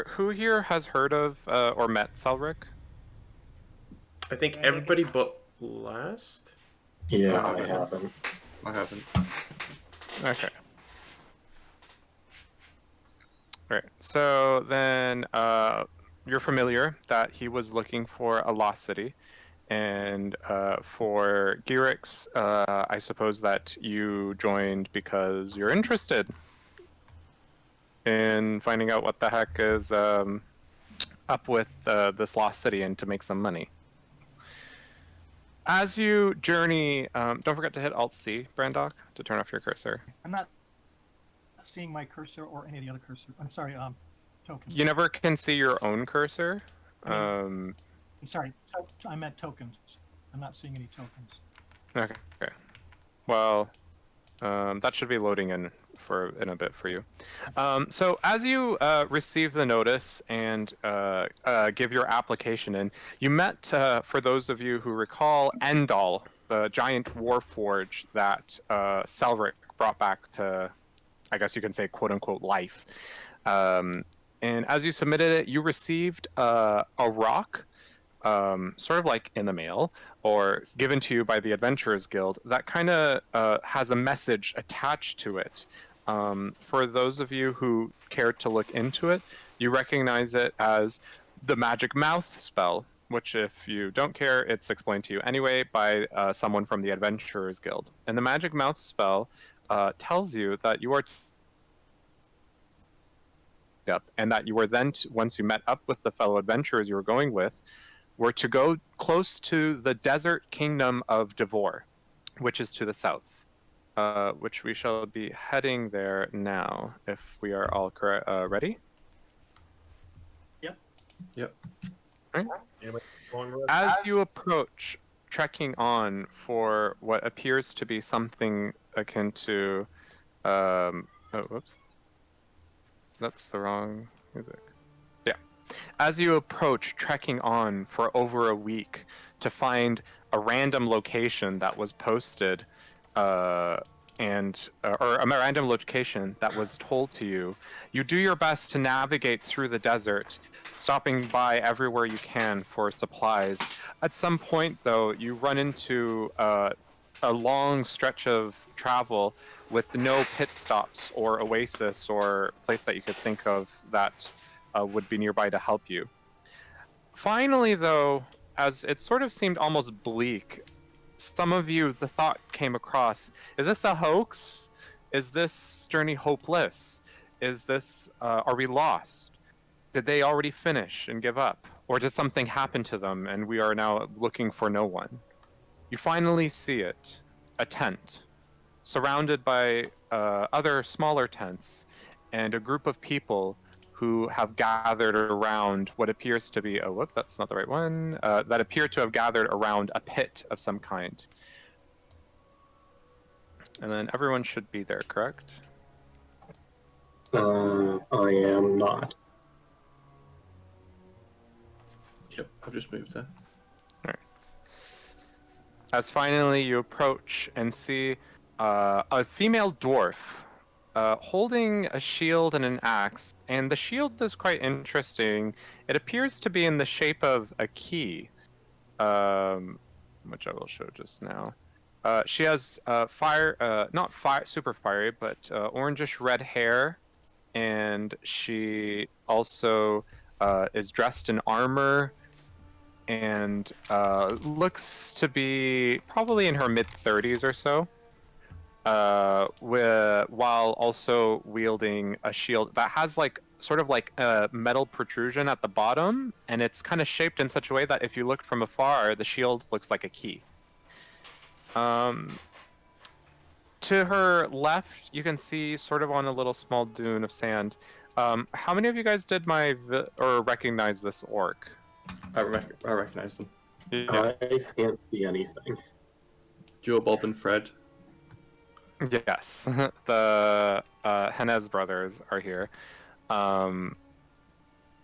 who here has heard of or met Celrick? I think everybody but last. Yeah, I haven't. I haven't. Okay. Right. So then you're familiar that he was looking for a lost city. And for Girix, I suppose that you joined because you're interested in finding out what the heck is up with this lost city and to make some money. As you journey, don't forget to hit Alt-C, Brandok, to turn off your cursor. I'm not seeing my cursor or any of the other cursor. I'm sorry, tokens. You never can see your own cursor. I'm sorry, I meant tokens. I'm not seeing any tokens. Okay. Well, that should be loading in a bit for you. So as you receive the notice and give your application in, you met, for those of you who recall, Endol, the giant Warforged that Celrick brought back to, I guess you can say, quote-unquote, life. And as you submitted it, you received a rock, sort of like in the mail, or given to you by the Adventurers Guild, that kind of has a message attached to it. For those of you who care to look into it, you recognize it as the Magic Mouth spell, which if you don't care, it's explained to you anyway by someone from the Adventurers Guild. And the Magic Mouth spell tells you that you are up, and that you were then, once you met up with the fellow adventurers you were going with, were to go close to the desert kingdom of Devor, which is to the south, which we shall be heading there now, if we are all ready. Yep. Right. As you approach, trekking on for what appears to be something akin to, oh, whoops. That's the wrong music. Yeah. As you approach, trekking on for over a week to find a random location that was posted, or a random location that was told to you, you do your best to navigate through the desert, stopping by everywhere you can for supplies. At some point, though, you run into a long stretch of travel with no pit stops or oasis or place that you could think of that would be nearby to help you. Finally, though, as it sort of seemed almost bleak, some of you, the thought came across, is this a hoax? Is this journey hopeless? Is this, are we lost? Did they already finish and give up? Or did something happen to them and we are now looking for no one? You finally see it, a tent, surrounded by other smaller tents, and a group of people who have gathered around what appears to be, oh, whoop, that's not the right one, that appear to have gathered around a pit of some kind. And then everyone should be there, correct? I am not. Yep, I've just moved there. As finally you approach and see a female dwarf holding a shield and an axe, and the shield is quite interesting. It appears to be in the shape of a key, which I will show just now. She has not super fiery, but orangish red hair, and she also is dressed in armor, and looks to be probably in her mid-30s or so, while also wielding a shield that has sort of like a metal protrusion at the bottom, and it's kind of shaped in such a way that if you looked from afar, the shield looks like a key. To her left, you can see sort of on a little small dune of sand. How many of you guys did or recognize this orc? I recognize them. Yeah. I can't see anything. Joe, Bob, and Fred. Yes, the Henez brothers are here.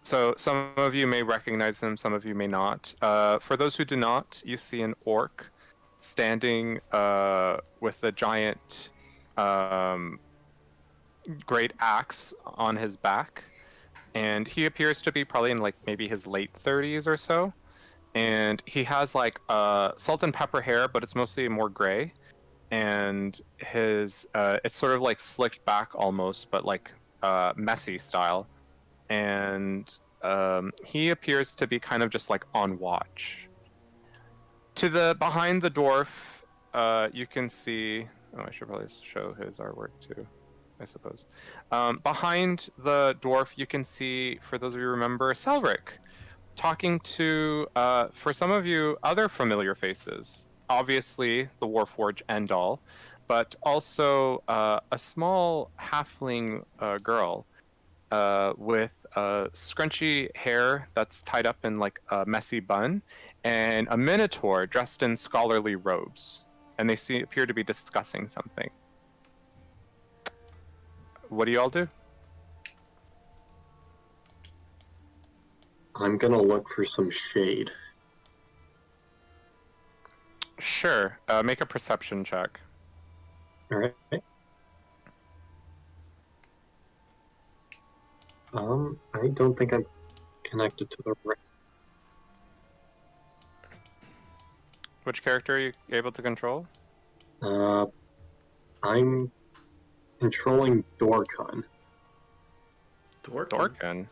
So some of you may recognize them, some of you may not. For those who do not, you see an orc standing with a giant great axe on his back, and he appears to be probably in like maybe his late 30s or so. And he has like salt and pepper hair, but it's mostly more gray. And his it's sort of like slicked back almost, but like messy style. And he appears to be kind of just like on watch. To the behind the dwarf, you can see. Oh, I should probably show his artwork too, I suppose. Behind the dwarf, you can see, for those of you who remember, Celrick talking to, for some of you, other familiar faces. Obviously, the Warforged Endol, but also a small halfling girl with scrunchy hair that's tied up in like a messy bun, and a minotaur dressed in scholarly robes. And they appear to be discussing something. What do you all do? I'm gonna look for some shade. Sure. Make a perception check. Alright. I don't think I'm connected to the right. Which character are you able to control? I'm controlling Dorkun. Dorkin.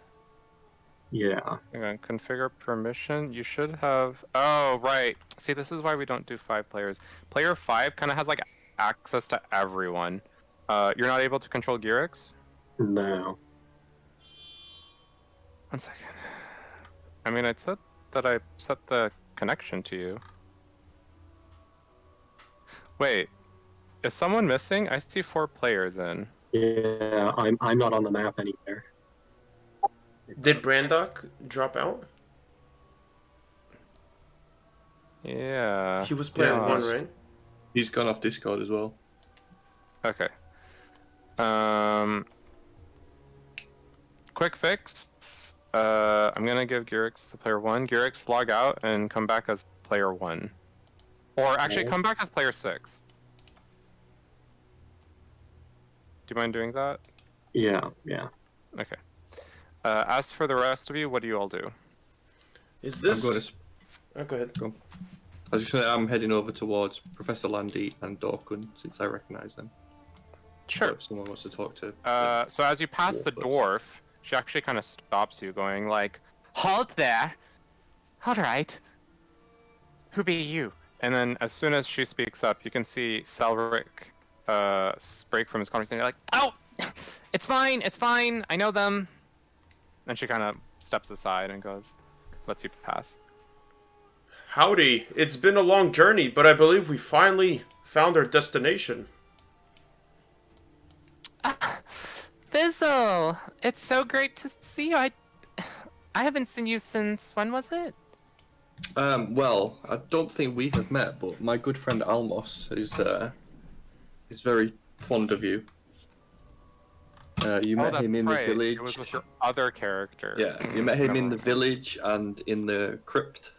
Yeah. Hang on, configure permission. You should have. Oh, right. See, this is why we don't do 5 players. Player 5 kind of has like access to everyone. You're not able to control Gyrix? No. One second. I mean, it said that I set the connection to you. Wait, is someone missing? I see 4 players in. Yeah, I'm not on the map anywhere. Did Brandok drop out? Yeah. He was player yeah. 1, right? He's gone off Discord as well. Okay. Quick fix. I'm gonna give Gyrix the player 1. Gyrix, log out and come back as player 1. Or actually, Okay. come back as player 6. Do you mind doing that? Yeah. Okay. As for the rest of you, what do you all do? Is I'm this... going to... Oh, go ahead. I was just saying, I'm heading over towards Professor Landy and Dorkun, since I recognise them. Sure. If someone wants to talk to... So as you pass the dwarf, she actually kind of stops you, going like, "Halt there! All right. Who be you?" And then as soon as she speaks up, you can see Celrick break from his conversation. You're like, "Oh, it's fine. I know them." And she kind of steps aside and goes, lets you pass. Howdy. It's been a long journey, but I believe we finally found our destination. Fizzle, it's so great to see you. I haven't seen you since, when was it? Well, I don't think we have met, but my good friend Almos is very fond of you. You met him in the village. It was with your other character. Yeah, you met him in the village and in the crypt.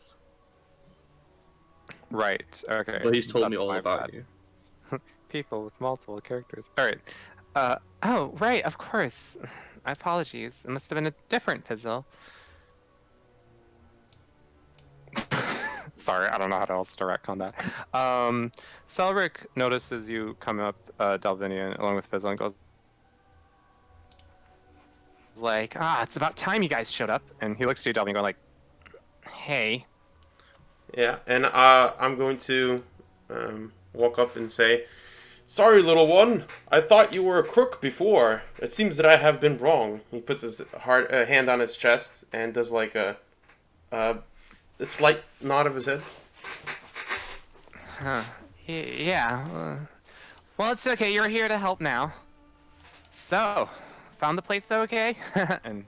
Right, okay. Well, he's told That's me all my about bad. you. People with multiple characters. Alright. Oh, right, of course. My apologies. It must have been a different Fizzle. Sorry, I don't know how else to retcon that. Celrick notices you come up Dalvinion along with Fizzle and goes like, it's about time you guys showed up. And he looks to you, Dalvinion, going like, hey. Yeah, and I'm going to walk up and say, "Sorry, little one. I thought you were a crook before. It seems that I have been wrong." He puts his hand on his chest and does like a slight nod of his head. Huh. Yeah. Well, it's okay. You're here to help now. So, found the place okay? And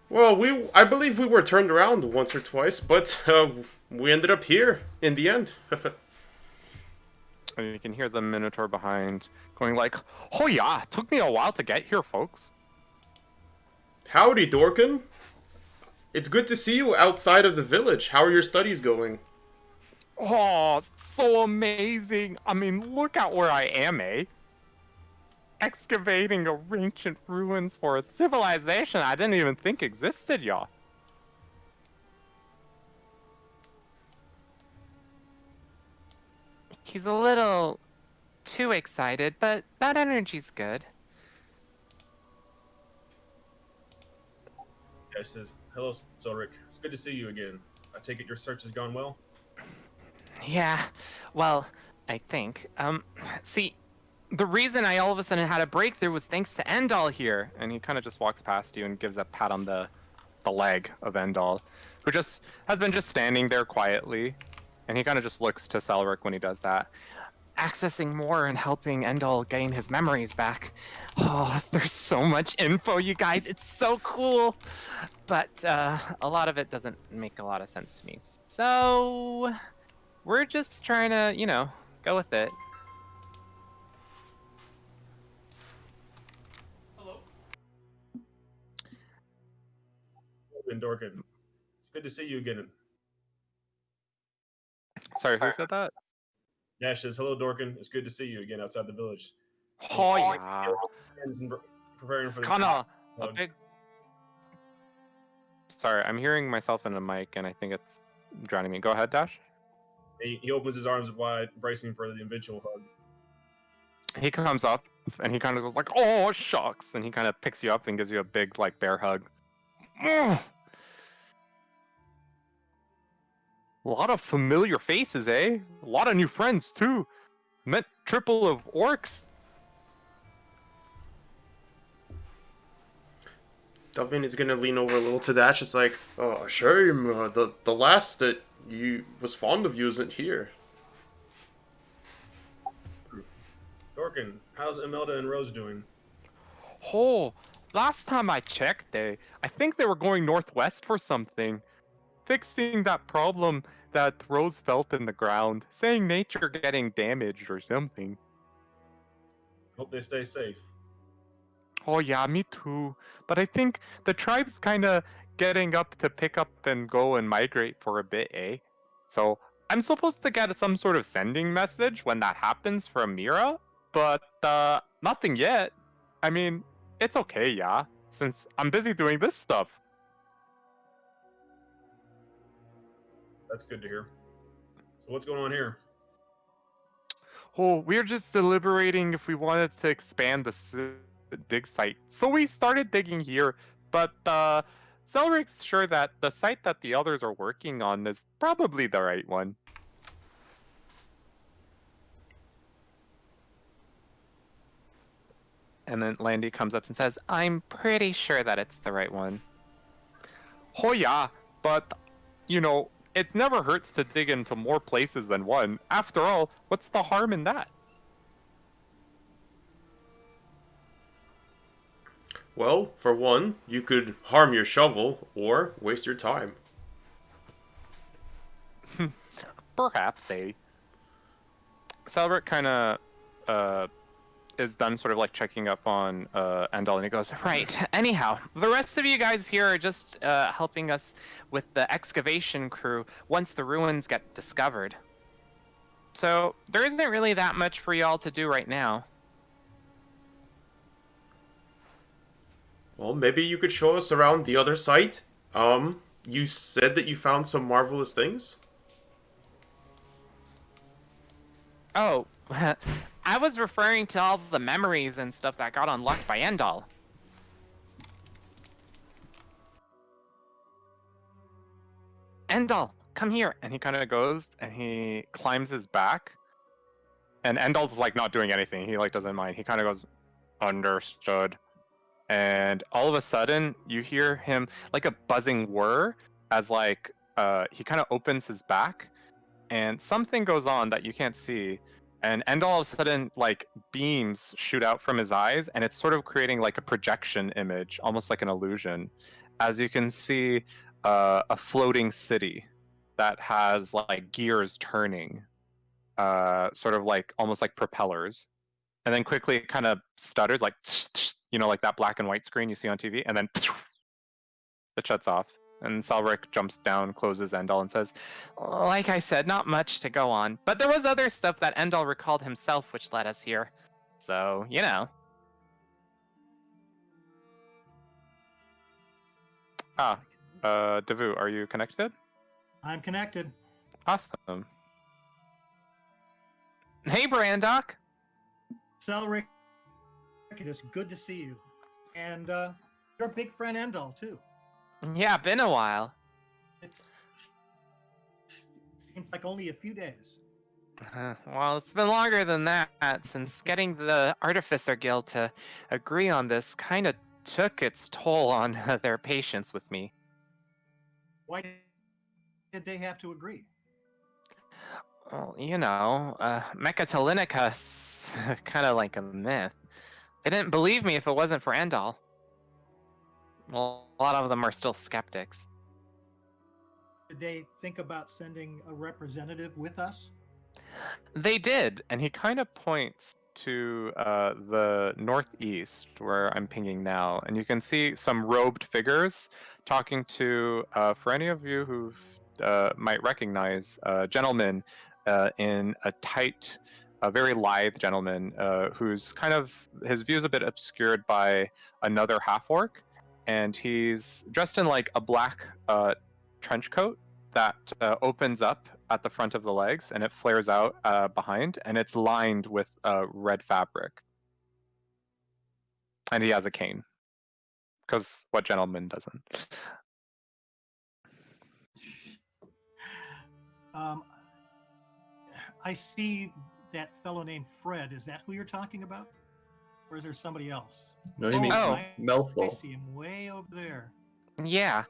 Well, I believe we were turned around once or twice, but we ended up here in the end. and you can hear the Minotaur behind going like, "Oh yeah, took me a while to get here, folks." Howdy, Dorkin. It's good to see you outside of the village. How are your studies going? Oh, so amazing. I mean, look at where I am, eh? excavating ancient ruins for a civilization I didn't even think existed, y'all. He's a little too excited, but that energy's good. Guy says, "Hello, Celrick. It's good to see you again. I take it your search has gone well." Yeah, well, I think. See, the reason I all of a sudden had a breakthrough was thanks to Endol here. And he kind of just walks past you and gives a pat on the leg of Endol, who just has been just standing there quietly. And he kind of just looks to Celrick when he does that. Accessing more and helping Endol gain his memories back. Oh, there's so much info, you guys. It's so cool. But a lot of it doesn't make a lot of sense to me. So we're just trying to, you know, go with it. Hello. Dorkin. It's good to see you again. Sorry, who said that? Dash says, "Hello, Dorkin. It's good to see you again outside the village." Oh, yeah. Preparing It's for the kind of a plug. big... Sorry, I'm hearing myself in the mic, and I think it's drowning me. Go ahead, Dash. He opens his arms wide, bracing for the eventual hug. He comes up, and he kind of goes like, "Oh, shucks," and he kind of picks you up and gives you a big, like, bear hug. Mm. A lot of familiar faces, eh? A lot of new friends, too. Met triple of orcs. Dalvinion's gonna lean over a little to Dash. It's like, oh, shame. The last that you was fond of you isn't here. Dorkin, how's Imelda and Rose doing? Oh, last time I checked, I think they were going northwest for something. Fixing that problem that Rose felt in the ground. Saying nature getting damaged or something. Hope they stay safe. Oh yeah, me too. But I think the tribe's kinda getting up to pick up and go and migrate for a bit, eh? So I'm supposed to get some sort of sending message when that happens from Mira, but nothing yet. I mean, it's okay, yeah, since I'm busy doing this stuff. That's good to hear. So what's going on here? Oh, we're just deliberating if we wanted to expand the dig site. So we started digging here, but Celrick's sure that the site that the others are working on is probably the right one. And then Landy comes up and says, "I'm pretty sure that it's the right one." Oh yeah, but, you know, it never hurts to dig into more places than one. After all, what's the harm in that? Well, for one, you could harm your shovel or waste your time. Perhaps they. Celrick kind of is done sort of like checking up on Endol, and he goes, "Right, anyhow, the rest of you guys here are just helping us with the excavation crew once the ruins get discovered. So there isn't really that much for y'all to do right now." Well, maybe you could show us around the other site. You said that you found some marvelous things? Oh, I was referring to all the memories and stuff that got unlocked by Endol. Endol, come here. And he kind of goes and he climbs his back. And Endol's like not doing anything. He like doesn't mind. He kind of goes, "Understood." And all of a sudden you hear him like a buzzing whir as like he kind of opens his back and something goes on that you can't see. And all of a sudden, like, beams shoot out from his eyes, and it's sort of creating like a projection image, almost like an illusion. As you can see, a floating city that has like gears turning, sort of like almost like propellers. And then quickly it kind of stutters, like, you know, like that black and white screen you see on TV, and then it shuts off. And Celrick jumps down, closes Endol, and says, "Like I said, not much to go on. But there was other stuff that Endol recalled himself which led us here. So, you know." Devu, are you connected? I'm connected. Awesome. Hey, Brandock. Celrick, it is good to see you. And your big friend Endol, too. Yeah, been a while. It seems like only a few days. Well, it's been longer than that, since getting the Artificer Guild to agree on this kind of took its toll on their patience with me. Why did they have to agree? Well, Mechatalinica kind of like a myth. They didn't believe me if it wasn't for Endol. Well, a lot of them are still skeptics. Did they think about sending a representative with us? They did, and he kind of points to the northeast where I'm pinging now, and you can see some robed figures talking to, for any of you who might recognize, a gentleman in a tight, a very lithe gentleman who's kind of, his view is a bit obscured by another half-orc, and he's dressed in like a black trench coat that opens up at the front of the legs and it flares out behind, and it's lined with red fabric. And he has a cane. Because what gentleman doesn't? I see that fellow named Fred. Is that who you're talking about? Or is there somebody else? No, you mean I Melfor. see him way over there. Yeah.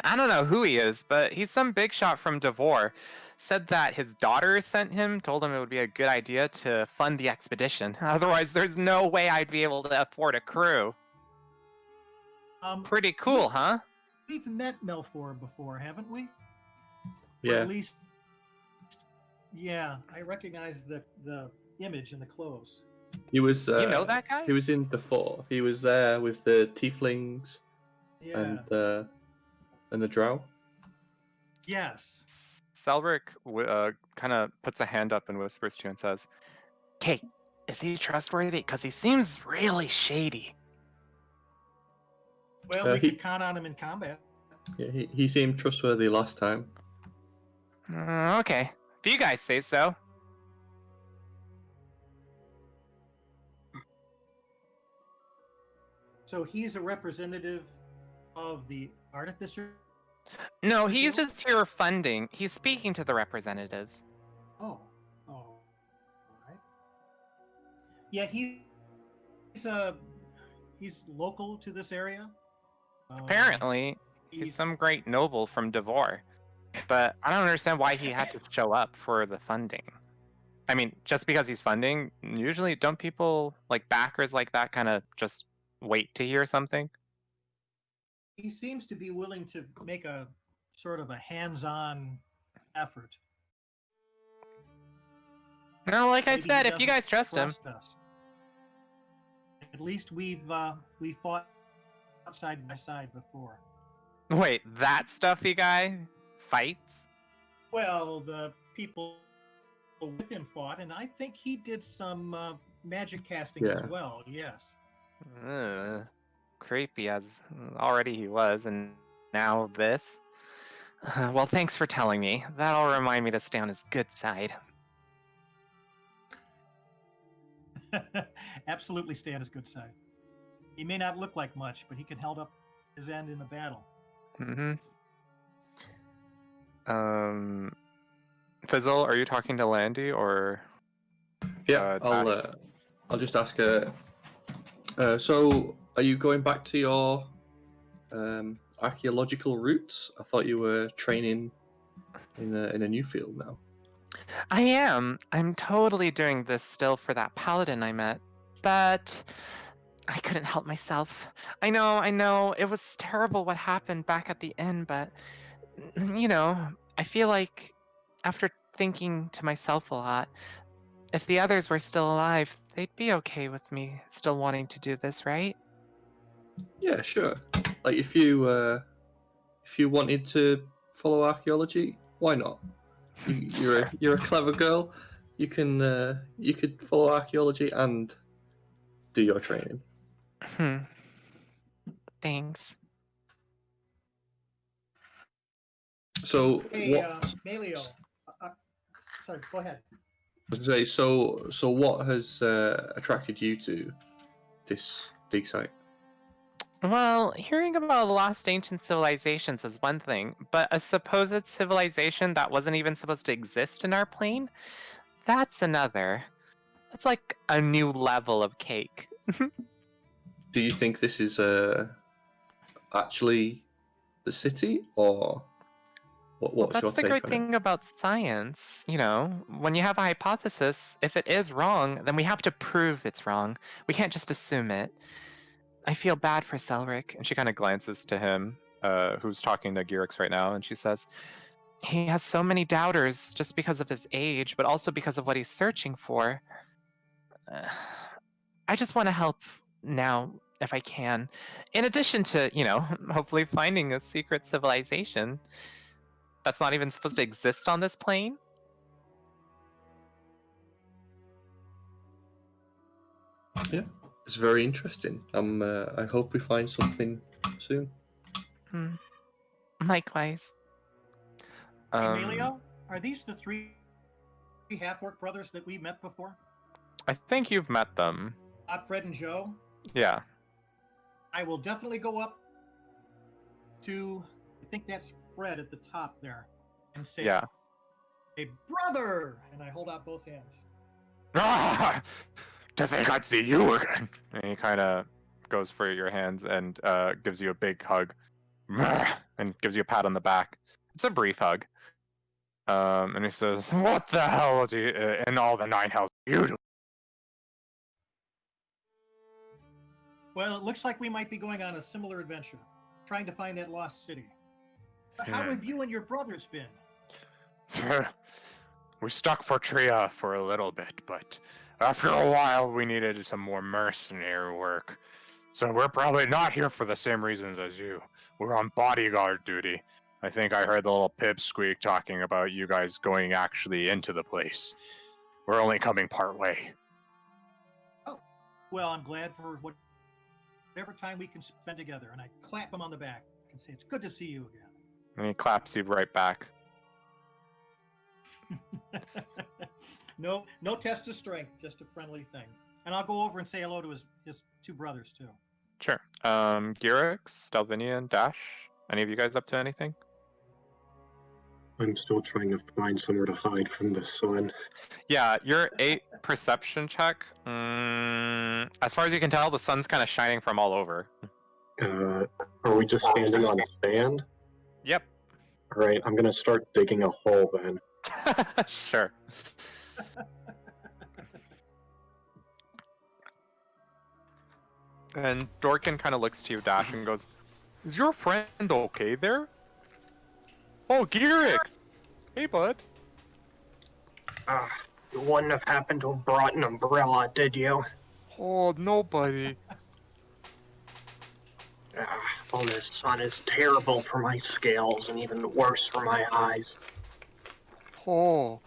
I don't know who he is, but he's some big shot from Devor. Said that his daughter sent him, told him it would be a good idea to fund the expedition. Otherwise, there's no way I'd be able to afford a crew. Pretty cool, huh? We've met Melfor before, haven't we? Yeah. Or at least, yeah, I recognize the image and the clothes. He was. You know that guy? He was in the fort. He was there with the tieflings Yeah. and the drow. Yes. Celrick kind of puts a hand up and whispers to you and says, "Kate, is he trustworthy? Because he seems really shady." Well, we could count on him in combat. Yeah, he seemed trustworthy last time. Okay, if you guys say so. So he's a representative of the Artificer? No, he's just here funding. He's speaking to the representatives. Oh, all right. Yeah, he's local to this area. Apparently, he's some great noble from Devor. But I don't understand why he had to show up for the funding. I mean, just because he's funding, usually don't people, like backers like that, kind of just wait to hear something? He seems to be willing to make a sort of a hands-on effort. No, like Maybe I said, he if you guys trust him. us. At least we fought side by side before. Wait, that stuffy guy fights? Well, the people with him fought, and I think he did some magic casting as well. Yes. Creepy as already he was, and now this. Well, thanks for telling me. That'll remind me to stay on his good side. Absolutely stay on his good side. He may not look like much, but he can hold up his end in a battle. Mm-hmm. Fizzle, are you talking to Landy or? Yeah, I'll just ask her. So, are you going back to your archaeological roots? I thought you were training in a new field now. I am. I'm totally doing this still for that paladin I met, but I couldn't help myself. I know, it was terrible what happened back at the inn, but I feel like after thinking to myself a lot, if the others were still alive, they'd be okay with me still wanting to do this, right? Yeah, sure. Like if you wanted to follow archaeology, why not? You're a clever girl. You could follow archaeology and do your training. Thanks. So Hey, what? Melio. Sorry, go ahead. I was gonna say, so what has attracted you to this dig site? Well, hearing about lost ancient civilizations is one thing, but a supposed civilization that wasn't even supposed to exist in our plane? That's another. That's like a new level of cake. Do you think this is actually the city, or what's That's your the take great on it? thing about science. You know, when you have a hypothesis, if it is wrong, then we have to prove it's wrong. We can't just assume it. I feel bad for Celrick. And she kind of glances to him, who's talking to Girix right now, and she says, he has so many doubters just because of his age, but also because of what he's searching for. I just want to help now, if I can. In addition to, you know, hopefully finding a secret civilization that's not even supposed to exist on this plane. Yeah, it's very interesting. I hope we find something soon. Likewise. Hey, Melio, are these the three half-orc brothers that we met before? I think you've met them. Fred and Joe? Yeah. I will definitely go up to, I think that's Fred at the top there, and say, Yeah. "Hey, brother!" And I hold out both hands. Ah, to think I'd see you again. And he kind of goes for your hands and gives you a big hug. And gives you a pat on the back. It's a brief hug. And he says, what the hell do you, in all the nine hells do you do? Well, it looks like we might be going on a similar adventure, trying to find that lost city. But how have you and your brothers been? We stuck for Tria for a little bit, but after a while we needed some more mercenary work. So we're probably not here for the same reasons as you. We're on bodyguard duty. I think I heard the little pipsqueak talking about you guys going actually into the place. We're only coming part way. Oh, well, I'm glad for whatever time we can spend together. And I clap him on the back and say, it's good to see you again. And he claps you right back. No test of strength, just a friendly thing. And I'll go over and say hello to his two brothers too. Sure. Girix, Dalvinion, Dash, any of you guys up to anything? I'm still trying to find somewhere to hide from the sun. Yeah, your 8 perception check. As far as you can tell, the sun's kind of shining from all over. Are we just standing on sand? Yep. All right, I'm gonna start digging a hole then. Sure. And Dorkin kind of looks to you, Dash, and goes, is your friend okay there? Oh, Girix! Hey, bud. You wouldn't have happened to have brought an umbrella, did you? Oh, nobody. Well, this sun is terrible for my scales and even worse for my eyes. Oh,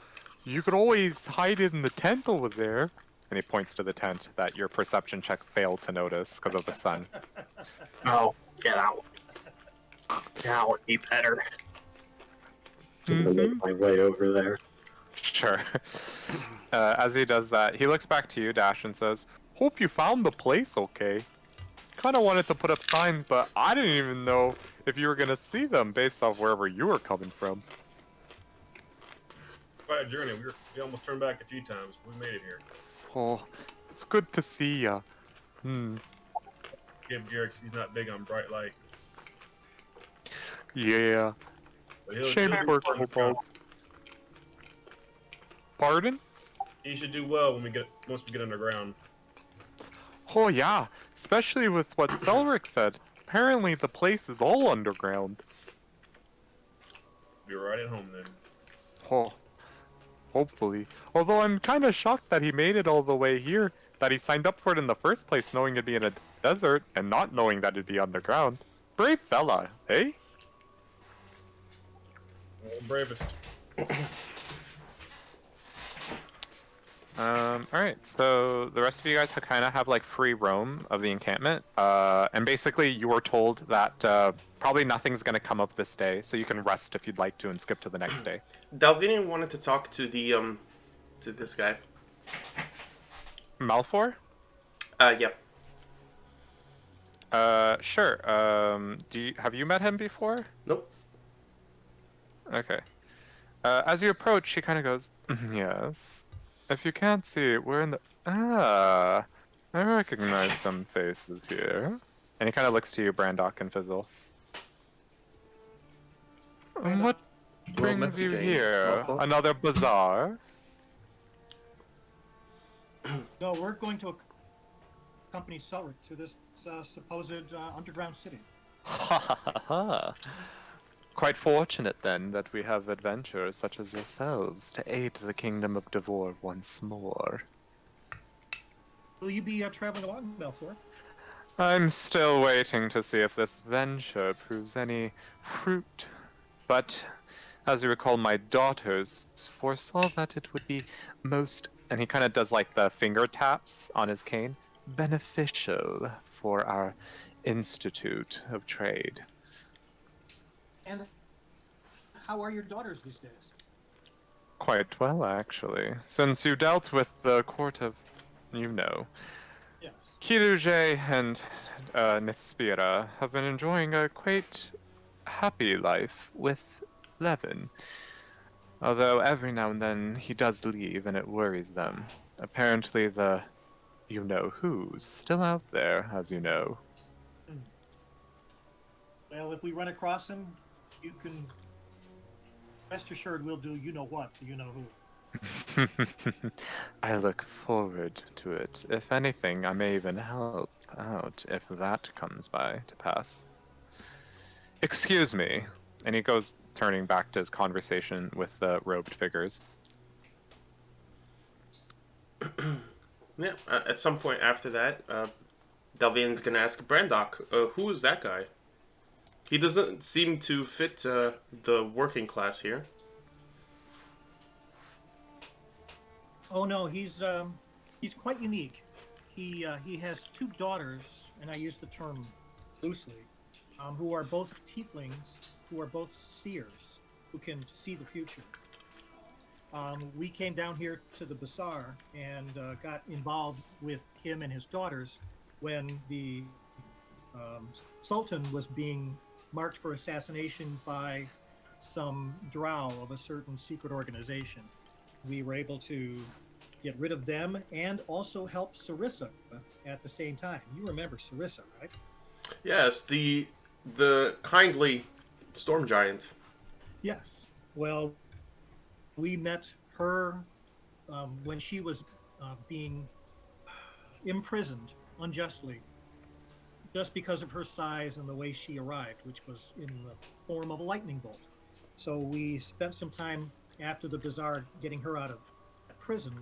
you could always hide it in the tent over there. And he points to the tent that your perception check failed to notice because of the sun. Oh, yeah, that would be better. I'm gonna make my way over there. Sure. As he does that, he looks back to you, Dash, and says, hope you found the place okay. Kind of wanted to put up signs, but I didn't even know if you were going to see them based off wherever you were coming from. Quite a journey. We almost turned back a few times. We made it here. Oh, it's good to see ya. Give Garrix, he's not big on bright light. Yeah. But Shame he'll for do well. Firbolg. Pardon? He should do well when once we get underground. Oh yeah, especially with what Celrick said. Apparently the place is all underground. Be right at home then. Oh, hopefully. Although I'm kind of shocked that he made it all the way here, that he signed up for it in the first place knowing it'd be in a desert, and not knowing that it'd be underground. Brave fella, eh? Well, bravest. Alright, so the rest of you guys kind of have like free roam of the encampment. And basically you were told that probably nothing's going to come up this day, so you can rest if you'd like to and skip to the next day. Dalvinion wanted to talk to the to this guy. Malfour? Yep. Sure. Have you met him before? Nope. Okay. As you approach, he kind of goes, yes. If you can't see, we're in the... Ah, I recognize some faces here. And he kind of looks to you, Brandock and Fizzle. What Well, brings you again, here? Malfoy. Another bazaar? No, we're going to accompany Celrick to this supposed underground city. Ha ha ha ha. Quite fortunate, then, that we have adventurers such as yourselves to aid the kingdom of Devor once more. Will you be traveling along, Malfour? I'm still waiting to see if this venture proves any fruit. But, as you recall, my daughters foresaw that it would be most... And he kind of does like the finger taps on his cane. Beneficial for our Institute of Trade. And how are your daughters these days? Quite well, actually. Since you dealt with the court of... you know. Yes. Kiruje and Nithspira have been enjoying a quite happy life with Levin. Although every now and then he does leave and it worries them. Apparently the you-know-who's still out there, as you know. Well, if we run across him, you can rest assured we'll do you-know-what to you-know-who. I look forward to it. If anything, I may even help out if that comes by to pass. Excuse me. And he goes turning back to his conversation with the robed figures. Yeah. At some point after that, Dalvinion's gonna ask Brandock, who is that guy? He doesn't seem to fit the working class here. Oh no, he's quite unique. He has two daughters, and I use the term loosely, who are both tieflings, who are both seers, who can see the future. We came down here to the bazaar and got involved with him and his daughters when the Sultan was being marked for assassination by some drow of a certain secret organization. We were able to get rid of them and also help Sarissa at the same time. You remember Sarissa, right? Yes, the kindly storm giant. Yes. Well, we met her when she was being imprisoned unjustly, just because of her size and the way she arrived, which was in the form of a lightning bolt. So we spent some time after the bazaar getting her out of prison,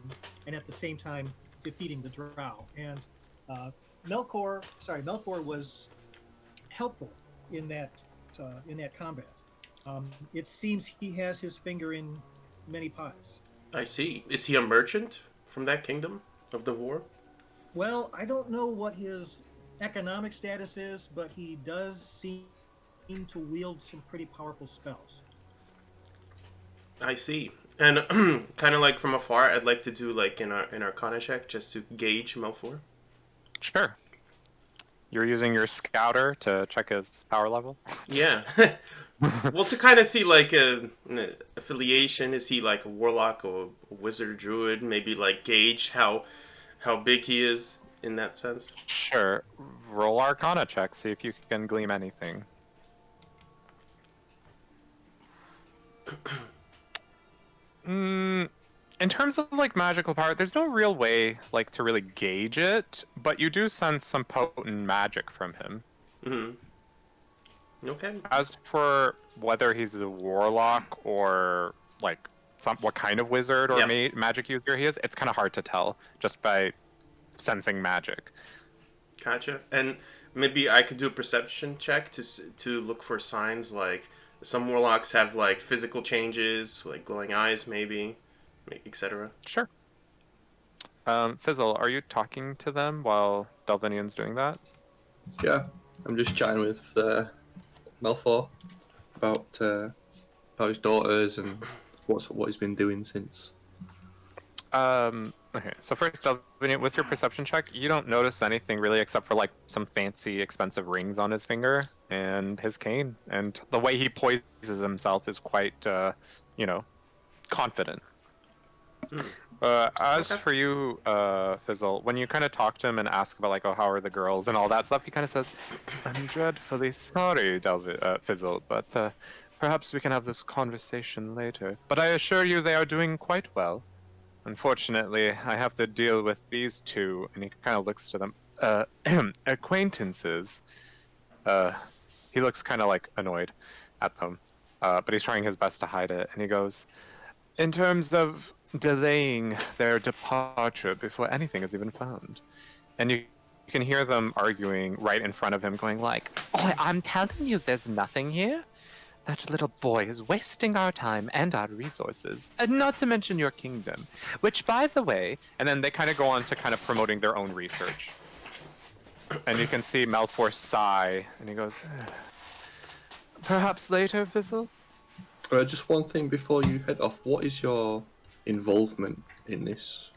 and at the same time defeating the drow. And Melkor was helpful in that combat. It seems he has his finger in many pies. I see. Is he a merchant from that kingdom of the war? Well, I don't know what his economic status is, but he does seem to wield some pretty powerful spells. I see. And kind of like from afar, I'd like to do like an Arcana check just to gauge Malfour. Sure. You're using your scouter to check his power level? Yeah. Well, to kind of see like an affiliation, is he like a warlock or a wizard, druid? Maybe like gauge how big he is in that sense. Sure. Roll Arcana check, see if you can glean anything. In terms of like magical power, there's no real way like to really gauge it, but you do sense some potent magic from him. Mm-hmm. Okay. As for whether he's a warlock or like what kind of wizard or magic user he is, it's kind of hard to tell just by sensing magic. Gotcha. And maybe I could do a perception check to look for signs like some warlocks have like physical changes, like glowing eyes, maybe, etc. Sure. Fizzle, are you talking to them while Dalvinion's doing that? Yeah, I'm just chatting with Melfor about his daughters and what he's been doing since. Okay, so first, Dalvinion, with your perception check, you don't notice anything really except for like some fancy, expensive rings on his finger and his cane, and the way he poises himself is quite, confident. As for you, Fizzle, when you kind of talk to him and ask about like, oh, how are the girls and all that stuff, he kind of says, "I'm dreadfully sorry, Fizzle, but perhaps we can have this conversation later. But I assure you, they are doing quite well. Unfortunately, I have to deal with these two," and he kind of looks to them, acquaintances. He looks kind of like annoyed at them, but he's trying his best to hide it, and he goes, "In terms of delaying their departure before anything is even found." And you can hear them arguing right in front of him, going like, "Oh, I'm telling you, there's nothing here. That little boy is wasting our time and our resources, and not to mention your kingdom, which, by the way," and then they kind of go on to kind of promoting their own research. And you can see Malfor sigh, and he goes, "Perhaps later, Fizzle?" Just one thing before you head off. What is your involvement in this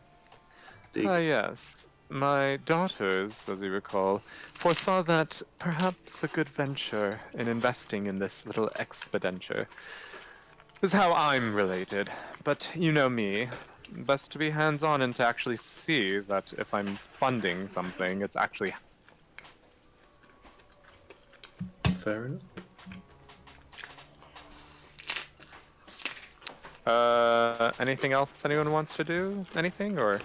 dig? Yes. My daughters, as you recall, foresaw that perhaps a good venture in investing in this little expenditure is how I'm related. But you know me. Best to be hands-on and to actually see that if I'm funding something, it's actually... Fair enough. Anything else anyone wants to do? Anything, or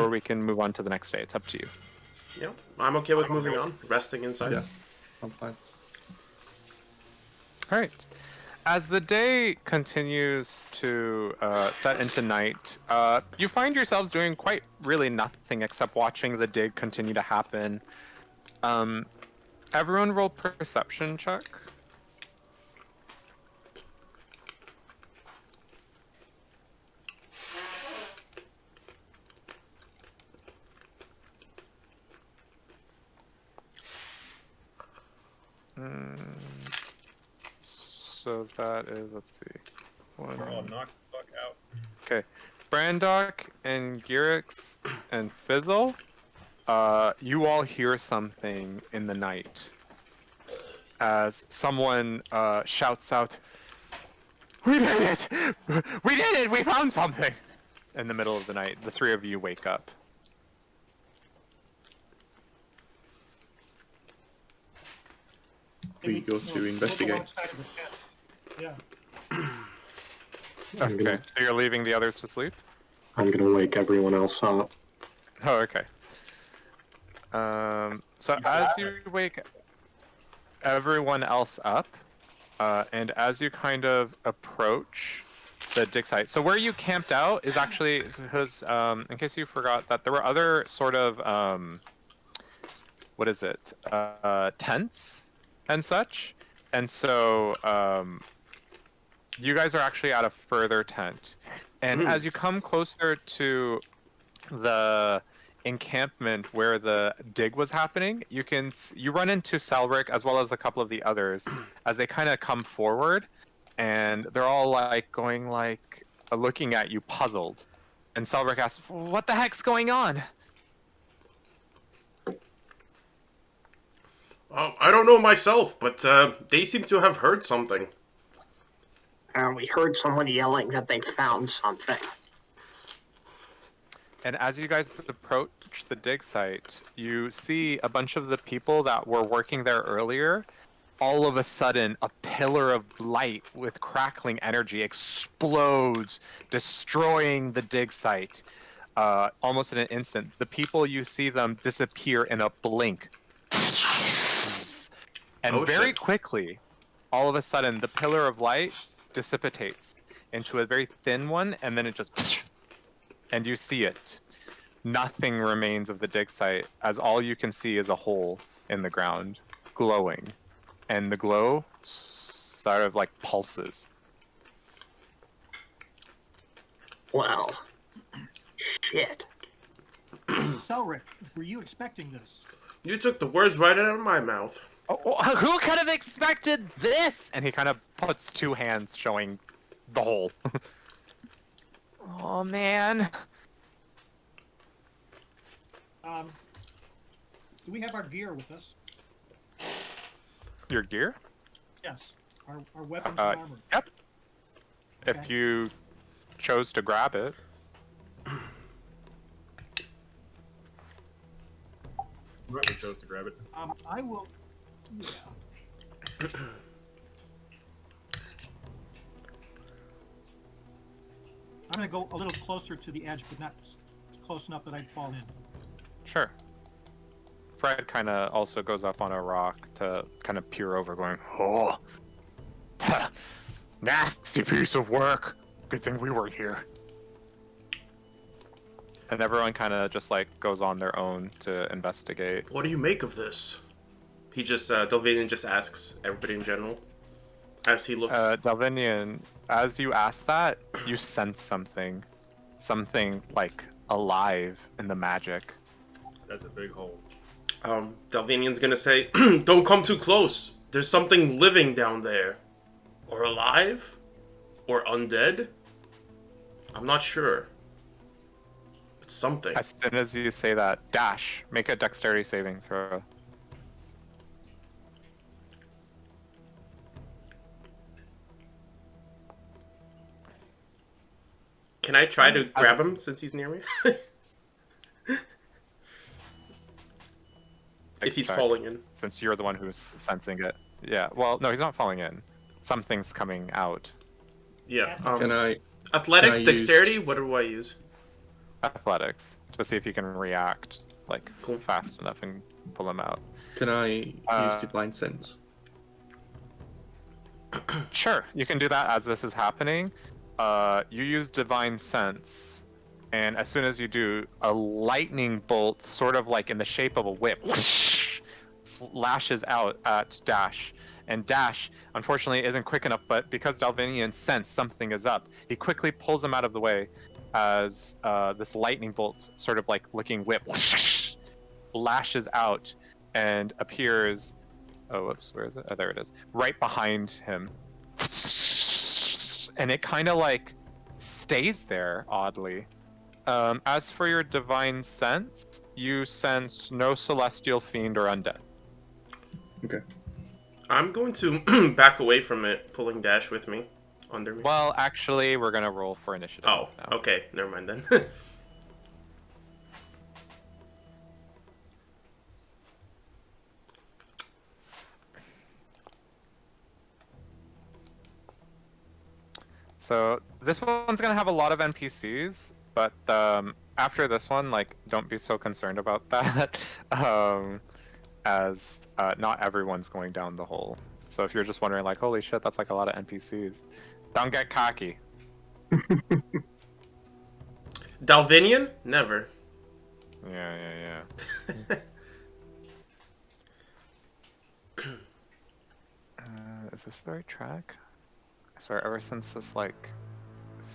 we can move on to the next day. It's up to you. Yeah, I'm okay with moving on, resting inside. Yeah, I'm fine. All right. As the day continues to set into night, you find yourselves doing quite really nothing except watching the dig continue to happen. Everyone roll perception check. So that is, let's see. We're all knocked the fuck out. Okay. Brandok and Girix and Fizzle, you all hear something in the night as someone shouts out, "We did it! We did it! We found something!" In the middle of the night, the three of you wake up. We go to investigate. We'll go outside of the tent. Yeah. Okay, so you're leaving the others to sleep? I'm gonna wake everyone else up. Oh, okay. So as you wake everyone else up, and as you kind of approach the dig site, so where you camped out is actually, because in case you forgot that there were other sort of, what is it, tents and such, and so you guys are actually at a further tent, and as you come closer to the encampment where the dig was happening, you run into Celrick as well as a couple of the others as they kind of come forward, and they're all like going like looking at you puzzled, and Celrick asks, "What the heck's going on?" I don't know myself, but they seem to have heard something. We heard someone yelling that they found something. And as you guys approach the dig site, you see a bunch of the people that were working there earlier. All of a sudden, a pillar of light with crackling energy explodes, destroying the dig site almost in an instant. The people, you see them disappear in a blink. And very quickly, all of a sudden, the pillar of light dissipates into a very thin one, and then it just... And you see it. Nothing remains of the dig site, as all you can see is a hole in the ground, glowing. And the glow sort of like pulses. Well, shit. Celrick, were you expecting this? You took the words right out of my mouth. Oh, who could have expected this? And he kind of puts two hands showing the hole. Oh, man. Do we have our gear with us? Your gear? Yes. Our weapons and armor. Yep. Okay. If you chose to grab it. Whoever chose to grab it. I will. Yeah. I'm gonna go a little closer to the edge, but not close enough that I'd fall in. Sure. Fred kind of also goes up on a rock to kind of peer over, going, "Oh, nasty piece of work. Good thing we weren't here." And everyone kind of just like goes on their own to investigate. What do you make of this? He just, Dalvinion just asks everybody in general. As he looks. Dalvinion, as you ask that, you sense something. Something like alive in the magic. That's a big hole. Dalvinion's gonna say, don't come too close. There's something living down there. Or alive? Or undead? I'm not sure. It's something. As soon as you say that, Dash, make a dexterity saving throw. Can I try to grab him since he's near me? If he's falling in. Since you're the one who's sensing it. Yeah, well, no, he's not falling in. Something's coming out. Yeah. Can I? Athletics, can I use- dexterity, what do I use? Athletics, to see if you can react like Cool. fast enough and pull him out. Can I use divine sense? Sure, you can do that as this is happening. You use divine sense, and as soon as you do, a lightning bolt, sort of like in the shape of a whip, lashes out at Dash. And Dash, unfortunately, isn't quick enough, but because Dalvinion sensed something is up, he quickly pulls him out of the way as this lightning bolt, sort of like looking whip, lashes out and appears. Oh, whoops, where is it? Oh, there it is. Right behind him. And it kind of like stays there, oddly. As for your divine sense, you sense no celestial fiend or undead. Okay. I'm going to back away from it, pulling Dash with me. Under me. Well, actually, we're gonna roll for initiative. Oh, now. okay. Never mind then. So this one's gonna have a lot of NPCs, but after this one, like, don't be so concerned about that, as not everyone's going down the hole. So if you're just wondering, like, holy shit, that's like a lot of NPCs, don't get cocky. Dalvinion? Never. Yeah. Is this the right track? I swear, ever since this, like,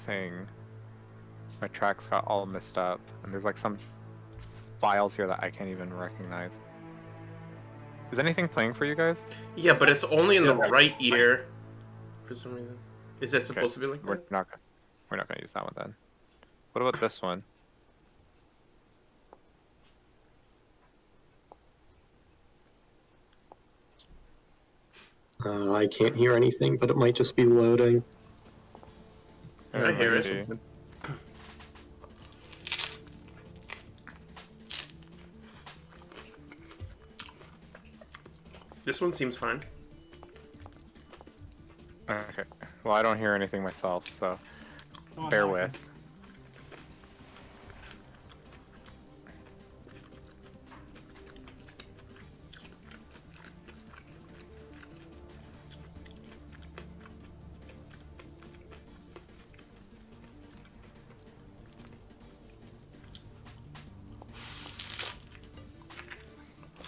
thing, my tracks got all messed up, and there's, like, some files here that I can't even recognize. Is anything playing for you guys? Yeah, but it's only in the Yeah, right ear. For some reason. Is that supposed to be like We're that? not gonna use that one then. What about this one? I can't hear anything, but it might just be loading. I hear it. Maybe. This one seems fine. Okay. Well, I don't hear anything myself, so Oh, bear no. with.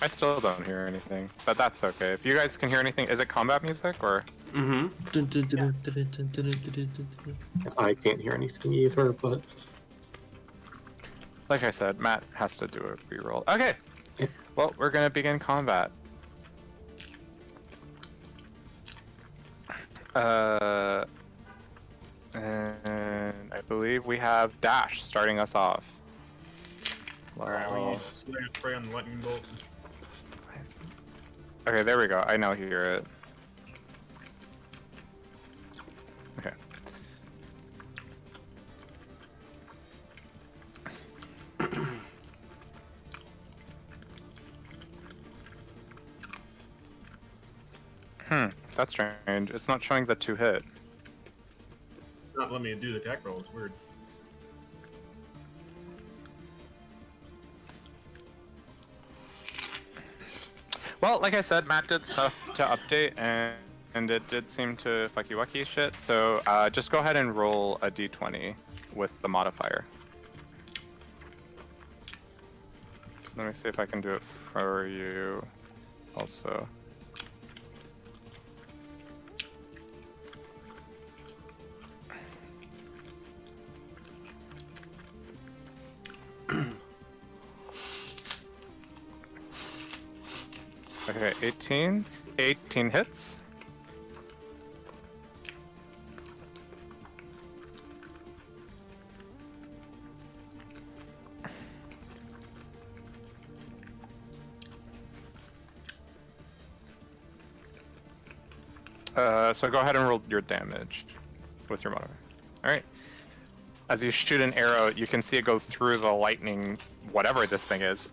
I still don't hear anything, but that's okay. If you guys can hear anything, is it combat music or? Mm-hmm. Dun, dun, dun, dun, dun, dun, dun, dun, dun, dun, dun. I can't hear anything either, but Like I said, Matt has to do a reroll. Okay. Yeah. Well, we're gonna begin combat. And I believe we have Dash starting us off. Oh, spray on the lightning bolt. Okay, there we go. I now hear it. Okay. That's strange. It's not showing the 2 hit. It's not letting me do the attack roll. It's weird. Well, like I said, Matt did stuff to update, and it did seem to fucky wucky shit. So just go ahead and roll a d20 with the modifier. Let me see if I can do it for you also. Okay, 18. 18 hits. So go ahead and roll your damage with your modifier. Alright. As you shoot an arrow, you can see it go through the lightning, whatever this thing is.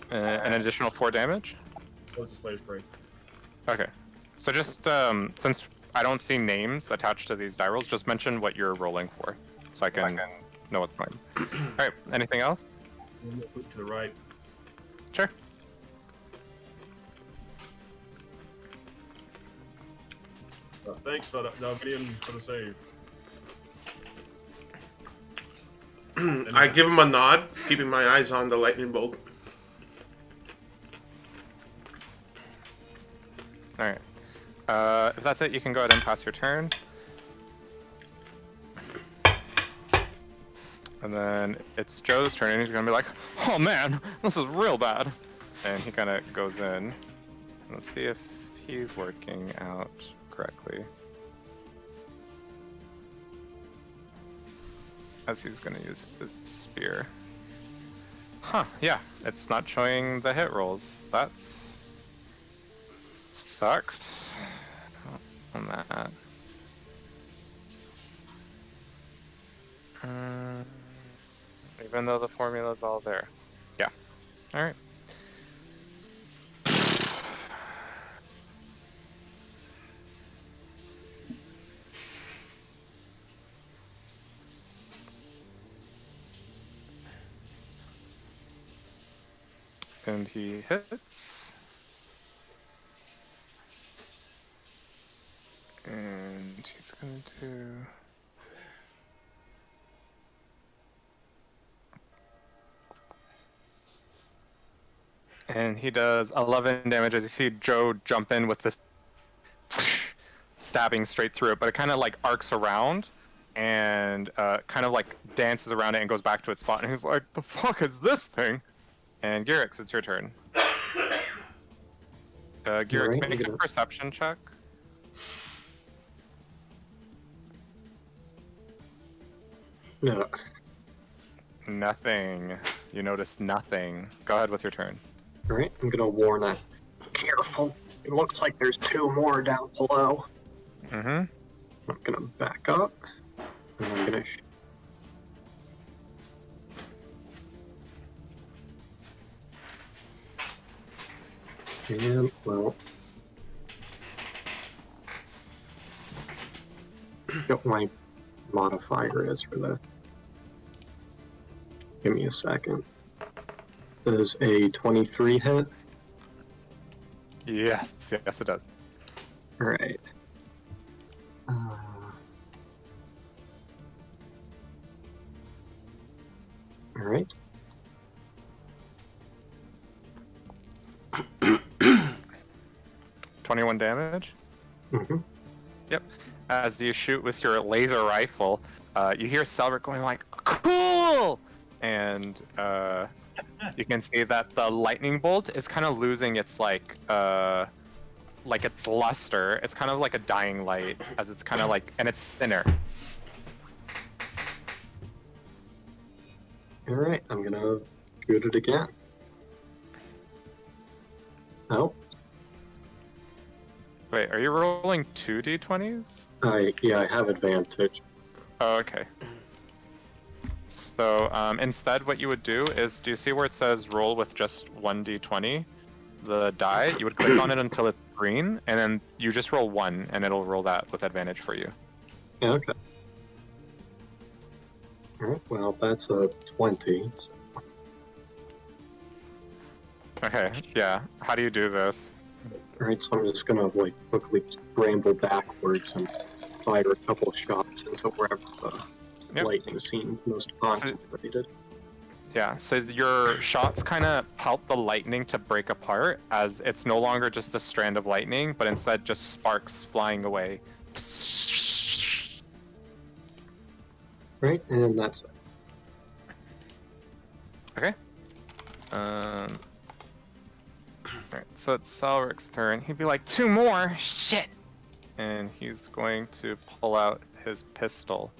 An additional 4 damage? Close the Slayer's Prey. Okay. So just, since I don't see names attached to these die rolls, just mention what you're rolling for, so I can know what's going on. Alright, anything else? Move to the right. Sure. Thanks for Dalvinion for the save. I give him a nod, keeping my eyes on the lightning bolt. Alright. If that's it, you can go ahead and pass your turn. And then it's Joe's turn, and he's gonna be like, "Oh man, this is real bad." And he kind of goes in. Let's see if he's working out correctly. As he's gonna use his spear. Huh, yeah, it's not showing the hit rolls. That's... sucks. On that. Even though the formula's all there. Yeah. Alright. And he hits. And he's gonna do... And he does 11 damage as you see Joe jump in with this stabbing straight through it, but it kind of like arcs around and kind of like dances around it and goes back to its spot. And he's like, "The fuck is this thing?" And Gyrix, it's your turn. Gyrix, Right, make a yeah. perception check. Yeah. Nothing. You notice nothing. Go ahead with your turn. Alright, I'm gonna warn that. Careful. It looks like there's 2 more down below. Mm-hmm. I'm gonna back up. And I'm gonna and, well... What my modifier is for this. Give me a second. Does a 23 hit? Yes, yes it does. Alright. Alright. 21 damage. Mm-hmm. Yep. As you shoot with your laser rifle, you hear Celrick going like, "Cool!" And you can see that the lightning bolt is kind of losing its like its luster. It's kind of like a dying light, as it's kind of like, and it's thinner. All right, I'm gonna shoot it again. Oh, Wait, are you rolling 2d20s? I have advantage. Oh, okay. So instead, what you would do is, do you see where it says roll with just 1d20? The die, you would click on it until it's green, and then you just roll 1, and it'll roll that with advantage for you. Yeah, okay. All right, well, that's a 20. Okay, yeah. How do you do this? All right, so I'm just gonna like quickly scramble backwards and fire a couple shots into wherever the lightning seems most concentrated. Yeah, so your shots kind of help the lightning to break apart, as it's no longer just a strand of lightning, but instead just sparks flying away. Right, and that's it. Okay. Alright, so it's Celrick's turn. He'd be like, 2 more! Shit! And he's going to pull out his pistol.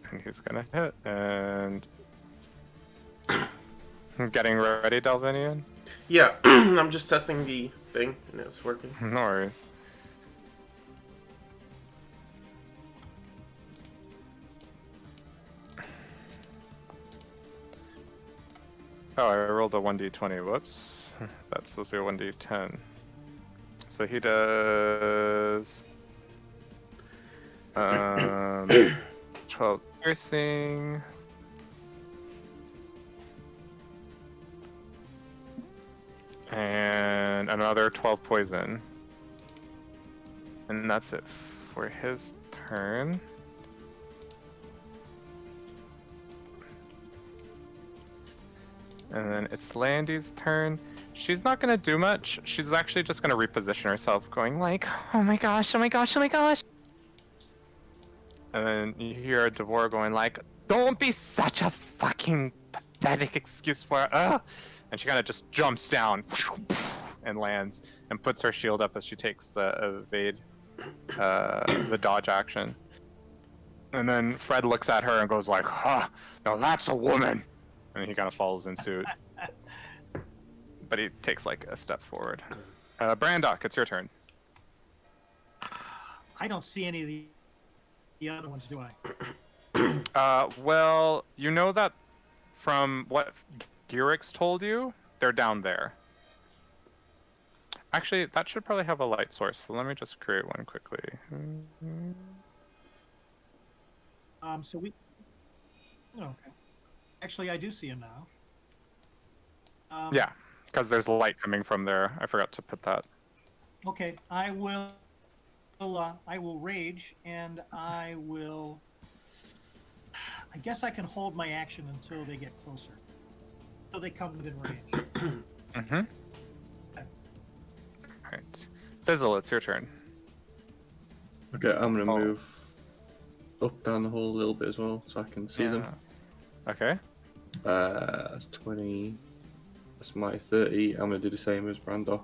And he's gonna hit, and... Getting ready, Dalvinion? Yeah, I'm just testing the thing, and it's working. No worries. Oh, I rolled a 1d20, whoops. That's supposed to be a 1d10. So he does... 12 piercing. And another 12 poison. And that's it for his turn. And then it's Landy's turn. She's not gonna do much. She's actually just gonna reposition herself, going like, "Oh my gosh, oh my gosh, oh my gosh." And then you hear Devore going like, "Don't be such a fucking pathetic excuse for it." Ugh. And she kind of just jumps down and lands and puts her shield up as she takes the evade, the dodge action. And then Fred looks at her and goes like, "Huh, now that's a woman." And he kind of follows in suit. But he takes like a step forward. Brandok, it's your turn. I don't see any of the other ones, do I? Well, you know that from what Gurix told you, they're down there. Actually, that should probably have a light source, so let me just create one quickly. So we... Oh, okay. Actually, I do see him now. Yeah, because there's light coming from there. I forgot to put that. Okay, I will rage, and I will... I guess I can hold my action until they get closer. Until they come within range. Mm-hmm. Alright. Fizzle, it's your turn. Okay, I'm gonna move up down the hole a little bit as well, so I can see them. Okay. That's 20. That's my 30. I'm gonna do the same as Brandok.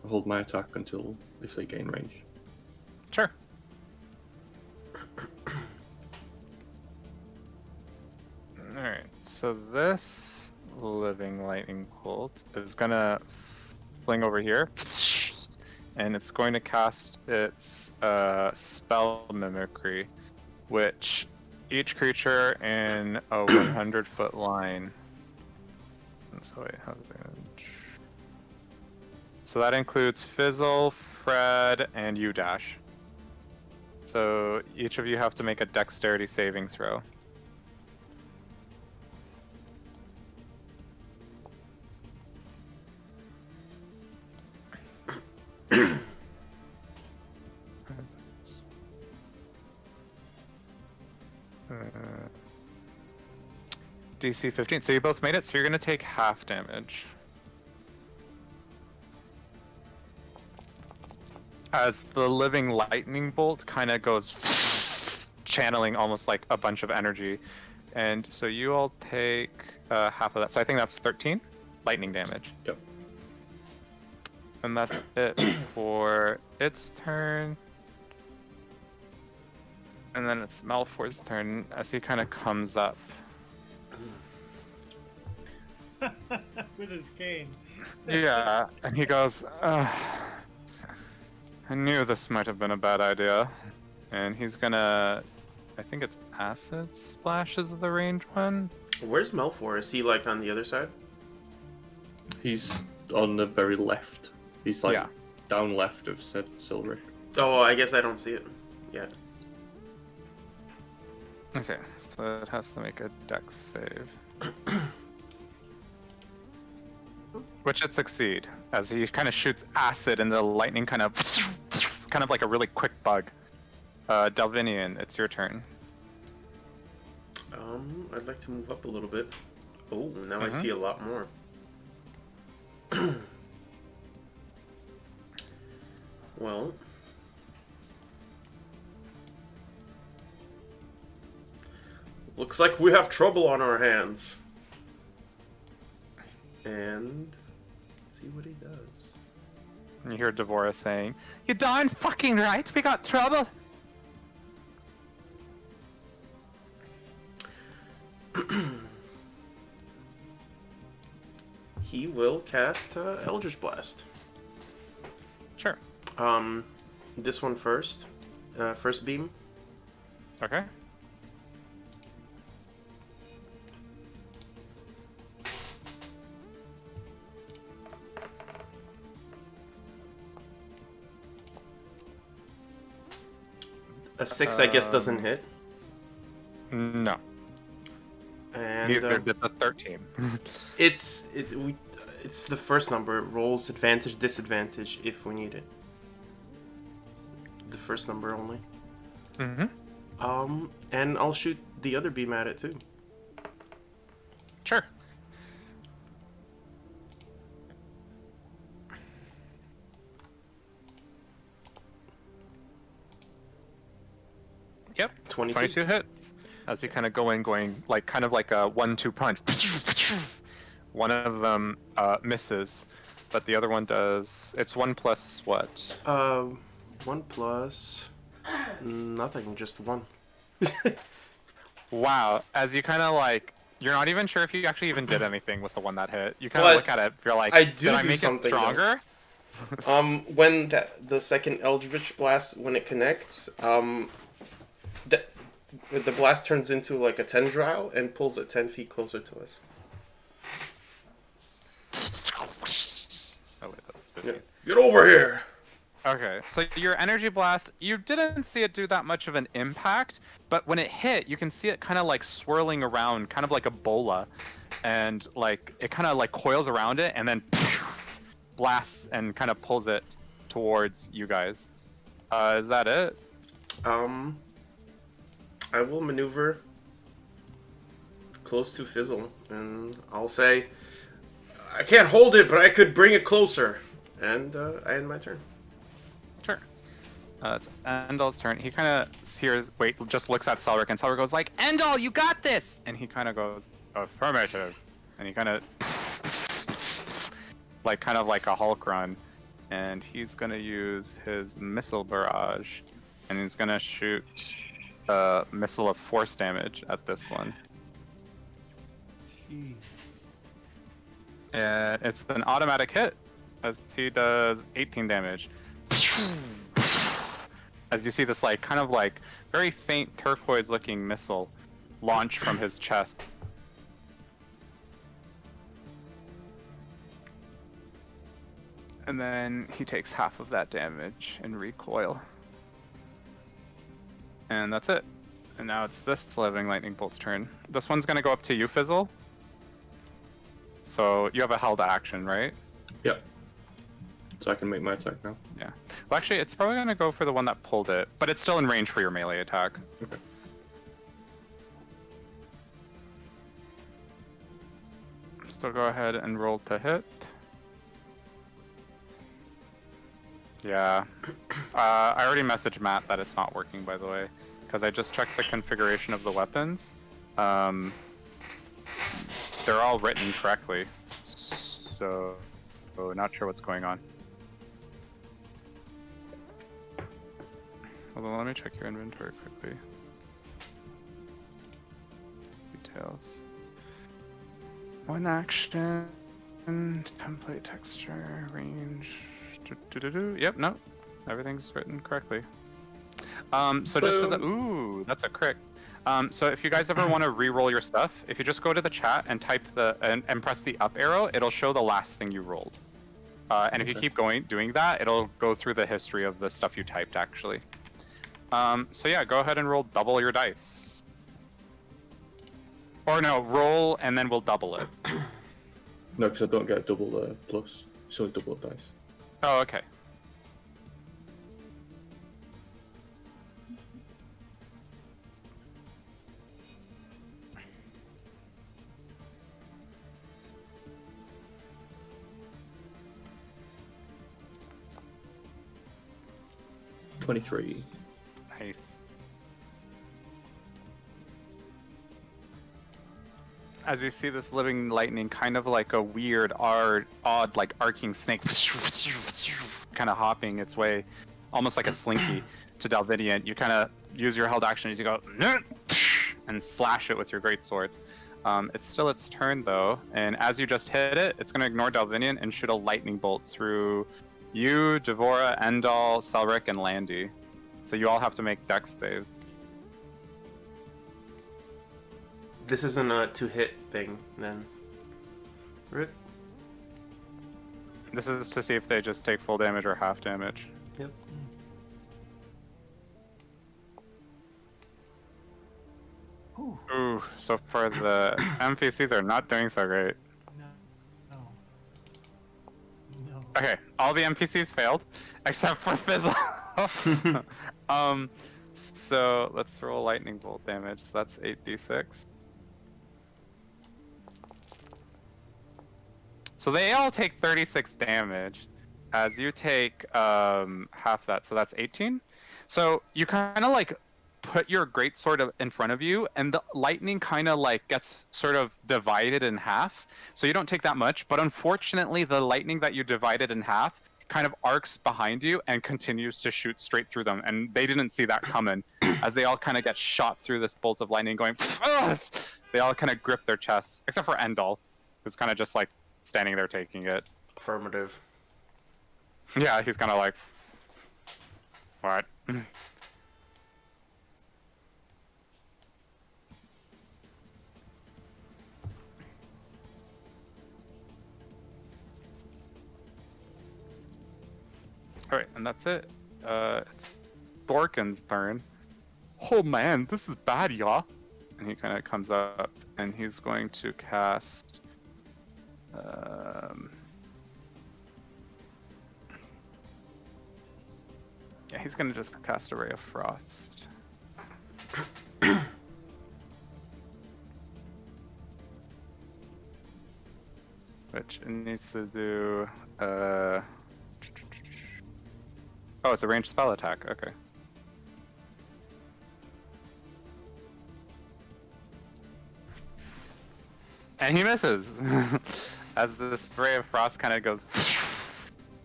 I'll hold my attack until if they gain range. Sure. Alright, so this living lightning bolt is gonna fling over here, and it's going to cast its spell mimicry, which each creature in a 100-foot line. So wait, how's it? So that includes Fizzle, Fred, and you, Dash. So each of you have to make a dexterity saving throw. DC 15. So you both made it, so you're going to take half damage. As the living lightning bolt kind of goes channeling almost like a bunch of energy. And so you all take half of that. So I think that's 13 lightning damage. Yep. And that's it for its turn. And then it's Malfoy's turn as he kind of comes up. With his cane. Yeah, and he goes, I knew this might have been a bad idea. And he's gonna, I think it's Acid Splash is the range one. Where's Malfoy? Is he like on the other side? He's on the very left. He's like Yeah. down left of said Celrick. Oh, I guess I don't see it yet. Okay, so it has to make a dex save. Which it succeed, as he kind of shoots acid and the lightning kind of like a really quick bug. Dalvinion, it's your turn. I'd like to move up a little bit. Oh, now I see a lot more. Well, looks like we have trouble on our hands. And see what he does. You hear Devora saying, "You darn fucking right, we got trouble." He will cast Eldritch Blast. Sure. This one first. First beam. Okay. A 6, I guess, doesn't hit. No. And Neither did the 13. it's the first number. It rolls advantage, disadvantage if we need it. The first number only. Mm-hmm. And I'll shoot the other beam at it too. Sure. Yep. 22 hits. As you kind of going like kind of like a 1-2 punch. One of them misses, but the other one does. It's 1 plus what? 1 plus nothing, just 1. Wow. As you kind of like, you're not even sure if you actually even did anything with the one that hit. You kind of look at it. You're like, did I make it stronger? When the second Eldritch Blast, when it connects, the blast turns into like a tendril and pulls it 10 feet closer to us. Oh wait, that's 15. Yeah. Get over here! Okay, so your energy blast, you didn't see it do that much of an impact, but when it hit, you can see it kind of like swirling around, kind of like a bola, and like it kind of like coils around it and then blasts and kind of pulls it towards you guys. Is that it? I will maneuver close to Fizzle, and I'll say, I can't hold it, but I could bring it closer. And I end my turn. Sure. It's Endol's turn. He kind of just looks at Celrick, and Celrick goes like, "Endol, you got this!" And he kind of goes, "Affirmative." And he kind of like a Hulk run. And he's going to use his missile barrage. And he's going to shoot a missile of force damage at this one. Jeez. And it's an automatic hit, as he does 18 damage. As you see this like kind of like very faint turquoise looking missile launch from his chest. And then he takes half of that damage in recoil. And that's it. And now it's this living lightning bolt's turn. This one's gonna go up to you, Fizzle. So you have a held action, right? Yep. So I can make my attack now. Yeah. Well, actually, it's probably going to go for the one that pulled it, but it's still in range for your melee attack. Okay. Still go ahead and roll to hit. Yeah. I already messaged Matt that it's not working, by the way, because I just checked the configuration of the weapons. They're all written correctly, so not sure what's going on. Hold on, let me check your inventory quickly. Details. One action, template texture, range. Yep, no, everything's written correctly. So just as a, ooh, that's a crit. So if you guys ever want to re-roll your stuff, if you just go to the chat and type and press the up arrow, it'll show the last thing you rolled. And if you keep doing that, it'll go through the history of the stuff you typed actually. So yeah, go ahead and roll double your dice. Or no, roll and then we'll double it. No, because I don't get a double plus. It's only double dice. Oh, okay. $23. Nice. As you see this living lightning, kind of like a weird, odd, like arcing snake, kind of hopping its way, almost like a slinky, to Dalvinion. You kind of use your held action as you go, and slash it with your greatsword. It's still its turn though, and as you just hit it, it's going to ignore Dalvinion and shoot a lightning bolt through you, Devora, Endol, Celrick, and Landy. So you all have to make dex saves. This isn't a two-hit thing, then. Right? This is to see if they just take full damage or half damage. Yep. Ooh, so far the NPCs are not doing so great. No. Okay, all the NPCs failed, except for Fizzle. So let's roll lightning bolt damage. So that's 8d6. So they all take 36 damage, as you take half that, so that's 18. So you kind of like put your greatsword in front of you, and the lightning kind of like gets sort of divided in half. So you don't take that much, but unfortunately the lightning that you divided in half kind of arcs behind you and continues to shoot straight through them, and they didn't see that coming. As they all kind of get shot through this bolt of lightning going, they all kind of grip their chests, except for Endol, who's kind of just like standing there taking it. Affirmative. Yeah, he's kind of like, what? Alright, and that's it. It's Thorkin's turn. Oh man, this is bad, y'all. And he kind of comes up, and he's going to cast... yeah, he's going to just cast a Ray of Frost. Which it needs to do... Oh, it's a ranged spell attack. Okay. And he misses. As this Ray of Frost kind of goes...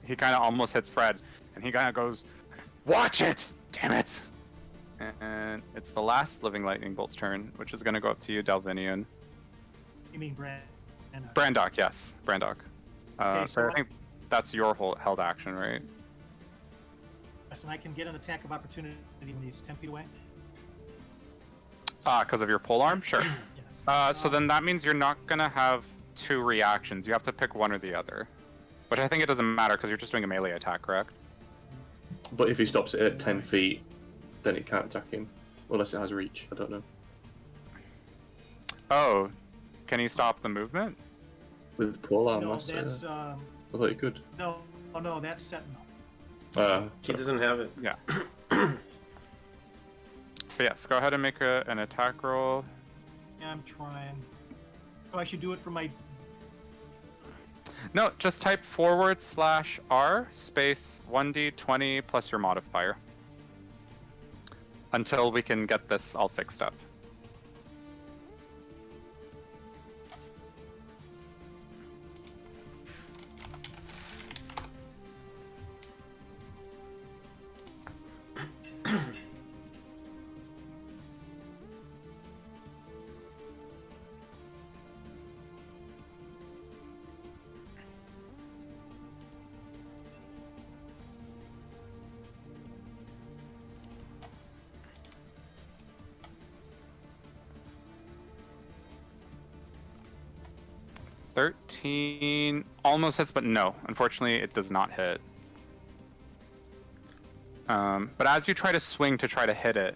he kind of almost hits Fred. And he kind of goes, watch it! Damn it! And it's the last Living Lightning Bolt's turn, which is going to go up to you, Dalvinion. You mean Brandok, yes. Brandok. Okay, so I think that's your whole held action, right? Yes, and I can get an attack of opportunity when he's 10 feet away? Because of your polearm? Sure. Yeah. So then that means you're not going to have two reactions. You have to pick one or the other. Which I think it doesn't matter because you're just doing a melee attack, correct? But if he stops it at 10 feet, then it can't attack him. Unless it has reach, I don't know. Oh, can you stop the movement? With polearm, No, that's... that's... I thought you could. No, oh no, that's Sentinel. He doesn't have it. Yeah. But yes, go ahead and make an attack roll. Yeah, I'm trying. Oh, I should do it for my No, just type /R space 1d20 plus your modifier. Until we can get this all fixed up. $13 almost hits, but no, unfortunately it does not hit. But as you try to swing to try to hit it,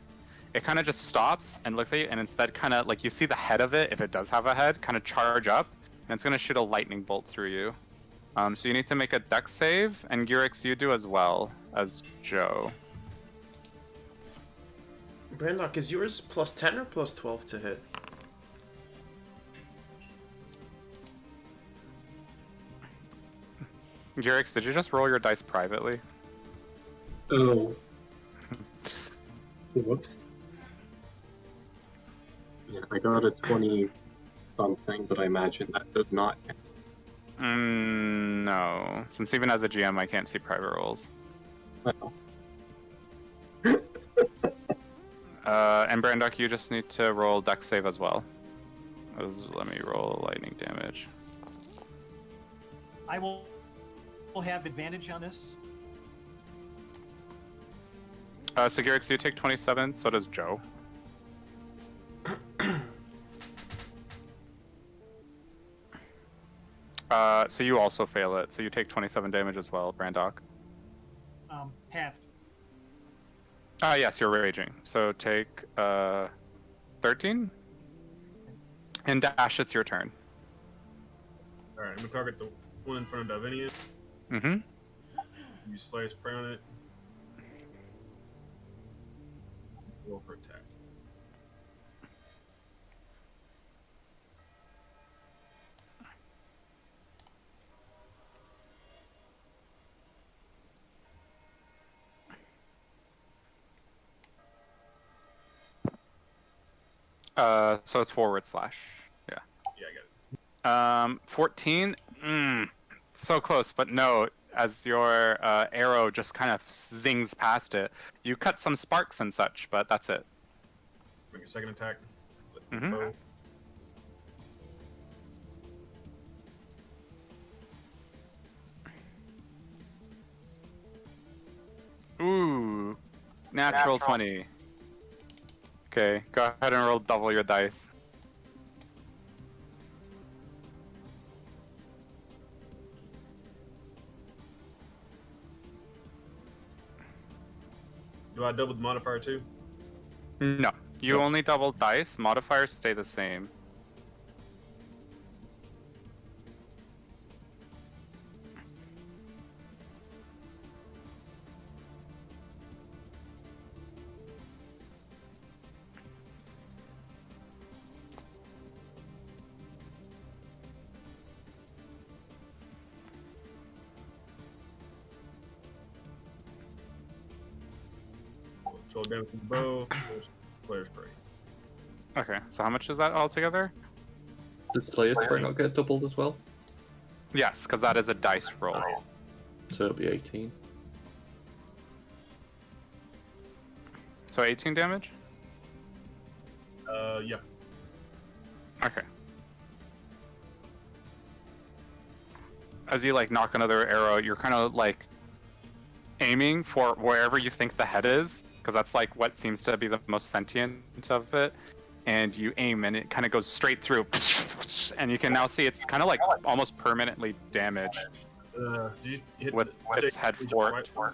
it kind of just stops and looks at you, and instead kind of like you see the head of it, if it does have a head, kind of charge up, and it's going to shoot a lightning bolt through you. So you need to make a dex save, and Gurix, you do as well as Joe. Brandok, is yours +10 or +12 to hit? Gurix, did you just roll your dice privately? Oh. Whoops. Yeah, I got a 20 something, but I imagine that does not. No. Since even as a GM, I can't see private rolls. Well. And Brandok, you just need to roll dex save as well. Let me roll lightning damage. I will have advantage on this. So Gurix, you take 27, so does Joe. So you also fail it, so you take 27 damage as well, Brandok. Half. Yes, you're raging. So take 13. And Dash, it's your turn. Alright, I'm gonna target the one in front of Dalvinion. Mm-hmm. You slice, prey on it. Roll for attack. So it's /. Yeah. Yeah, I got it. 14. So close, but no. As your arrow just kind of zings past it, you cut some sparks and such, but that's it. Make a second attack. Mhm. Ooh, natural 20. Okay, go ahead and roll double your dice. Do I double the modifier too? No, you Nope. only double dice. Modifiers stay the same. Shoulder damage from the bow. Flare's spray. Okay, so how much is that altogether? Does Slayer's Spray not get doubled as well? Yes, because that is a dice roll. So it'll be 18. So 18 damage? Yeah. Okay. As you like knock another arrow, you're kind of like aiming for wherever you think the head is, because that's like what seems to be the most sentient of it. And you aim, and it kind of goes straight through, and you can now see it's kind of like almost permanently damaged Did you hit with the its head forked. right?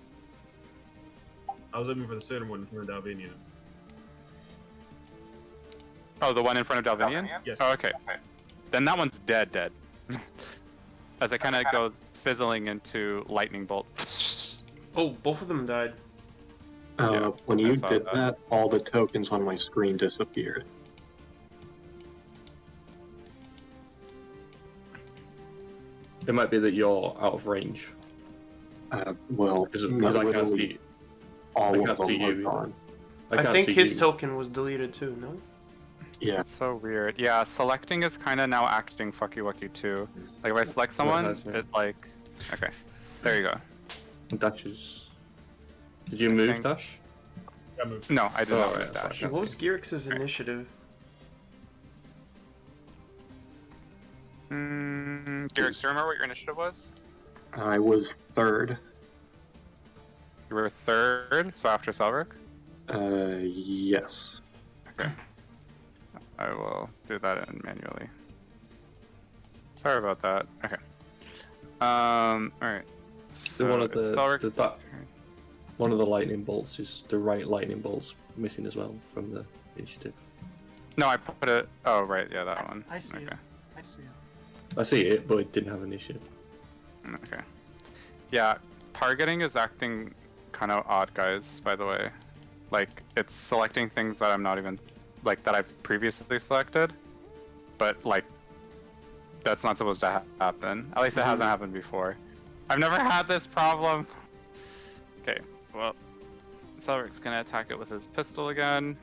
I was looking for the center one in front of Dalvinion. Oh, the one in front of Dalvinion? Yes. Oh, okay. Then that one's dead. As it kind of goes fizzling into lightning bolt. Oh, both of them died. Yeah, when I you saw did that. that, all the tokens on my screen disappeared. It might be that you're out of range. Well, Because I can't literally see. all I of can't see them are you. gone. I can't think see his you. token was deleted too, no? Yeah. That's so weird. Yeah, selecting is kind of now acting fucky wucky too. Like if I select someone, has, yeah. it like... Okay, there you go. Dashes. Did you I move, think- Dash? I moved. No, I did Oh, not yeah, move dash. fine. What was Gearix's initiative? Garrick, do you remember what your initiative was? I was third. You were third, so after Celrick? Yes. Okay. I will do that in manually. Sorry about that. Okay. Alright. So one of it's the- Celrick's the turn. One of the lightning bolts is the right lightning bolt's missing as well from the initiative. No, I put it... Oh, right, yeah, that one. I see Okay. it. I see it. I see it, but it didn't have initiative. Okay. Yeah, targeting is acting kind of odd, guys, by the way. Like, it's selecting things that I'm not even... Like, that I've previously selected. But, like, that's not supposed to happen. At least it hasn't happened before. I've never had this problem! Okay, well... Celrick's gonna attack it with his pistol again.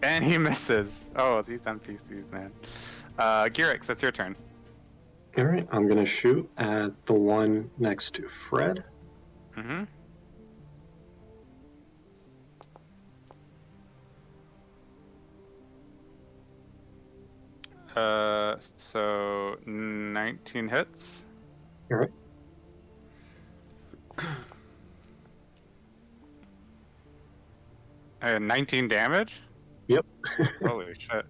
And he misses. Oh, these NPCs, man. Gearix, it's your turn. Alright, I'm gonna shoot at the one next to Fred. Mm-hmm. So 19 hits. Alright. And 19 damage? Yep. Holy shit.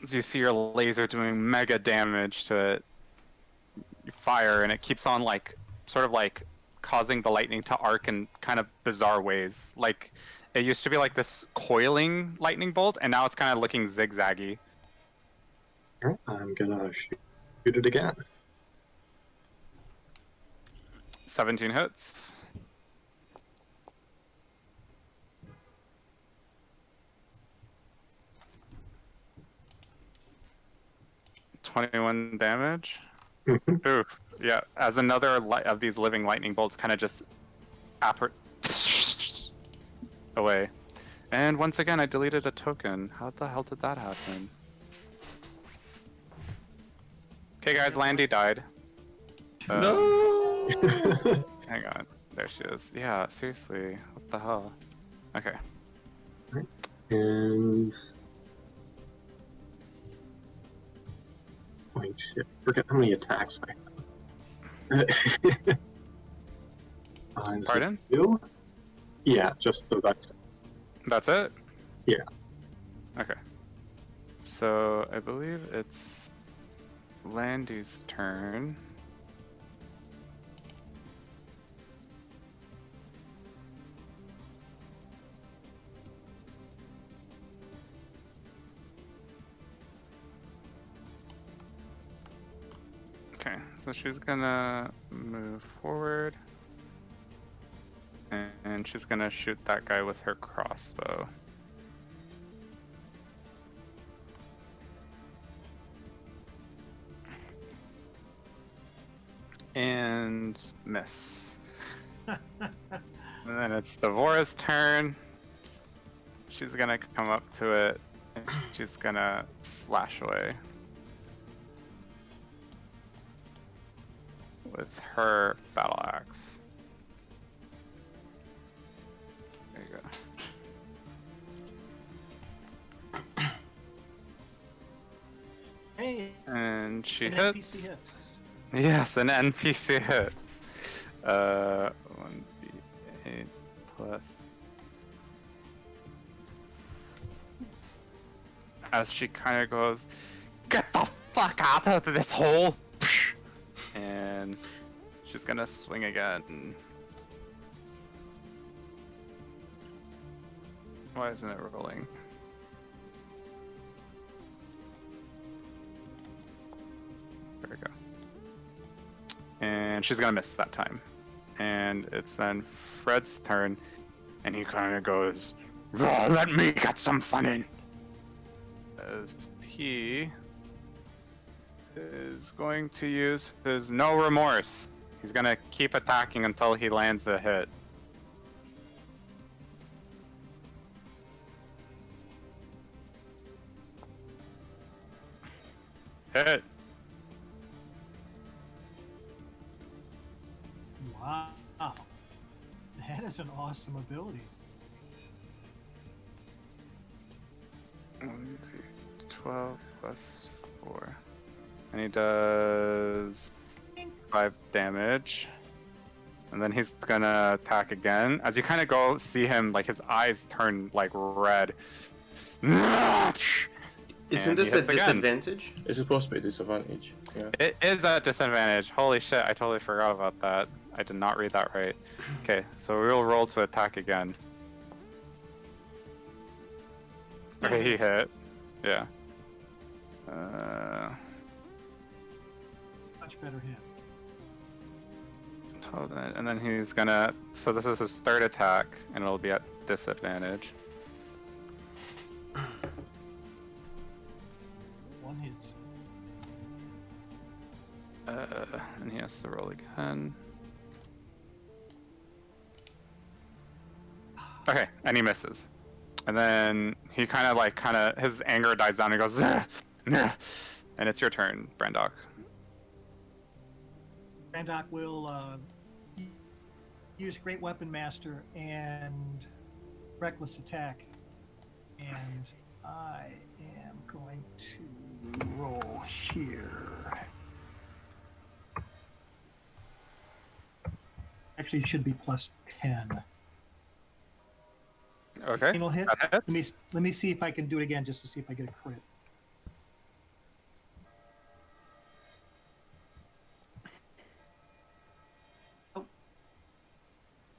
So you see your laser doing mega damage to it. You fire and it keeps on like, sort of like causing the lightning to arc in kind of bizarre ways. Like, it used to be like this coiling lightning bolt and now it's kind of looking zigzaggy. Alright, I'm gonna shoot it again. 17 hits. $21 damage. Oof. Yeah, as another of these living lightning bolts kind of just away. And once again, I deleted a token. How the hell did that happen? Okay, guys, Landy died. No! Hang on. There she is. Yeah, seriously. What the hell? Okay. And... Holy shit, forget how many attacks I have. Pardon? You? Yeah, just so that's... That's it? Yeah. Okay. So, I believe it's Landy's turn. Okay, so she's gonna move forward. And she's gonna shoot that guy with her crossbow. And miss. And then it's Devora's turn. She's gonna come up to it and she's gonna slash away with her battle axe. There you go. Hey, And she an hits. NPC hits. Yes, an NPC hit. 1d8 plus. As she kind of goes, "Get the fuck out of this hole!" And she's gonna swing again. Why isn't it rolling? There we go. And she's gonna miss that time. and it's then Fred's turn, and he kind of goes, "Oh, let me get some fun in." As he is going to use his no remorse. He's gonna keep attacking until he lands a hit. Hit. Wow. That is an awesome ability. 1, 2, 12 plus 4. And he does 5 damage. And then he's gonna attack again. As you kind of go see him, like his eyes turn like red. Isn't this a disadvantage? It's supposed to be a disadvantage. Yeah. It is a disadvantage. Holy shit, I totally forgot about that. I did not read that right. Okay, so we'll roll to attack again. Okay, he hit. Yeah. Much better hit. And then he's gonna... So this is his third attack, and it'll be at disadvantage. One hit. And he has to roll again. Okay, and he misses. And then he his anger dies down and he goes, "Nah." And it's your turn, Brandok. Brandok will use Great Weapon Master and Reckless Attack. And I am going to roll here. Actually, it should be plus 10. Okay. Single hit. That hits. Let me see if I can do it again, just to see if I get a crit. Oh.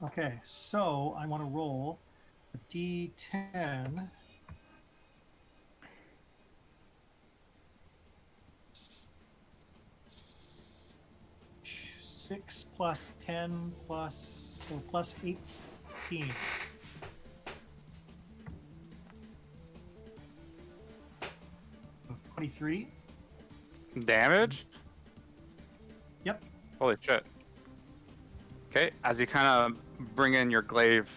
Okay, so I want to roll a D10. Six plus 10 plus 18. So 23. Damage? Yep. Holy shit. Okay, as you kind of bring in your glaive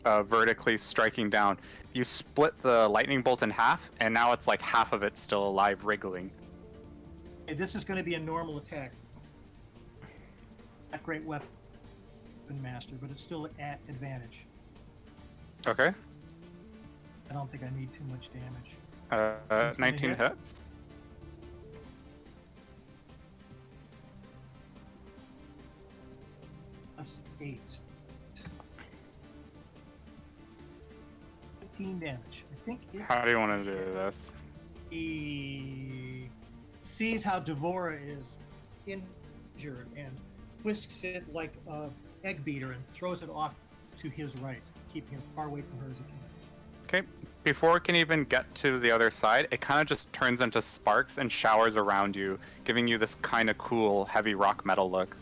vertically striking down, you split the lightning bolt in half, and now it's like half of it still alive, wriggling. Okay, this is going to be a normal attack. Not Great Weapon Master, but it's still at advantage. Okay. I don't think I need too much damage. 19 hit. hits. Plus 8. 15 damage. I think it's... How do you want to do this? He sees how Devora is injured and whisks it like a egg beater and throws it off to his right, keeping it as far away from her as he can. Okay, before it can even get to the other side, it kind of just turns into sparks and showers around you, giving you this kind of cool, heavy rock metal look.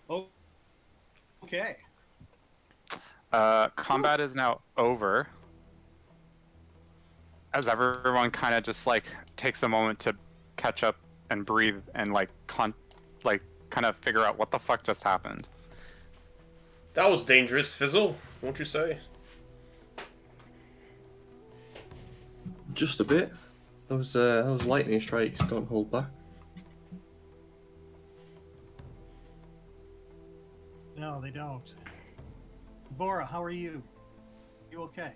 Oh, okay. Combat is now over. As everyone kind of just like takes a moment to catch up and breathe and kind of figure out what the fuck just happened. That was dangerous, Fizzle, won't you say? Just a bit. Those lightning strikes don't hold back. No, they don't. Bora, how are you? You okay?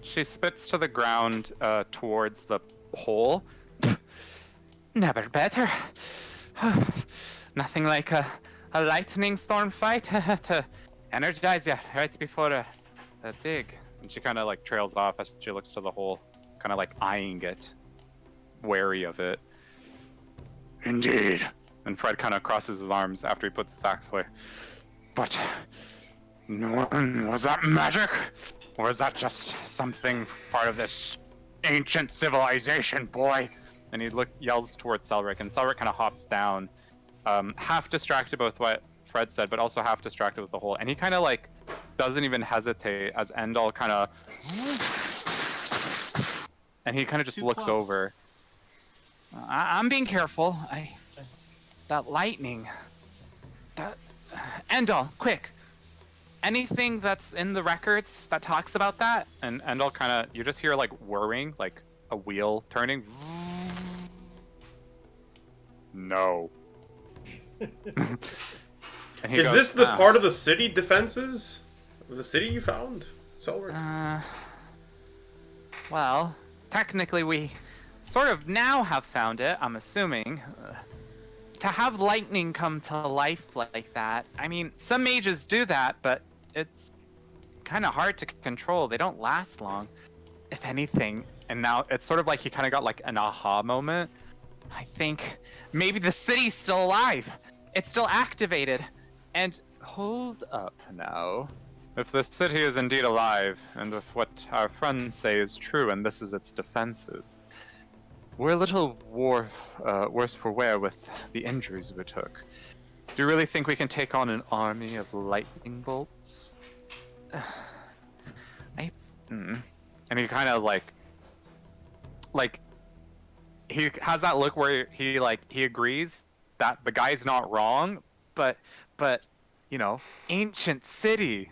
She spits to the ground towards the hole. Never better. Nothing like a lightning storm fight to energize you right before a dig. And she kind of like trails off as she looks to the hole, kind of like eyeing it, wary of it. Indeed. And Fred kind of crosses his arms after he puts his axe away. But was that magic? Or is that just something part of this ancient civilization, boy? And he yells towards Celrick, and Celrick kind of hops down half distracted by what Fred said, but also half distracted with the whole. And he kind of like doesn't even hesitate as Endol kind of, and he kind of just Too looks close. over. I'm being careful. That lightning. That Endol, quick. Anything that's in the records that talks about that? And Endol kind of, you just hear like whirring, like a wheel turning. No. And he Is goes, this the part of the city defenses? The city you found, Celrick? Well, technically we sort of now have found it, I'm assuming. To have lightning come to life like that, I mean, some mages do that, but it's kind of hard to control. They don't last long, if anything. And now it's sort of like he kind of got like an aha moment. I think maybe the city's still alive. It's still activated. And hold up now. If the city is indeed alive, and if what our friends say is true, and this is its defenses, we're a little worse for wear with the injuries we took. Do you really think we can take on an army of lightning bolts? And he kind of like he has that look where he agrees that the guy's not wrong, but you know, ancient city.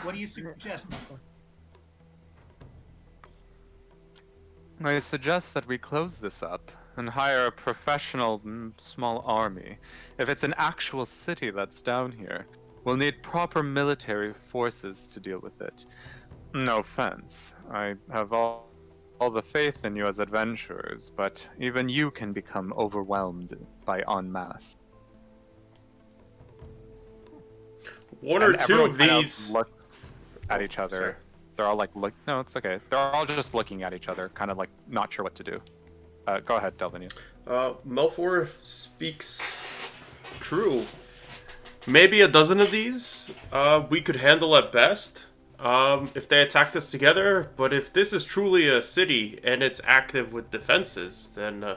What do you suggest, Michael? I suggest that we close this up and hire a professional small army. If it's an actual city that's down here, we'll need proper military forces to deal with it. No offense. I have all the faith in you as adventurers, but even you can become overwhelmed by en masse. One or And two everyone of kind these. looks at each other. Sorry. They're all like, look. No, it's okay. They're all just looking at each other, kind of like not sure what to do. Go ahead, Dalvinion. Melfor speaks true. Maybe a dozen of these we could handle at best if they attacked us together. But if this is truly a city and it's active with defenses, then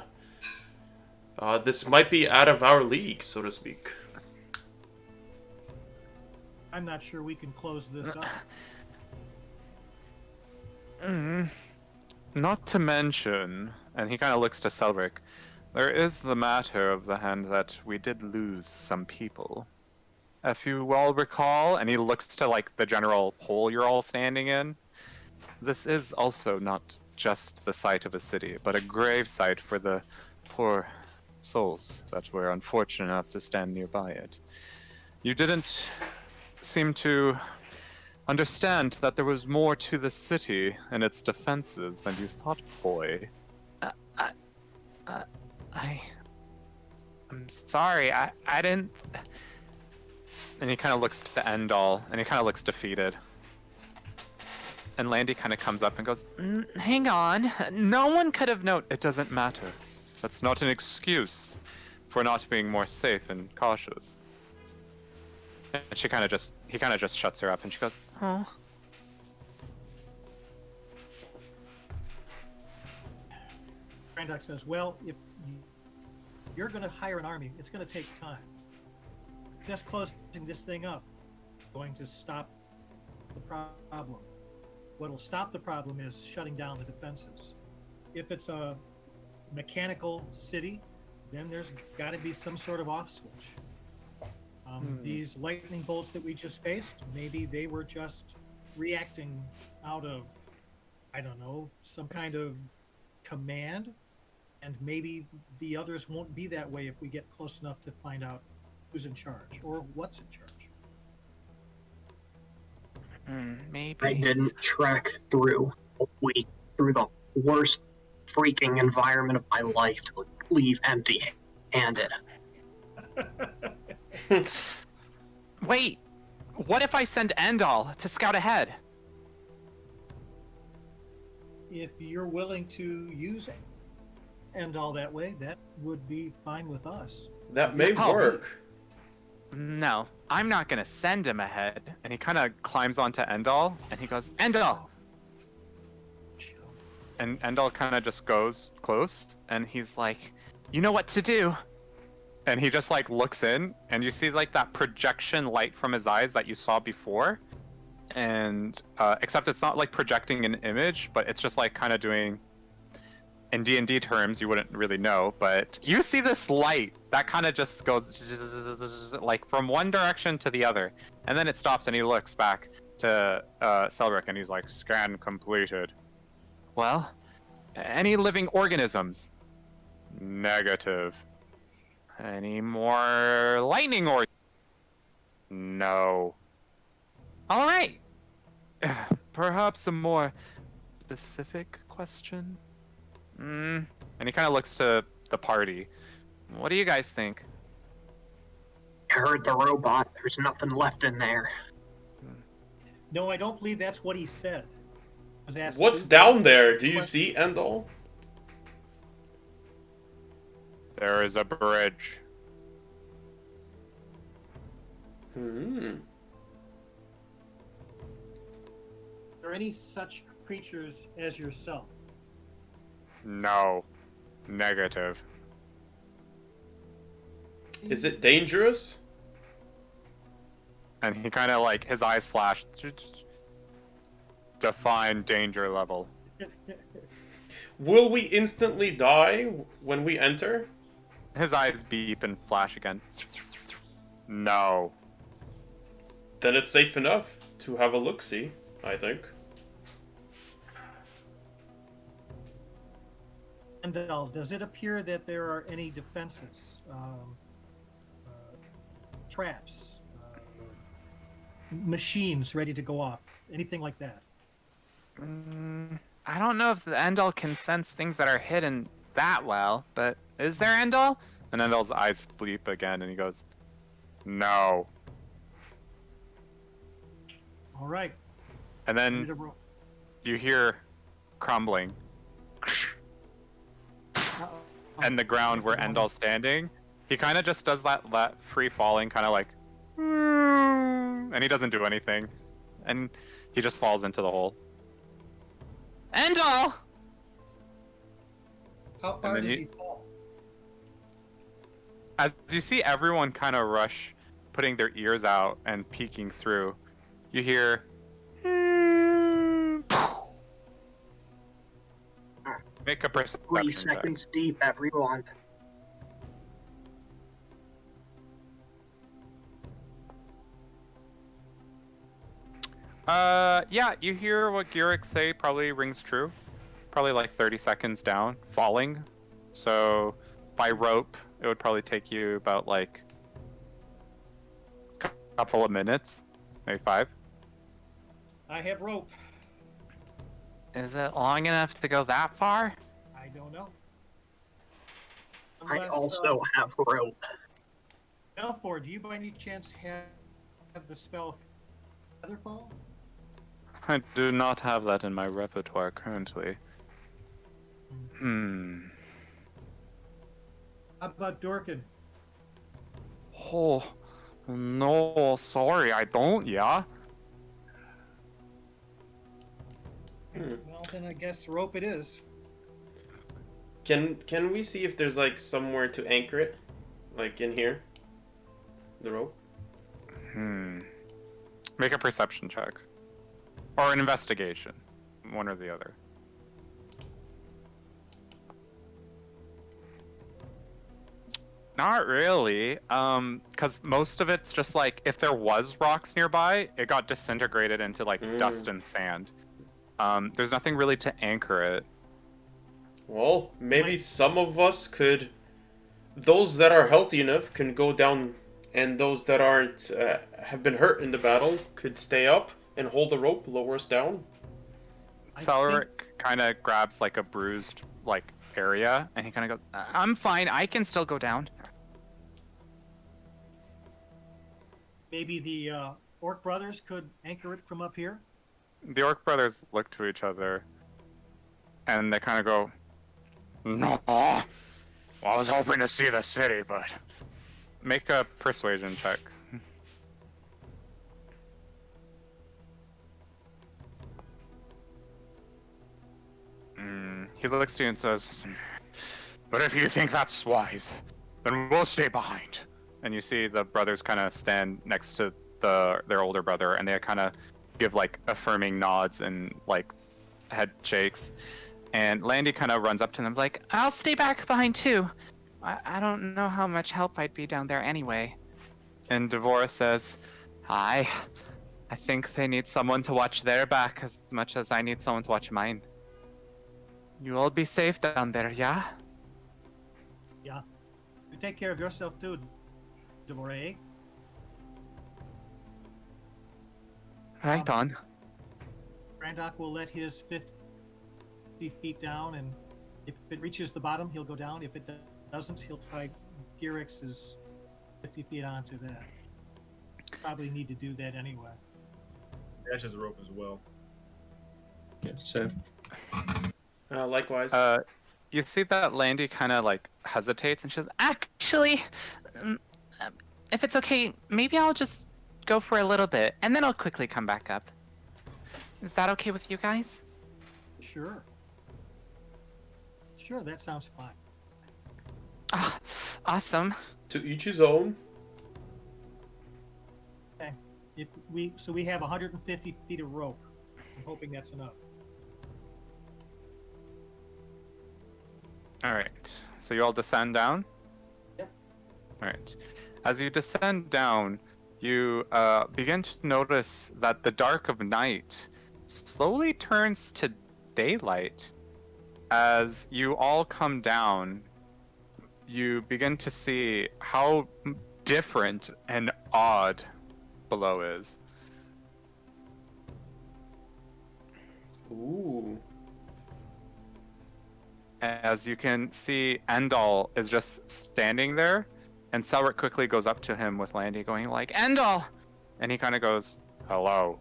this might be out of our league, so to speak. I'm not sure we can close this up. Not to mention, and he kind of looks to Celrick, there is the matter of the hand that we did lose some people. If you all recall, and he looks to like the general hole you're all standing in, this is also not just the site of a city, but a grave site for the poor souls that were unfortunate enough to stand nearby it. You didn't seem to understand that there was more to the city and its defenses than you thought, boy. I'm sorry, I didn't... And he kind of looks to Endol, and he kind of looks defeated. And Landy kind of comes up and goes, Hang on, no one could have known... it doesn't matter. That's not an excuse for not being more safe and cautious. And he kind of just shuts her up, and she goes, Oh. Grandoc says, well, if you're going to hire an army, it's going to take time. Just closing this thing up is going to stop the problem. What will stop the problem is shutting down the defenses. If it's a mechanical city, then there's got to be some sort of off switch. These lightning bolts that we just faced, maybe they were just reacting out of, I don't know, some kind of command, and maybe the others won't be that way if we get close enough to find out who's in charge or what's in charge. Maybe. I didn't trek through a week through the worst freaking environment of my life to leave empty-handed. Wait, what if I send Endol to scout ahead? If you're willing to use Endol that way, that would be fine with us. That may Oh. work. No, I'm not gonna send him ahead. and he kind of climbs onto Endol, and he goes, Endol! And Endol kind of just goes close, and he's like, "You know what to do." And he just like looks in, and you see like that projection light from his eyes that you saw before, and except it's not like projecting an image, but it's just like kind of doing. In D&D terms, you wouldn't really know, but you see this light that kind of just goes like from one direction to the other, and then it stops, and he looks back to Celrick, and he's like, "Scan completed." Well, any living organisms? Negative. Any more lightning or? No. All right. Perhaps a more specific question? And he kind of looks to the party. What do you guys think? I heard the robot. There's nothing left in there. No, I don't believe that's what he said. I was asked What's two down questions. there? Do you see Endol? There is a bridge. Hmm. Are there any such creatures as yourself? No. Negative. Is it dangerous? And he kind of like, his eyes flash. Define danger level. Will we instantly die when we enter? His eyes beep and flash again. No. Then it's safe enough to have a look-see, I think. Endol, does it appear that there are any defenses, traps, machines ready to go off, anything like that? I don't know if the Endol can sense things that are hidden that well, but is there, Endol? And Endol's eyes bleep again, and he goes, no. All right. And then you hear crumbling. And the ground where Endol's standing, he kind of just does that free falling, kind of like, and he doesn't do anything. And he just falls into the hole. Endol! How far does he fall? As you see everyone kind of rush, putting their ears out and peeking through, you hear, make a perception 3 check. seconds deep, everyone. Yeah, you hear what Girik say probably rings true. Probably like 30 seconds down, falling. So by rope, it would probably take you about like a couple of minutes, maybe 5. I have rope. Is it long enough to go that far? I don't know. I also have rope. Belfort, do you by any chance have the spell Featherfall? I do not have that in my repertoire currently. How about Dorkin? Oh, no, sorry, I don't, yeah? Well, then I guess rope it is. Can we see if there's like somewhere to anchor it? Like in here? The rope? Make a perception check. Or an investigation. One or the other. Not really, because most of it's just like, if there was rocks nearby, it got disintegrated into like dust and sand. There's nothing really to anchor it. Well, maybe some of us could... Those that are healthy enough can go down, and those that aren't, have been hurt in the battle, could stay up and hold the rope, lower us down. Celrick kind of grabs like a bruised like area, and he kind of goes, I'm fine. I can still go down. Maybe the Orc brothers could anchor it from up here? The Orc brothers look to each other, and they kind of go, no. Well, I was hoping to see the city, but... Make a persuasion check. he looks to you and says, "But if you think that's wise, then we'll stay behind." And you see the brothers kind of stand next to their older brother, and they kind of give like affirming nods and like head shakes. And Landy kind of runs up to them like, "I'll stay back behind too. I don't know how much help I'd be down there anyway." And Devora says, I think they need someone to watch their back as much as I need someone to watch mine. You all be safe down there, yeah? Yeah. You take care of yourself too, Devore. Right on. Grandok will let his 50 feet down, and if it reaches the bottom, he'll go down. If it doesn't, he'll try Girix's 50 feet onto that. Probably need to do that anyway. Dash has a rope as well. Yeah, so Likewise. You see that Landy kind of like hesitates and she says, "Actually, if it's okay, maybe I'll just go for a little bit and then I'll quickly come back up. Is that okay with you guys?" Sure. Sure, that sounds fine. Ah, awesome. To each his own. Okay. So we have 150 feet of rope. I'm hoping that's enough. All right. So you all descend down? Yep. All right. As you descend down, you begin to notice that the dark of night slowly turns to daylight. As you all come down, you begin to see how different and odd below is. Ooh. As you can see, Endol is just standing there, and Celrick quickly goes up to him with Landy going like, "Endol!" And he kind of goes, "Hello."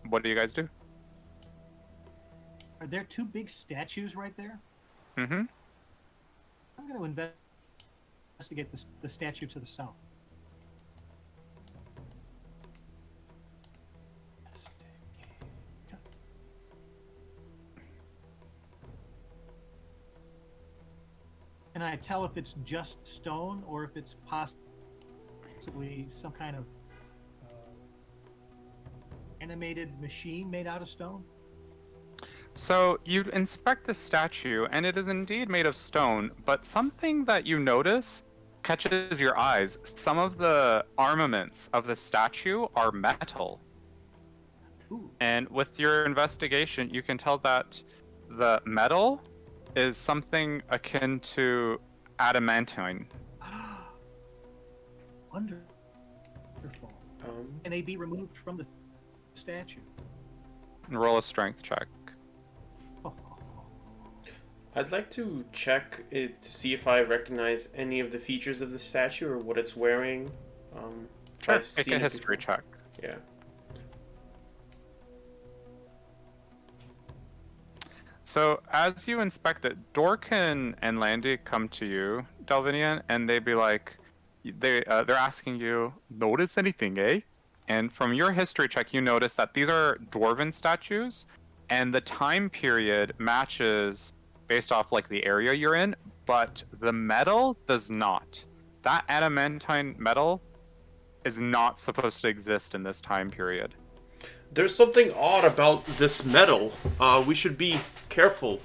What do you guys do? Are there two big statues right there? Mm-hmm. I'm going to investigate the statue to the south. Can I tell if it's just stone or if it's possibly some kind of animated machine made out of stone? So you inspect the statue, and it is indeed made of stone, but something that you notice catches your eyes. Some of the armaments of the statue are metal. Ooh. And with your investigation, you can tell that the metal is something akin to adamantine. Wonderful. Can they be removed from the statue? Roll a strength check. I'd like to check it to see if I recognize any of the features of the statue or what it's wearing. Sure, make a history check. Yeah. So as you inspect it, Dorkin and Landy come to you, Dalvinion, and they be like, they're asking you, "Notice anything, eh?" And from your history check, you notice that these are dwarven statues, and the time period matches based off like the area you're in, but the metal does not. That adamantine metal is not supposed to exist in this time period. There's something odd about this metal. We should be careful.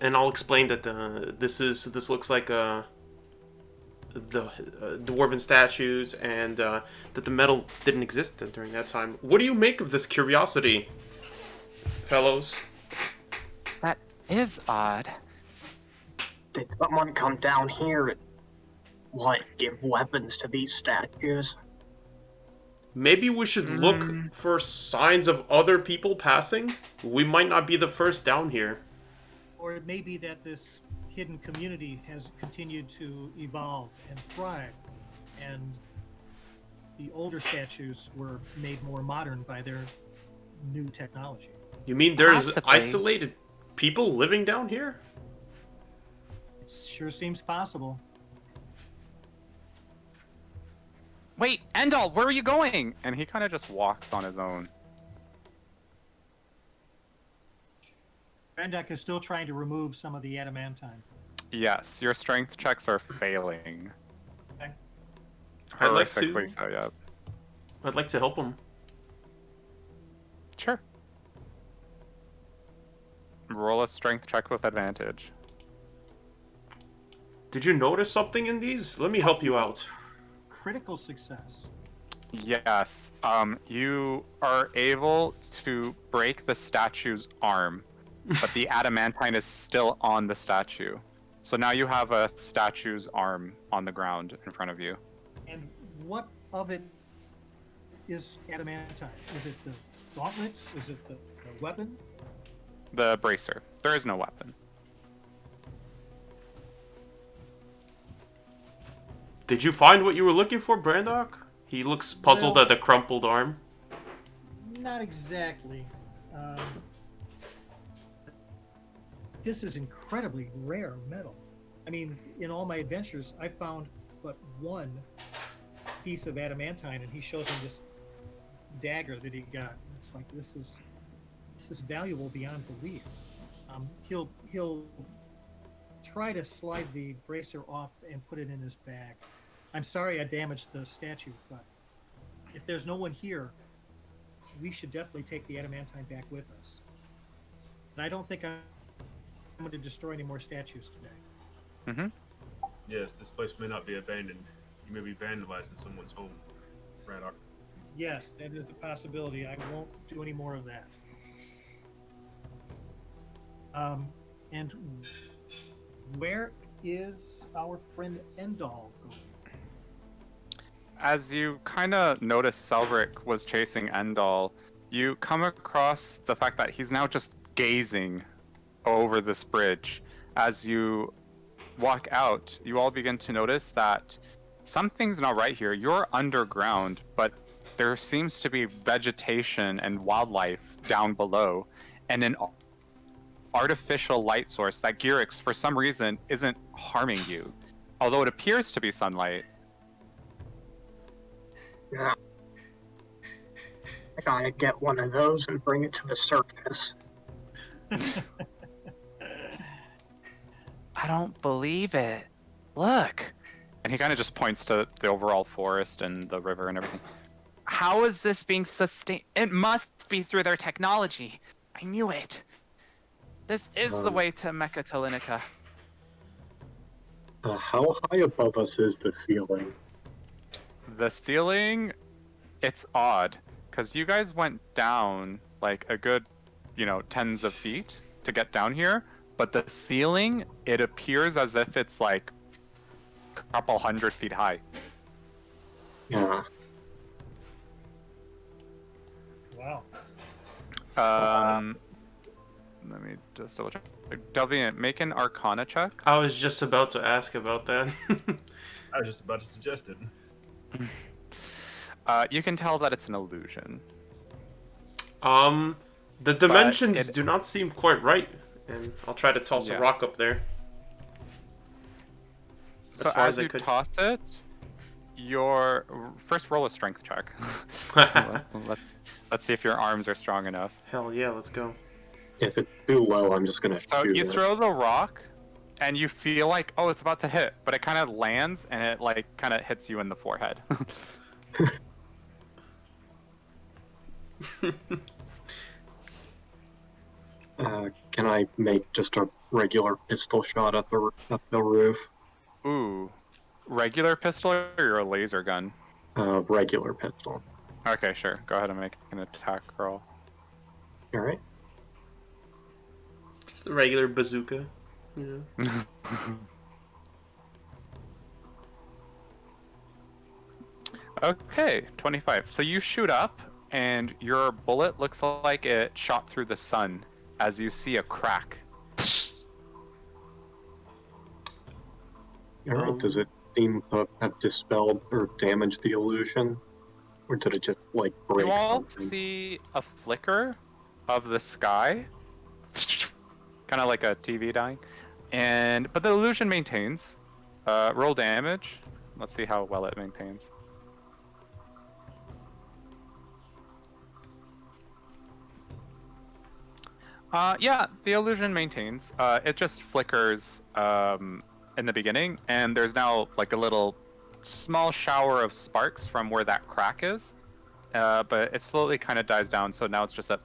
And I'll explain that this looks like the dwarven statues, and that the metal didn't exist during that time. What do you make of this curiosity, fellows? That is odd. Did someone come down here and, give weapons to these statues? Maybe we should look for signs of other people passing. We might not be the first down here. Or it may be that this hidden community has continued to evolve and thrive, and the older statues were made more modern by their new technology. You mean there's Possibly. isolated people living down here? It sure seems possible. Wait, Endol, where are you going? And he kind of just walks on his own. Brandak is still trying to remove some of the adamantine. Yes, your strength checks are failing. Okay. I'd like to- Horrifically so, yeah. I'd like to help him. Sure. Roll a strength check with advantage. Did you notice something in these? Let me help you out. Critical success. Yes. You are able to break the statue's arm, but the adamantine is still on the statue. So now you have a statue's arm on the ground in front of you. And what of it is adamantine? Is it the gauntlets? Is it the weapon? The bracer. There is no weapon. Did you find what you were looking for, Brandock? He looks puzzled Well- at the crumpled arm. Not exactly. This is incredibly rare metal. I mean, in all my adventures, I found but one piece of adamantine, and he shows me this dagger that he got. It's like this is valuable beyond belief. He'll try to slide the bracer off and put it in his bag. I'm sorry I damaged the statue, but if there's no one here, we should definitely take the adamantine back with us. And I don't think I'm going to destroy any more statues today. Mm-hmm. Yes, this place may not be abandoned. You may be vandalizing someone's home, Braddock. Yes, that is a possibility. I won't do any more of that. And where is our friend Endol going? As you kind of notice Celrick was chasing Endol, you come across the fact that he's now just gazing over this bridge. As you walk out, you all begin to notice that something's not right here. You're underground, but there seems to be vegetation and wildlife down below, and an artificial light source that Girix, for some reason, isn't harming you. Although it appears to be sunlight. Yeah. I gotta get one of those and bring it to the surface. I don't believe it. Look. And he kind of just points to the overall forest and the river and everything. How is this being sustained? It must be through their technology. I knew it. This is the way to Mechatalinica. How high above us is the ceiling? The ceiling, it's odd, because you guys went down like a good, tens of feet to get down here, but the ceiling, it appears as if it's like a couple 100 feet high. Yeah. Wow. Let me just double check. Dalvinion, make an Arcana check. I was just about to ask about that. I was just about to suggest it. You can tell that it's an illusion. The dimensions do not seem quite right, and I'll try to toss a rock up there. So as you toss it, your first roll a strength check. Let's see if your arms are strong enough. Hell yeah, let's go. If it's too low, I'm just gonna So shoot you it. throw the rock, and you feel like, oh, it's about to hit, but it kind of lands, and it kind of hits you in the forehead. Can I make just a regular pistol shot at the roof? Ooh, regular pistol or a laser gun? Regular pistol. Okay, sure. Go ahead and make an attack roll. All right. Just a regular bazooka. Yeah. Okay, 25. So you shoot up, and your bullet looks like it shot through the sun as you see a crack. All right. Does it seem to have dispelled or damaged the illusion, or did it just break You all something? see a flicker of the sky, kind of like a TV dying, but the illusion maintains. Roll damage. Let's see how well it maintains. Yeah, the illusion maintains. It just flickers in the beginning, and there's now like a little small shower of sparks from where that crack is. But it slowly kind of dies down, so now it's just a.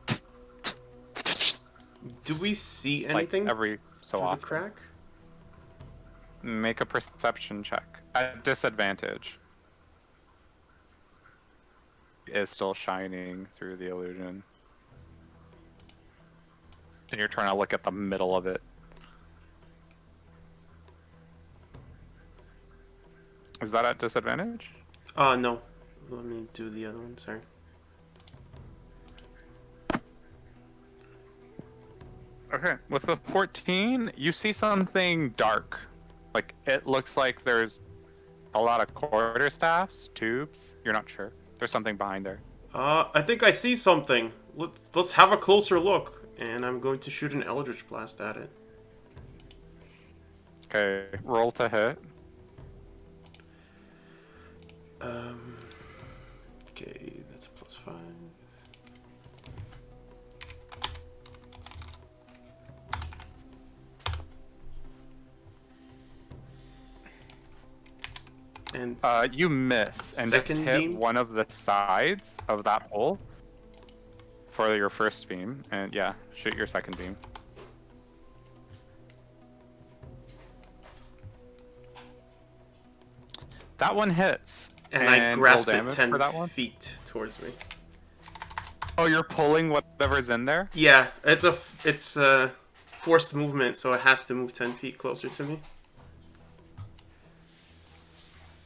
Do we see like anything every so through the often? crack? Make a perception check at disadvantage. It is still shining through the illusion. And you're trying to look at the middle of it. Is that at disadvantage? No. Let me do the other one, sorry. Okay, with the 14, you see something dark. Like, it looks like there's a lot of quarterstaffs, tubes. You're not sure. There's something behind there. I think I see something. Let's have a closer look. And I'm going to shoot an Eldritch Blast at it. Okay, roll to hit. Okay, that's a +5. And You miss and just second hit beam? one of the sides of that hole for your first beam. And yeah, shoot your second beam. That one hits. and I roll grasp it damage 10 for that one. feet towards me. Oh, you're pulling whatever's in there? Yeah, it's forced movement, so it has to move 10 feet closer to me.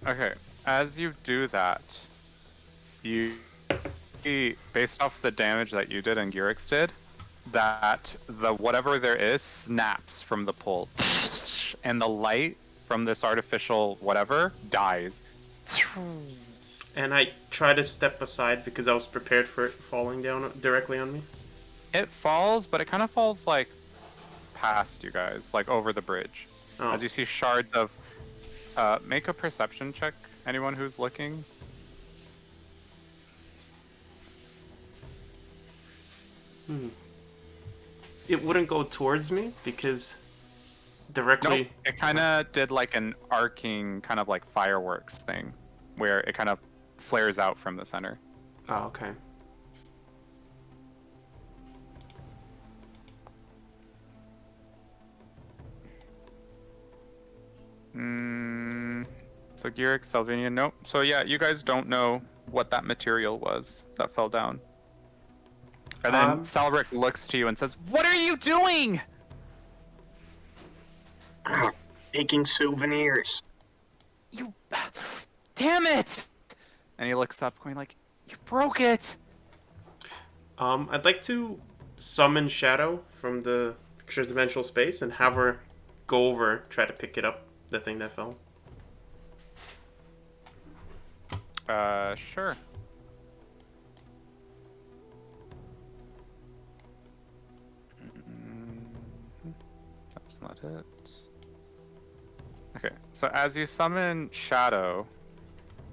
Okay, as you do that, you see, based off the damage that you did and Gurix did, that the whatever there is snaps from the pull. And the light from this artificial whatever dies. And I try to step aside because I was prepared for it falling down directly on me. It falls, but it kind of falls like past you guys, like over the bridge. Oh. As you see shards of... make a perception check, anyone who's looking. It wouldn't go towards me because directly... Nope, it kind of did like an arcing kind of like fireworks thing, where it kind of flares out from the center. Oh, okay. So Gurix, Dalvinion, nope. So yeah, you guys don't know what that material was that fell down. And then Celrick looks to you and says, "What are you doing?" Taking souvenirs. You... Damn it! And he looks up, going like, "You broke it." I'd like to summon Shadow from the extra-dimensional space and have her go over, try to pick it up, the thing that fell. Sure. That's not it. Okay, so as you summon Shadow,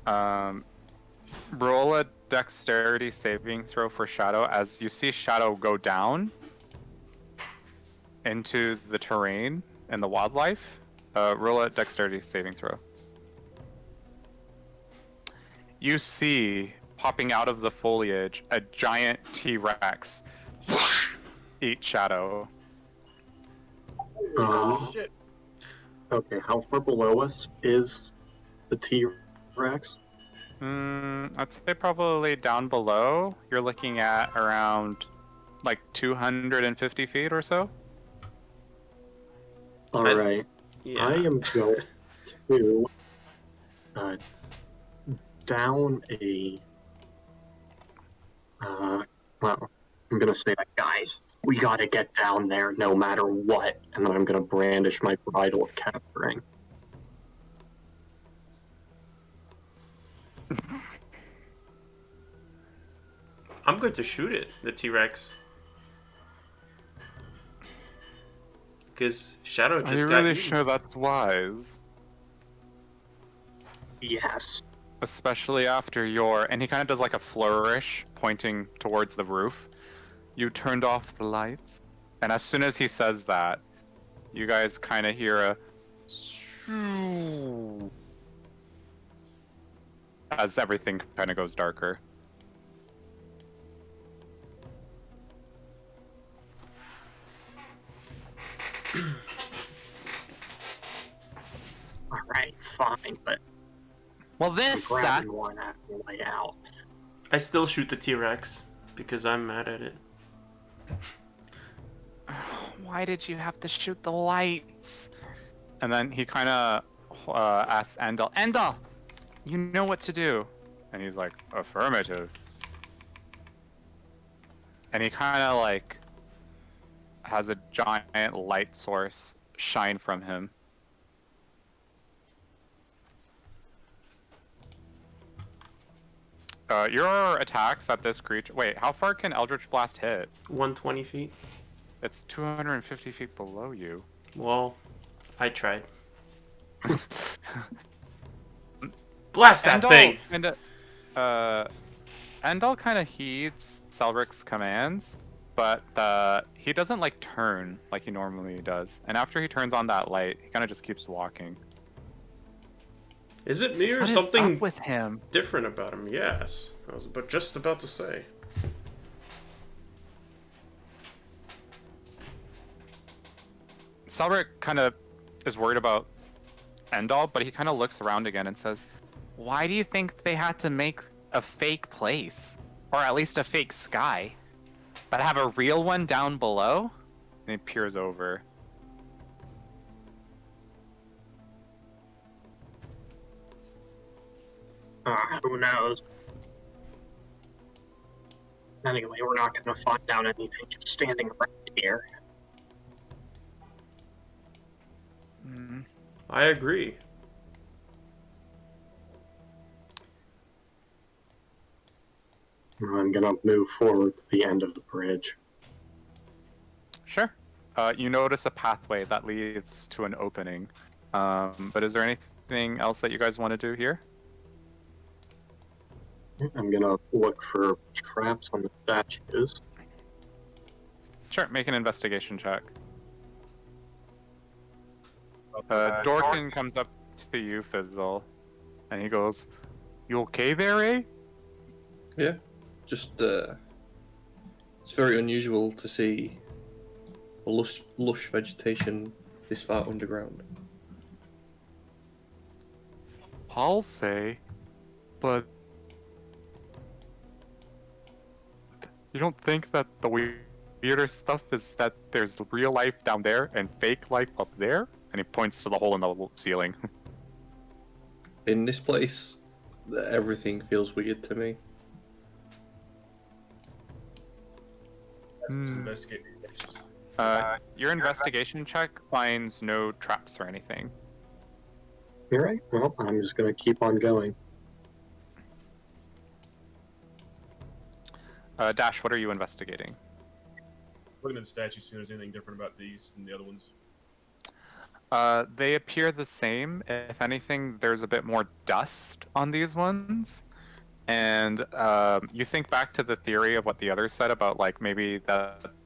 roll a dexterity saving throw for Shadow as you see Shadow go down into the terrain and the wildlife. Roll a dexterity saving throw. You see, popping out of the foliage, a giant T-Rex eat Shadow. Shit. Okay, how far below us is the T-Rex? I'd say probably down below. You're looking at around like 250 feet or so. Alright. Yeah. I am going to down a well, I'm gonna say that, guys, we gotta get down there no matter what, and then I'm gonna brandish my bridle of capturing. I'm going to shoot it, the T-Rex. Because Shadow just Are you got really eaten. sure that's wise? Yes. Especially after and he kind of does like a flourish, pointing towards the roof. You turned off the lights. And as soon as he says that, you guys kind of hear a as everything kind of goes darker. All right, fine, but Well, I'm this grabbing sucks. one after the way out. I still shoot the T-Rex because I'm mad at it. Why did you have to shoot the lights? And then he kind of asks Endol, Endol, you know what to do? And he's like, affirmative. And he kind of like has a giant light source shine from him. Your attacks at this creature... Wait, how far can Eldritch Blast hit? 120 feet. It's 250 feet below you. Well, I tried. Blast that thing! Endol kind of heeds Celrick's commands, but he doesn't like turn like he normally does. And after he turns on that light, he kind of just keeps walking. Is it me or What is something up with him? different about him? Yes. I was just about to say. Celrick kind of is worried about Endol, but he kind of looks around again and says, Why do you think they had to make a fake place? Or at least a fake sky? But have a real one down below? and he peers over. Who knows? Anyway, we're not going to find out anything just standing right here. I agree. I'm gonna move forward to the end of the bridge. Sure. You notice a pathway that leads to an opening. But is there anything else that you guys want to do here? I'm gonna look for traps on the statues. Sure, make an investigation check. Dorkin comes up to you, Fizzle, and he goes, "You okay there, eh?" Yeah, just it's very unusual to see a lush vegetation this far underground. I'll say, but you don't think that the weirder stuff is that there's real life down there and fake life up there? And he points to the hole in the ceiling. In this place, everything feels weird to me. Let's investigate these stations. Your investigation check finds no traps or anything. You're right. Well, I'm just gonna keep on going. Dash, what are you investigating? Looking at the statues, see if there's anything different about these than the other ones. They appear the same. If anything, there's a bit more dust on these ones. And you think back to the theory of what the others said about, like, maybe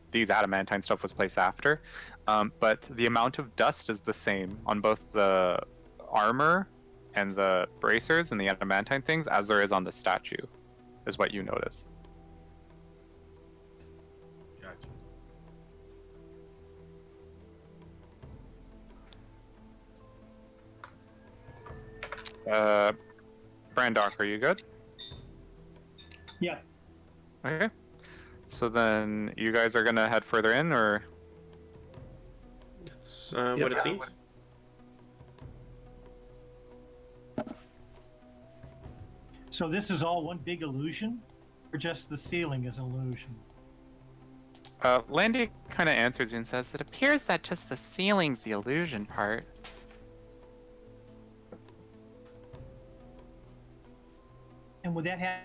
these adamantine stuff was placed after. But the amount of dust is the same on both the armor and the bracers and the adamantine things as there is on the statue, is what you notice. Gotcha. Brandok, are you good? Yeah. Okay. So then you guys are gonna head further in, or? That's what it seems. So this is all one big illusion, or just the ceiling is an illusion? Landy kind of answers you and says, It appears that just the ceiling's the illusion part. And would that have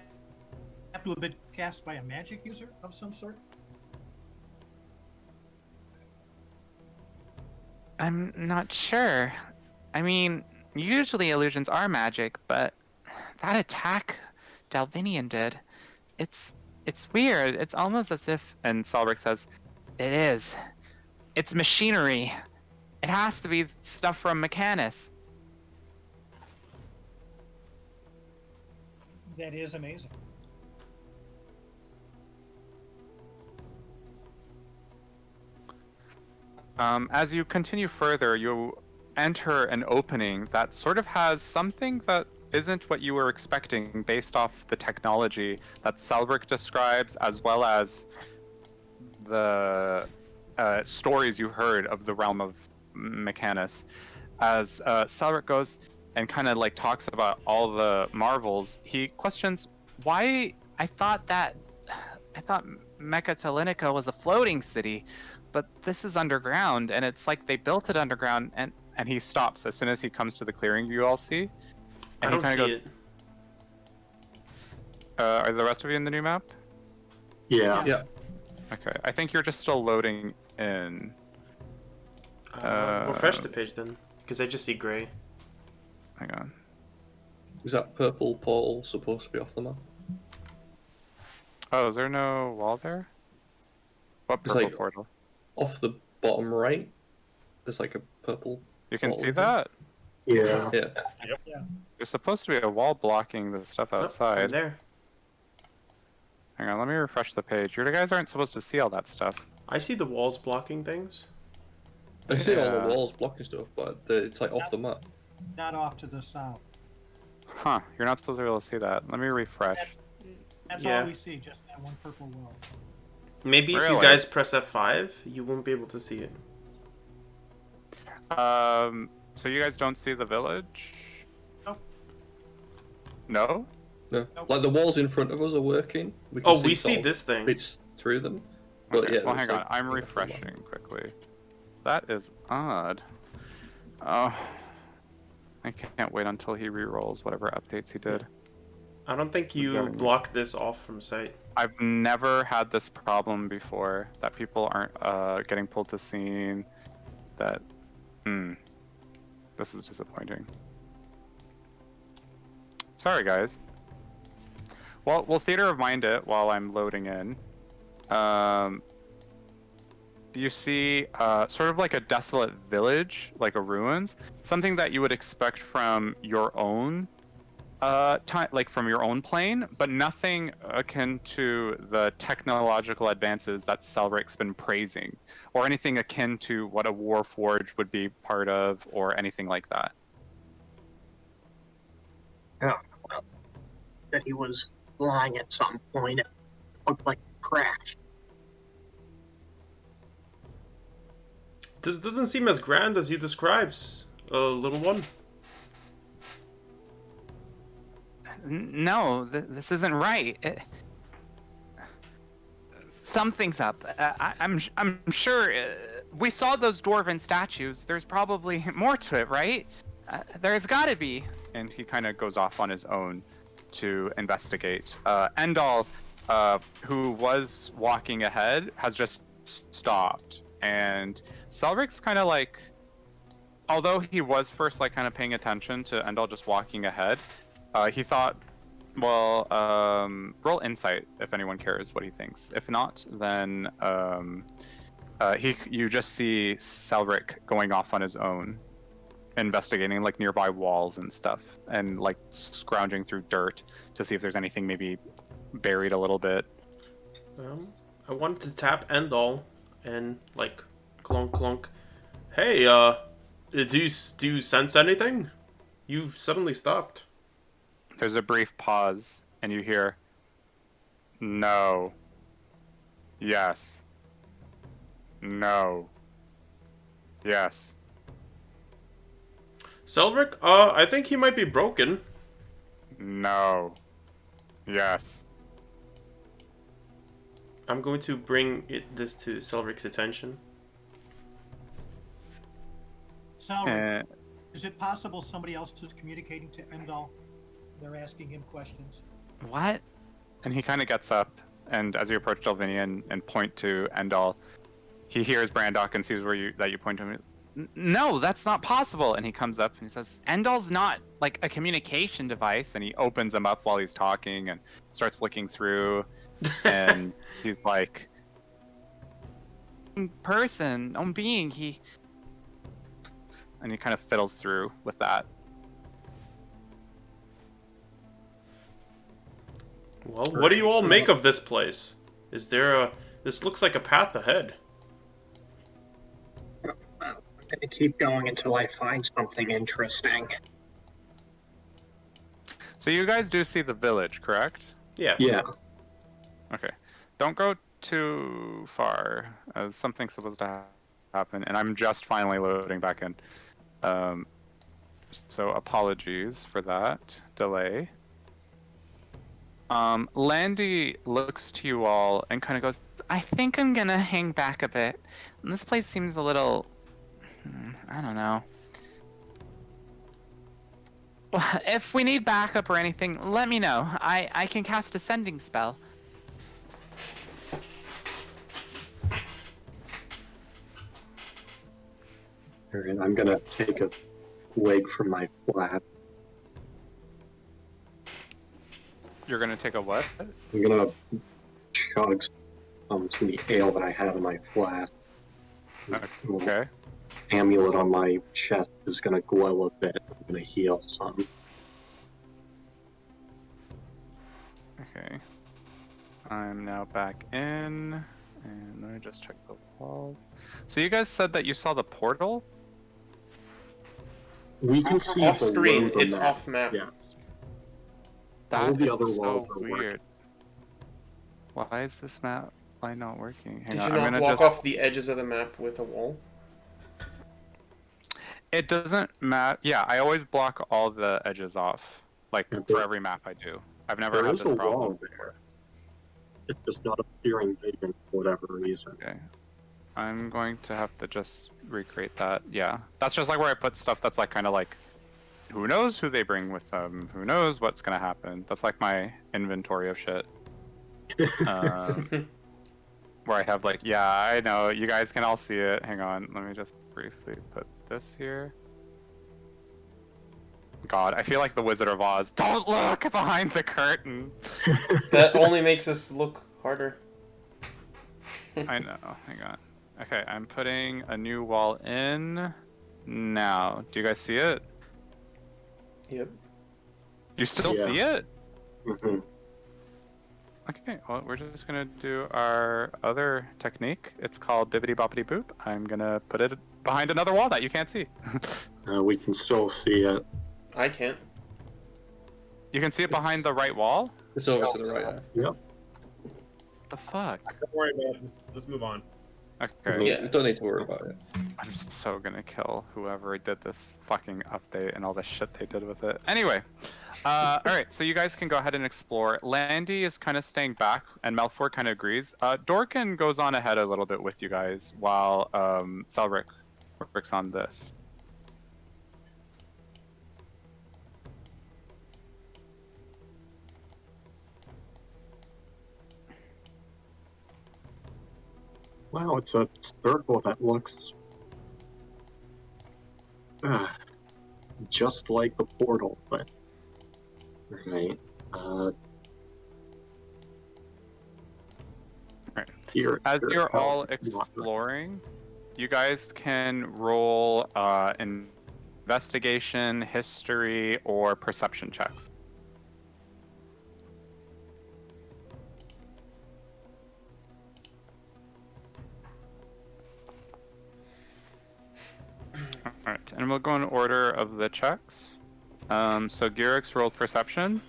to have been cast by a magic user of some sort? I'm not sure. I mean, usually illusions are magic, but that attack Dalvinion did, it's weird. It's almost as if, and Celrick says, it is. It's machinery. It has to be stuff from Mechanus. That is amazing. As you continue further, you enter an opening that sort of has something that isn't what you were expecting based off the technology that Celrick describes, as well as the stories you heard of the realm of Mechanus. As Celrick goes and kind of like talks about all the marvels, he questions why I thought Mechatalinica was a floating city, but this is underground, and it's like they built it underground. And he stops as soon as he comes to the clearing you all see. I And don't he see kind of it. goes, are the rest of you in the new map? Yeah. Yeah. Okay, I think you're just still loading in. Refresh the page then, because I just see gray. Hang on. Is that purple portal supposed to be off the map? Oh, is there no wall there? What It's purple like- portal? Off the bottom right, there's like a purple. You can portal see in there. that? Yeah. Yeah. There's supposed to be a wall blocking the stuff Oh, I'm outside. there. Hang on, let me refresh the page. You guys aren't supposed to see all that stuff. I see the walls blocking things. I see all Yeah. the walls blocking stuff, but it's like off the map. Not off to the south. Huh, you're not supposed to be able to see that. Let me refresh. That's Yeah. all we see, just that one purple wall. Maybe if you Really? guys press F5, you won't be able to see it. So you guys don't see the village? Nope. No? No, Nope. like the walls in front of us are working. We can Oh, we see sort of this thing. bits through them. But Okay, yeah, well, there's, hang on. like, I'm nothing off the map. refreshing quickly. That is odd. Oh. I can't wait until he re-rolls whatever updates he did. I don't think you Okay. block this off from sight. I've never had this problem before, that people aren't getting pulled to scene. That, this is disappointing. Sorry, guys. Well, we'll theater of mind it while I'm loading in. You see sort of like a desolate village, like a ruins, something that you would expect from your own like from your own plane, but nothing akin to the technological advances that Celrick's been praising, or anything akin to what a Warforged would be part of, or anything like that. Oh, well, that he was flying at some point. It looked like a crash. This doesn't seem as grand as you describes, little one. No, this isn't right. Something's up. I'm sure we saw those dwarven statues. There's probably more to it, right? There's got to be. And he kind of goes off on his own to investigate. Endol, who was walking ahead, has just stopped. And Celrick's kind of like, although he was first like kind of paying attention to Endol just walking ahead, he thought, well, roll insight if anyone cares what he thinks. If not, then you just see Celrick going off on his own, investigating like nearby walls and stuff, and like scrounging through dirt to see if there's anything maybe buried a little bit. I wanted to tap Endol and like clunk clunk. Hey, do you sense anything? You've suddenly stopped. There's a brief pause, and you hear, no, yes, no, yes. Celrick, I think he might be broken. No, yes. I'm going to bring this to Celrick's attention. Salary, is it possible somebody else is communicating to Endol? They're asking him questions. What? And he kind of gets up, and as you approach Dalvinion and point to Endol, he hears Brandok and sees that you point to him. No, that's not possible. And he comes up and he says, Endol's not like a communication device. and he opens them up while he's talking and starts looking through, and he's like, person, own being. And he kind of fiddles through with that. Well, what do you all make of this place? Is there a... This looks like a path ahead. I'm gonna keep going until I find something interesting. So you guys do see the village, correct? Yeah. Yeah. Okay. Don't go too far, as something's supposed to happen, and I'm just finally loading back in. So apologies for that delay. Landy looks to you all and kind of goes, I think I'm gonna hang back a bit. And this place seems a little... I don't know. Well, if we need backup or anything, let me know. I can cast a sending spell. Alright, I'm gonna take a leg from my flat. You're gonna take a what? I'm gonna chug some of the ale that I have in my flask. Okay. Amulet on my chest is gonna glow a bit. I'm gonna heal some. Okay. I'm now back in, and let me just check the walls. So you guys said that you saw the portal? We can see Off below screen. the It's map. off map. Yeah. That All the is other so walls are weird. working. Why is this map not working? Hang Did on, you I'm not gonna block just... off the edges of the map with a wall? It doesn't matter. Yeah, I always block all the edges off, like Yeah, for there- every map I do. I've never There had is this a problem. wall there. It's just not appearing vision for whatever reason. Okay. I'm going to have to just recreate that. Yeah. That's just like where I put stuff that's like kind of like, who knows who they bring with them? Who knows what's going to happen? That's like my inventory of shit. Where I have like, yeah, I know, you guys can all see it. Hang on, let me just briefly put this here. God, I feel like the Wizard of Oz. Don't look behind the curtain! That only makes us look harder. I know, hang on. Okay, I'm putting a new wall in now. Do you guys see it? Yep. You still Yeah. see it? Mhm. Okay, well, we're just gonna do our other technique. It's called Bibbidi Boppity Boop. I'm gonna put it behind another wall that you can't see. We can still see it. I can't. You can see it behind the right wall? It's over to the right. Yeah. What the fuck? Don't worry about it. Let's move on. Okay. Yeah. You don't need to worry about it. I'm so gonna kill whoever did this fucking update and all the shit they did with it. Anyway, alright, so you guys can go ahead and explore. Landy is kind of staying back, and Melfor kind of agrees. Dorkin goes on ahead a little bit with you guys, while Celrick works on this. Wow, it's a circle that looks just like the portal, but right. Right. Here, As here, you're oh, all not right. exploring, you guys can roll investigation, history, or perception checks. Alright, and we'll go in order of the checks. So Gyrix rolled perception.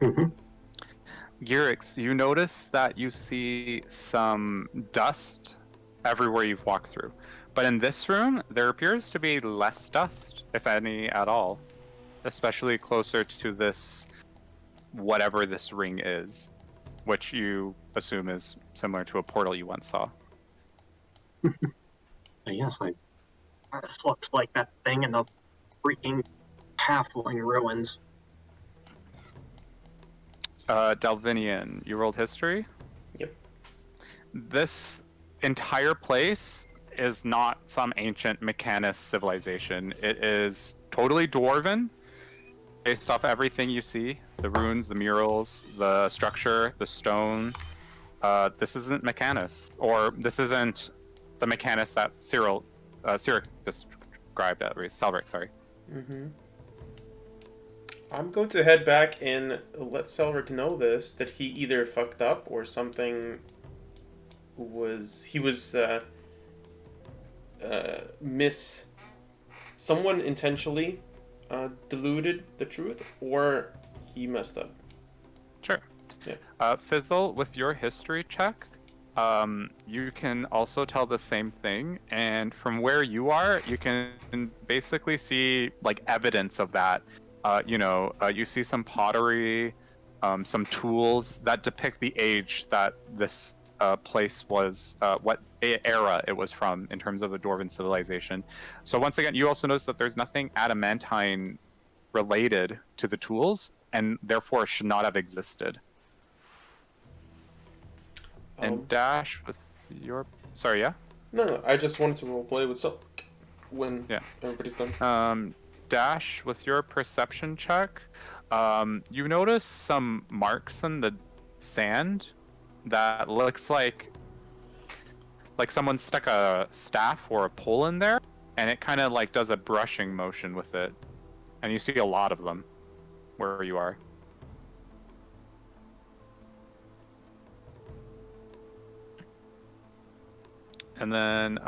Mhm. Gyrix, you notice that you see some dust everywhere you've walked through. But in this room, there appears to be less dust, if any at all. Especially closer to this, whatever this ring is, which you assume is similar to a portal you once saw. Yes, This looks like that thing in the freaking halfling ruins. Dalvinion, you rolled history? Yep. This entire place is not some ancient Mechanus civilization. It is totally dwarven, based off everything you see. The runes, the murals, the structure, the stone. this isn't Mechanus, or this isn't the Mechanus that Celrick described at least. Celrick, sorry. Mm-hmm. I'm going to head back and let Celrick know this, that he either fucked up or something someone intentionally diluted the truth, or he messed up. Sure. Yeah. Fizzle, with your history check, you can also tell the same thing, and from where you are, you can basically see like evidence of that. You see some pottery, some tools that depict the age that this place was, what era it was from in terms of the Dwarven civilization. So once again, you also notice that there's nothing adamantine related to the tools, and therefore should not have existed. And Dash, with your... Sorry, yeah? No, I just wanted to roleplay with Celrick when everybody's done. Dash, with your perception check, you notice some marks in the sand that looks like someone stuck a staff or a pole in there, and it kind of like does a brushing motion with it, and you see a lot of them where you are. And then,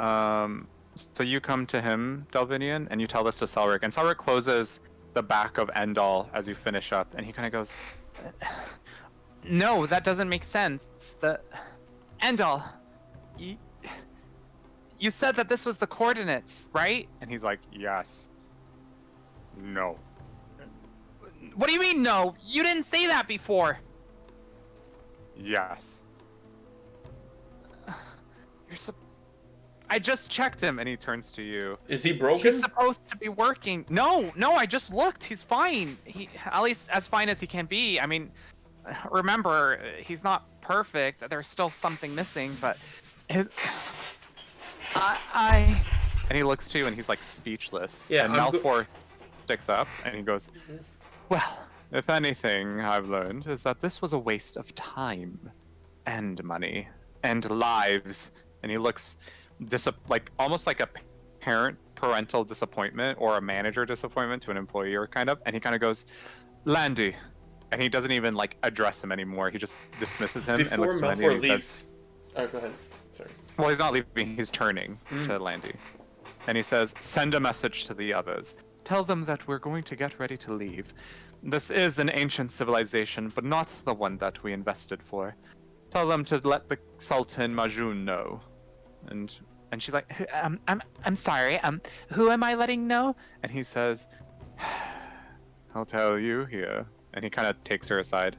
so you come to him, Dalvinion, and you tell this to Celrick, and Celrick closes the back of Endol as you finish up, and he kind of goes, "No, that doesn't make sense. Endol, you said that this was the coordinates, right?" And he's like, "Yes." "No." "What do you mean, no? You didn't say that before." "Yes." I just checked him. And he turns to you. Is he broken? He's supposed to be working. No, I just looked. He's fine. At least as fine as he can be. I mean, remember, he's not perfect. There's still something missing, but... And he looks to you and he's like speechless. Yeah, and Malfoy sticks up and he goes, "Well, if anything I've learned is that this was a waste of time and money and lives." And he looks almost like a parental disappointment or a manager disappointment to an employee, or kind of. And he kind of goes, "Landy," and he doesn't even like address him anymore. He just dismisses him. Before and looks Malfoy to Landy and leaves. says, Go ahead. Sorry. Well, he's not leaving. He's turning to Landy, and he says, "Send a message to the others. Tell them that we're going to get ready to leave. This is an ancient civilization, but not the one that we invested for. Tell them to let the Sultan Majun know." And she's like, I'm sorry, who am I letting know? And he says, "I'll tell you here." And he kind of takes her aside.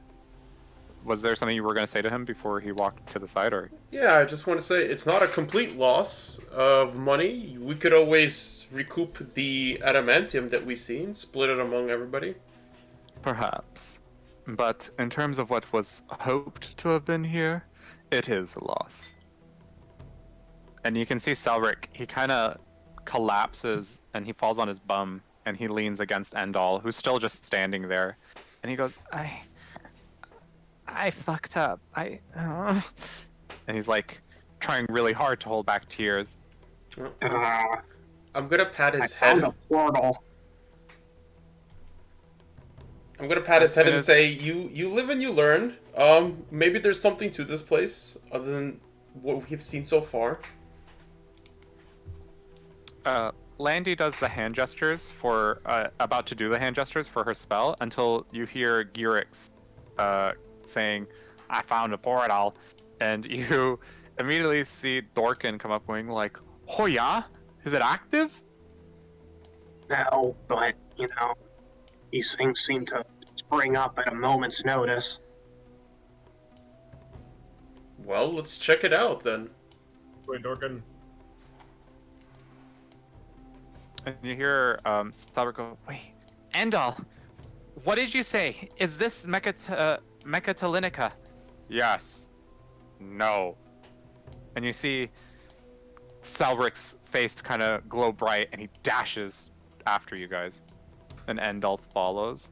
Was there something you were going to say to him before he walked to the side, or? Yeah, I just want to say it's not a complete loss of money. We could always recoup the adamantium that we see and split it among everybody. Perhaps. But in terms of what was hoped to have been here, it is a loss. And you can see Celrick, he kind of collapses and he falls on his bum and he leans against Endol, who's still just standing there. And he goes, I fucked up. And he's like trying really hard to hold back tears. I'm gonna pat his found head. a portal. I'm gonna pat his head and say, "You live and you learn. Maybe there's something to this place other than what we've seen so far." Landy does the hand gestures for, about to do the hand gestures for her spell, until you hear Girix saying, "I found a portal," and you immediately see Dorkin come up going like, "Oh yeah? Is it active?" No, but, these things seem to spring up at a moment's notice. Well, let's check it out then. Wait, Dorkin. And you hear Celrick go, "Wait, Endol, what did you say? Is this Mechatalinica?" "Yes." "No." And you see Celrick's face kind of glow bright, and he dashes after you guys. And Endol follows.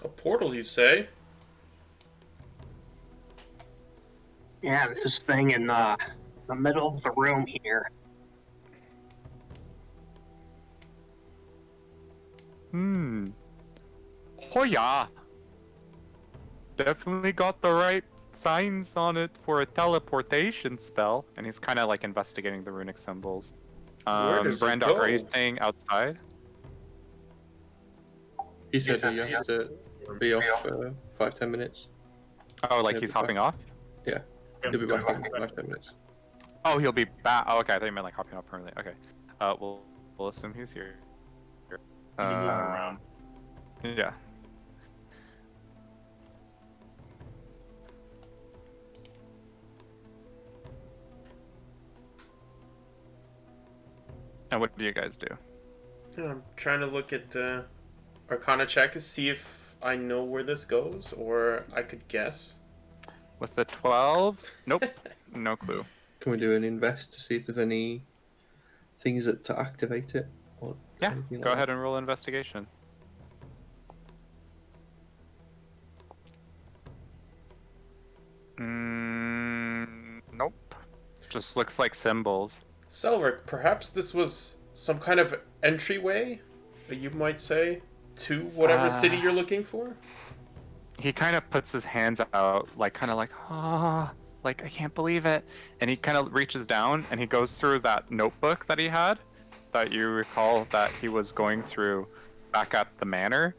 A portal, you say? Yeah, this thing in the middle of the room here. Oh yeah. Definitely got the right signs on it for a teleportation spell. And he's kind of like investigating the runic symbols. Where does it Brandon, are you go? staying outside? He said he has to be off 5-10 minutes. Oh, like Yeah, he's but- hopping off? Yeah, he'll be back in 5-10 minutes. Oh, he'll be back. Oh, okay. I thought you meant like hopping off permanently. Okay. We'll assume he's here. Moving around. Yeah. And what do you guys do? I'm trying to look at Arcana check to see if I know where this goes, or I could guess. With the 12? Nope. No clue. Can we do an invest to see if there's any things to activate it? Or Yeah, anything go like ahead and roll investigation. Nope. Just looks like symbols. Celrick, perhaps this was some kind of entryway, you might say, to whatever city you're looking for? He kind of puts his hands out, like, ah, like, I can't believe it. And he kind of reaches down and he goes through that notebook that he had, that you recall that he was going through back at the manor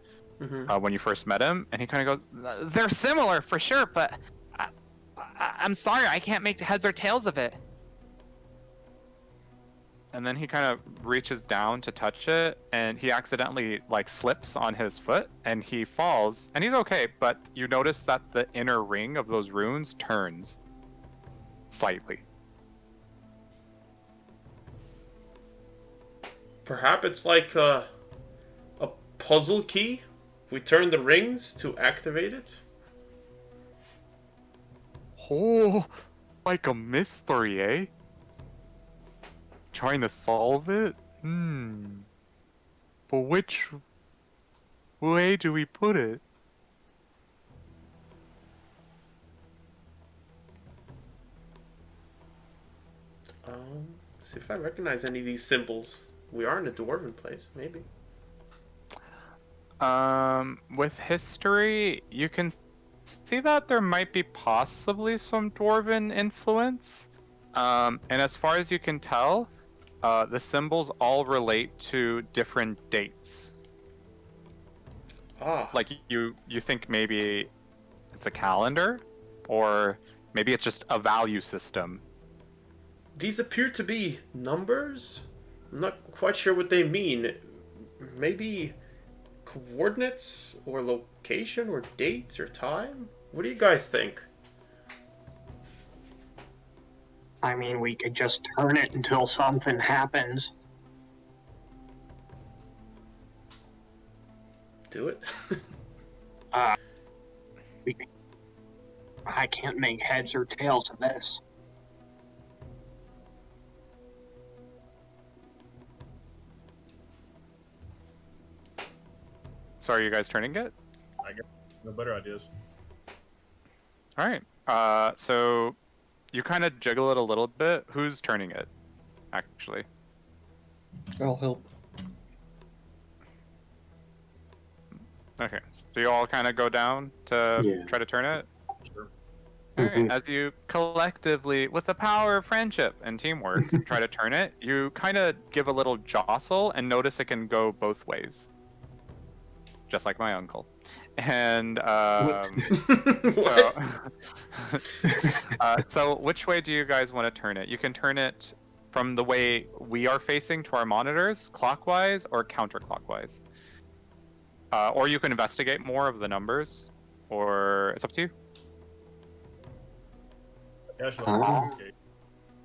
when you first met him. And he kind of goes, they're similar for sure, but I'm sorry, I can't make heads or tails of it. And then he kind of reaches down to touch it, and he accidentally like slips on his foot, and he falls, and he's okay. But you notice that the inner ring of those runes turns slightly. Perhaps it's like a puzzle key. We turn the rings to activate it. Oh, like a mystery, eh? Trying to solve it? But which way do we put it? See if I recognize any of these symbols. We are in a dwarven place, maybe. With history, you can see that there might be possibly some dwarven influence. And as far as you can tell, the symbols all relate to different dates. Like you think maybe it's a calendar, or maybe it's just a value system. These appear to be numbers? I'm not quite sure what they mean. Maybe coordinates, or location, or dates, or time? What do you guys think? I mean, we could just turn it until something happens. Do it? I can't make heads or tails of this. So are you guys turning it? I got no better ideas. All right. So you kind of jiggle it a little bit. Who's turning it, actually? I'll help. Okay. So you all kind of go down to try to turn it? Sure. All right. As you collectively, with the power of friendship and teamwork, try to turn it, you kind of give a little jostle and notice it can go both ways. Just like my uncle. And so which way do you guys want to turn it? You can turn it from the way we are facing to our monitors, clockwise or counterclockwise. Or you can investigate more of the numbers, or it's up to you.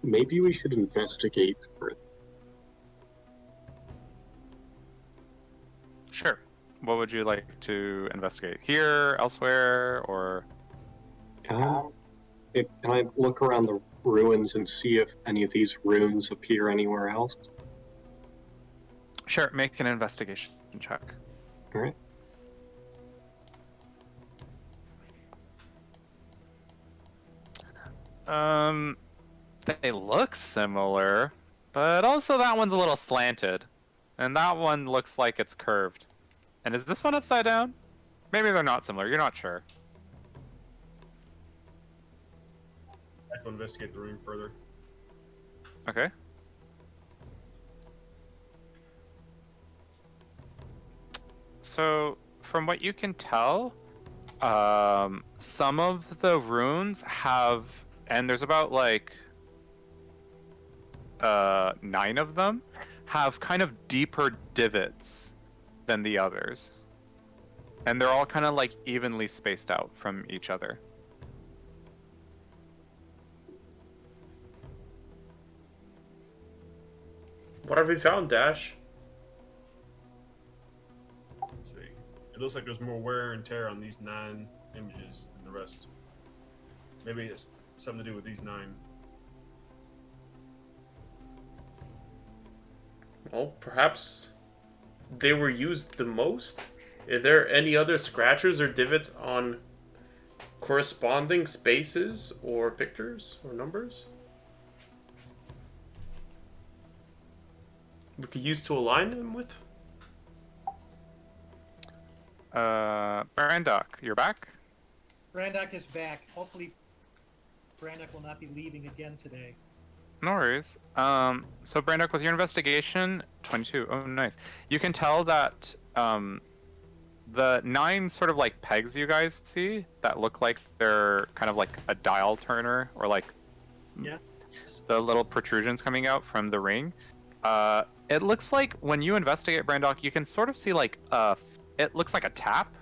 Maybe we should investigate first. Sure. What would you like to investigate? Here, elsewhere, or? Can I look around the ruins and see if any of these runes appear anywhere else? Sure, make an investigation check. Alright. They look similar, but also that one's a little slanted. And that one looks like it's curved. And is this one upside down? Maybe they're not similar, you're not sure. I have to investigate the room further. Okay. So, from what you can tell, some of the runes have, and there's about like 9 of them, have kind of deeper divots than the others. And they're all kind of like evenly spaced out from each other. What have we found, Dash? Let's see. It looks like there's more wear and tear on these 9 images than the rest. Maybe it's something to do with these 9. Well, perhaps they were used the most? Are there any other scratches or divots on corresponding spaces or pictures or numbers we could use to align them with? Barandok, you're back? Brandok is back. Hopefully, Brandok will not be leaving again today. No worries. So Brandok, with your investigation, 22. Oh, nice. You can tell that the 9 sort of like pegs you guys see that look like they're kind of like a dial turner, or like the little protrusions coming out from the ring. It looks like when you investigate, Brandok, you can sort of see like it looks like a tap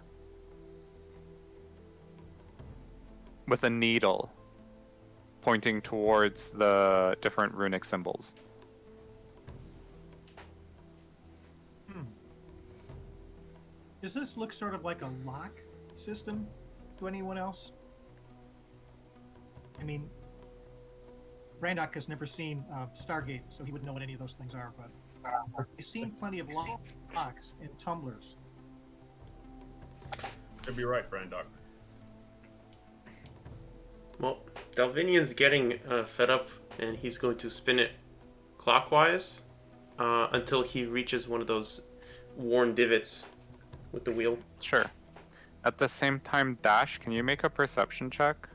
with a needle pointing towards the different runic symbols. Does this look sort of like a lock system to anyone else? I mean, Brandok has never seen Stargate, so he wouldn't know what any of those things are, but he's seen plenty of locks and tumblers. Could be right, Brandok. Well, Dalvinion's getting fed up, and he's going to spin it clockwise until he reaches one of those worn divots with the wheel. Sure. At the same time, Dash, can you make a perception check?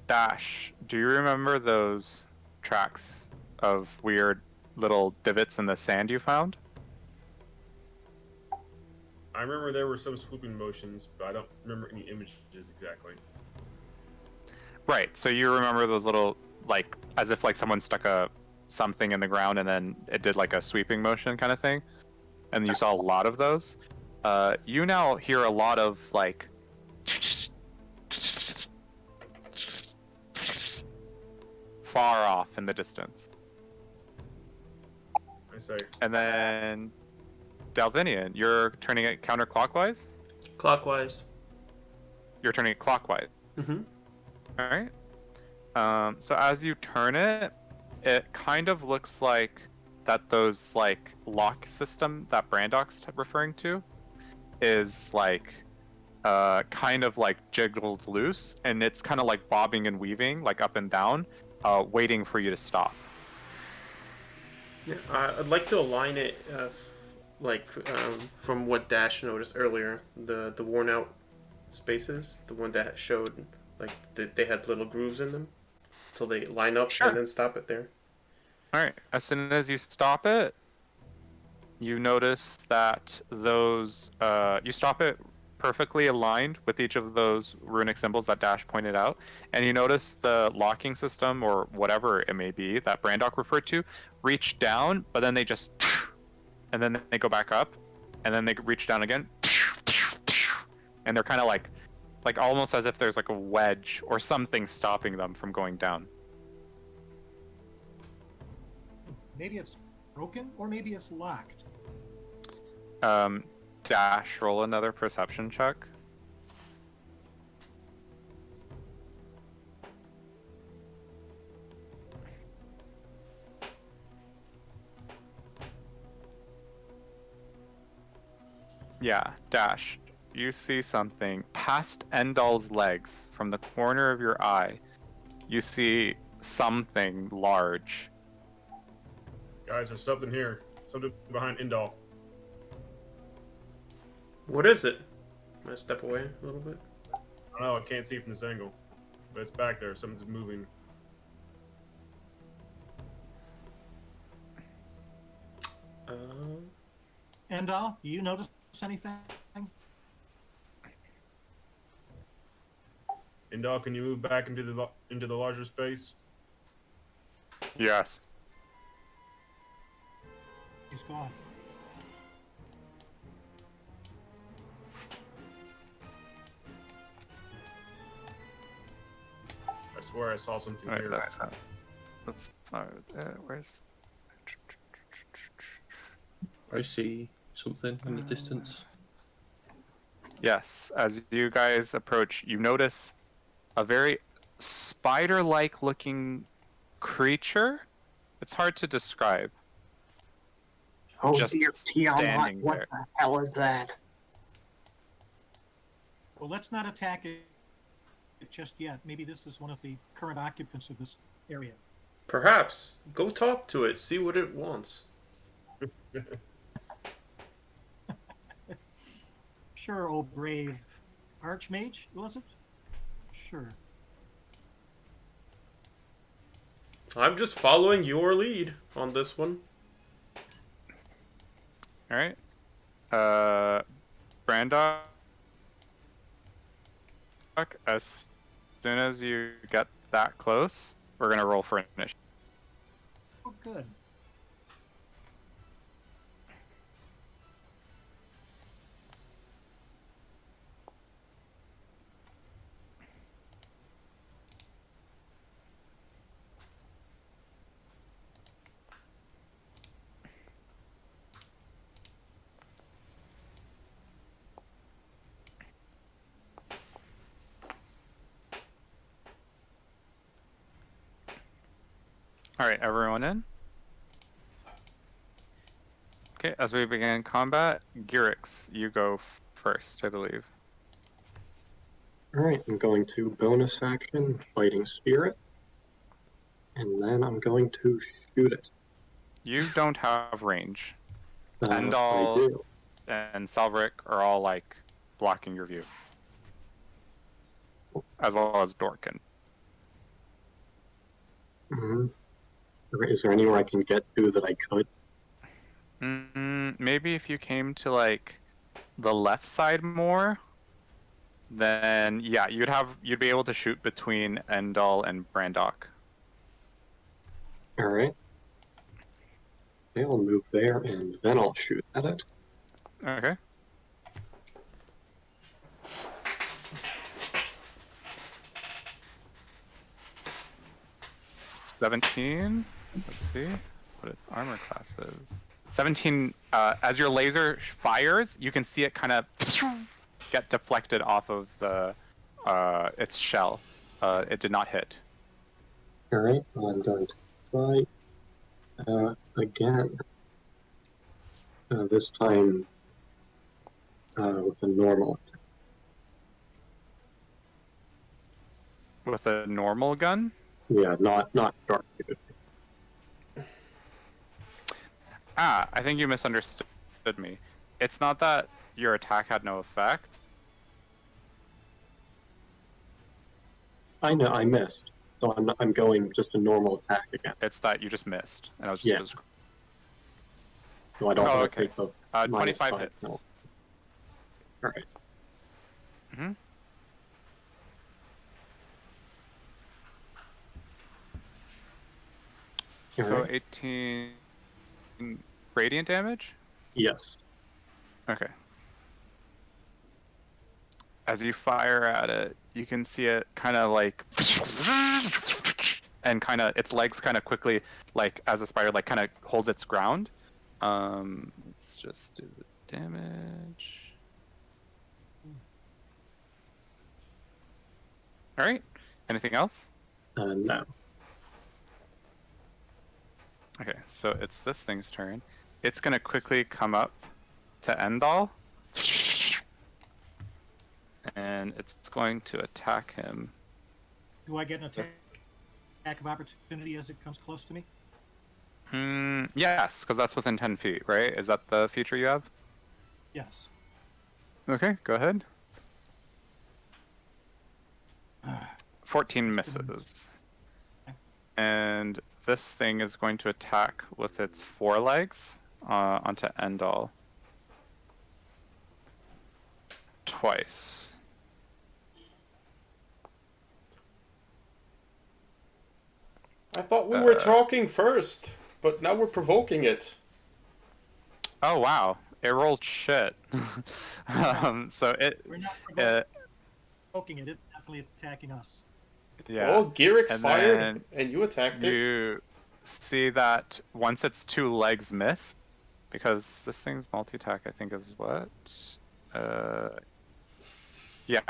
Dash, do you remember those tracks of weird little divots in the sand you found? I remember there were some swooping motions, but I don't remember any images exactly. Right, so you remember those little, like, as if like someone stuck something in the ground and then it did like a sweeping motion kind of thing? And you saw a lot of those? You now hear a lot of like far off in the distance. I say. And then Dalvinion, you're turning it counterclockwise? Clockwise. You're turning it clockwise. Mm-hmm. Alright. So as you turn it, it kind of looks like that those like lock system that Brandok's referring to is like kind of like jiggled loose, and it's kind of like bobbing and weaving like up and down, waiting for you to stop. Yeah, I'd like to align it from what Dash noticed earlier, the worn out spaces, the one that showed like they had little grooves in them, till they line up. Sure. And then stop it there. Alright, as soon as you stop it, you notice that those, you stop it perfectly aligned with each of those runic symbols that Dash pointed out, and you notice the locking system, or whatever it may be, that Brandok referred to, reach down, but then they just, and then they go back up, and then they reach down again, and they're kind of like almost as if there's like a wedge or something stopping them from going down. Maybe it's broken, or maybe it's locked. Dash, roll another perception check. Yeah, Dash. You see something past Endol's legs from the corner of your eye. You see something large. Guys, there's something here. Something behind Endol. What is it? I'm gonna step away a little bit. I don't know, I can't see from this angle. But it's back there. Something's moving. Endol, do you notice anything? Endol, can you move back into the larger space? Yes. He's gone. I swear I saw something Wait, here. that's not. Where's? I see something in the distance. Yes. As you guys approach, you notice a very spider-like looking creature. It's hard to describe. Oh Just dear Tiamat, standing what there. the hell is that? Well, let's not attack it just yet. Maybe this is one of the current occupants of this area. Perhaps. Go talk to it. See what it wants. Sure, oh brave archmage, was it? Sure. I'm just following your lead on this one. All right. Brandok, as soon as you get that close, we're gonna roll for initiative. Oh, good. All right, everyone in. Okay, as we begin combat, Girix, you go first, I believe. Alright, I'm going to bonus action, Fighting Spirit. And then I'm going to shoot it. You don't have range. I Endol do. and Celrick are all like blocking your view, as well as Dorkin. Mhm. Is there anywhere I can get to that I could? Maybe if you came to like the left side more, then yeah, you'd be able to shoot between Endol and Brandok. Alright. Okay, I'll move there and then I'll shoot at it. Okay. $17. Let's see what its armor class is. 17. As your laser fires, you can see it kind of get deflected off of the its shell. It did not hit. Alright, I'm going to fight again. This time with a normal attack. With a normal gun? Yeah, not sharp. I think you misunderstood me. It's not that your attack had no effect. I know, I missed. So I'm going just a normal attack again. It's that you just missed, and I was just. So I don't Oh, want to okay. take the 25 -5 hits. penalty. Alright. Mm-hmm. So Alright. 18 radiant damage? Yes. Okay. As you fire at it, you can see it kind of like, and kind of its legs kind of quickly, like as a spider, like kind of holds its ground. Let's just do the damage. All right. Anything else? No. Okay, so it's this thing's turn. It's gonna quickly come up to Endol And it's going to attack him. Do I get an attack of opportunity as it comes close to me? Yes, because that's within 10 feet, right? Is that the feature you have? Yes. Okay, go ahead. 14 misses. And this thing is going to attack with its forelegs onto Endol. Twice. I thought we were talking first, but now we're provoking it. Oh wow, it rolled shit. So We're not provoking it. It's definitely attacking us. Yeah. Well, Gearix And fired, then and you attacked it. You see that once its two legs miss, because this thing's multi-attack, I think is what? Yeah.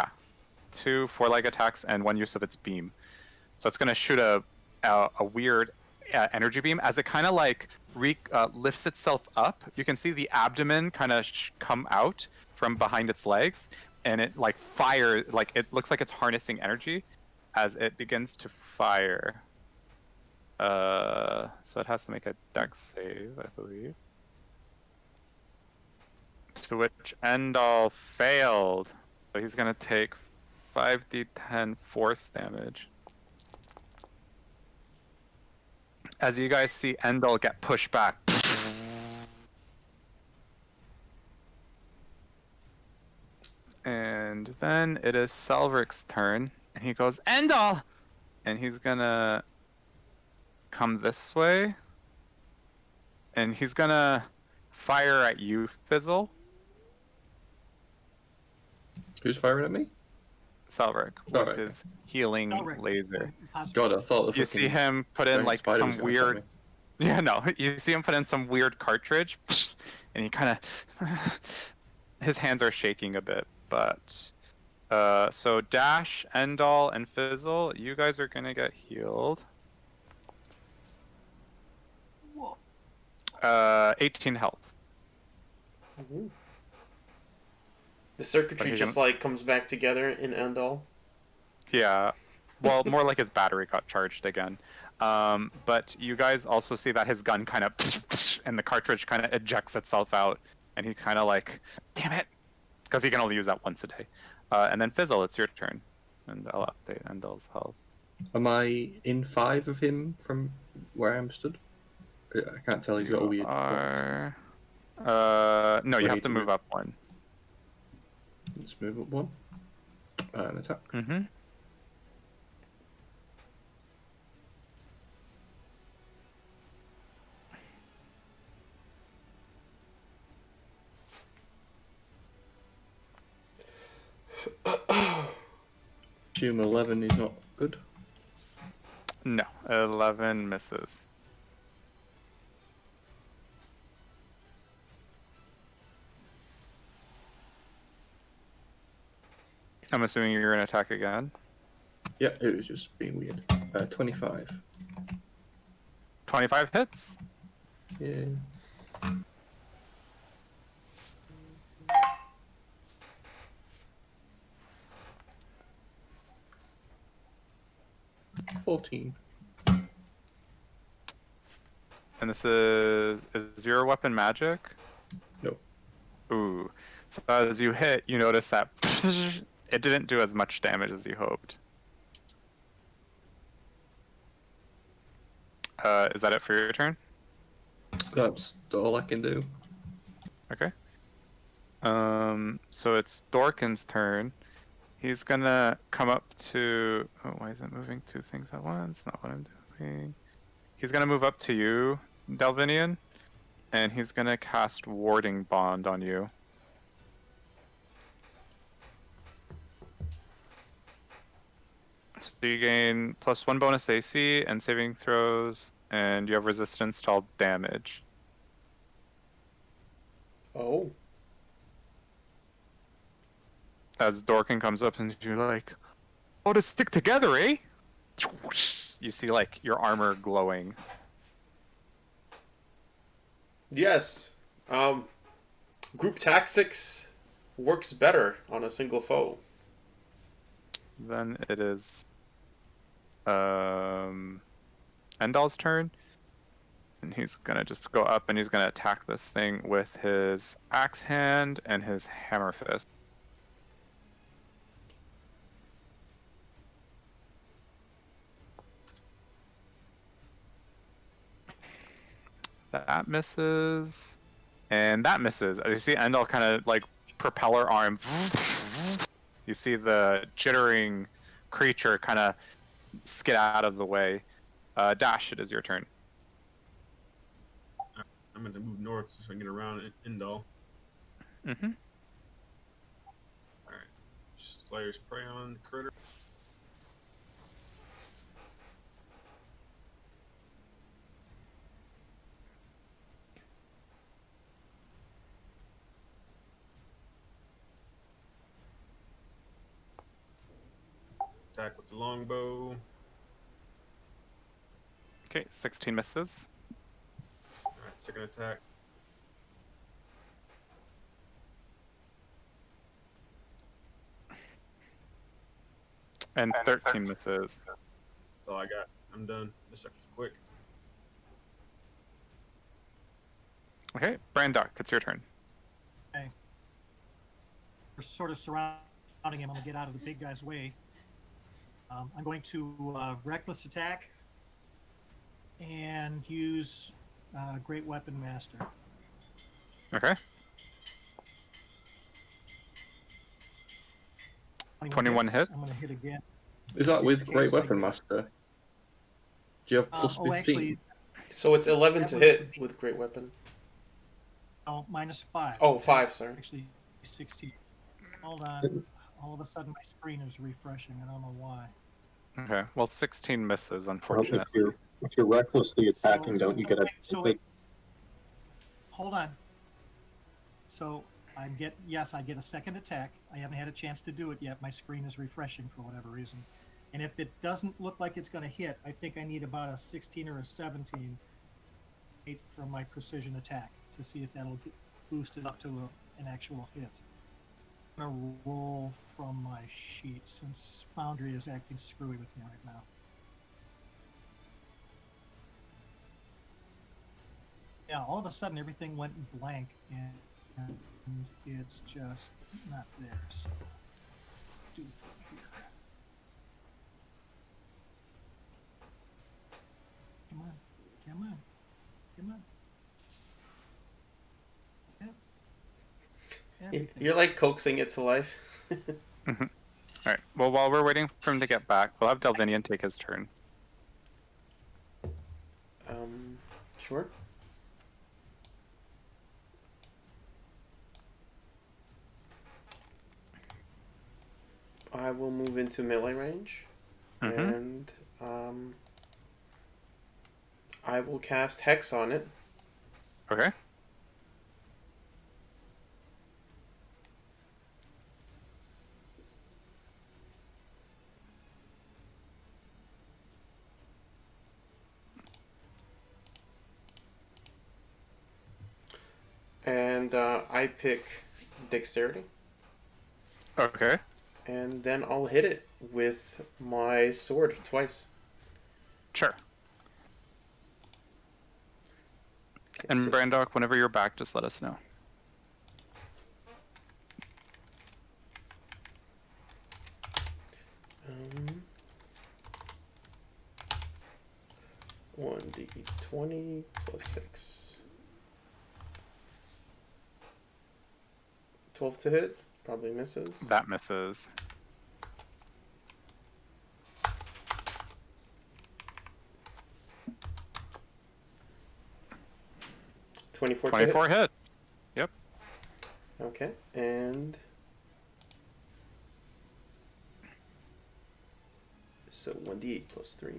2 4-leg attacks and 1 use of its beam. So it's going to shoot a weird energy beam as it kind of like lifts itself up. You can see the abdomen kind of come out from behind its legs, and it like fire, like it looks like it's harnessing energy as it begins to fire. So it has to make a dex save, I believe. To which Endol failed. So he's going to take 5d10 force damage. As you guys see Endol get pushed back. And then it is Celrick's turn. And he goes, Endol! And he's gonna come this way. And he's gonna fire at you, Fizzle. Who's firing at me? Celrick with his healing laser. God, I thought you see him put in like some weird. Yeah, no, you see him put in some weird cartridge, and he kind of his hands are shaking a bit. But so Dash, Endol, and Fizzle, you guys are gonna get healed. 18 health. Ooh. The circuitry just like comes back together in Endol. Yeah, well, more like his battery got charged again. But you guys also see that his gun kind of and the cartridge kind of ejects itself out, and he's kind of like, damn it, because he can only use that once a day. And then Fizzle, it's your turn, and I'll update Endol's health. Am I in 5 of him from where I'm stood? I can't tell. He's got a weird. No, you have to move up 1. Let's move up 1. And attack. Mm-hmm. Assume 11 is not good. No, 11 misses. I'm assuming you're going to attack again? Yeah, it was just being weird. 25. 25 hits? Yeah. $14. And this is your weapon magic? No. Ooh. So as you hit, you notice that it didn't do as much damage as you hoped. Is that it for your turn? That's all I can do. Okay. So it's Dorkin's turn. He's gonna come up to... Oh, why is it moving 2 things at once? Not what I'm doing. He's gonna move up to you, Dalvinion, and he's gonna cast Warding Bond on you. So you gain +1 bonus AC and saving throws, and you have resistance to all damage. Oh. As Dorkin comes up and you're like, oh, to stick together, eh? You see like your armor glowing. Yes. Group tactics works better on a single foe. Then it is Endol's turn. And he's going to just go up and he's going to attack this thing with his axe hand and his hammer fist. That misses. And that misses. You see Endol kind of like propeller arm. You see the jittering creature kind of skid out of the way. Dash, it is your turn. I'm going to move north so I can get around Endol. Mm-hmm. Alright. Slayer's Prey on the critter. Attack with the longbow. Okay, 16 misses. Alright, second attack. And 13 misses. That's all I got. I'm done. This second's quick. Okay, Brandok, it's your turn. Okay. We're sort of surrounding him. I'm going to get out of the big guy's way. I'm going to reckless attack and use Great Weapon Master. Okay. 21 hits. I'm going to hit again. Is that with Great Case I Weapon get- Master? Do you have plus 15? Actually, So it's 11 to hit with Great Weapon. oh, -5. Oh, 5, sorry. Actually, 16. Hold on. All of a sudden, my screen is refreshing. I don't know why. Okay, well, 16 misses, Well, unfortunately. if you're recklessly attacking, don't you get a... Hold on. So I get a second attack. I haven't had a chance to do it yet. My screen is refreshing for whatever reason. And if it doesn't look like it's going to hit, I think I need about a 16 or a 17 from my precision attack to see if that'll get boosted up to an actual hit. I'm going to roll from my sheet since Foundry is acting screwy with me right now. Yeah, all of a sudden everything went blank and it's just not there. So, do from here. Come on, come on, come on. Yep. You're like coaxing it to life. Mm-hmm. Alright, well, while we're waiting for him to get back, we'll have Dalvinion take his turn. Sure. I will move into melee range, and I will cast Hex on it. Okay. And I pick Dexterity. Okay. And then I'll hit it with my sword twice. Sure. Okay, And so- Brandok, whenever you're back, just let us know. Um, 1d20 plus 6. 12 to hit. Probably misses. That misses. To 24 hit. hits. Yep. Okay, and so 1d8 plus 3.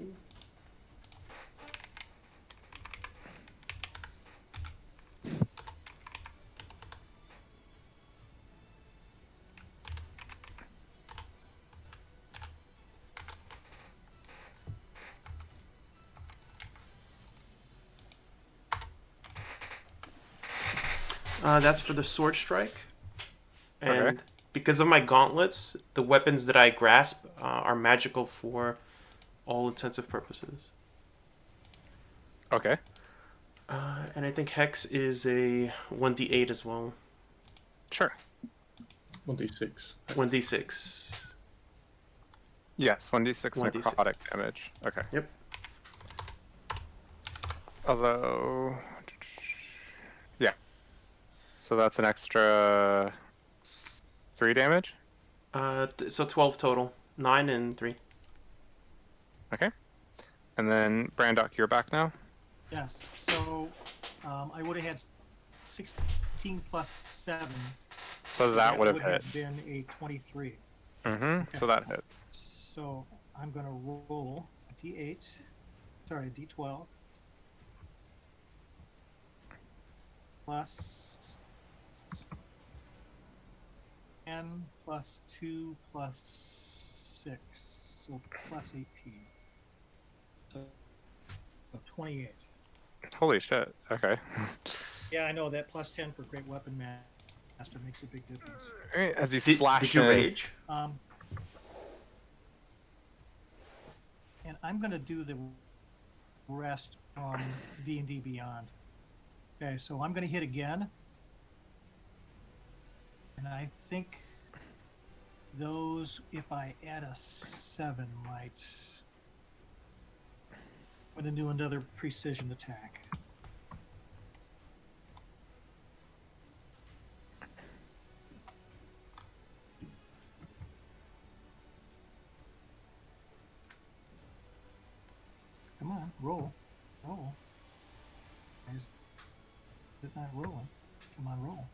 That's for the sword strike. And because of my gauntlets, the weapons that I grasp are magical for all intensive purposes. Okay. And I think Hex is a 1d8 as well. Sure. 1d6. 1d6. Yes, 1d6 1d6. necrotic damage. Okay. Yep. Although... Yeah. So that's an extra 3 damage? So 12 total. 9 and 3. Okay. And then, Brandok, you're back now? Yes. So I would have had 16 plus 7. So that would have hit. Have been a 23. Mm-hmm. Okay. So that hits. So I'm going to roll a d8. Sorry, a d12. Plus 10 plus 2 plus 6. So plus 18. So 28. Holy shit. Okay. Yeah, I know that plus 10 for Great Weapon Master makes a big difference. Alright, as you slash did you in- rage? And I'm going to do the rest from D&D Beyond. Okay, so I'm going to hit again. And I think those, if I add a 7, might... I'm going to do another precision attack. Come on, roll. Roll. Is it not rolling? Come on, roll.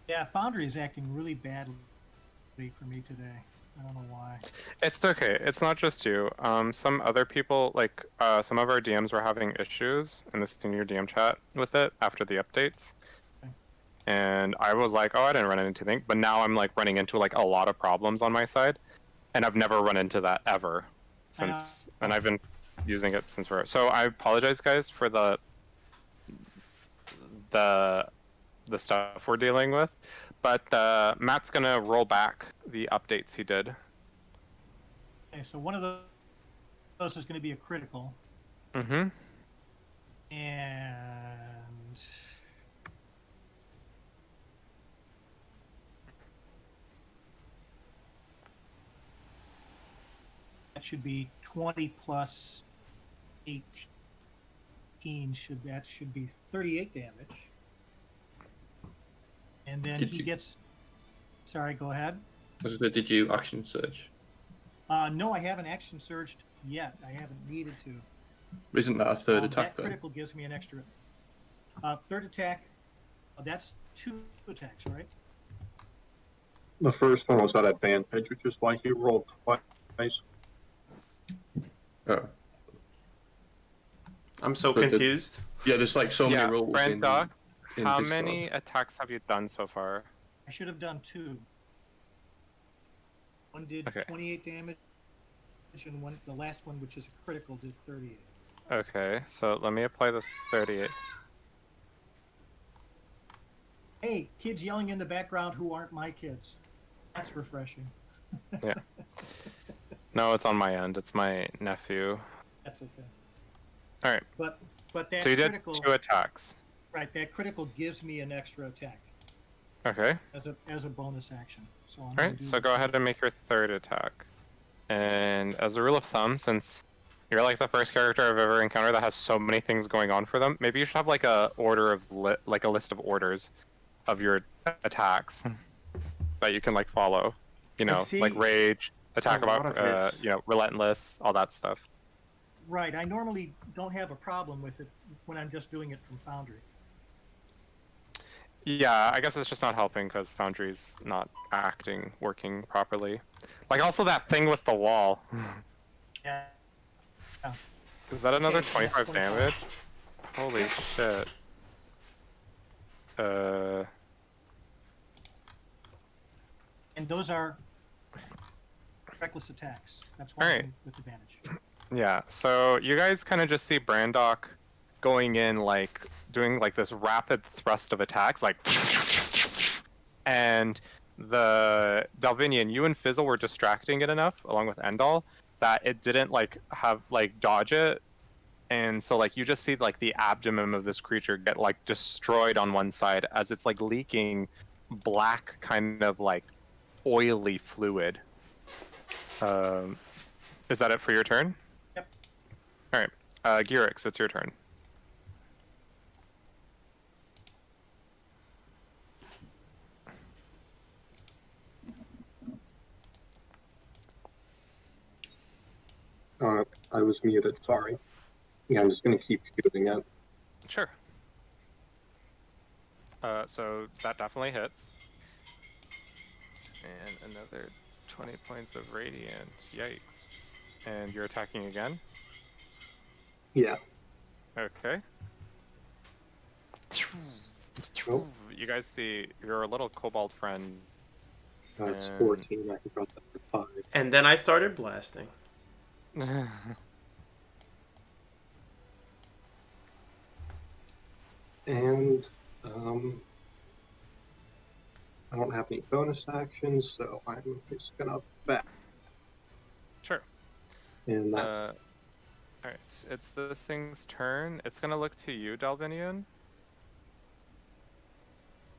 Yeah, Foundry is acting really badly for me today. I don't know why. It's okay. It's not just you. Some other people, like some of our DMs were having issues in the senior DM chat with it after the updates. Okay. And I was like, oh, I didn't run into anything. But now I'm like running into like a lot of problems on my side. And I've never run into that ever since, and I've been using it since forever. So I apologize, guys, for the stuff we're dealing with. But Matt's gonna roll back the updates he did. Okay, so one of those is going to be a critical. Mm-hmm. And that should be 20 plus 18. That should be 38 damage. And then he gets. Sorry, go ahead. Did you action surge? No, I haven't action surged yet. I haven't needed to. Isn't that a third attack That then? critical gives me an extra. Third attack. That's 2 attacks, right? The first one was at advantage, which is why he rolled twice. Oh. I'm so But confused. Yeah, there's like so many rolls in Brandok, how Discord. many attacks have you done so far? I should have done 2. One did Okay. 28 damage, and the last one, which is a critical, did 38. Okay, so let me apply the 38. Hey, kids yelling in the background who aren't my kids. That's refreshing. Yeah. No, it's on my end. It's my nephew. That's okay. All right. But that So you did critical, 2 attacks. right? That critical gives me an extra attack Okay. as a bonus action. So I'm All gonna right. do So this. go ahead and make your 3rd attack. And as a rule of thumb, since you're like the first character I've ever encountered that has so many things going on for them, maybe you should have like a order of like a list of orders of your attacks that you can like follow. You know, see like rage, attack a lot about, of it's- you know, relentless, all that stuff. Right. I normally don't have a problem with it when I'm just doing it from Foundry. Yeah, I guess it's just not helping because Foundry's not working properly. Like also that thing with the wall. Yeah. Is that another Okay, yeah, 25 25. damage? Holy shit. And those are reckless attacks. That's why Alright. I'm with advantage. Yeah, so you guys kind of just see Brandok going in, like, doing, like, this rapid thrust of attacks, like, and the Dalvinion, you and Fizzle were distracting it enough, along with Endol, that it didn't like have like dodge it, and so like you just see like the abdomen of this creature get like destroyed on one side as it's like leaking black kind of like oily fluid. Is that it for your turn? Yep. All right, Girix, it's your turn. I was muted, sorry. Yeah, I'm just going to keep using it. Sure. So that definitely hits. And another 20 points of radiant. Yikes. And you're attacking again? Yeah. Okay. Oh. You guys see your little kobold friend. That's And- 14, I can drop that to 5. And then I started blasting. And, I don't have any bonus actions, so I'm just gonna back. Sure. And that's Alright, it's this thing's turn. It's gonna look to you, Dalvinion.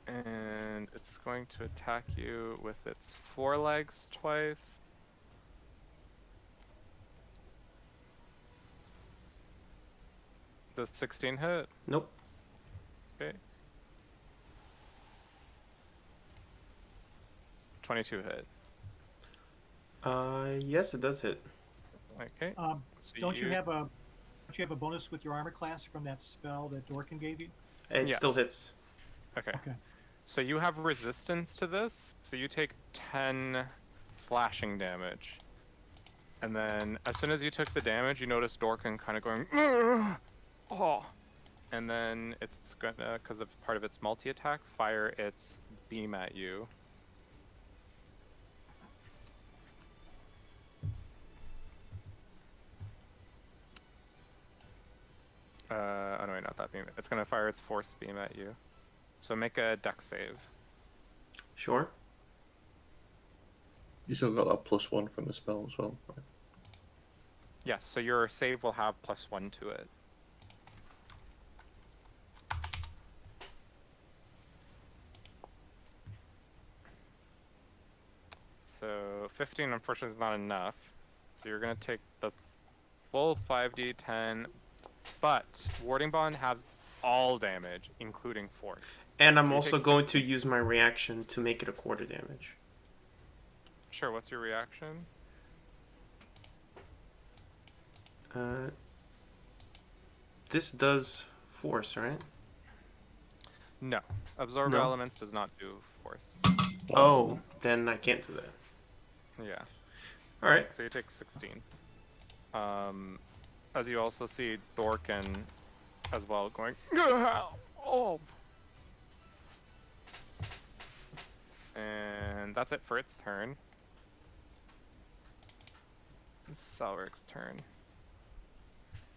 And it's going to attack you with its forelegs twice. Does 16 hit? Nope. Okay. 22 hit. Yes, it does hit. Okay. So Don't you have a bonus with your armor class from that spell that Dorkin gave you? It Yes. still hits. Okay. Okay. So you have resistance to this, so you take 10 slashing damage. And then as soon as you took the damage, you notice Dorkin kind of going, "Ugh! Oh." And then it's gonna, because of part of its multi-attack, fire its beam at you. Oh no, wait, not that beam. It's gonna fire its force beam at you. So make a dex save. Sure. You still got that +1 from the spell as well. Right? Yes, so your save will have +1 to it. So 15 unfortunately is not enough. So you're gonna take the full 5d10, but Warding Bond has all damage, including force. And I'm So you also take going to use my reaction to make it a quarter damage. Sure, what's your reaction? This does force, right? No. Absorb No. elements does not do force. Oh, then I can't do that. Yeah. Alright. So you take 16. As you also see Dorkin as well going, oh. And that's it for its turn. It's Celrick's turn.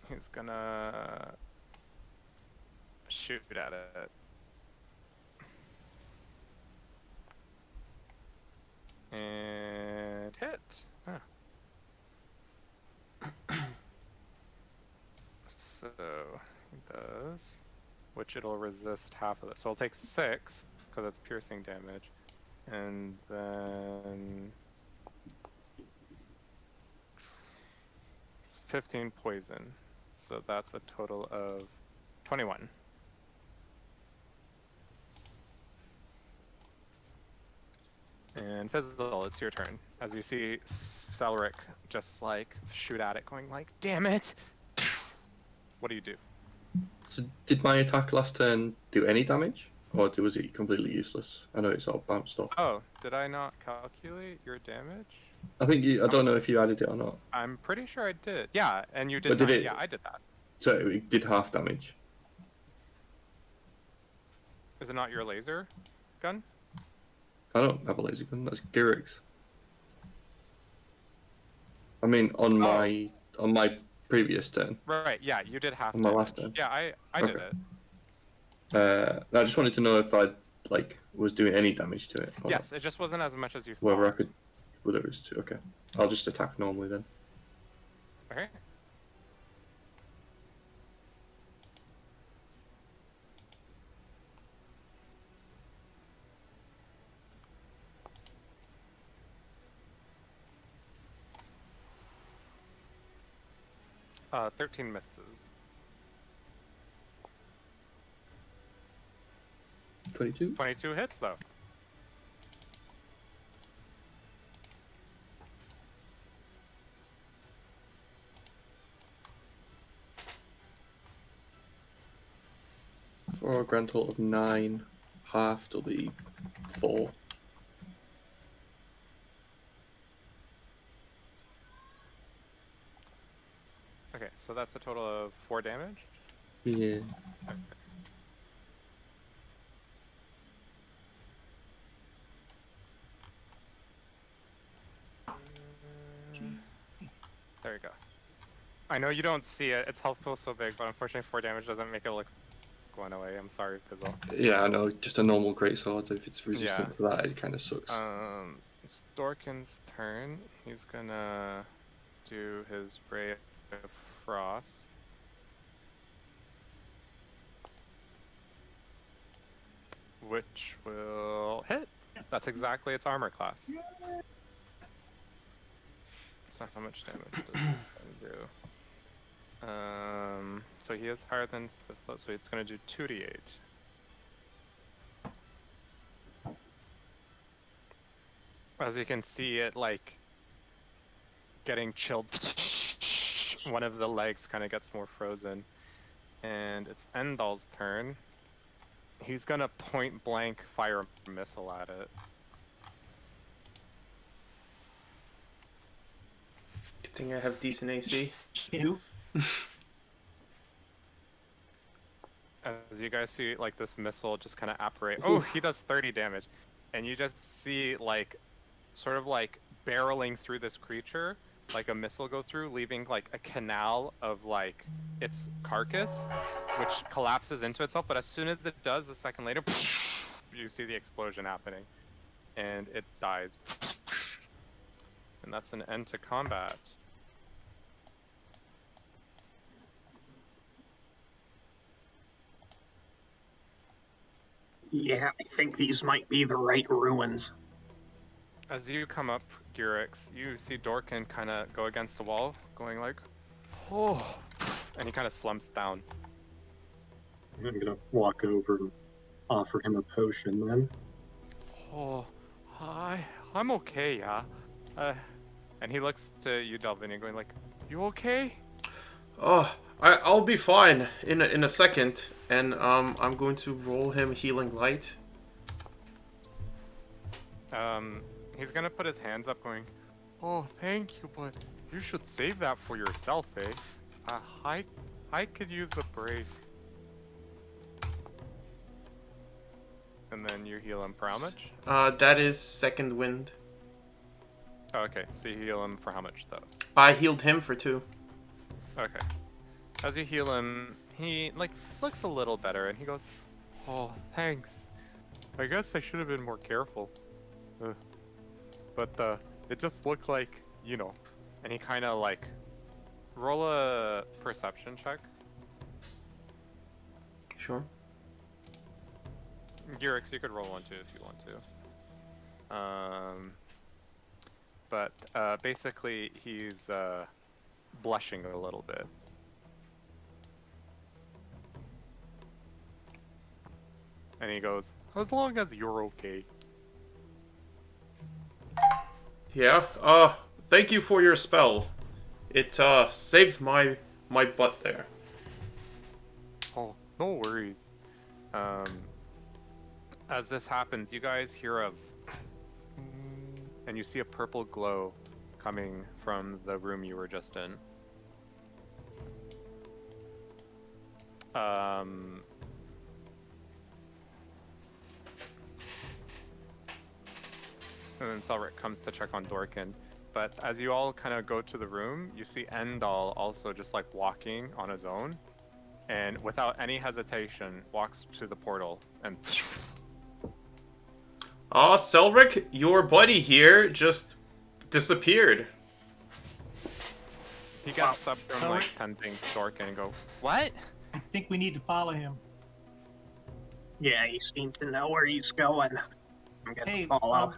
He's gonna shoot at it. And hit. Huh. So he does, which it'll resist half of it. So it'll take 6 because it's piercing damage, and then 15 poison. So that's a total of 21. And Fizzle, it's your turn. As you see Celrick just like shoot at it, going like, "Damn it!" What do you do? So did my attack last turn do any damage, or was it completely useless? I know it sort of bounced off. Oh, did I not calculate your damage? I think I don't know if you added it or not. I'm pretty sure I did. Yeah, and you did. But did not. it- Yeah, I did that. So it did half damage. Is it not your laser gun? I don't have a laser gun. That's Girix. I mean, on my previous turn. Right. Yeah, you did half. On my damage. last turn. Yeah, I did Okay. it. I just wanted to know if I'd like was doing any damage to it? Or Yes, it just wasn't as much as you whether I thought. could, whether it was two. Okay, I'll just attack normally then. Okay. Uh, 13 misses. 22. 22 hits though. For a grand total of 9, half to be 4. Okay, so that's a total of 4 damage. Yeah. There you go. I know you don't see it. Its health pool's so big, but unfortunately 4 damage doesn't make it look 1 away. I'm sorry, Fizzle. Yeah, I know. Just a normal greatsword. If it's resistant Yeah. to that, it kind of sucks. It's Dorkin's turn. He's gonna do his Ray of Frost. Which will hit. That's exactly its armor class. So how much damage does this thing do? So he is higher than 5th level, so it's gonna do 2d8. As you can see it like getting chilled. One of the legs kind of gets more frozen. And it's Endol's turn. He's gonna point blank fire a missile at it. Good thing I have decent AC. You? As you guys see, like, this missile just kind of apparate. Oh, he does 30 damage. And you just see, like, sort of like barreling through this creature, like a missile go through, leaving like a canal of like its carcass, which collapses into itself. But as soon as it does, a second later, you see the explosion happening, and it dies. And that's an end to combat. Yeah, I think these might be the right ruins. As you come up, Gyrix, you see Dorkin kind of go against the wall, going like, oh, and he kind of slumps down. I'm gonna walk over and offer him a potion then. Oh, I'm okay, yeah. And he looks to you, Dalvinion, going like, you okay? Oh, I'll be fine in a second, and I'm going to roll him healing light. He's gonna put his hands up, going, oh, thank you, but you should save that for yourself, eh? I could use the break. And then you heal him for how much? That is second wind. Oh, okay, so you heal him for how much, though? I healed him for 2. Okay. As you heal him, he, like, looks a little better, and he goes, oh, thanks. I guess I should have been more careful. But, it just looked like, you know. And he kind of, like, roll a perception check. Sure. Gyrix, you could roll one too if you want to. But basically, he's blushing a little bit. And he goes, as long as you're okay. Yeah, thank you for your spell. It, saved my butt there. Oh, no worries. As this happens, you guys hear a... and you see a purple glow coming from the room you were just in. And then Celrick comes to check on Dorkin. But as you all kind of go to the room, you see Endol also just like walking on his own. And without any hesitation, walks to the portal and Oh, Celrick, your buddy here just disappeared. He gets up from like tending Dorkin and go, "What?" I think we need to follow him. Yeah, he seems to know where he's going. I'm gonna follow.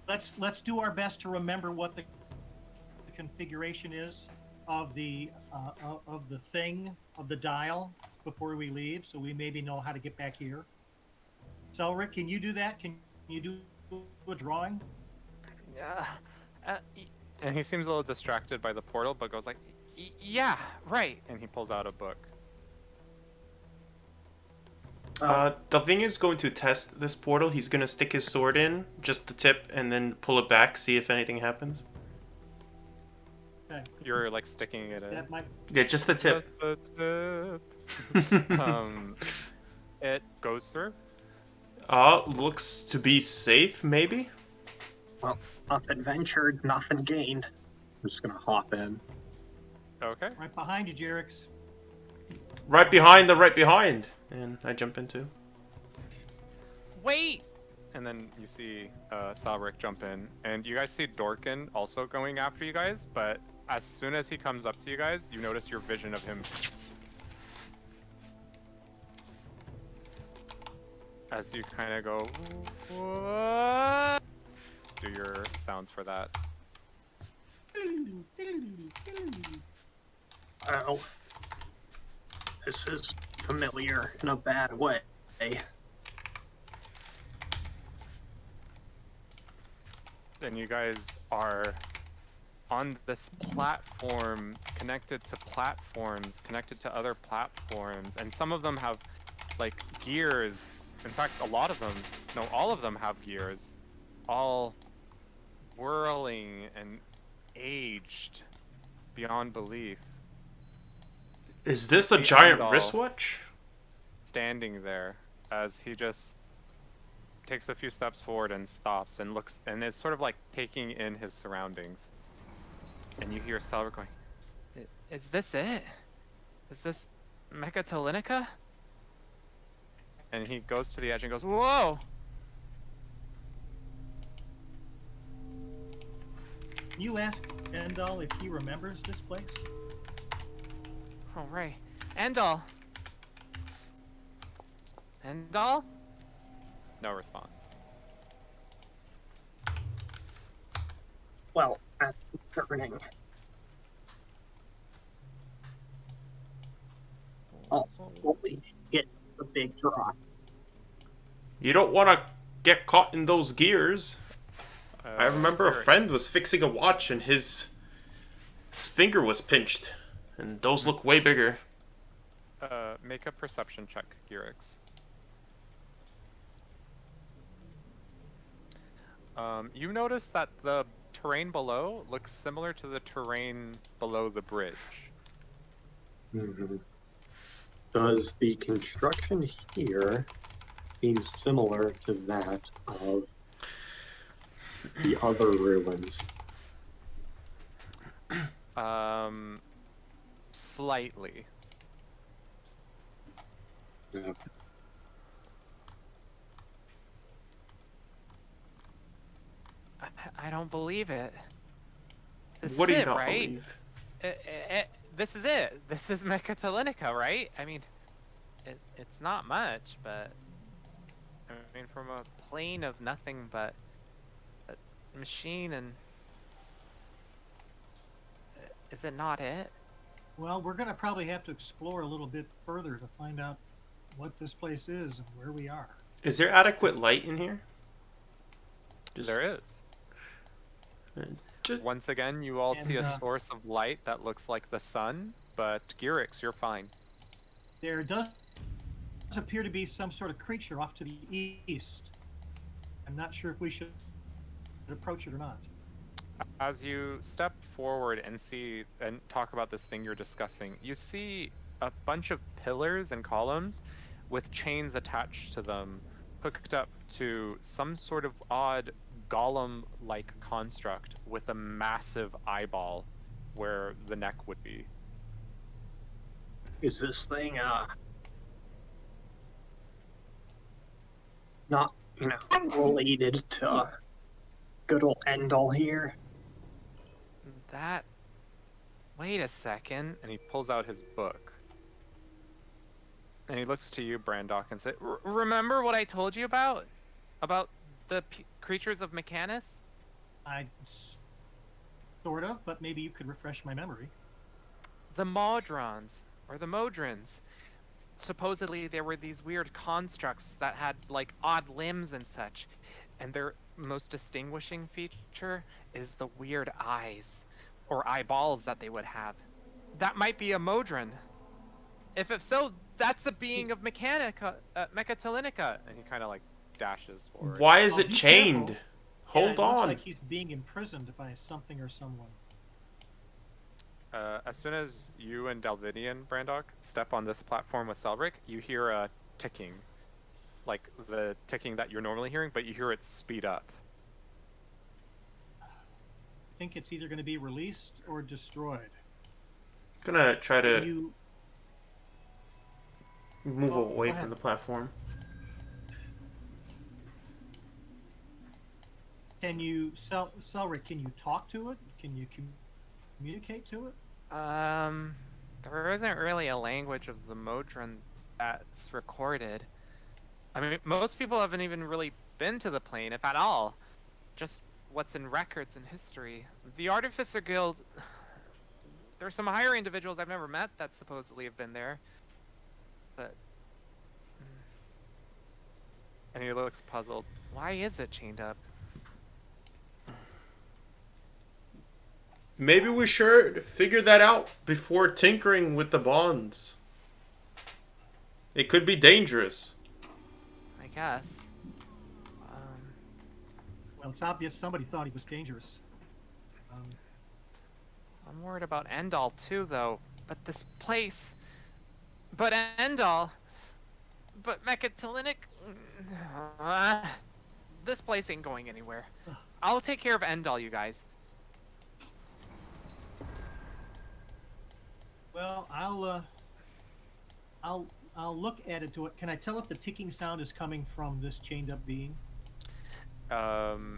Let's do our best to remember what the configuration is of the thing of the dial before we leave, so we maybe know how to get back here. Celrick, can you do that? Can you do a drawing? Yeah. And he seems a little distracted by the portal, but goes like, "Yeah, right." And he pulls out a book. Dalvinion's going to test this portal. He's going to stick his sword in, just the tip, and then pull it back, see if anything happens. Okay. You're like sticking it in. Yeah, just the tip. It goes through. Looks to be safe, maybe? Well, nothing ventured, nothing gained. I'm just gonna hop in. Okay. Right behind you, Jerix. Right behind the right behind. And I jump into. Wait! And then you see Celrick jump in, and you guys see Dorkin also going after you guys, but as soon as he comes up to you guys, you notice your vision of him. As you kind of go, what? Do your sounds for that. Oh. This is familiar in a bad way. And you guys are on this platform, connected to platforms, connected to other platforms, and some of them have like gears. In fact, a lot of them, no, all of them have gears, all whirling and aged beyond belief. Is this a giant wristwatch? Standing there as he just takes a few steps forward and stops and looks, and is sort of like taking in his surroundings. And you hear Celrick going, "Is this it? Is this Mechatalinica?" And he goes to the edge and goes, "Whoa!" Can you ask Endol if he remembers this place? All right, Endol. Endol? No response. Well, that's concerning. Oh, holy shit, the big drop. You don't want to get caught in those gears. I remember a friend was fixing a watch and his finger was pinched. And those look way bigger. Make a perception check, Girix. You notice that the terrain below looks similar to the terrain below the bridge. Mm-hmm. Does the construction here seem similar to that of the other ruins? Slightly. Yeah. I don't believe it. This What is do you it, not right? believe? This is it. This is Mechatalinica, right? I mean, it's not much, but I mean, from a plane of nothing but a machine, and is it not it? Well, we're gonna probably have to explore a little bit further to find out what this place is and where we are. Is there adequate light in here? There is. Once again, you all see a source of light that looks like the sun, but Girix, you're fine. There does appear to be some sort of creature off to the east. I'm not sure if we should approach it or not. As you step forward and see and talk about this thing you're discussing, you see a bunch of pillars and columns with chains attached to them, hooked up to some sort of odd golem-like construct with a massive eyeball where the neck would be. Is this thing, not related to good old Endol here. That. Wait a second. And he pulls out his book. And he looks to you, Brandock, and says, Remember what I told you about? About the creatures of Mechanus? I sort of, but maybe you could refresh my memory. The Mordrons, or the Modrons. Supposedly there were these weird constructs that had like odd limbs and such, and their most distinguishing feature is the weird eyes or eyeballs that they would have. That might be a Mordron. If so, that's a being of Mechatalinica. and he kind of like dashes forward. Why is it Be chained? careful. Hold It looks on. like he's being imprisoned by something or someone. As soon as you and Dalvinion, Brandock, step on this platform with Celrick, you hear a ticking. Like the ticking that you're normally hearing, but you hear it speed up. I think it's either going to be released or destroyed. Gonna try to You move Go away ahead. from the platform. can you Celrick? Can you talk to it? Can you communicate to it? There isn't really a language of the Mordron that's recorded. I mean, most people haven't even really been to the plane, if at all. Just what's in records and history. The Artificer Guild... There's some higher individuals I've never met that supposedly have been there. But... And he looks puzzled. Why is it chained up? Maybe we should figure that out before tinkering with the bonds. It could be dangerous. I guess. Well, it's obvious somebody thought he was dangerous. I'm worried about Endol too, though. But this place... But Endol... But Mechatalinica... This place ain't going anywhere. I'll take care of Endol, you guys. Well, I'll look at it. Can I tell if the ticking sound is coming from this chained up being?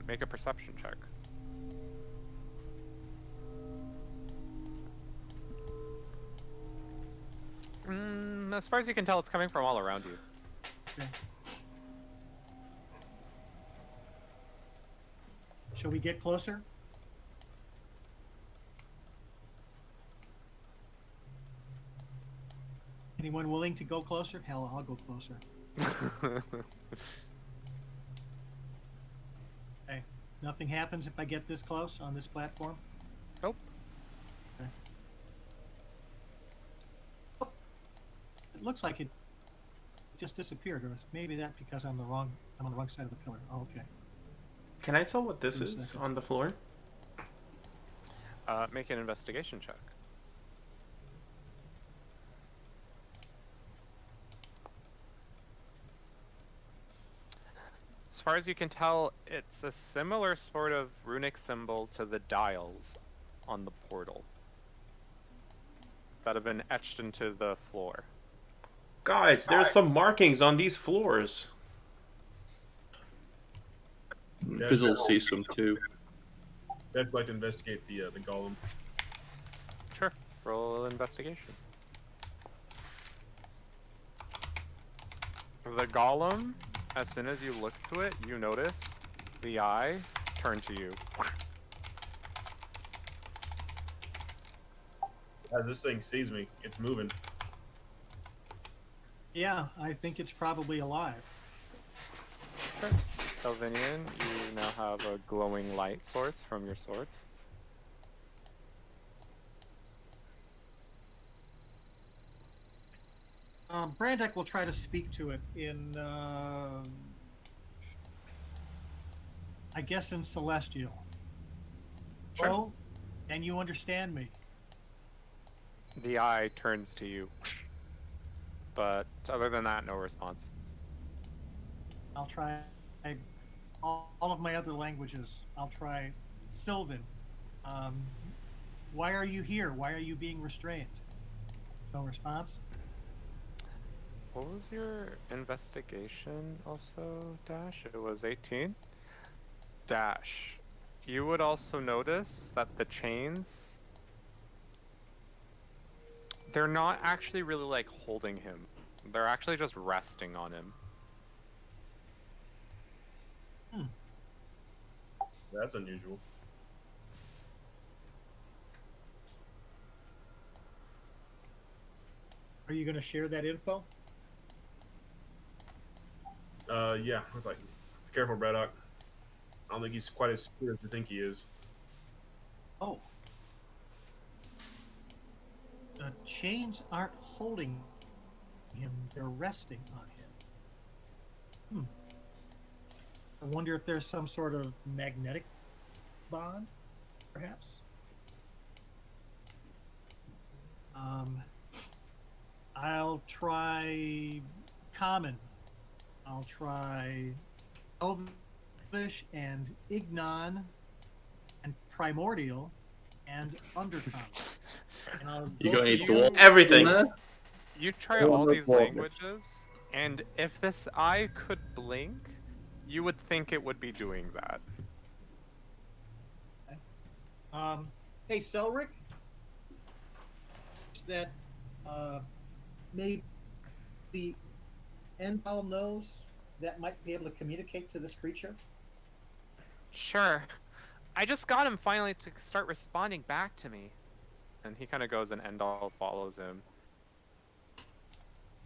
Make a perception check. As far as you can tell, it's coming from all around you. Okay. Shall we get closer? Anyone willing to go closer? Hell, I'll go closer. Okay. Nothing happens if I get this close on this platform? Nope. Okay. Oh, it looks like it just disappeared, or maybe that because I'm on the wrong side of the pillar. Oh, okay. Can I tell what this Just a is second. on the floor? Make an investigation check. As far as you can tell, it's a similar sort of runic symbol to the dials on the portal that have been etched into the floor. Guys, there's some markings on these floors. Fizzle sees some too. I'd like to investigate the golem. Sure. Roll investigation. The golem, as soon as you look to it, you notice the eye turn to you. As this thing sees me, it's moving. Yeah, I think it's probably alive. Sure. Dalvinion, you now have a glowing light source from your sword. Brandeck will try to speak to it in, I guess in Celestial. Sure. Oh, can you understand me? The eye turns to you. But other than that, no response. I'll try all of my other languages. I'll try Sylvan. Why are you here? Why are you being restrained? No response? What was your investigation also, Dash? It was 18? Dash. You would also notice that the chains, they're not actually really like holding him. They're actually just resting on him. That's unusual. Are you going to share that info? Yeah. I was like, be careful, Braddock. I don't think he's quite as secure as you think he is. Oh. The chains aren't holding him, they're resting on him. I wonder if there's some sort of magnetic bond, perhaps? I'll try Common. I'll try Elvish and Ignon and Primordial and Undercommon. And I'll You go got any through- dwarf Everything. in there? You try Oh, all no these problem. languages, and if this eye could blink, you would think it would be doing that. Hey, Celrick, that maybe Endol knows that might be able to communicate to this creature? Sure. I just got him finally to start responding back to me. And he kind of goes, and Endol follows him.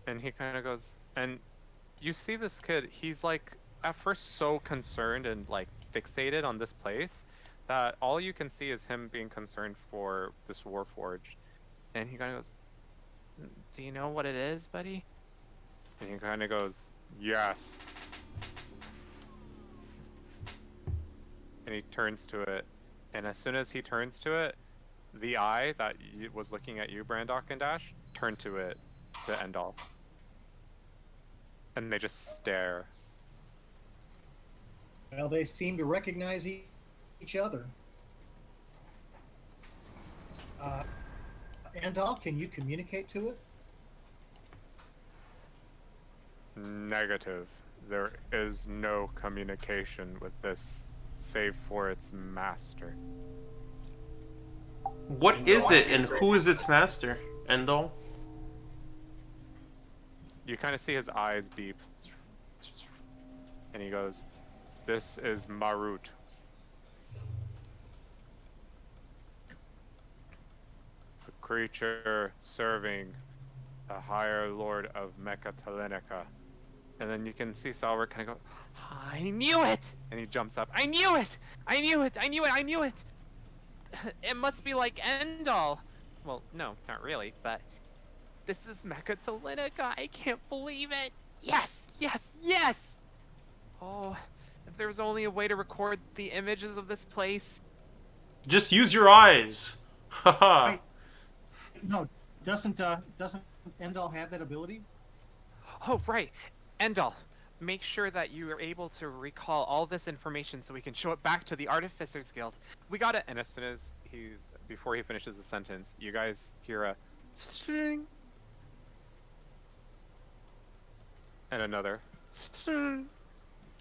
And he kind of goes, and you see this kid, he's like, at first so concerned and like fixated on this place that all you can see is him being concerned for this Warforged. And he kind of goes, Do you know what it is, buddy? and he kind of goes, yes. And he turns to it, and as soon as he turns to it, the eye that was looking at you, Brandock and Dash, turned to it, to Endol. And they just stare. Well, they seem to recognize each other. Endol, can you communicate to it? Negative. There is no communication with this, save for its master. What is it, and who is its master? Endol? You kind of see his eyes beep. And he goes, this is Marut. A creature serving the higher lord of Mechatalinica. And then you can see Celrick kind of go, I knew it! and he jumps up. I knew it! I knew it! I knew it! I knew it! It must be like Endol. Well, no, not really, but this is Mechatalinica. I can't believe it. Yes! Yes! Yes! Oh, if there was only a way to record the images of this place. Just use your eyes. Haha. Wait. No, doesn't Endol have that ability? Oh, right. Endol, make sure that you are able to recall all this information so we can show it back to the Artificers Guild. We gotta... And as soon as before he finishes the sentence, you guys hear a string. And another string.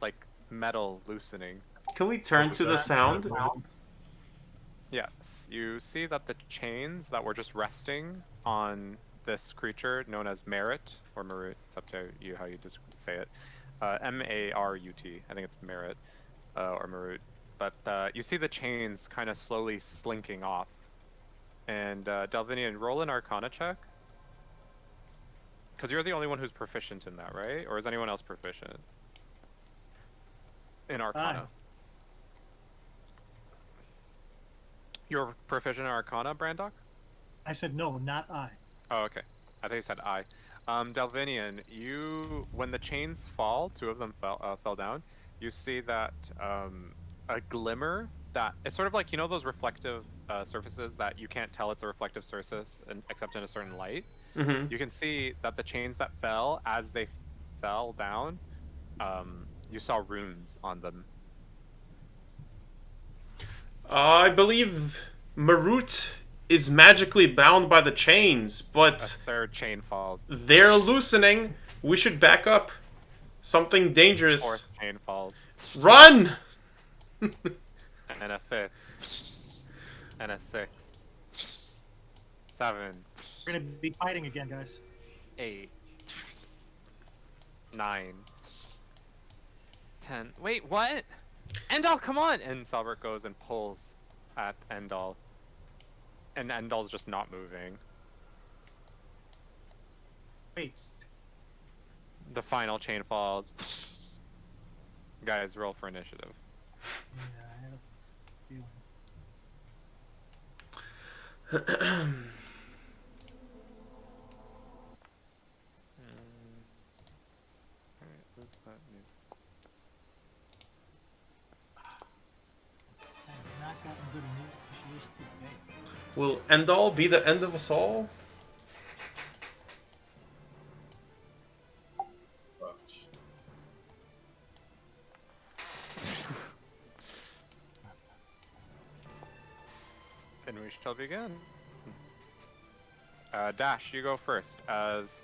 Like metal loosening. Can we turn to the sound? Yes, you see that the chains that were just resting on this creature known as Merit, or Marut, it's up to you how you just say it. M-A-R-U-T, I think it's Merit, or Marut. But you see the chains kind of slowly slinking off. And Dalvinion, roll an Arcana check. Because you're the only one who's proficient in that, right? Or is anyone else proficient in Arcana? Aye. You're proficient in Arcana, Brandock? I said no, not I. Oh, okay. I think you said I. Dalvinion, when the chains fall, two of them fell down, you see that a glimmer that, it's sort of like, you know those reflective surfaces that you can't tell it's a reflective surface except in a certain light? Mm-hmm. You can see that the chains that fell, as they fell down, you saw runes on them. I believe Marut is magically bound by the chains, A but third chain falls. they're loosening, We should back up. Something dangerous. Fourth chain falls. Run! And a fifth. And a sixth. 7. We're gonna be fighting again, guys. 8. 9. 10. Wait, what? Endol, come on! And Celrick goes and pulls at Endol. And Endol's just not moving. Wait. The final chain falls. Guys, roll for initiative. Yeah, I had a feeling. Alright, what's that news? I have not gotten good initiatives today. Will Endol be the end of us all? Then we shall begin. Dash, you go first. As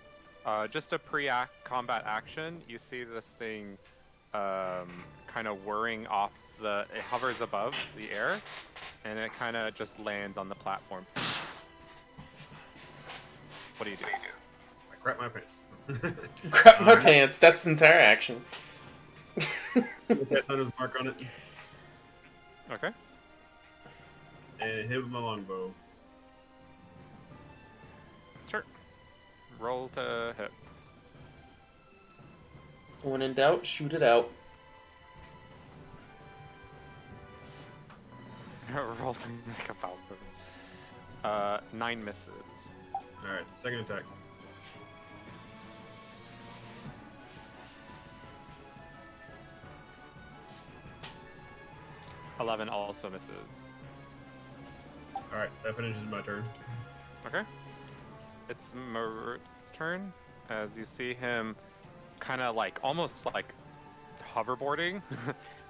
just a pre-combat action, you see this thing kind of whirring off the... It hovers above the air, and it kind of just lands on the platform. What do you do? I crap my pants. Crap my pants. That's the entire action. Put that thunder's mark on it. Okay. And hit with my longbow. Sure. Roll to hit. When in doubt, shoot it out. Roll to make a power. 9 misses. Alright, second attack. $11 also misses. Alright, that finishes my turn. Okay. It's Marut's turn, as you see him kind of like, almost like hoverboarding.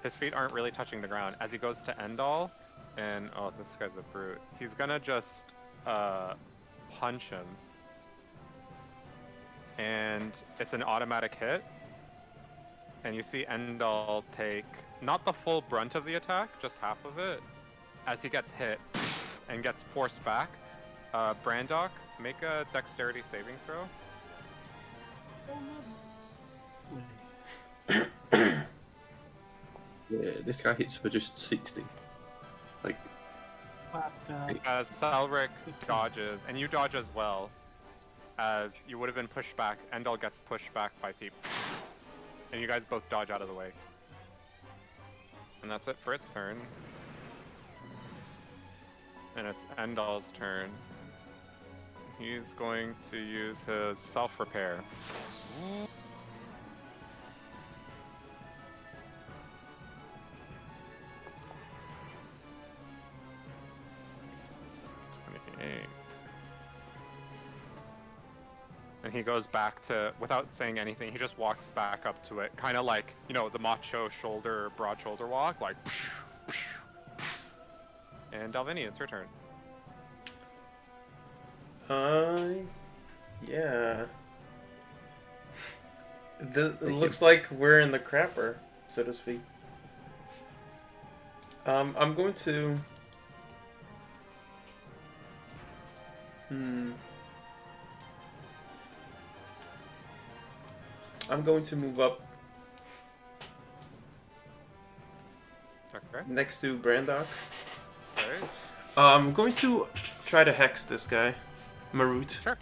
His feet aren't really touching the ground. As he goes to Endol, and oh, this guy's a brute. He's gonna just punch him. And it's an automatic hit. And you see Endol take, not the full brunt of the attack, just half of it, as he gets hit and gets forced back. Brandok, make a dexterity saving throw. Yeah, this guy hits for just 60. Like, But, As Celrick dodges, and you dodge as well, as you would have been pushed back, Endol gets pushed back 5 feet. And you guys both dodge out of the way. And that's it for its turn. And it's Endol's turn. He's going to use his self-repair. And he goes back to, without saying anything, he just walks back up to it, kind of like, you know, the macho shoulder, broad shoulder walk, like. And Dalvinion, it's your turn. Yeah. It looks like we're in the crapper, so to speak. I'm going to... I'm going to move up Okay. next to Brandok. Alright. I'm going to try to hex this guy, Marut. Sure.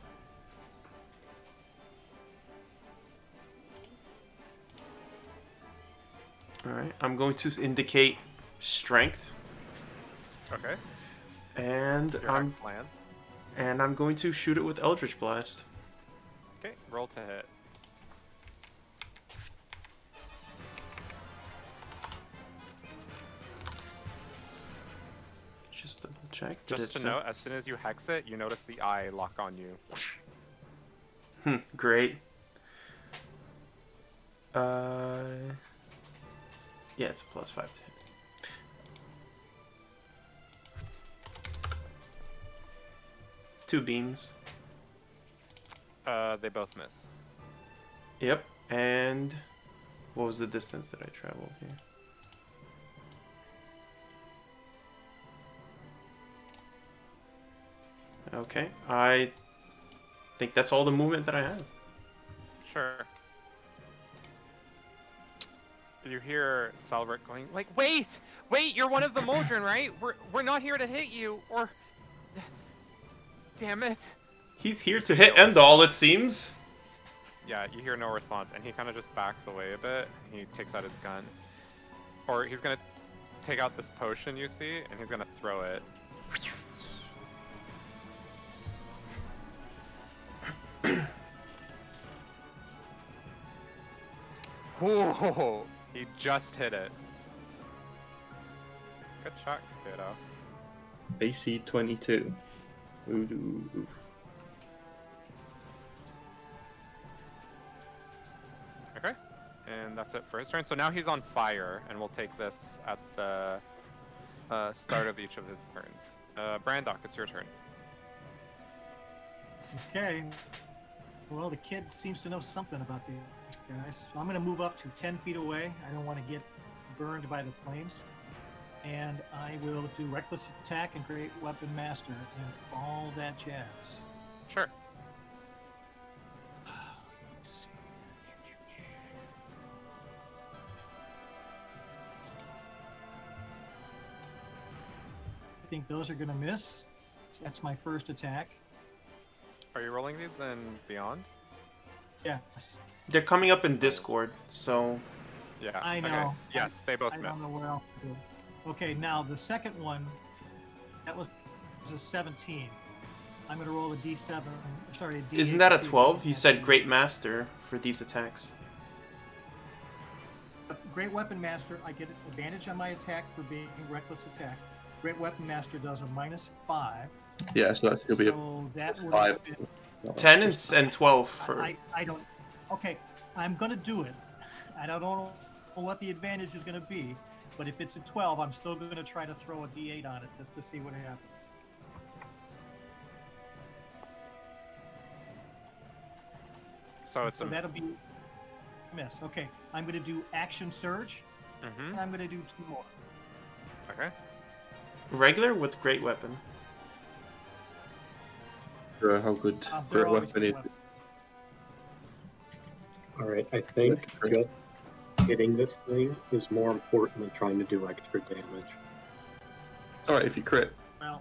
Alright, I'm going to indicate strength. Okay. And Your hex lands. I'm going to shoot it with Eldritch Blast. Okay, roll to hit. Just double check. Just to note, as soon as you hex it, you notice the eye lock on you. Great. Yeah, it's a +5 to hit. Two beams. They both miss. Yep. And what was the distance that I traveled here? Okay, I think that's all the movement that I have. Sure. You hear Celrick going, like, wait! Wait, you're one of the Mordron, right? We're not here to hit you, or... Damn it. He's here to hit Endol, it seems. Yeah, you hear no response, and he kind of just backs away a bit. He takes out his gun. Or he's gonna take out this potion you see, and he's gonna throw it. Whoa! He just hit it. Good shot, kiddo. AC 22. Oof. Okay, and that's it for his turn. So now he's on fire, and we'll take this at the start of each of his turns. Brandok, it's your turn. Okay. Well, the kid seems to know something about these guys. So I'm going to move up to 10 feet away. I don't want to get burned by the flames. And I will do Reckless Attack and Great Weapon Master and all that jazz. Sure. I think those are going to miss. That's my first attack. Are you rolling these in Beyond? Yes. They're coming up in Discord, so... Yeah. I know. Okay. Yes, they both I missed. don't know where else to go. Okay, now the second one, that was a 17. I'm going to roll a D7. Sorry, a D8. Isn't that a 12? You said Great Master for these attacks. Great Weapon Master, I get advantage on my attack for being Reckless Attack. Great Weapon Master does a -5. Yeah, so that's going to be So that would 5. have 10 and 12 for... I don't... Okay, I'm going to do it. I don't know what the advantage is going to be, but if it's a 12, I'm still going to try to throw a D8 on it just to see what happens. So it's So a that'll be miss. Okay, I'm going to do Action Surge, and I'm going to do 2 more. Okay. Regular with Great Weapon. Sure, how good They're Great always Weapon good is. weapons. Alright, I think just hitting this thing is more important than trying to do extra damage. Alright, if you crit. Well,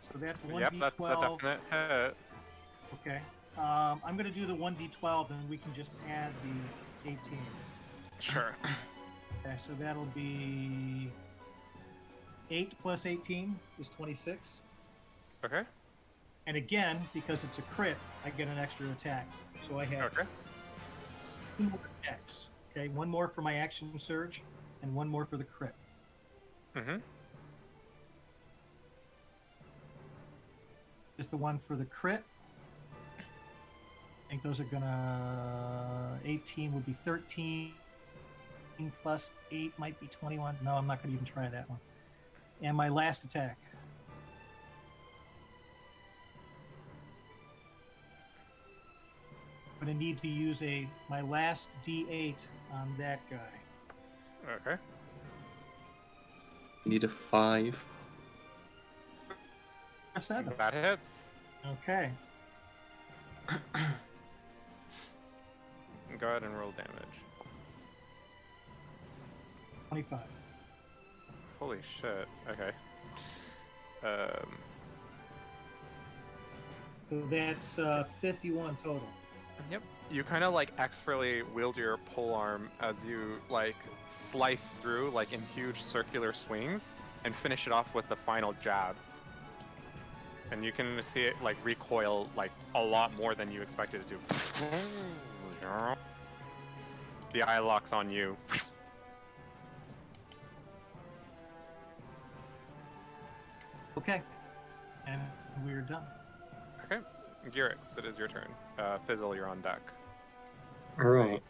so that's 1d12. Yep, that's a definite hit. Okay. I'm going to do the 1d12, and we can just add the 18. Sure. Okay, so that'll be 8 plus 18 is 26. Okay. And again, because it's a crit, I get an extra attack. So I have Okay. 2 more attacks. Okay, 1 more for my action surge, and 1 more for the crit. Mm-hmm. Just the one for the crit. I think those are gonna 18 would be 13 plus 8 might be 21. No, I'm not gonna even try that one. And my last attack. I'm gonna need to use my last D8 on that guy. Okay. You need a 5. A 7. That hits. Okay. Go ahead and roll damage. 25. Holy shit. Okay. So that's 51 total. Yep. You kind of like expertly wield your polearm as you like slice through like in huge circular swings and finish it off with the final jab. And you can see it like recoil like a lot more than you expected it to. The eye locks on you. Okay. And we're done. Okay. Gyrix, it is your turn. Fizzle, you're on deck. Alright.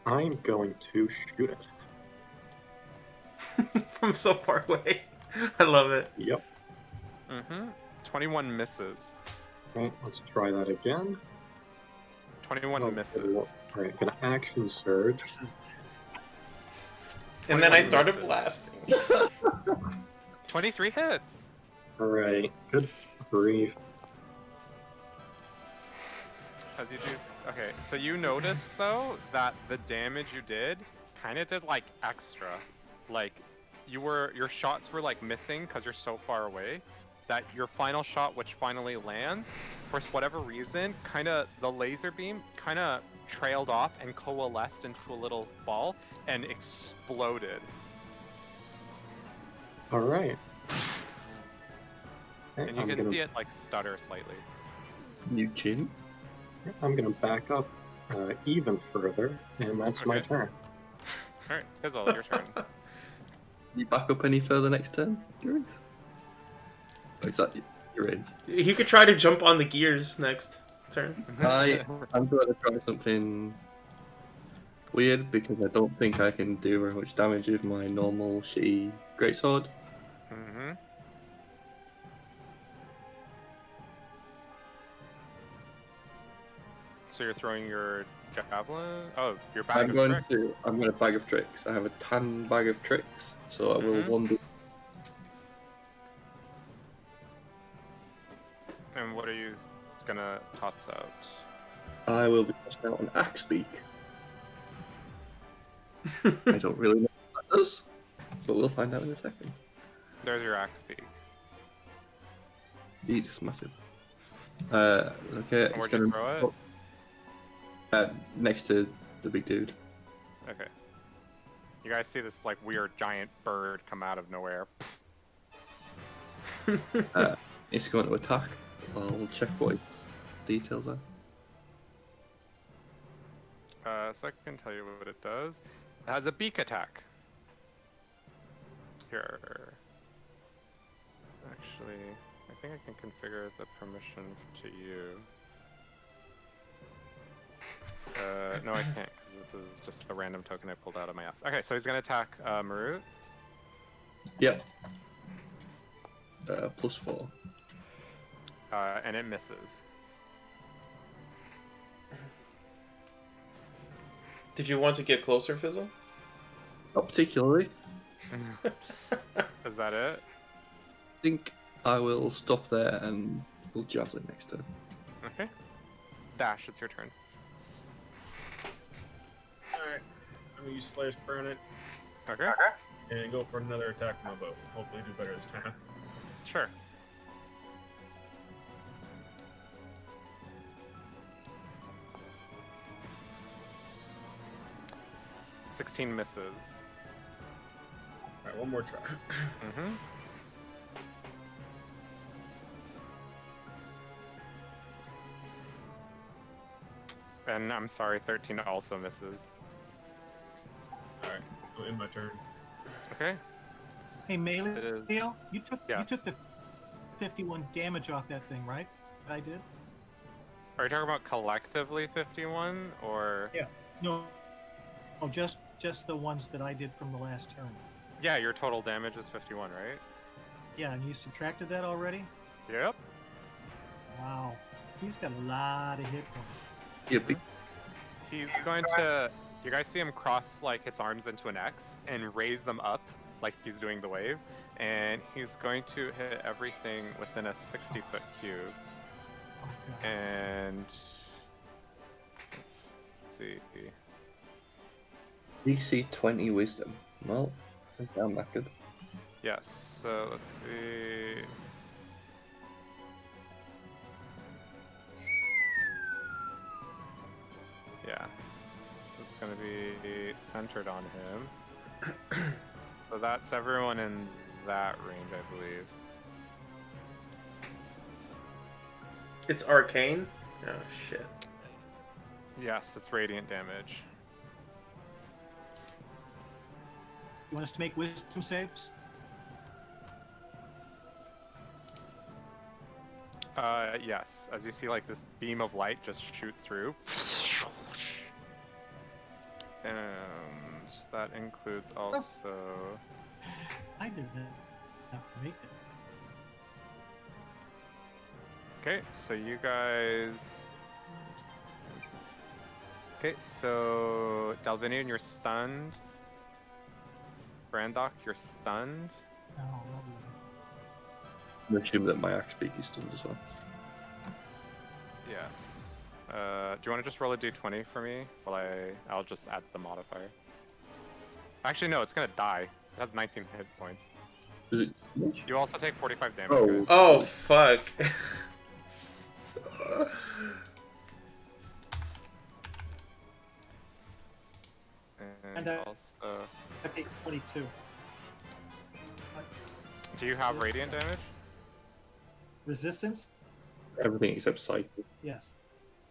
I'm going to shoot it. From so far away. I love it. Yep. Mm-hmm. 21 misses. Right, let's try that again. 21 misses. Alright, gonna action surge. And then I 21 started misses. blasting. 23 hits. Alright, good grief. As you do. Okay, so you notice though that the damage you did kind of did like extra. Like your shots were like missing because you're so far away. That your final shot, which finally lands, for whatever reason, kind of the laser beam kind of trailed off and coalesced into a little ball and exploded. Alright. And you can see it like stutter slightly. Eugene? I'm gonna back up even further, and that's my Okay. turn. Alright, Fizzle, your turn. You back up any further next turn, Druid? Or is that you're in? He could try to jump on the gears next turn. I'm going to try something weird because I don't think I can do very much damage with my normal shitty greatsword. Mm-hmm. So you're throwing your javelin? Oh, your bag of tricks. I'm going to bag of tricks. I have a tan bag of tricks, so I will wonder. And what are you gonna toss out? I will be tossing out an axe beak. I don't really know what that does, but we'll find out in a second. There's your axe beak. Jesus, massive. Okay, And it's where'd you gonna throw it? next to the big dude. Okay. You guys see this like weird giant bird come out of nowhere. It's going to attack. I'll check what details are. So I can tell you what it does. It has a beak attack. Here. Actually, I think I can configure the permission to you. No, I can't, because this is just a random token I pulled out of my ass. Okay, so he's gonna attack Marut. Yep. +4. And it misses. Did you want to get closer, Fizzle? Not particularly. Is that it? I think I will stop there and we'll javelin next turn. Okay. Dash, it's your turn. Alright. I'm gonna use Slayer's Permanent Okay. and go for another attack with my bow. Hopefully do better this time. Sure. $16 misses. Alright, one more try. Mm-hmm. And I'm sorry, 13 also misses. Alright, I'll end my turn. Okay. Hey, Melee, It is- Leo, you took Yes. the 51 damage off that thing, right? I did. Are you talking about collectively 51 or? Yeah. No. Oh, just the ones that I did from the last turn. Yeah, your total damage is 51, right? Yeah, and you subtracted that already? Yep. Wow. He's got a lot of hit points. Yep. He's going to. You guys see him cross like his arms into an X and raise them up like he's doing the wave, and he's going to hit everything within a 60-foot cube. Okay. And let's see. DC 20 wisdom. Well, I think I'm that good. Yes. So let's see. Yeah. So it's going to be centered on him. So that's everyone in that range, I believe. It's arcane? Oh, shit. Yes, it's radiant damage. You want us to make wisdom saves? Yes. As you see, like this beam of light just shoot through. And that includes also. I did that. Not to make it. Okay, so you guys. Okay, so Dalvinion, you're stunned. Brandok, you're stunned. Oh, lovely. I assume that my axe beak is stunned as well. Yes. Do you want to just roll a d20 for me? While I'll just add the modifier. Actually, no, it's gonna die. It has 19 hit points. Is it? You also take 45 damage. Oh. guys. Oh, fuck. And And, also, I take 22. do you have radiant damage? Resistance? Everything except psychic. Yes.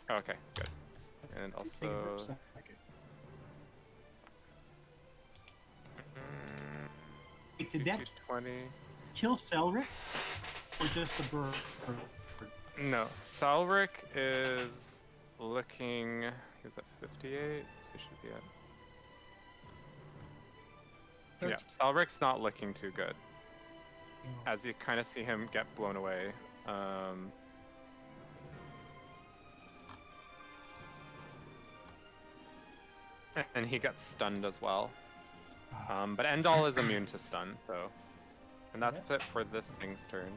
Oh, okay, good. And also, Wait, did that 20. kill Celrick? Or just the bird? No, Celrick is looking. He's at 58, so he should be at. Yeah, Celrick's not looking too good. As you kind of see him get blown away. And he gets stunned as well. But Endol is immune to stun, so. And that's it for this thing's turn.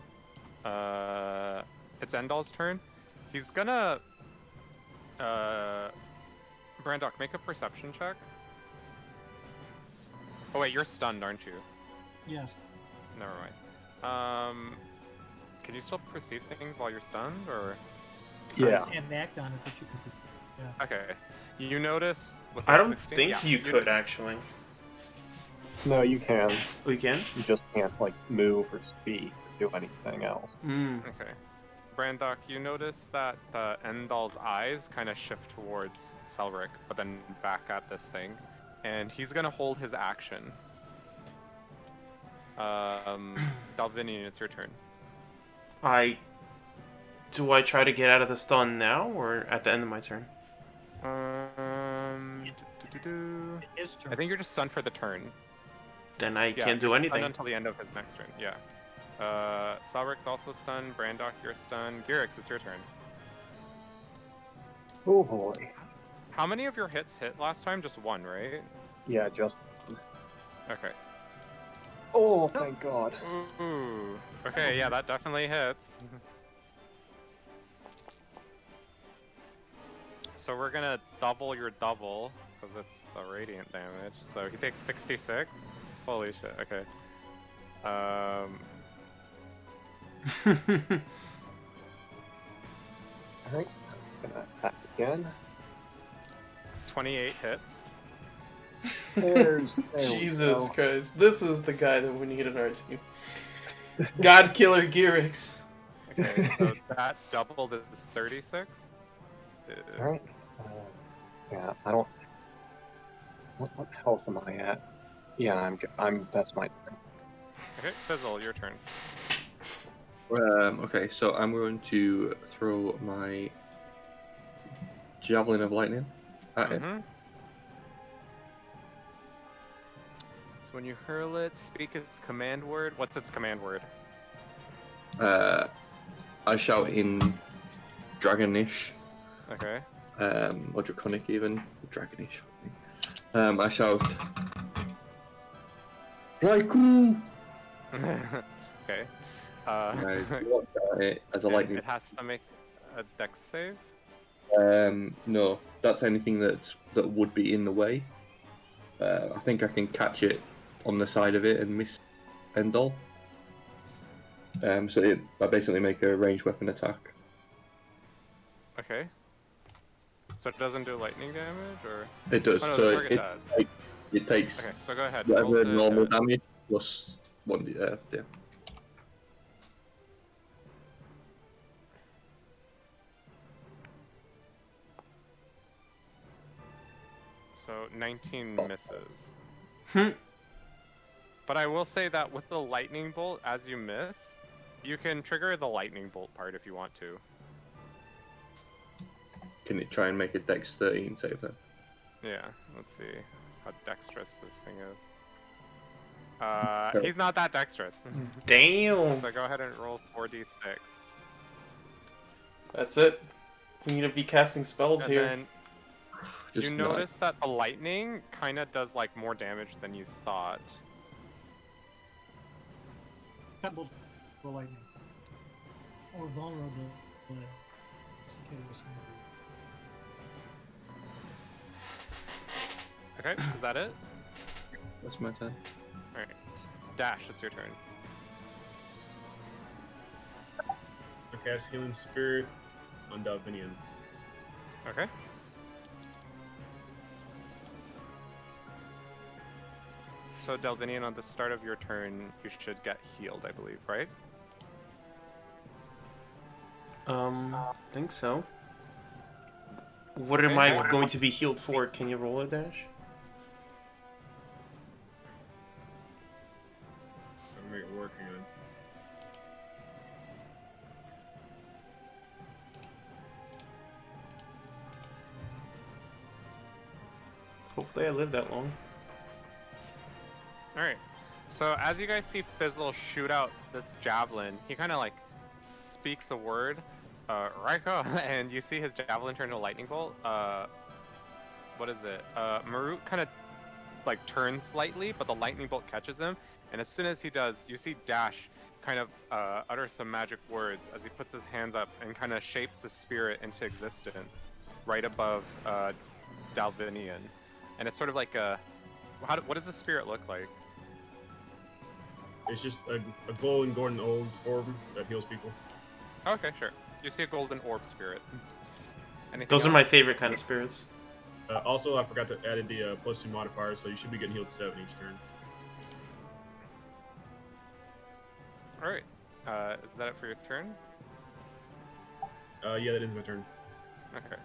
It's Endol's turn. He's gonna. Brandok, make a perception check. Oh wait, you're stunned, aren't you? Yes. Never mind. Can you still perceive things while you're stunned, or? Yeah. You can't act on it, but you can. Yeah. Okay. You notice. With I the don't 16 think yeah, you could, actually. No, you can. We can? You just can't like move or speak or do anything else. Okay. Brandok, you notice that Endol's eyes kind of shift towards Celrick, but then back at this thing, and he's gonna hold his action. Dalvinion, it's your turn. Do I try to get out of the stun now, or at the end of my turn? His turn. I think you're just stunned for the turn. Then I Yeah, can't do you're anything. stunned until the end of his next turn. Yeah. Celrick's also stunned. Brandok, you're stunned. Girix, it's your turn. Oh boy. How many of your hits hit last time? Just one, right? Yeah, just. Okay. Oh, thank God. Ooh. Okay, yeah, that definitely hits. So we're gonna double your double, because it's the radiant damage. So he takes 66. Holy shit, okay. Alright, I'm gonna attack again. 28 hits. There Jesus we go. Christ. This is the guy that we need in our team. God Killer Girix. Okay, so that doubled is 36. Alright. Yeah, I don't. What health am I at? Yeah, I'm. That's my turn. Okay, Fizzle, your turn. Okay, so I'm going to throw my Javelin of Lightning at it. So when you hurl it, speak its command word. What's its command word? I shout in Dragonish, Okay. or Draconic even. Dragonish. I shout, Raikou! Okay. I watch at it as a lightning. It has to make a dex save? No, that's anything that would be in the way. I think I can catch it on the side of it and miss Endol. So I basically make a ranged weapon attack. Okay. So it doesn't do lightning damage, or? It does. Oh, no, so the target does. it takes Okay, so go ahead. whatever roll to normal hit. damage plus one. Yeah. So 19 misses. But I will say that with the lightning bolt, as you miss, you can trigger the lightning bolt part if you want to. Can it try and make a Dex 13 save then? Yeah, let's see how dexterous this thing is. He's not that dexterous. Damn. So go ahead and roll 4d6. That's it. We need to be casting spells And here. then Just you not- notice that the lightning kind of does like more damage than you thought. Temple for lightning. Or vulnerable. Okay, is that it? That's my turn. Alright. Dash, it's your turn. I cast Healing Spirit on Dalvinion. Okay. So Dalvinion, on the start of your turn, you should get healed, I believe, right? I think so. What am Okay. I going to be healed for? Can you roll a dash? I'll make it work again. Hopefully I live that long. Alright. So as you guys see Fizzle shoot out this javelin, he kind of like speaks a word, Raiko, and you see his javelin turn into a lightning bolt. What is it? Marut kind of like turns slightly, but the lightning bolt catches him, and as soon as he does, you see Dash kind of utter some magic words as he puts his hands up and kind of shapes the spirit into existence right above Dalvinion. And it's sort of like a... what does the spirit look like? It's just a golden orb that heals people. Okay, sure. You see a golden orb spirit. Anything Those are else? my favorite kind of spirits. Also, I forgot to add the +2 modifier, so you should be getting healed 7 each turn. Alright. Is that it for your turn? Yeah, that ends my turn. Okay.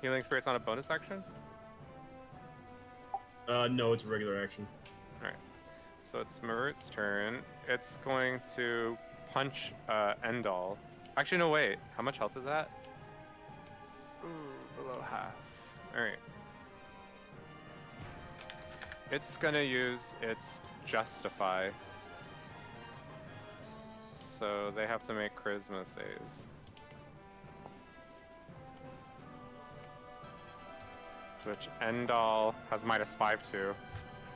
Healing Spirit's on a bonus action? No, it's a regular action. Alright. So it's Marut's turn. It's going to punch Endol. Actually, no, wait. How much health is that? Ooh, below half. Alright. It's gonna use its Justify. So they have to make charisma saves. Which Endol has -5 to.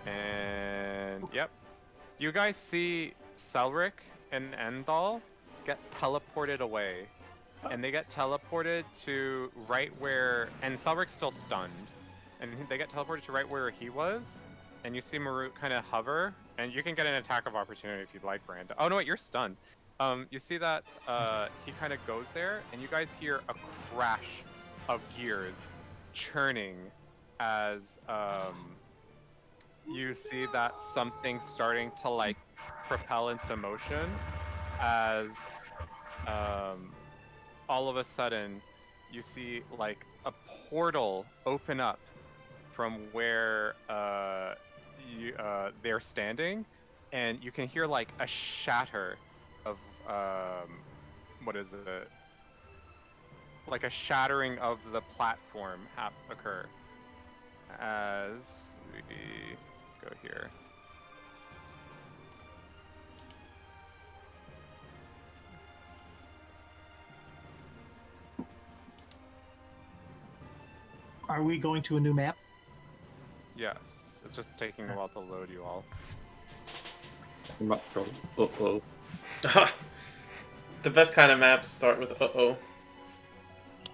And yep. You guys see Celrick and Endol get teleported away. And they get teleported to right where... And Celrick's still stunned. And they get teleported to right where he was. And you see Marut kind of hover. And you can get an attack of opportunity if you'd like, Branda. Oh, no, wait, you're stunned. You see that he kind of goes there. And you guys hear a crash of gears churning as you see that something starting to like propel into motion as all of a sudden you see like a portal open up from where they're standing, and you can hear like a shatter of what is it? Like a shattering of the platform occur as we go here. Are we going to a new map? Yes, it's just taking a while to load you all. Uh-oh. The best kind of maps start with uh-oh.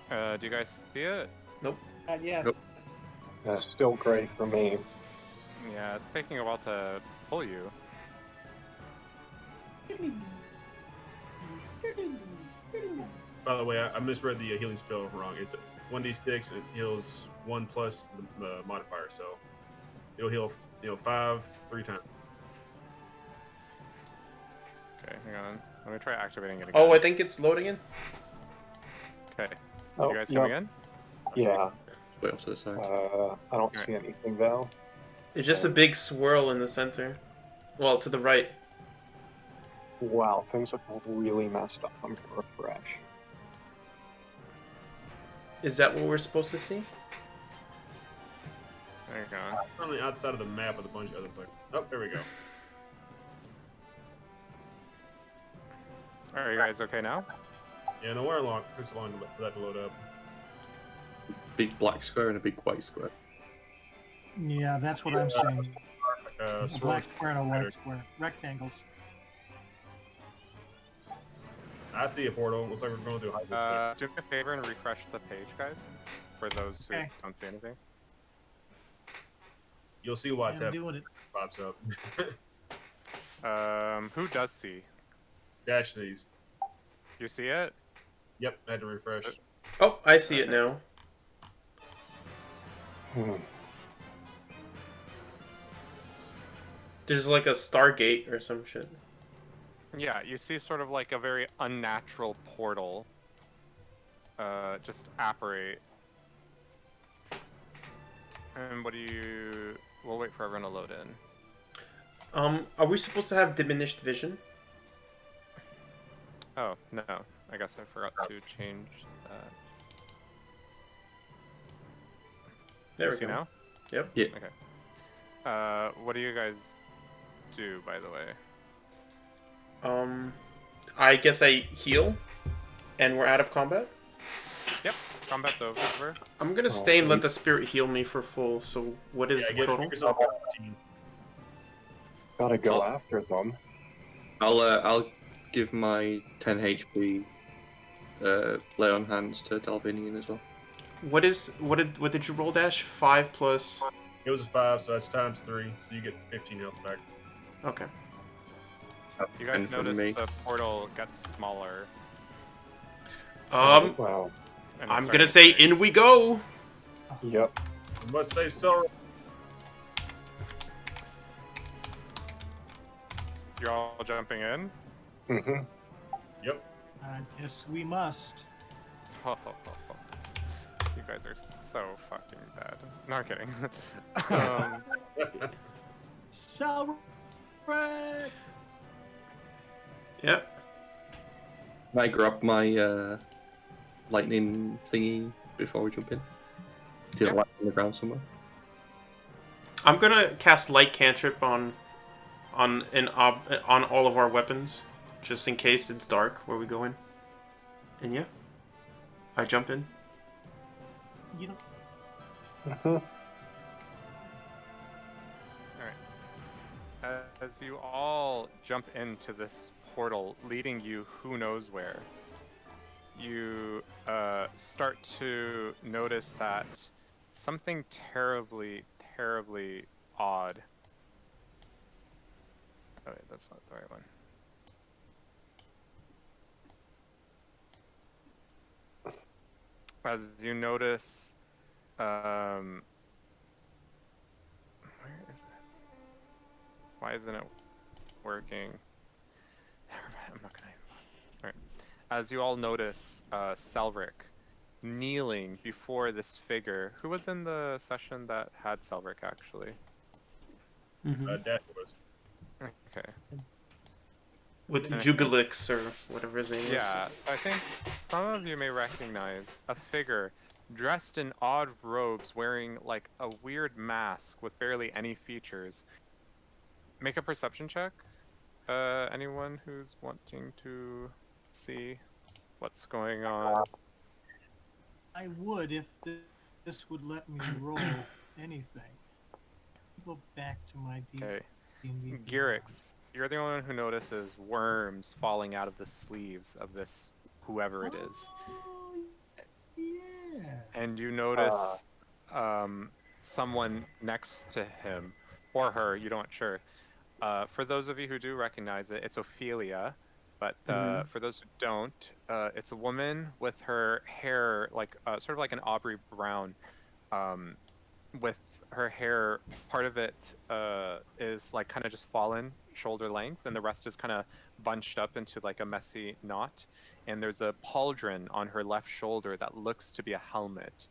Do you guys see it? Nope. Yeah. Nope. That's still gray for me. Yeah, it's taking a while to pull you. By the way, I misread the healing spell wrong. It's 1d6 and it heals 1 plus the modifier, so it'll heal 5 3 times. Okay, hang on. Let me try activating it again. Oh, I think it's loading in. Okay. Oh, You guys yeah. coming in? Yeah. Way off to the side. I don't see anything though. It's just a big swirl in the center. Well, to the right. Wow, things look really messed up. I'm gonna refresh. Is that what we're supposed to see? Hang on. On the outside of the map with a bunch of other places. Oh, there we go. Alright, you guys okay now? Yeah, no, we're unlocked. It took so long for that to load up. big black square and a big white square. Yeah, that's what I'm saying. A Sword. black square and a white square. Rectangles. I see a portal. Looks like we're going to do hyper. Do me a favor and refresh the page, guys, for those who don't see anything. You'll see why it's I'm doing it. Pops up. Who does see? Dash these. You see it? Yep, I had to refresh. Oh, I see it now. There's like a Stargate or some shit. Yeah, you see sort of like a very unnatural portal just apparate. And what do you... We'll wait for everyone to load in. Are we supposed to have diminished vision? Oh, no. I guess I forgot to change that. There we see go. Now? Yep. Yeah. Okay. What do you guys do, by the way? I guess I heal, and we're out of combat? Yep. Combat's over. I'm gonna stay and let the spirit heal me for full, so what is the total? Yourself 15. Gotta go after them. I'll give my 10 HP lay on hands to Dalvinion as well. What did you roll, Dash? 5 plus... It was a 5, so that's times 3, so you get 15 health back. Okay. You guys notice the portal gets smaller. Wow. I'm gonna say in we go! Yep. We must save Celrick. You're all jumping in? Mm-hmm. Yep. I guess we must. You guys are so fucking bad. No, I'm kidding. Celrick! Yep. Can I grab my lightning thingy before we jump in? Did it land on the ground somewhere? I'm gonna cast light cantrip on all of our weapons, just in case it's dark where we go in. And yeah, I jump in. You know. Alright. As you all jump into this portal leading you who knows where, you start to notice that something terribly, terribly odd. Oh wait, that's not the right one. As you notice, where is it? Why isn't it working? Never mind, I'm not gonna. Alright. As you all notice, Celrick kneeling before this figure. Who was in the session that had Celrick actually? Dash was. Okay. With Jubilix or whatever his name is. Yeah, I think some of you may recognize a figure dressed in odd robes wearing like a weird mask with barely any features. Make a perception check. Anyone who's wanting to see what's going on. I would if this would let me roll anything. Go back to my Okay. Girix, you're the only one who notices worms falling out of the sleeves of this whoever it is. Oh, yeah. And you notice someone next to him or her, you don't sure. For those of you who do recognize it, it's Ophelia. But for those who don't, it's a woman with her hair like sort of like an Aubrey brown, with her hair, part of it is like kind of just fallen shoulder length, and the rest is kind of bunched up into like a messy knot. And there's a pauldron on her left shoulder that looks to be a helmet.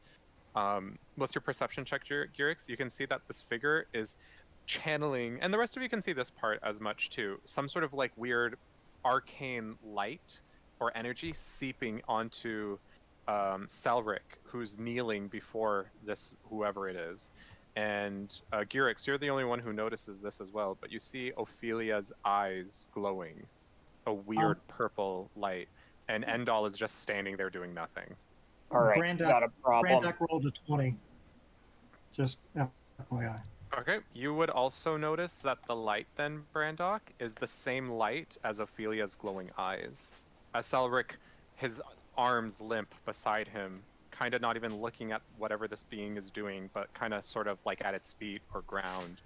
With your perception check, Girix, you can see that this figure is channeling, and the rest of you can see this part as much too, some sort of like weird arcane light or energy seeping onto Celrick, who's kneeling before this whoever it is. And Girix, you're the only one who notices this as well, but you see Ophelia's eyes glowing, a weird purple light, and Endol is just standing there doing nothing. All right, got a problem. Brandock rolled a 20. Just FYI. Okay, you would also notice that the light then, Brandock, is the same light as Ophelia's glowing eyes. As Celrick, his arms limp beside him, kind of not even looking at whatever this being is doing, but kind of sort of like at its feet or ground.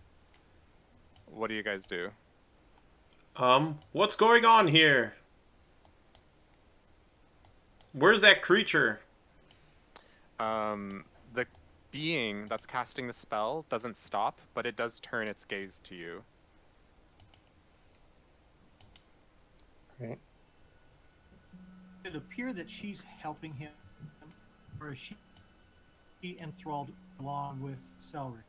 What do you guys do? What's going on here? Where's that creature? The being that's casting the spell doesn't stop, but it does turn its gaze to you. Okay. It appear that she's helping him, or is she enthralled along with Celrick?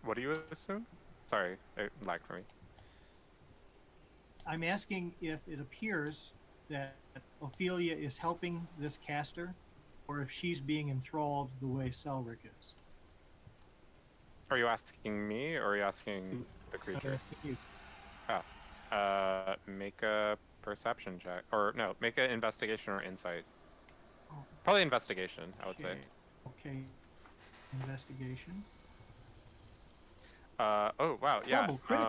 What do you assume? Sorry, it lagged for me. I'm asking if it appears that Ophelia is helping this caster, or if she's being enthralled the way Celrick is. Are you asking me, or are you asking the creature? You. Make a perception check. Or, no, make an investigation or insight. Probably investigation, I would say. Okay. Investigation. Oh, wow, yeah. Double crit.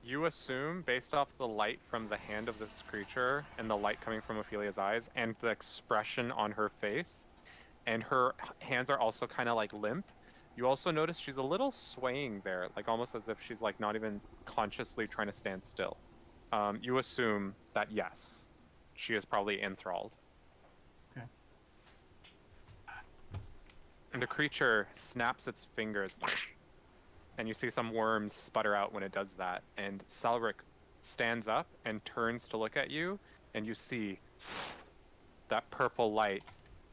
You assume, based off the light from the hand of this creature, and the light coming from Ophelia's eyes, and the expression on her face, and her hands are also kind of like limp, you also notice she's a little swaying there, like almost as if she's like not even consciously trying to stand still. You assume that yes, she is probably enthralled. Okay. And the creature snaps its fingers, and you see some worms sputter out when it does that. And Celrick stands up and turns to look at you, and you see that purple light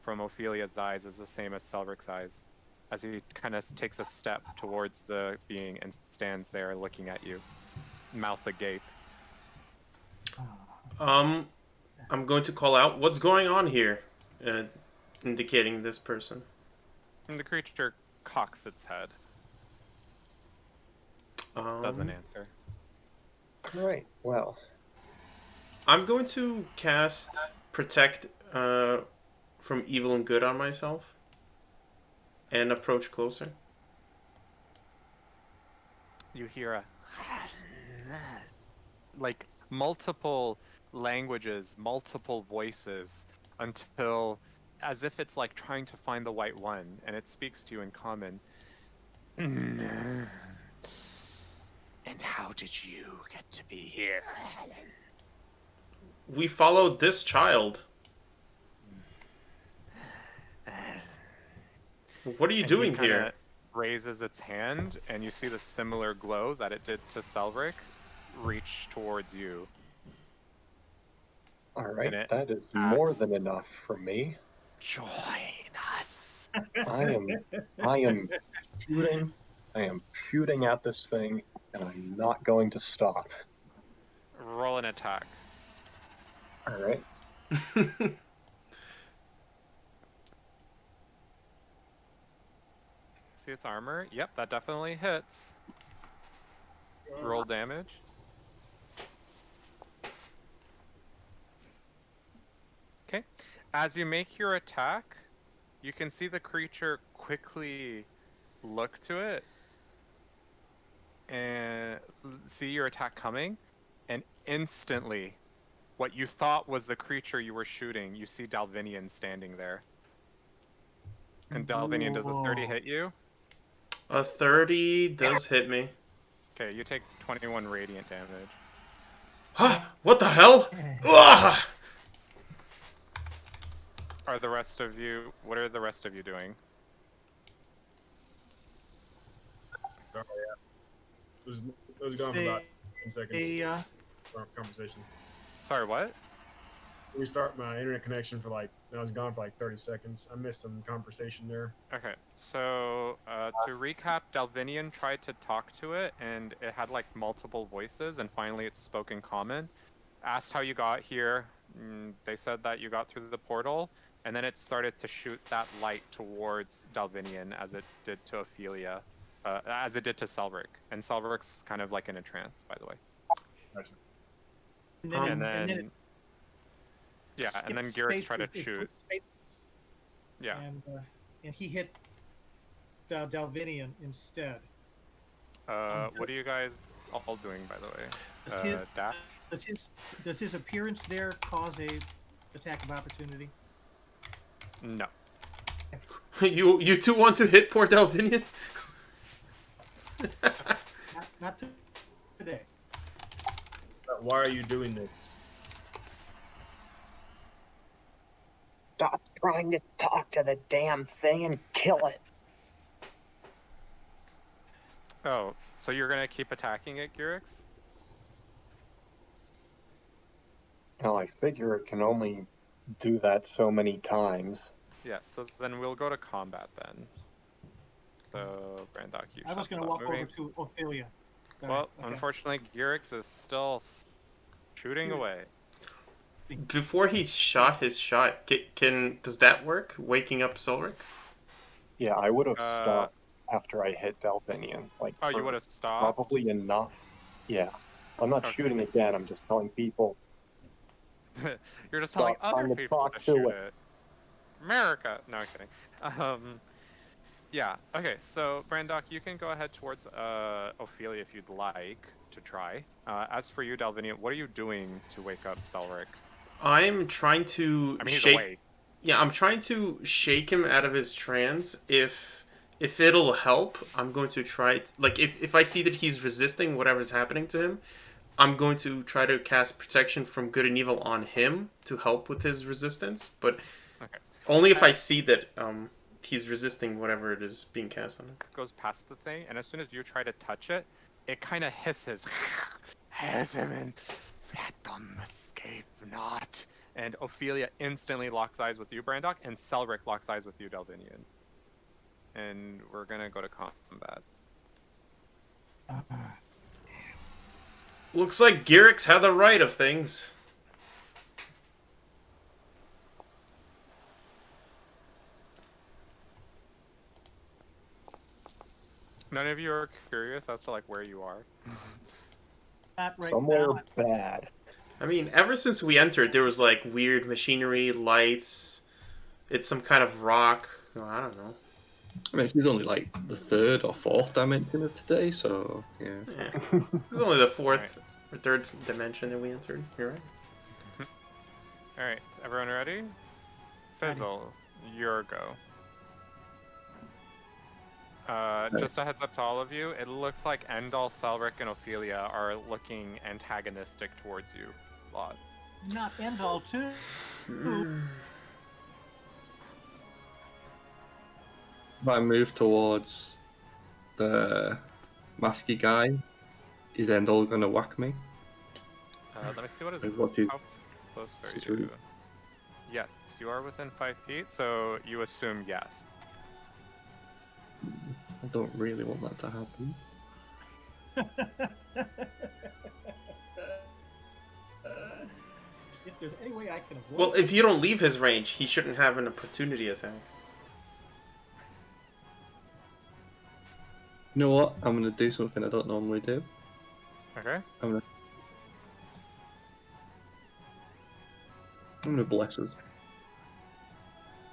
from Ophelia's eyes is the same as Celrick's eyes, as he kind of takes a step towards the being and stands there looking at you, mouth agape. I'm going to call out, what's going on here? Indicating this person. And the creature cocks its head. Doesn't answer. Right, well. I'm going to cast Protect from Evil and Good on myself. And approach closer. You hear a... like, multiple languages, multiple voices, until... as if it's like trying to find the white one, and it speaks to you in common. And how did you get to be here? We followed this child. What are you doing here? Raises its hand, and you see the similar glow that it did to Celrick reach towards you. Alright, that is more than enough for me. Join us. I am shooting at this thing, and I'm not going to stop. Roll an attack. Alright. See its armor? Yep, that definitely hits. Roll damage. Okay. As you make your attack, you can see the creature quickly look to it and see your attack coming, and instantly, what you thought was the creature you were shooting, you see Dalvinion standing there. And Dalvinion, does a 30 hit you? A 30 does hit me. Okay, you take 21 radiant damage. Huh? What the hell? Ugh! What are the rest of you doing? Sorry, yeah. It was gone for about 10 seconds. Conversation. Sorry, what? Restart my internet connection for I was gone for 30 seconds. I missed some conversation there. Okay, so to recap, Dalvinion tried to talk to it, and it had multiple voices, and finally it spoke in common. Asked how you got here. They said that you got through the portal, and then it started to shoot that light towards Dalvinion as it did to Ophelia, as it did to Celrick. And Celrick's kind of in a trance, by the way. Gotcha. And And then then, it yeah, and then skipped Garrick's try to spaces- it shoot. flipped spaces, Yeah. and he hit Dalvinion instead. What are you guys all doing, by the way? Does his, Dash? does his appearance there cause a attack of opportunity? No. You two want to hit poor Dalvinion? Not today. Why are you doing this? Stop trying to talk to the damn thing and kill it. Oh, so you're gonna keep attacking it, Garrix? Well, I figure it can only do that so many times. Yes, so then we'll go to combat then. So, Brandock, you I was going going to to walk over to Ophelia. Well, Okay. unfortunately, Garrix is still shooting away. Before he shot his shot, does that work? Waking up Celrick? Yeah, I would have stopped after I hit Dalvinion. Like, Oh, you for would have stopped? probably enough. Yeah. I'm not Okay. shooting again, I'm just telling people. You're just telling Stop other trying to people talk to to shoot it. it. America! No, I'm kidding. Yeah, okay, so Brandock, you can go ahead towards Ophelia if you'd like to try. As for you, Dalvinion, what are you doing to wake up Celrick? I'm trying to I mean, he's shake. awake. Yeah, I'm trying to shake him out of his trance. If it'll help, I'm going to try. If I see that he's resisting whatever's happening to him, I'm going to try to cast protection from good and evil on him to help with his resistance. But only if I see that he's resisting whatever it is being cast on him. Goes past the thing, and as soon as you try to touch it, it kind of hisses. Hesemen, Phantom, escape not. And Ophelia instantly locks eyes with you, Brandock, and Celrick locks eyes with you, Dalvinion. And we're gonna go to combat. Looks like Garrix had the right of things. None of you are curious as to like where you are. Not right Somewhere now. bad. I mean, ever since we entered, there was like weird machinery, lights. It's some kind of rock. Oh, I don't know. I mean, this is only like the third or fourth dimension of today, so yeah. It's only the fourth or third dimension that we entered. You're right. Alright, everyone ready? Fizzle, your go. Just a heads up to all of you, it looks like Endol, Celrick, and Ophelia are looking antagonistic towards you a lot. Not Endol, too. If I move towards the masky guy, is Endol gonna whack me? Let me see what is. What do you- How close are Is you? it- Yes, you are within 5 feet, so you assume yes. I don't really want that to happen. If there's any way I can avoid Well, if you don't leave his range, he shouldn't have an opportunity attack. You know what? I'm gonna do something I don't normally do. Okay. I'm gonna bless us.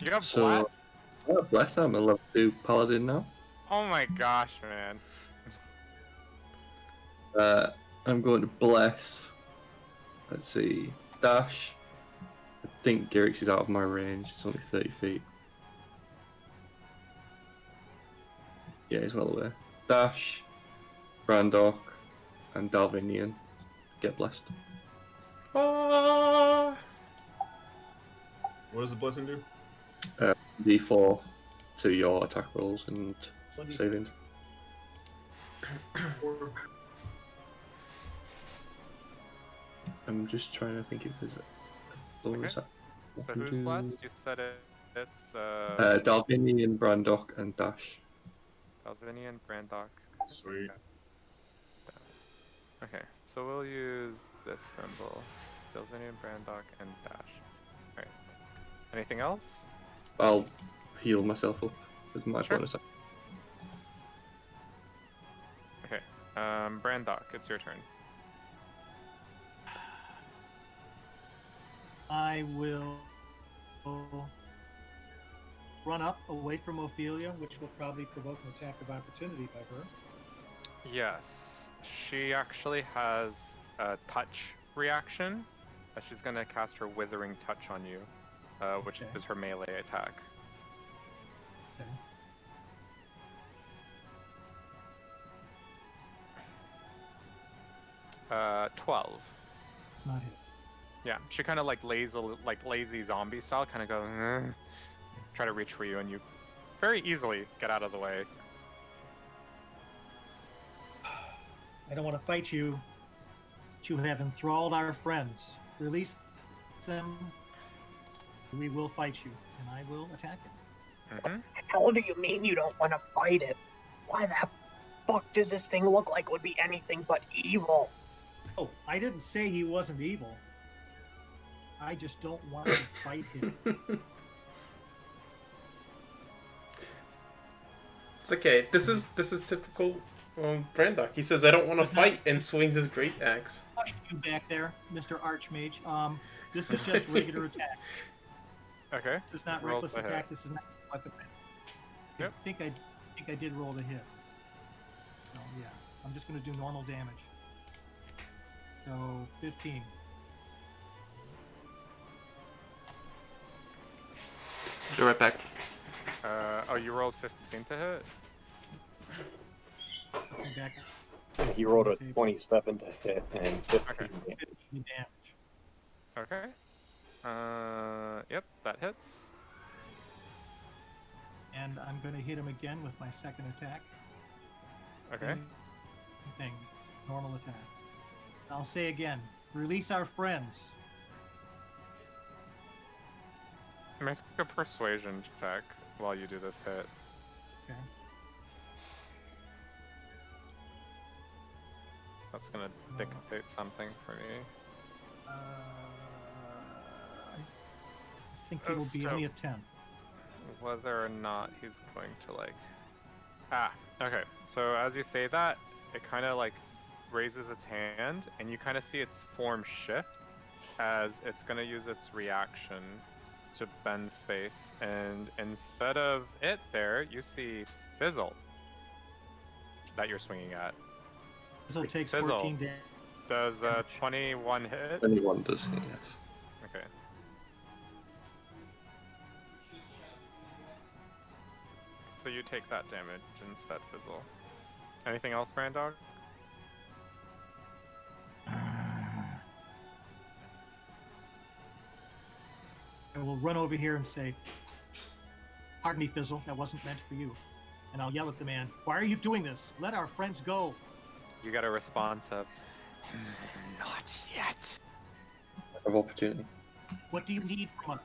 You have So- blast? Oh, bless, I'm a level 2 paladin now. Oh my gosh, man. I'm going to bless. Let's see. Dash. I think Garrix is out of my range. It's only 30 feet. Yeah, he's well aware. Dash, Brandock, and Dalvinion get blessed. Ah! What does the blessing do? D4 to your attack rolls and savings. I'm just trying to think if there's a bonus. Okay. So who's blessed? You said it's Dalvinion, Brandock, and Dash. Dalvinion, Brandock. Sweet. Okay, so we'll use this symbol. Dalvinion, Brandock, and Dash. Alright. Anything else? I'll heal myself up with my Sure. bonus action. Okay. Brandock, it's your turn. I will run up away from Ophelia, which will probably provoke an attack of opportunity by her. Yes, she actually has a touch reaction. She's going to cast her Withering Touch on you, which is her melee attack. Okay. 12. It's not hit. Yeah, she kind of like lazy zombie style, kind of go, try to reach for you, and you very easily get out of the way. I don't want to fight you, but you have enthralled our friends. Release them. We will fight you, and I will attack him. What the hell do you mean you don't want to fight it? Why the fuck does this thing look like it would be anything but evil? Oh, I didn't say he wasn't evil. I just don't want to fight him. It's okay. This is typical Brandock. He says, "I don't want to fight," and swings his great axe. You back there, Mr. Archmage. This is just regular attack. Okay. This is not Roll reckless to hit. attack. This is not weapon. Yep. I think I did roll the hit. So yeah, I'm just going to do normal damage. So 15. Go right back. Oh, you rolled 15 to hit? Come back. He rolled a 27 to hit and 15 Okay. damage. 15 damage. Okay. Yep, that hits. And I'm going to hit him again with my second attack. Okay. Same thing. Normal attack. I'll say again. Release our friends. Make a persuasion check while you do this hit. Okay. That's gonna dictate something for me. I think it will be So- only a 10. Whether or not he's going to like... okay. So as you say that, it kind of like raises its hand, and you kind of see its form shift as it's going to use its reaction to bend space, and instead of it there, you see Fizzle that you're swinging at. Fizzle takes Fizzle. 14 damage. Does 21 hit? 21 does hit, yes. Okay. So you take that damage instead, Fizzle. Anything else, Brandog? I will run over here and say, "Pardon me, Fizzle, that wasn't meant for you." And I'll yell at the man, "Why are you doing this? Let our friends go." You got a response of, Not yet. Of opportunity. What do you need from us?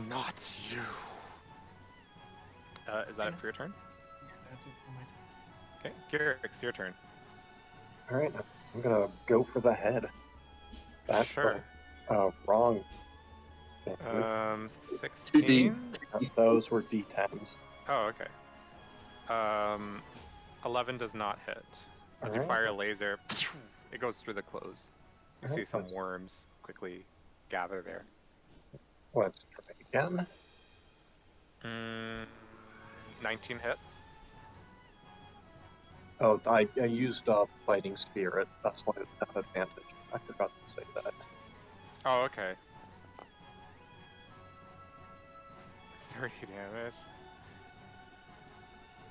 Not you. is that it for your turn? That's it for my turn. Okay, Garrick, it's your turn. Alright, I'm gonna go for the head. That's Sure. the wrong. 16? Those were D10s. Oh, okay. 11 does not hit. As you Alright. fire a laser, it goes through the clothes. You see Alright, some that's- worms quickly gather there. Let's try again. 19 hits. Oh, I used Fighting Spirit. That's why it's an advantage. I forgot to say that. Oh, okay. 30 damage.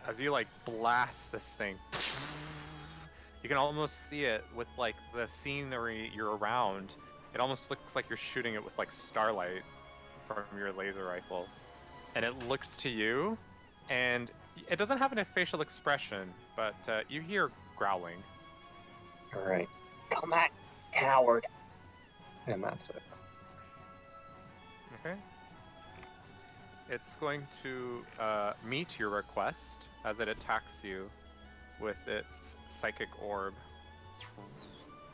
As you like blast this thing, you can almost see it with like the scenery you're around. It almost looks like you're shooting it with like starlight from your laser rifle. And it looks to you, and it doesn't have a facial expression, but you hear growling. Alright, Come at, coward. and that's it. Okay. It's going to meet your request as it attacks you with its psychic orb.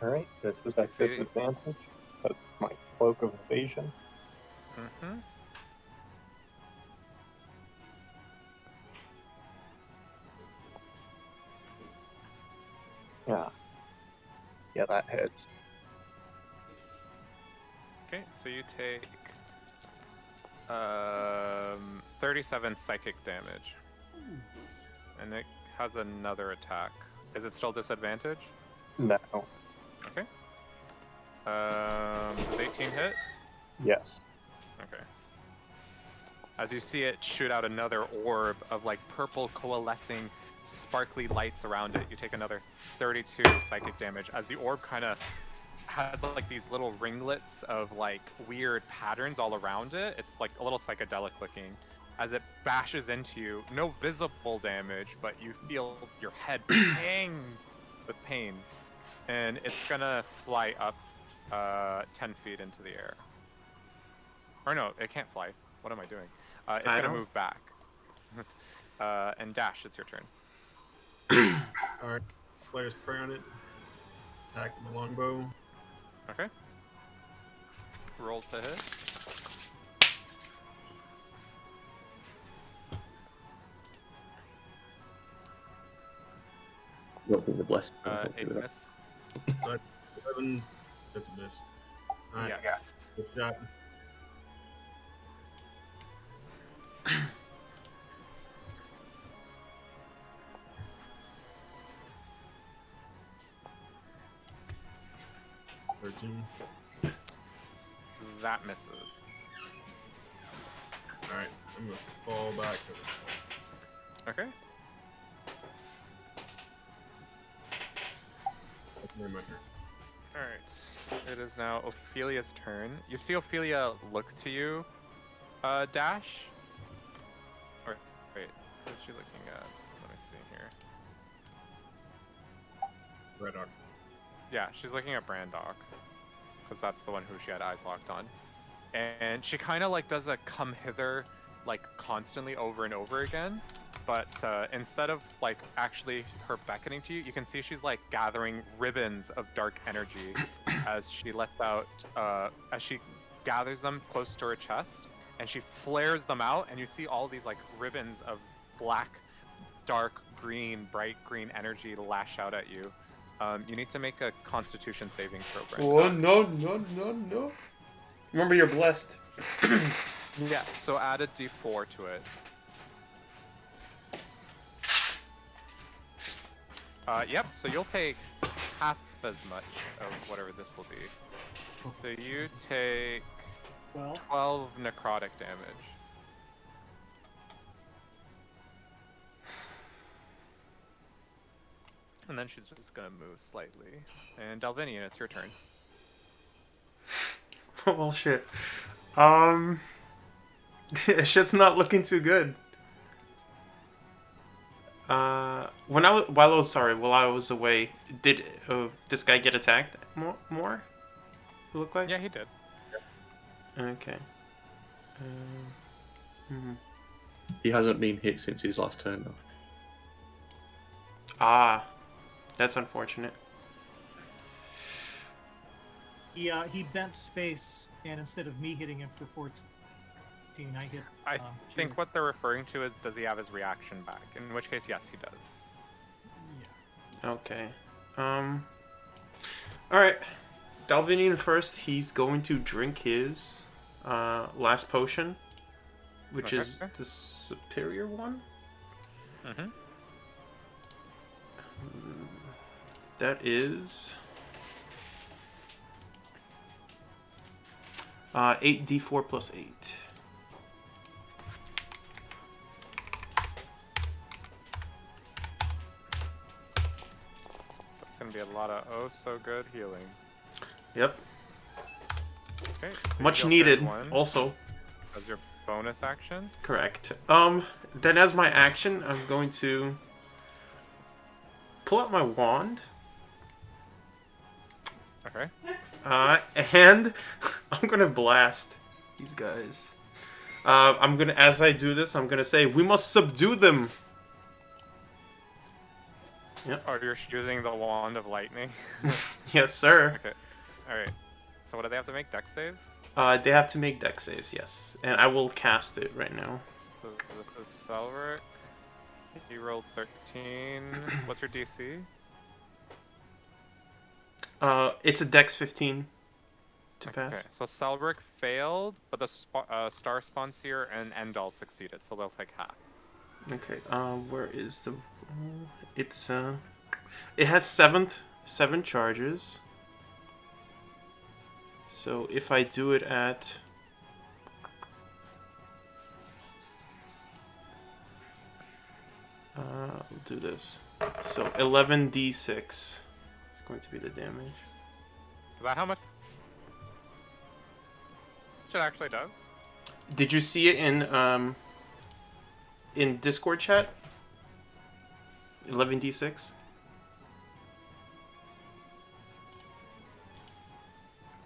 Alright, this is at see- disadvantage. That's my cloak of evasion. Mm-hmm. Yeah. Yeah, that hits. Okay, so you take 37 psychic damage. And it has another attack. Is it still disadvantage? No. Okay. Does 18 hit? Yes. Okay. As you see it shoot out another orb of like purple coalescing sparkly lights around it, you take another 32 psychic damage as the orb kind of has like these little ringlets of like weird patterns all around it. It's like a little psychedelic looking. As it bashes into you, no visible damage, but you feel your head pang with pain. And it's gonna fly up 10 feet into the air. Or no, it can't fly. What am I doing? It's gonna move back. And Dash, it's your turn. Alright, players prey on it. Attack with the longbow. Okay. Roll to hit. I don't think the blessed. 8 miss. So that's 11. That's a miss. Alright, Yes. good shot. That misses. Alright, I'm gonna fall back. Okay. That's my turn. Alright. It is now Ophelia's turn. You see Ophelia look to you, Dash? Or, wait, who's she looking at? Let me see here. Red Dog. Yeah, she's looking at Brandok. Because that's the one who she had eyes locked on. And she kind of like does a come hither like constantly over and over again. But instead of like actually her beckoning to you, you can see she's like gathering ribbons of dark energy as she lets out, as she gathers them close to her chest. And she flares them out and you see all these like ribbons of black, dark green, bright green energy lash out at you. You need to make a Constitution saving throw. Oh, no. Remember, you're blessed. Yeah, so add a d4 to it. Yep, so you'll take half as much of whatever this will be. So you take 12 necrotic damage. And then she's just gonna move slightly. And Dalvinion, it's your turn. Well, shit. Shit's not looking too good. While I was away, did this guy get attacked more? It looked like. Yeah, he did. Okay. He hasn't been hit since his last turn, though. Ah, that's unfortunate. He bent space, and instead of me hitting him for 14, I hit. I think what they're referring to is, does he have his reaction back? In which case, yes, he does. Yeah. Okay. Alright. Dalvinion first, he's going to drink his last potion, which is the superior one. Mm-hmm. That is 8d4 plus 8. That's gonna be a lot of so good healing. Yep. Okay. So Much needed. One. Also. As your bonus action. Correct. Then as my action, I'm going to pull out my wand. Okay. And I'm gonna blast these guys. As I do this, I'm gonna say, "We must subdue them." Yep. Oh, you're using the wand of lightning. Yes, sir. Okay. All right. So what do they have to make? Dex saves? They have to make dex saves, yes. And I will cast it right now. So this is Celrick. He rolled 13. What's your DC? It's a dex 15. to pass. Okay, so Celrick failed, but the Star Sponsor and Endol succeeded, so they'll take half. Okay, where is the... it's, it has 7 charges. So if I do it at... we'll do this. So 11d6 is going to be the damage. Is that how much it actually does? Did you see it in Discord chat? 11d6?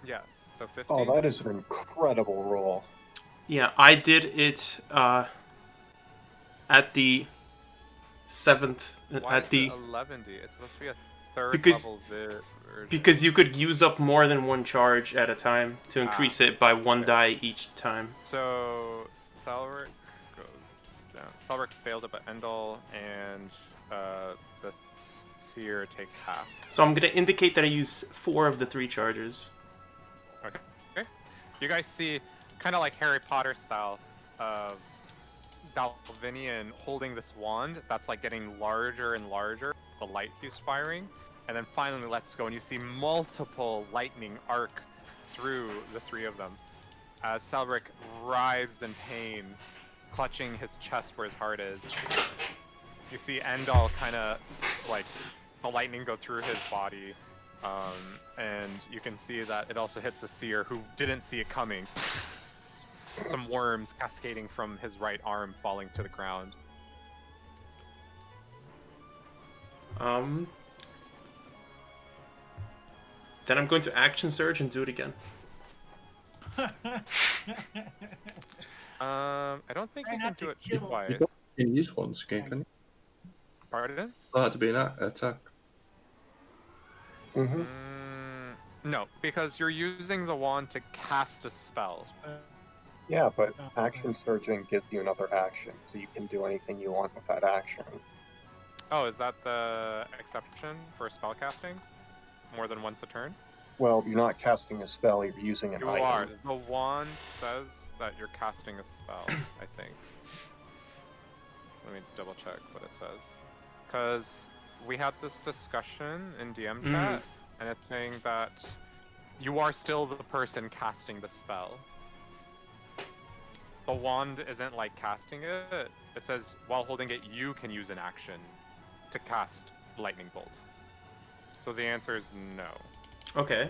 Yes, so 50. Oh, that is an incredible roll. Yeah, I did it at the 7th. Why at is the it 11D? It's supposed to be a third Because- level version. Because you could use up more than one charge at a time to increase it by 1 die each time. So Celrick goes down. Celrick failed it, but Endol and the Seer take half. So I'm going to indicate that I use 4 of the 3 charges. Okay. You guys see, kind of like Harry Potter style, Dalvinion holding this wand that's like getting larger and larger, the light he's firing, and then finally lets go, and you see multiple lightning arc through the 3 of them. As Celrick writhes in pain, clutching his chest where his heart is. You see Endol kind of like the lightning go through his body, and you can see that it also hits the Seer, who didn't see it coming. Some worms cascading from his right arm falling to the ground. Then I'm going to action surge and do it again. I don't think Try you can not do to it kill him. twice. You can use once again, can you? Pardon? That had to be an attack. Mm-hmm. No, because you're using the wand to cast a spell. Yeah, but action surging gives you another action, so you can do anything you want with that action. Oh, is that the exception for spell casting? More than once a turn? Well, you're not casting a spell, you're using an You item. are. The wand says that you're casting a spell, I think. Let me double check what it says. Because we had this discussion in DM chat, and it's saying that you are still the person casting the spell. The wand isn't like casting it. It says while holding it, you can use an action to cast lightning bolt. So the answer is no. Okay.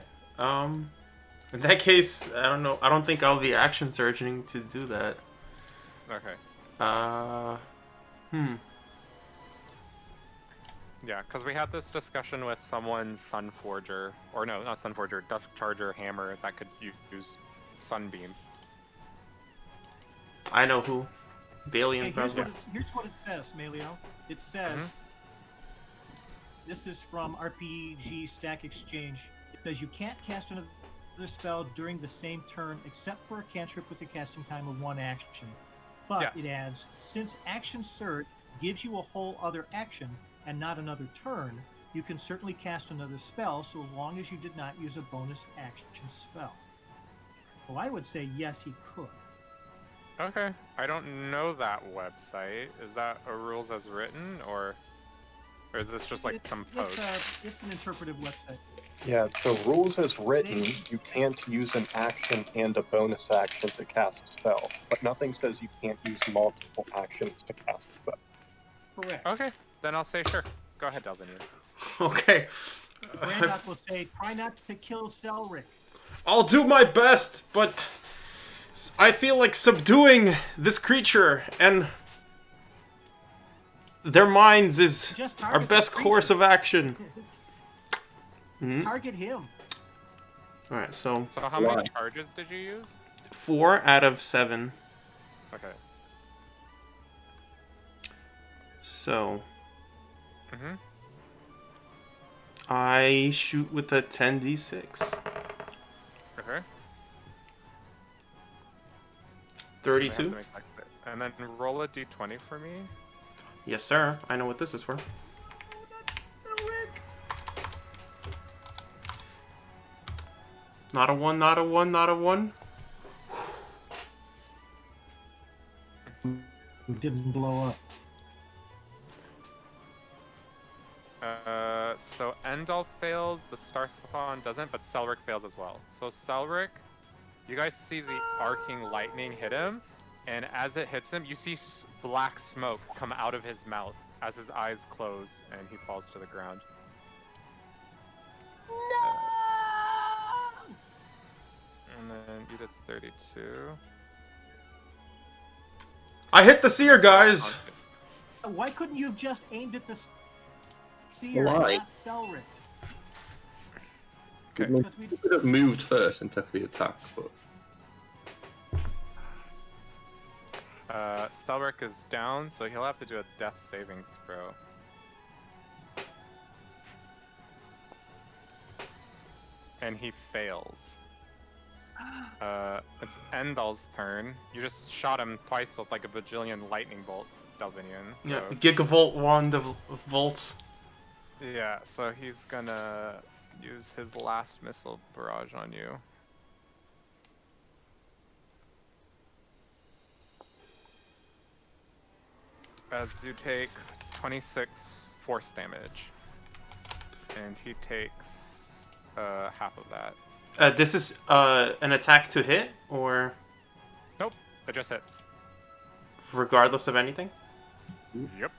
In that case, I don't know. I don't think I'll be action surging to do that. Okay. Yeah, because we had this discussion with someone's Sunforger, or no, not Sunforger, Dusk Charger hammer that could use Sunbeam. I know who. Balian, Okay, probably. here's what it says, Melio. It says, this is from RPG Stack Exchange. It says you can't cast another spell during the same turn except for a cantrip with a casting time of 1 action. But Yes. it adds, since Action Surge gives you a whole other action and not another turn, you can certainly cast another spell so long as you did not use a bonus action spell. Well, I would say yes, he could. Okay, I don't know that website. Is that a rules as written, or is this just like some post? It's an interpretive website. Yeah, the rules as written, you can't use an action and a bonus action to cast a spell, but nothing says you can't use multiple actions to cast a spell. Correct. Okay, then I'll say sure. Go ahead, Dalvinion. Okay. Brandok will say, try not to kill Celrick. I'll do my best, but I feel like subduing this creature and their minds is Just our target best the course creature. of action. Target him. Alright, so So how many charges did you use? 4 out of 7. Okay. So Mm-hmm. I shoot with a 10d6. Okay. 32. And then roll a d20 for me. Yes, sir. I know what this is for. Not a 1, not a 1, not a 1. It didn't blow up. So Endol fails, the Star Spawn doesn't, but Celrick fails as well. So Celrick, you guys see the arcing lightning hit him, and as it hits him, you see black smoke come out of his mouth as his eyes close, and he falls to the ground. No! And then you did 32. I hit the seer, guys! Why couldn't you have just aimed at the seer, Why? not Celrick? Okay. You could have moved first and took the attack, but... Celrick is down, so he'll have to do a death saving throw. And he fails. It's Endol's turn. You just shot him twice with like a bajillion lightning bolts, Dalvinion. So... Yeah, gigavolt wand of volts. Yeah, so he's gonna use his last missile barrage on you. As you take 26 force damage. And he takes half of that. This is an attack to hit, or Nope, it just hits. regardless of anything? Yep.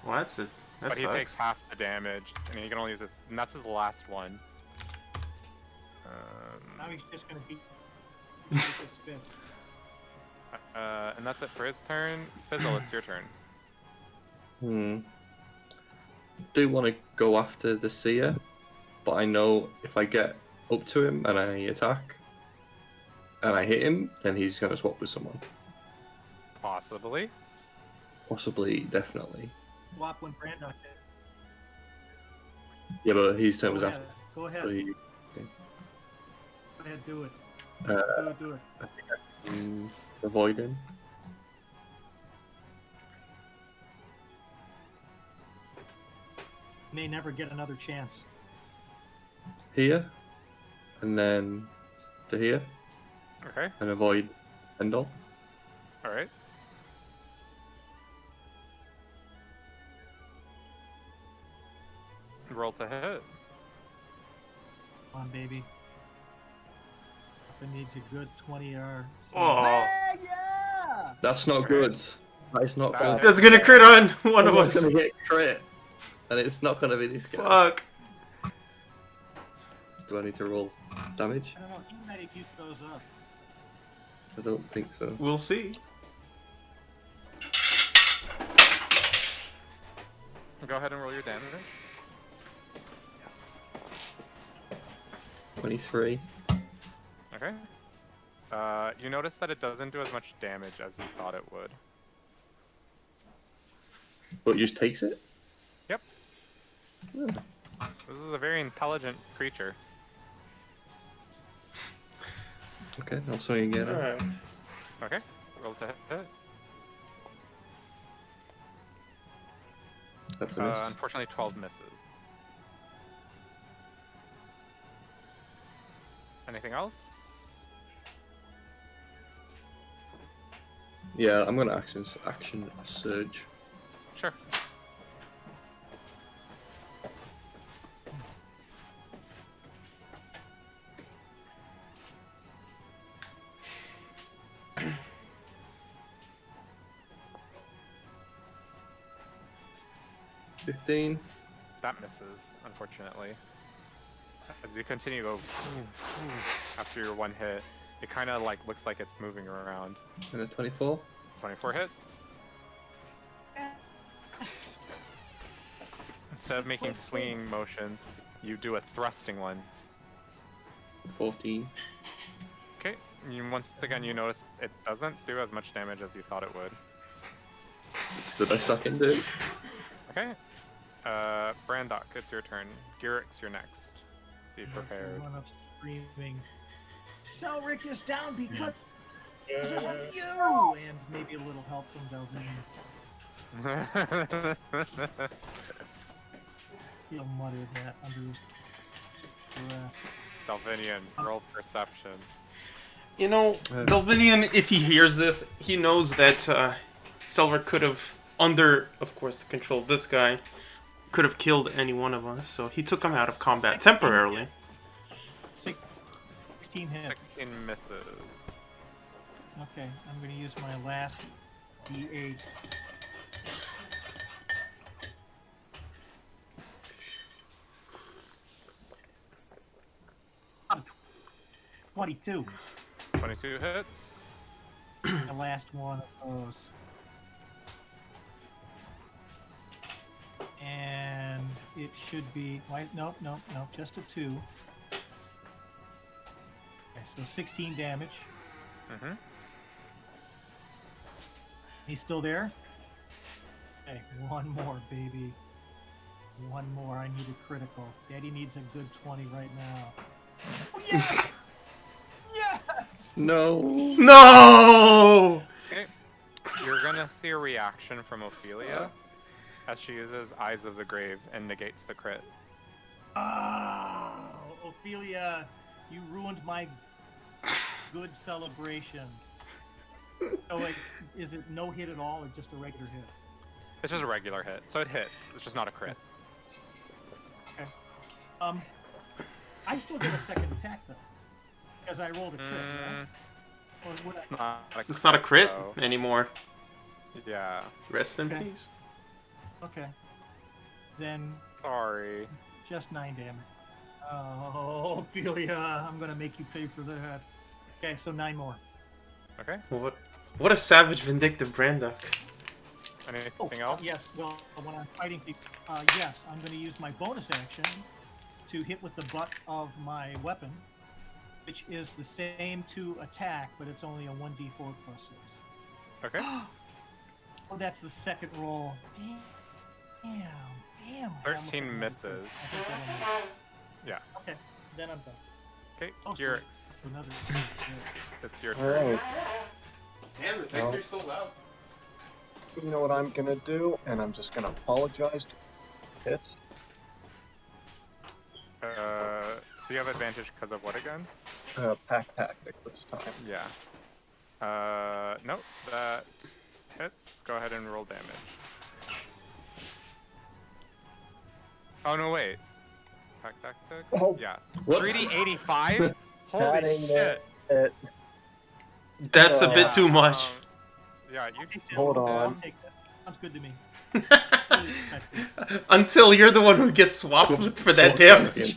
Well, that's it. But he takes half the damage, and he can only use it, and that's his last one. Now he's just gonna beat with his fist. And that's it for his turn. Fizzle, it's your turn. Do want to go after the seer, but I know if I get up to him and I attack, and I hit him, then he's going to swap with someone. Possibly. Possibly, definitely. Swap when Brandok did. Yeah, but his turn Go was ahead. after. Go ahead. So he, Go ahead, do it. Do it. I think I can avoid him. May never get another chance. Here, and then to here, Okay, and avoid Endol. alright. Roll to hit. Come on, baby. It needs a good 20R. Oh, Yeah! That's not good. That is not good. that's gonna crit on one of Someone's us. gonna get crit, and it's not gonna be this guy. Fuck. Do I need to roll damage? I don't know. He might have used those up. I don't think so. We'll see. Go ahead and roll your damage. 23. Okay. You notice that it doesn't do as much damage as you thought it would. But it just takes it? Yep. Oh. This is a very intelligent creature. Okay, I'll swing again. Alright. Okay, roll to hit. That's a miss. Unfortunately, 12 misses. Anything else? Yeah, I'm gonna action surge. Sure. $15. That misses, unfortunately. As you continue to go after your one hit, it kind of like looks like it's moving around. And a 24. 24 hits. Instead of making swinging motions, you do a thrusting one. 14. Okay, once again you notice it doesn't do as much damage as you thought it would. It's the best I can do. Okay, Brandok, it's your turn. Gyrix, you're next. Be prepared. One up screaming. Celrick is down because of you! And maybe a little help from Dalvinion. He'll mutter that under his breath. Dalvinion, roll perception. You know, Dalvinion, if he hears this, he knows that Celrick could have, under, of course, the control of this guy, could have killed any one of us. So he took him out of combat temporarily. 16 hits. 16 misses. Okay, I'm going to use my last D8. Oh, 22. 22 hits. The last one of those. And it should be... Nope, just a 2. Okay, so 16 damage. Mm-hmm. He's still there? Okay, one more, baby. One more. I need a critical. Daddy needs a good 20 right now. Oh, yes! Yes! No. No! Okay. You're gonna see a reaction from Ophelia as she uses Eyes of the Grave and negates the crit. Oh, Ophelia, you ruined my good celebration. So, is it no hit at all, or just a regular hit? It's just a regular hit, so it hits. It's just not a crit. Okay. I still get a second attack though, because I rolled a crit. Right? Or would I... It's not a crit though. anymore. Yeah. Rest in peace. Okay. Then Sorry. just 9 damage. Oh, Ophelia, I'm gonna make you pay for that. Okay, so 9 more. Okay. What a savage, vindictive Brandock. Anything else? Yes. Well, when I'm fighting people, yes, I'm going to use my bonus action to hit with the butt of my weapon, which is the same to attack, but it's only a 1d4 plus 6. Okay. Oh, that's the second roll. Damn. 13 misses. I think that'll miss. Yeah. Okay, then I'm done. Okay, Oh, Gyrix. Another. It's your turn. Alright. Damn, the victory's so loud. You know what I'm gonna do? And I'm just gonna apologize to hits. So you have advantage because of what again? Pack tactic this time. Yeah. Nope, that hits. Go ahead and roll damage. Oh, no, wait. Pack tactics? Oh. Yeah. What? 3d85? Holy Adding shit. That's a bit too much. Yeah, you Hold I'll on. take that. Sounds good to me. Until you're the one who gets swapped for that damage.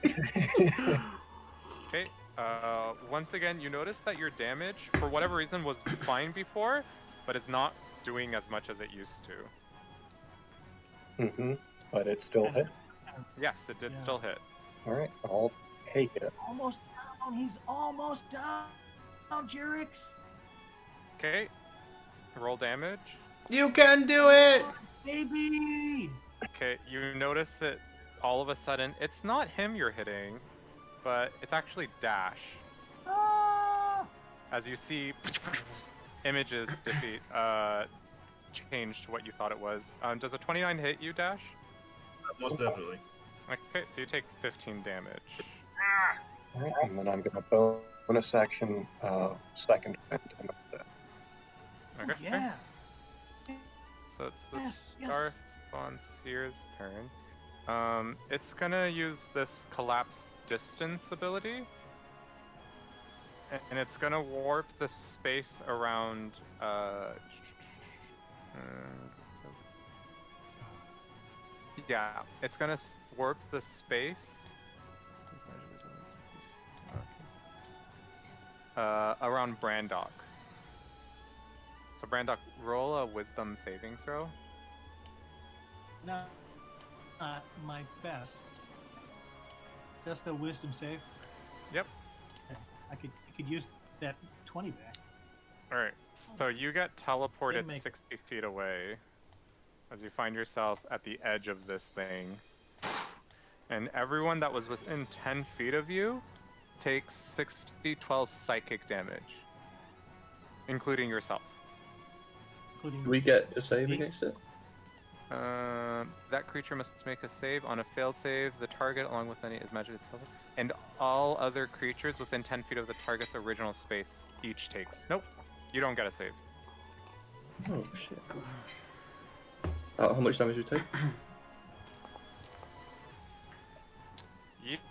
Okay, once again, you notice that your damage, for whatever reason, was fine before, but it's not doing as much as it used to. Mm-hmm. But it still hit. Yes, it did still hit. Alright, I'll take it. Almost down. He's almost down. Jyrix. Okay, roll damage. You can do it! Baby. Okay, you notice that all of a sudden, it's not him you're hitting, but it's actually Dash. Ah! As you see, images defeat, changed what you thought it was. Does a 29 hit you, Dash? Most definitely. Okay, so you take 15 damage. Alright, and then I'm gonna bonus action second event. Okay. Yeah. So it's the Yes, yes. Star Spawn Seer's turn. It's gonna use this collapse distance ability. And it's gonna warp the space around yeah, it's gonna warp the space around Brandock. So Brandock, roll a wisdom saving throw. No, not my best. Just a wisdom save. Yep. I could use that 20 back. Alright, so you get teleported Didn't make- 60 feet away as you find yourself at the edge of this thing. And everyone that was within 10 feet of you takes 6d12 psychic damage, including yourself. Including Do we get to save against it? That creature must make a save. On a failed save, the target, along with any, is magically teleported. And all other creatures within 10 feet of the target's original space each takes. Nope. You don't get a save. Oh, shit. How much damage do you take?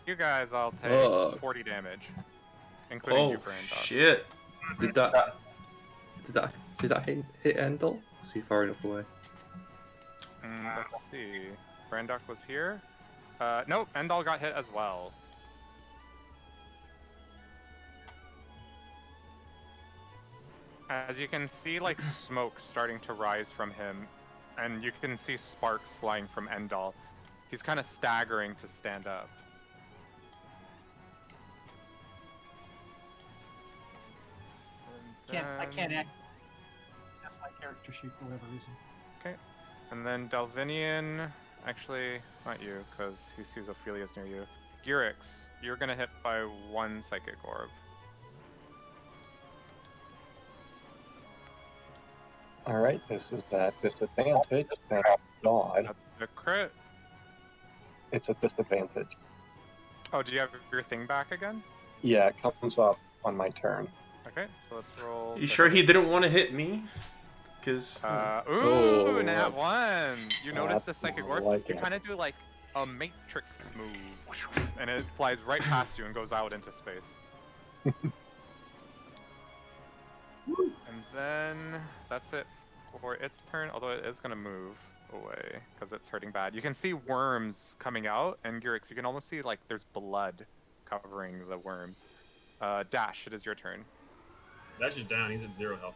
You guys all take 40 damage. Including you, Brandon. Shit. Did that hit Endol? Was he far enough away? Let's see. Brandok was here. Nope, Endol got hit as well. As you can see, like, smoke starting to rise from him, and you can see sparks flying from Endol. He's kind of staggering to stand up. I can't access my character sheet for whatever reason. Okay. And then Dalvinion, actually, not you, because he sees Ophelia's near you. Gyrix, you're gonna hit by 1 psychic orb. Alright, this is that disadvantage. Thank God. That's a crit. It's a disadvantage. Oh, do you have your thing back again? Yeah, it comes up on my turn. Okay, so let's roll. You sure he didn't want to hit me? Because nat 1. You notice the psychic orb. like You it. kind of do like a matrix move, and it flies right past you and goes out into space. And then that's it for its turn. Although it is gonna move away because it's hurting bad. You can see worms coming out, and Gyrix, you can almost see like there's blood covering the worms. Dash, it is your turn. Dash is down. He's at 0 health.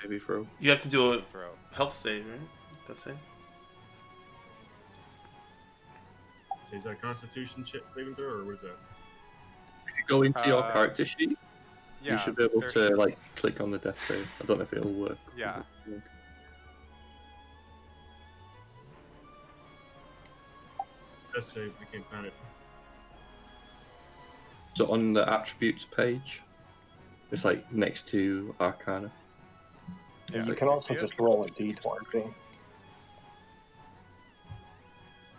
Maybe throw. you have to do a Throw. health save, right? That's it. So is that a Constitution saving throw, or what is that? If you go into your Uh, character sheet, Yeah. you should be able there- to like click on the death save. I don't know if it'll work. Yeah. Death save. I can't find it. So on the attributes page, it's like next to Arcana. Yeah. You can also just roll a d20. Do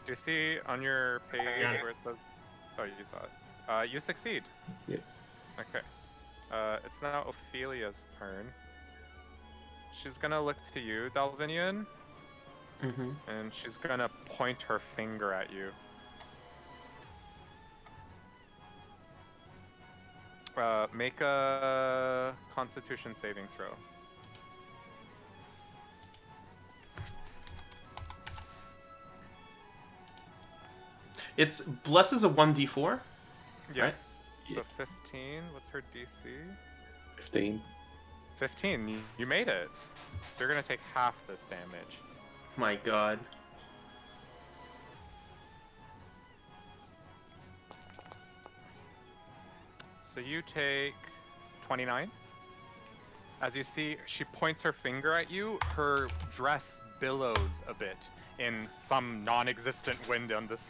you see on your page Got it. where it says? Oh, you saw it. You succeed. Yeah. Okay. It's now Ophelia's turn. She's gonna look to you, Dalvinion, Mm-hmm. and she's gonna point her finger at you. Make a Constitution saving throw. It's Bless is a 1d4. Yes. Yeah. So 15. What's her DC? 15. 15. You made it. So you're gonna take half this damage. My God. So you take 29. As you see, she points her finger at you. Her dress billows a bit in some non-existent wind on this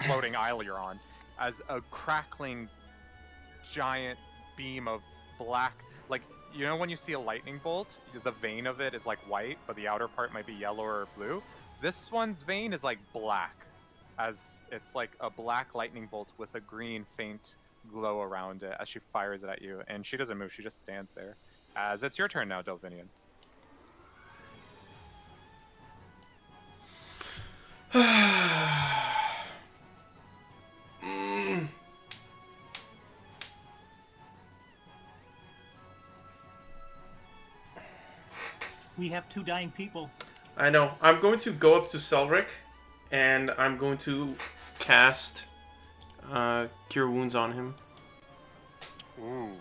floating isle you're on, as a crackling giant beam of black, like, you know when you see a lightning bolt, the vein of it is like white, but the outer part might be yellow or blue? This one's vein is like black, as it's like a black lightning bolt with a green faint glow around it as she fires it at you, and she doesn't move, she just stands there. As it's your turn now, Dalvinion. We have 2 dying people. I know. I'm going to go up to Celrick, and I'm going to cast Cure Wounds on him. Ooh.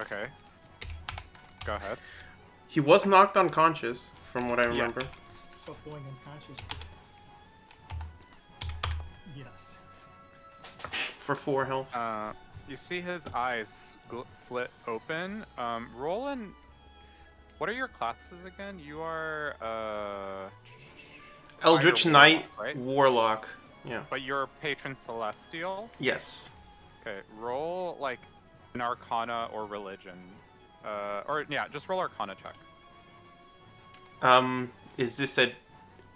Okay. Go ahead. He was knocked unconscious, from what I remember. So going unconscious. Yes. For 4 health. You see his eyes flit open. Roland, what are your classes again? You are Eldritch Fire Knight, Warlock, right? Warlock. Yeah. But you're Patron Celestial. Yes. Okay, roll like an Arcana or Religion. Or yeah, just roll Arcana check. Is this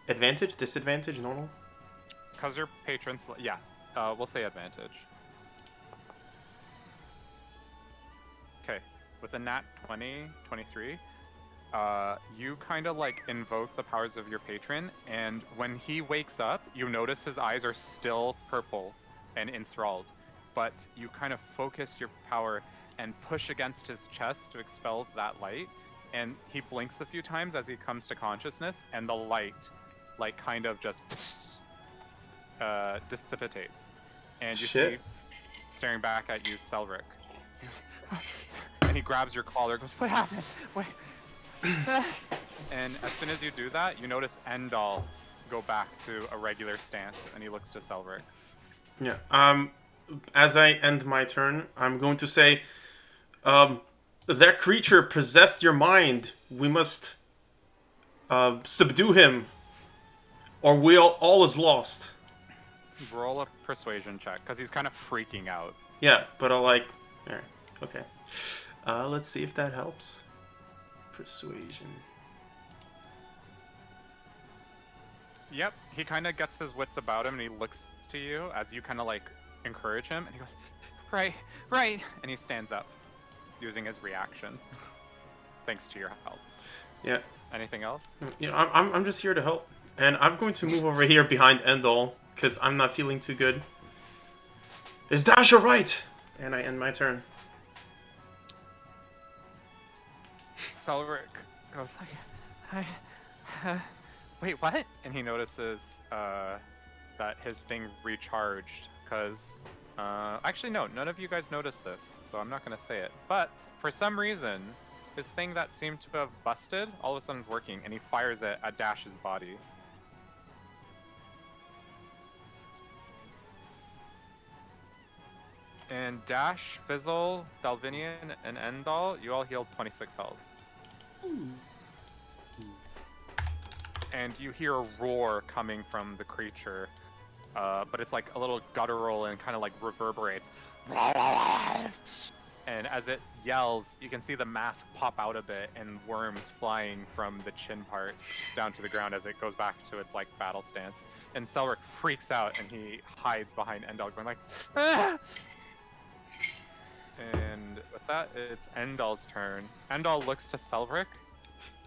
advantage, disadvantage, normal? Cause your patrons, yeah, we'll say advantage. Okay, with a nat 20, 23, you kind of like invoke the powers of your patron, and when he wakes up, you notice his eyes are still purple and enthralled, but you kind of focus your power and push against his chest to expel that light, and he blinks a few times as he comes to consciousness, and the light, like, kind of just dissipates, and you see, staring back at you, Celrick. And he grabs your collar and goes, "What happened? Wait." And as soon as you do that, you notice Endol go back to a regular stance, and he looks to Celrick. Yeah. As I end my turn, I'm going to say, that creature possessed your mind. We must subdue him, or all is lost. Roll a persuasion check, because he's kind of freaking out. Yeah, but I'll like... Alright, okay. Let's see if that helps. Persuasion. Yep, he kind of gets his wits about him, and he looks to you as you kind of like encourage him, and he goes, right, and he stands up, using his reaction, thanks to your help. Yeah. Anything else? You know, I'm just here to help, and I'm going to move over here behind Endol because I'm not feeling too good. Is Dash alright? And I end my turn. Celrick goes like, wait, what? And he notices that his thing recharged, because, actually no, none of you guys noticed this, so I'm not going to say it. But, for some reason, his thing that seemed to have busted, all of a sudden is working, and he fires it at Dash's body. And Dash, Fizzle, Dalvinion, and Endol, you all healed 26 health. And you hear a roar coming from the creature, but it's like a little guttural and kind of like reverberates. And as it yells, you can see the mask pop out a bit and worms flying from the chin part down to the ground as it goes back to its like battle stance. And Celrick freaks out and he hides behind Endol, going like, "Ah!" And with that, it's Endol's turn. Endol looks to Celrick.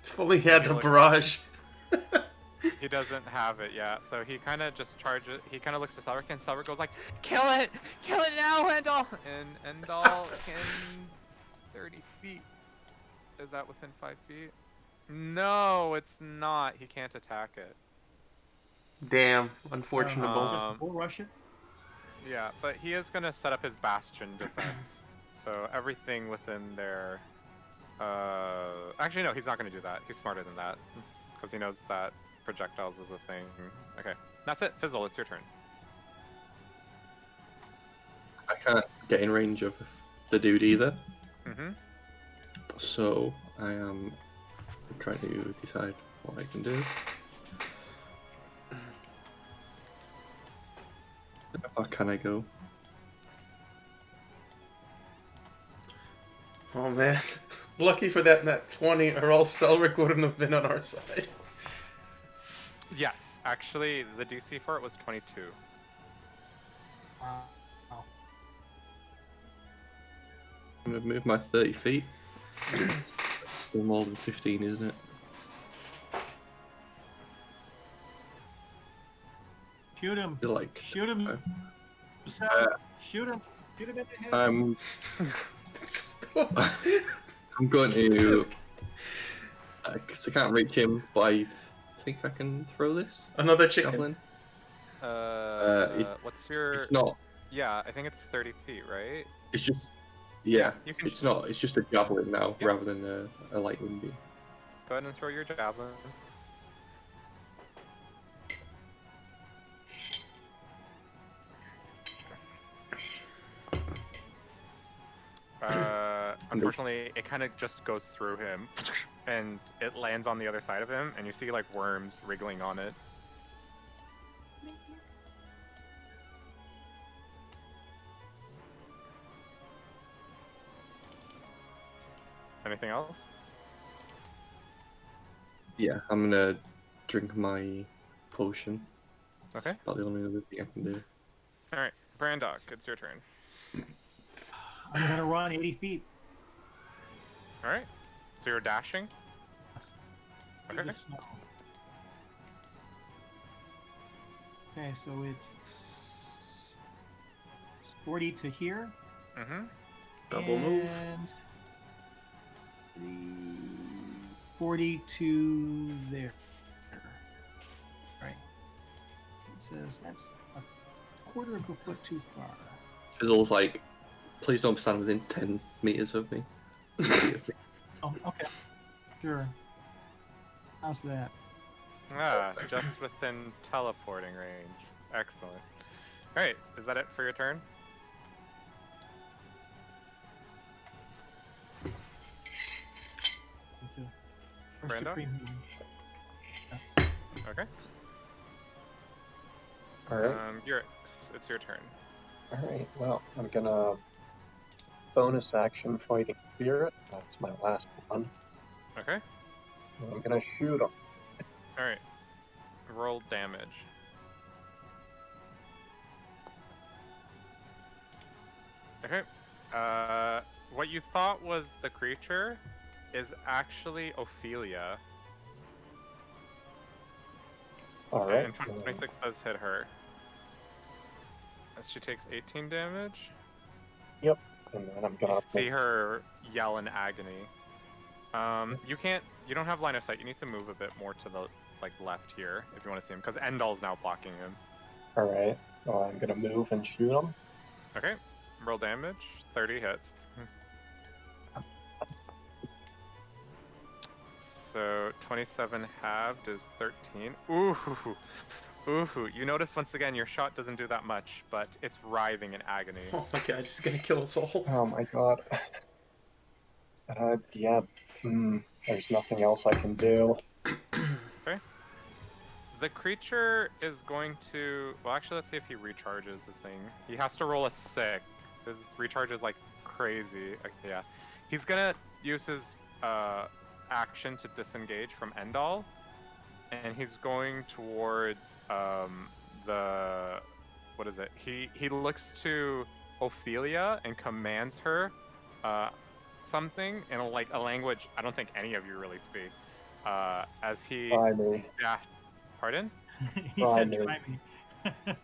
If only he had the barrage. He doesn't have it yet, so he kind of just charges. He kind of looks to Celrick, and Celrick goes like, "Kill it now, Endol!" And Endol can 30 feet. Is that within 5 feet? No, it's not. He can't attack it. Damn, unfortunable. Just bull rush it. Yeah, but he is gonna set up his bastion defense. So everything within there. Actually, no, he's not gonna do that. He's smarter than that, because he knows that projectiles is a thing. Okay, that's it. Fizzle, it's your turn. I can't get in range of the dude either. Mm-hmm. So I am trying to decide what I can do. How far can I go? Oh man, lucky for that nat 20, or else Celrick wouldn't have been on our side. Yes, actually, the DC for it was 22. Wow. I'm gonna move my 30 feet. Still more than 15, isn't it? Shoot him. Feel like Shoot him. Shoot him. Shoot him in the head. I'm going to. Cause I can't reach him, but I think I can throw this. Another chicken. Javelin. What's your? It's not. Yeah, I think it's 30 feet, right? It's just. Yeah, you can it's not. It's just a javelin now, rather than a lightning beam. Go ahead and throw your javelin. Unfortunately, it kind of just goes through him, and it lands on the other side of him, and you see like worms wriggling on it. Anything else? Yeah, I'm gonna drink my potion. Okay. That's about the only other thing I can do. All right, Brandok, it's your turn. I'm gonna run 80 feet. All right. So you're dashing. Through Okay. the snow. Okay, so it's 40 to here. Mm-hmm. Double move. And 40 to there. Right. It says that's a quarter of a foot too far. Fizzle's like, please don't stand within 10 meters of me. Oh, okay. Sure. How's that? Just within teleporting range. Excellent. All right, is that it for your turn? Brando? Supreme healing. Yes. Okay. All right. It's your turn. All right. Well, I'm gonna bonus action fighting spirit. That's my last one. Okay. And I'm gonna shoot him. All right. Roll damage. Okay. What you thought was the creature is actually Ophelia. All right. And 26 does hit her. As she takes 18 damage. Yep. And then I'm gonna You see her yell in agony. You don't have line of sight. You need to move a bit more to the left here if you want to see him, because Endol's now blocking him. All right. Well, I'm gonna move and shoot him. Okay. Roll damage. 30 hits. So 27 halved is 13. Ooh. Ooh. You notice once again your shot doesn't do that much, but it's writhing in agony. Oh my god, this is gonna kill us all. Oh my god. Yeah. There's nothing else I can do. Okay. The creature is going to... Well, actually, let's see if he recharges this thing. He has to roll a 6. His recharge is like crazy. Okay, yeah. He's gonna use his action to disengage from Endol. And he's going towards the... What is it? He looks to Ophelia and commands her something in a language I don't think any of you really speak. As he... Try me. Yeah. Pardon? He said, "Try me."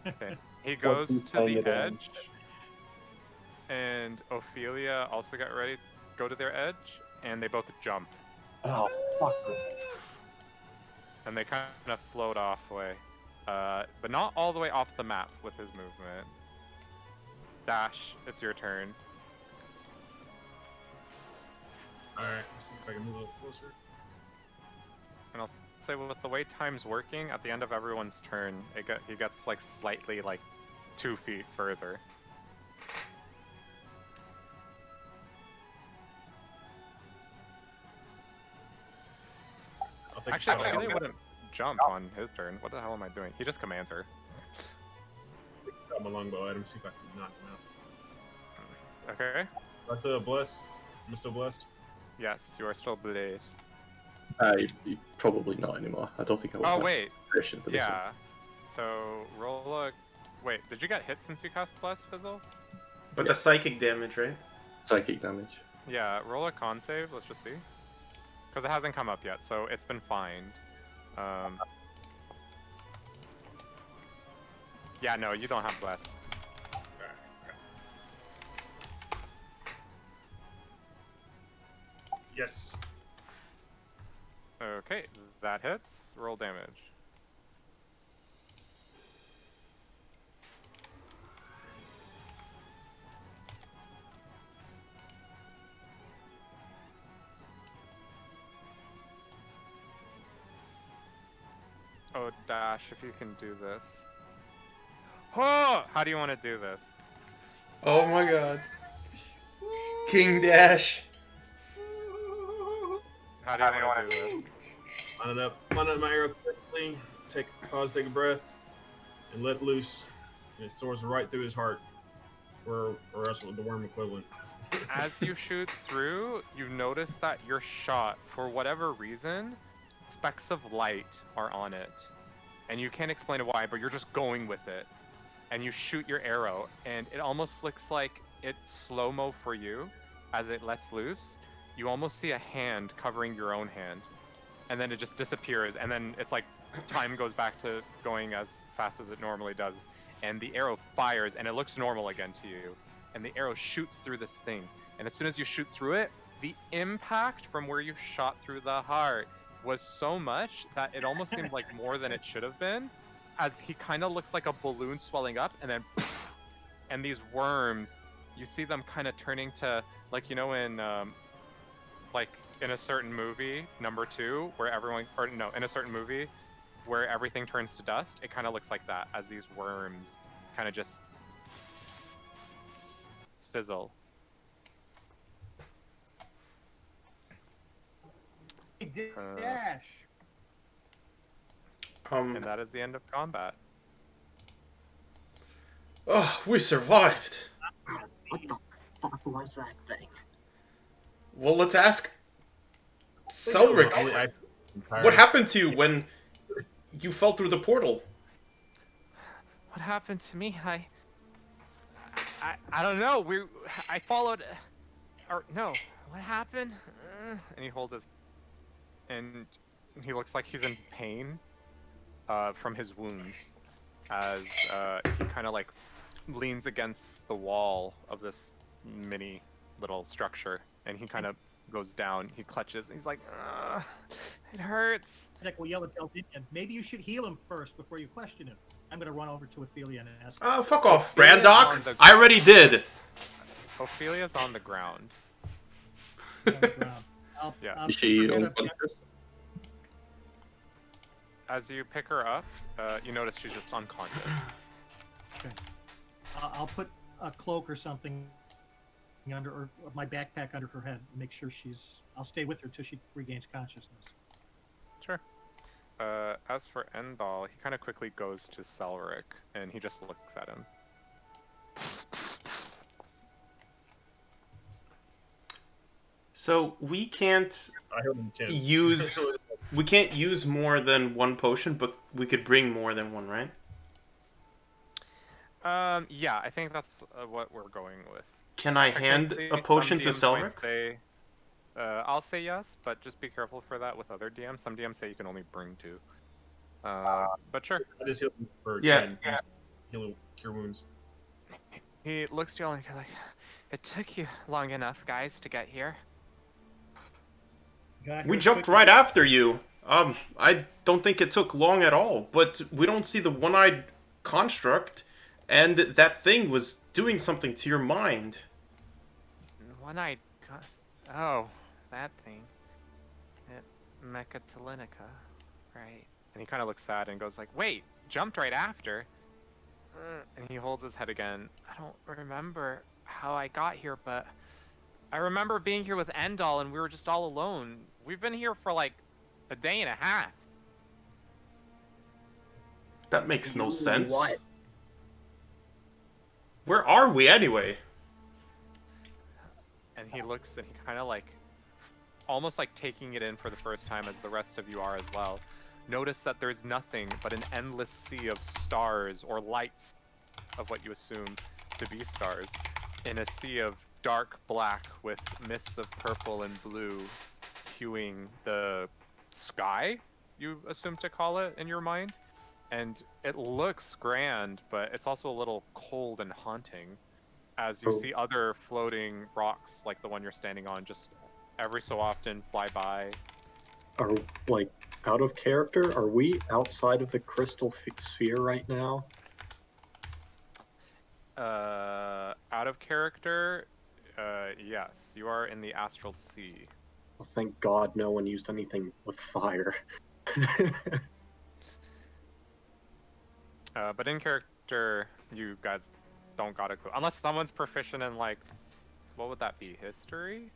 Okay. He goes to the edge, and Ophelia also got ready to go to their edge, and they both jump. Oh, fuck. And they kind of float off away. But not all the way off the map with his movement. Dash, it's your turn. Alright, let's see if I can move a little closer. And I'll say with the way time's working, at the end of everyone's turn, he gets slightly 2 feet further. Actually, I really wouldn't jump on his turn. What the hell am I doing? He just commands her. Grab my longbow at him, see if I can knock him out. Okay. I'm still blessed. I'm still blessed. Yes, you are still blazed. Probably not anymore. I don't think I will. Oh wait. For this Yeah. So roll a. Wait, did you get hit since you cast Bless, Fizzle? But the psychic damage, right? Psychic damage. Yeah. Roll a con save. Let's just see. Because it hasn't come up yet, so it's been fined. Yeah, no, you don't have Bless. Yes. Okay, that hits. Roll damage. Oh, Dash, if you can do this. Oh! How do you want to do this? Oh my god. King Dash. How do you want to do this? Line up my arrow quickly, pause, take a breath, and let loose. And it soars right through his heart. Or else with the worm equivalent. As you shoot through, you notice that your shot, for whatever reason, specks of light are on it. And you can't explain why, but you're just going with it. And you shoot your arrow, and it almost looks like it's slow-mo for you as it lets loose. You almost see a hand covering your own hand. And then it just disappears, and then it's like time goes back to going as fast as it normally does. And the arrow fires, and it looks normal again to you. And the arrow shoots through this thing. And as soon as you shoot through it, the impact from where you shot through the heart was so much that it almost seemed like more than it should have been, as he kind of looks like a balloon swelling up, and then and these worms, you see them kind of turning to, like, you know, in like in a certain movie, number 2, where everyone, or no, in a certain movie where everything turns to dust, it kind of looks like that, as these worms kind of just fizzle. Dash. And that is the end of combat. Oh, we survived. What the fuck was that thing? Well, let's ask Celrick. What happened to you when you fell through the portal? What happened to me? I don't know. I followed, or no. What happened? And he holds his, and he looks like he's in pain from his wounds, as he kind of like leans against the wall of this mini little structure, and he kind of goes down. He clutches, and he's like, it hurts. Nick will yell at Dalvinion. Maybe you should heal him first before you question him. I'm gonna run over to Ophelia and ask. Oh, fuck off, Brandock. I already did. Ophelia's on the ground. Yeah. Is she unconscious? As you pick her up, you notice she's just unconscious. Okay. I'll put a cloak or something under, or my backpack under her head, and make sure she's. I'll stay with her till she regains consciousness. Sure. As for Endol, he kind of quickly goes to Celrick, and he just looks at him. So we can't use more than one potion, but we could bring more than one, right? Yeah, I think that's what we're going with. Can I hand a potion to Celrick? I'll say yes, but just be careful for that with other DMs. Some DMs say you can only bring 2. But sure. I just heal for 10. Heal cure wounds. He looks to you and like, it took you long enough, guys, to get here. We jumped right after you. I don't think it took long at all, but we don't see the one-eyed construct, and that thing was doing something to your mind. One-eyed oh, that thing. Mechatalinica, right. And he kind of looks sad and goes like, wait, jumped right after? And he holds his head again. I don't remember how I got here, but I remember being here with Endol and we were just all alone. We've been here for like a day and a half. That makes no sense. What? Where are we anyway? And he looks and he kind of like, almost like taking it in for the first time, as the rest of you are as well. Notice that there's nothing but an endless sea of stars, or lights of what you assume to be stars, in a sea of dark black with mists of purple and blue hueing the sky, you assume to call it in your mind. And it looks grand, but it's also a little cold and haunting, as you see other floating rocks like the one you're standing on just every so often fly by. Are, like, out of character? Are we outside of the crystal sphere right now? Out of character, yes. You are in the astral sea. Well, thank God no one used anything with fire. But in character, you guys don't got a clue. Unless someone's proficient in, like, what would that be? History?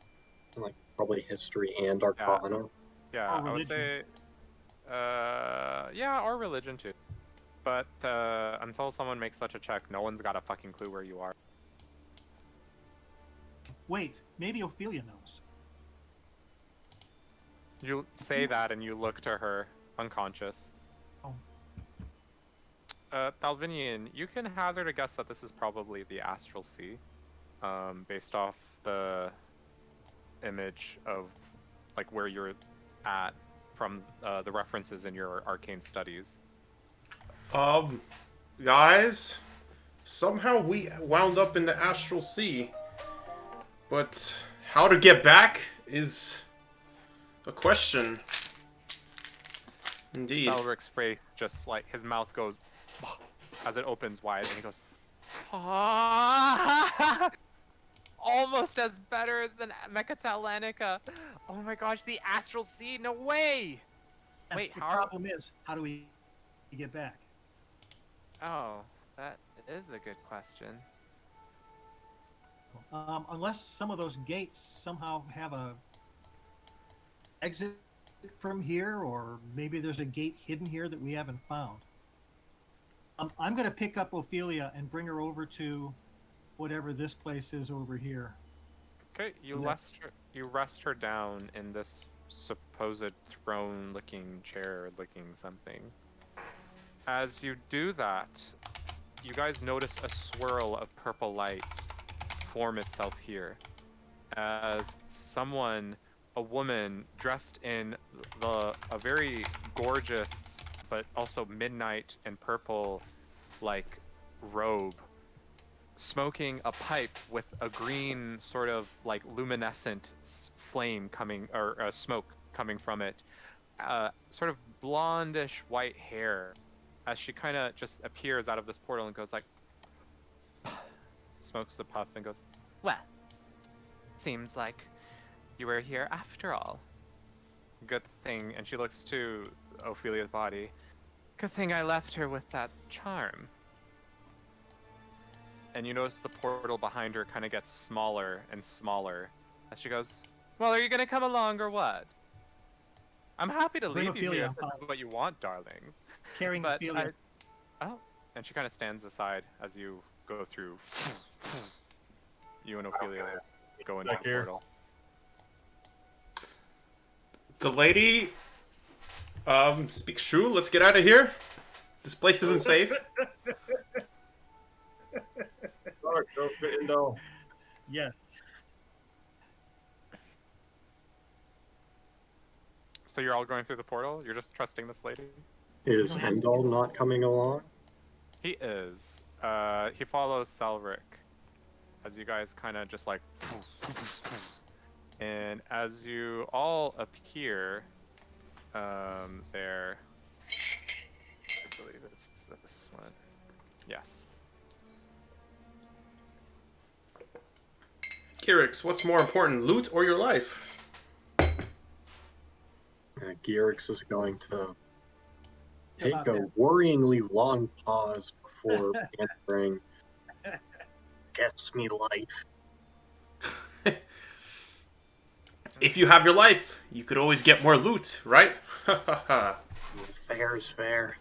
Like, probably history and arcana. Yeah, I would say, yeah, or religion too. But until someone makes such a check, no one's got a fucking clue where you are. Wait, maybe Ophelia knows. You say that and you look to her, unconscious. Oh. Dalvinion, you can hazard a guess that this is probably the Astral Sea, based off the image of like where you're at from the references in your arcane studies. Guys, somehow we wound up in the Astral Sea, but how to get back is a question. Indeed. Celrick's face just like his mouth goes as it opens wide, and he goes, "Ah!" Almost as better than Mechatalinica. Oh my gosh, the Astral Sea! No way! Wait, the how? problem is, how do we get back? Oh, that is a good question. Unless some of those gates somehow have a exit from here, or maybe there's a gate hidden here that we haven't found. I'm going to pick up Ophelia and bring her over to whatever this place is over here. Okay, you rest her down in this supposed throne-looking chair-looking something. As you do that, you guys notice a swirl of purple light form itself here, as someone, a woman dressed in a very gorgeous but also midnight and purple like robe, smoking a pipe with a green sort of like luminescent flame coming, or smoke coming from it, sort of blondish white hair, as she kind of just appears out of this portal and goes like, smokes a puff and goes, "Well, seems like you were here after all. good thing, and she looks to Ophelia's body, good thing I left her with that charm." And you notice the portal behind her kind of gets smaller and smaller as she goes, "Well, are you going to come along or what? I'm happy to leave you here if this is what you want, darlings." Carrying But Ophelia. oh, and she kind of stands aside as you go through. You and Ophelia go into the portal. The lady speaks true. Let's get out of here. This place isn't safe. Endol. Yes. So you're all going through the portal? You're just trusting this lady? Is Endol not coming along? He is. He follows Celrick as you guys kind of just like, and as you all appear there, I believe it's this one. Yes. Kirix, what's more important, loot or your life? Girix is going to take a worryingly long pause before answering. Gets me life. If you have your life, you could always get more loot, right? Fair is fair.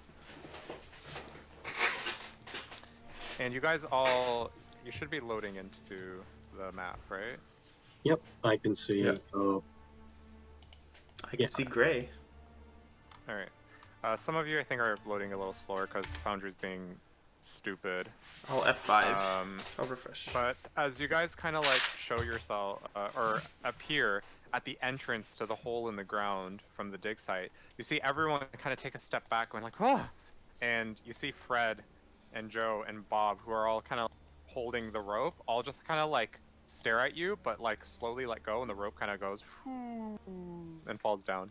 And you guys all, you should be loading into the map, right? Yep, I can see. Yep. I can see gray. All right. Some of you, I think, are loading a little slower because Foundry's being stupid. I'll F5. I'll refresh. But as you guys kind of like show yourself, or appear at the entrance to the hole in the ground from the dig site, you see everyone kind of take a step back going like, "Oh!" And you see Fred and Joe and Bob, who are all kind of holding the rope, all just kind of like stare at you, but like slowly let go, and the rope kind of goes and falls down.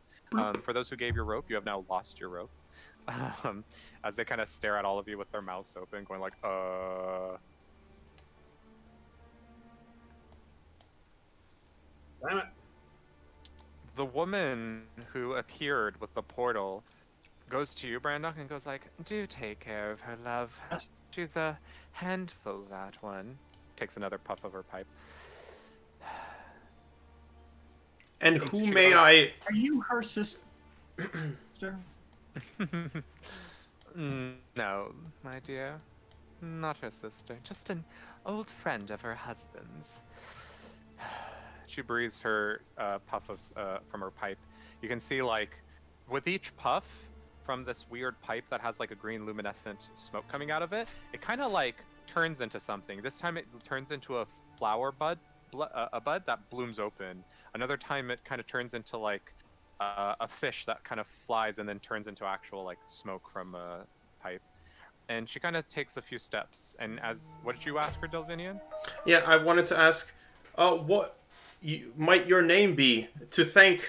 For those who gave your rope, you have now lost your rope. As they kind of stare at all of you with their mouths open, going like, Damn it. The woman who appeared with the portal goes to you, Brandon, and goes like, "Do take care of her, love. She's a handful, that one." Takes another puff of her pipe. And who may I... Are you her sister? No, my dear. Not her sister. Just an old friend of her husband's. She breathes her puff of, from her pipe. You can see, like, with each puff from this weird pipe that has, like, a green luminescent smoke coming out of it, it kind of, like, turns into something. This time it turns into a flower bud, a bud that blooms open. Another time it kind of turns into, like, a fish that kind of flies and then turns into actual, like, smoke from a pipe. And she kind of takes a few steps. And what did you ask her, Dalvinion? Yeah, I wanted to ask, what might your name be to thank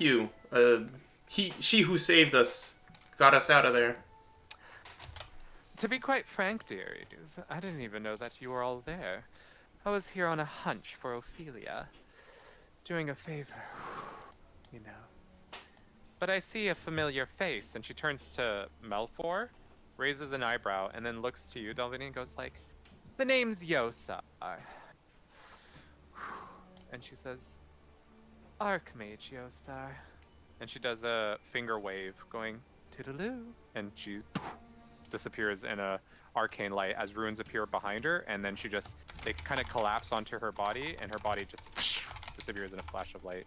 you? She who saved us, got us out of there. To be quite frank, dearies, I didn't even know that you were all there. I was here on a hunch for Ophelia, doing a favor, you know. But I see a familiar face, and she turns to Melfor, raises an eyebrow, and then looks to you, Dalvini, and goes like, "The name's Yosar." And she says, "Archmage Yosar." And she does a finger wave, going, "Toodaloo," and she disappears in a arcane light as runes appear behind her, and then they kind of collapse onto her body, and her body just disappears in a flash of light.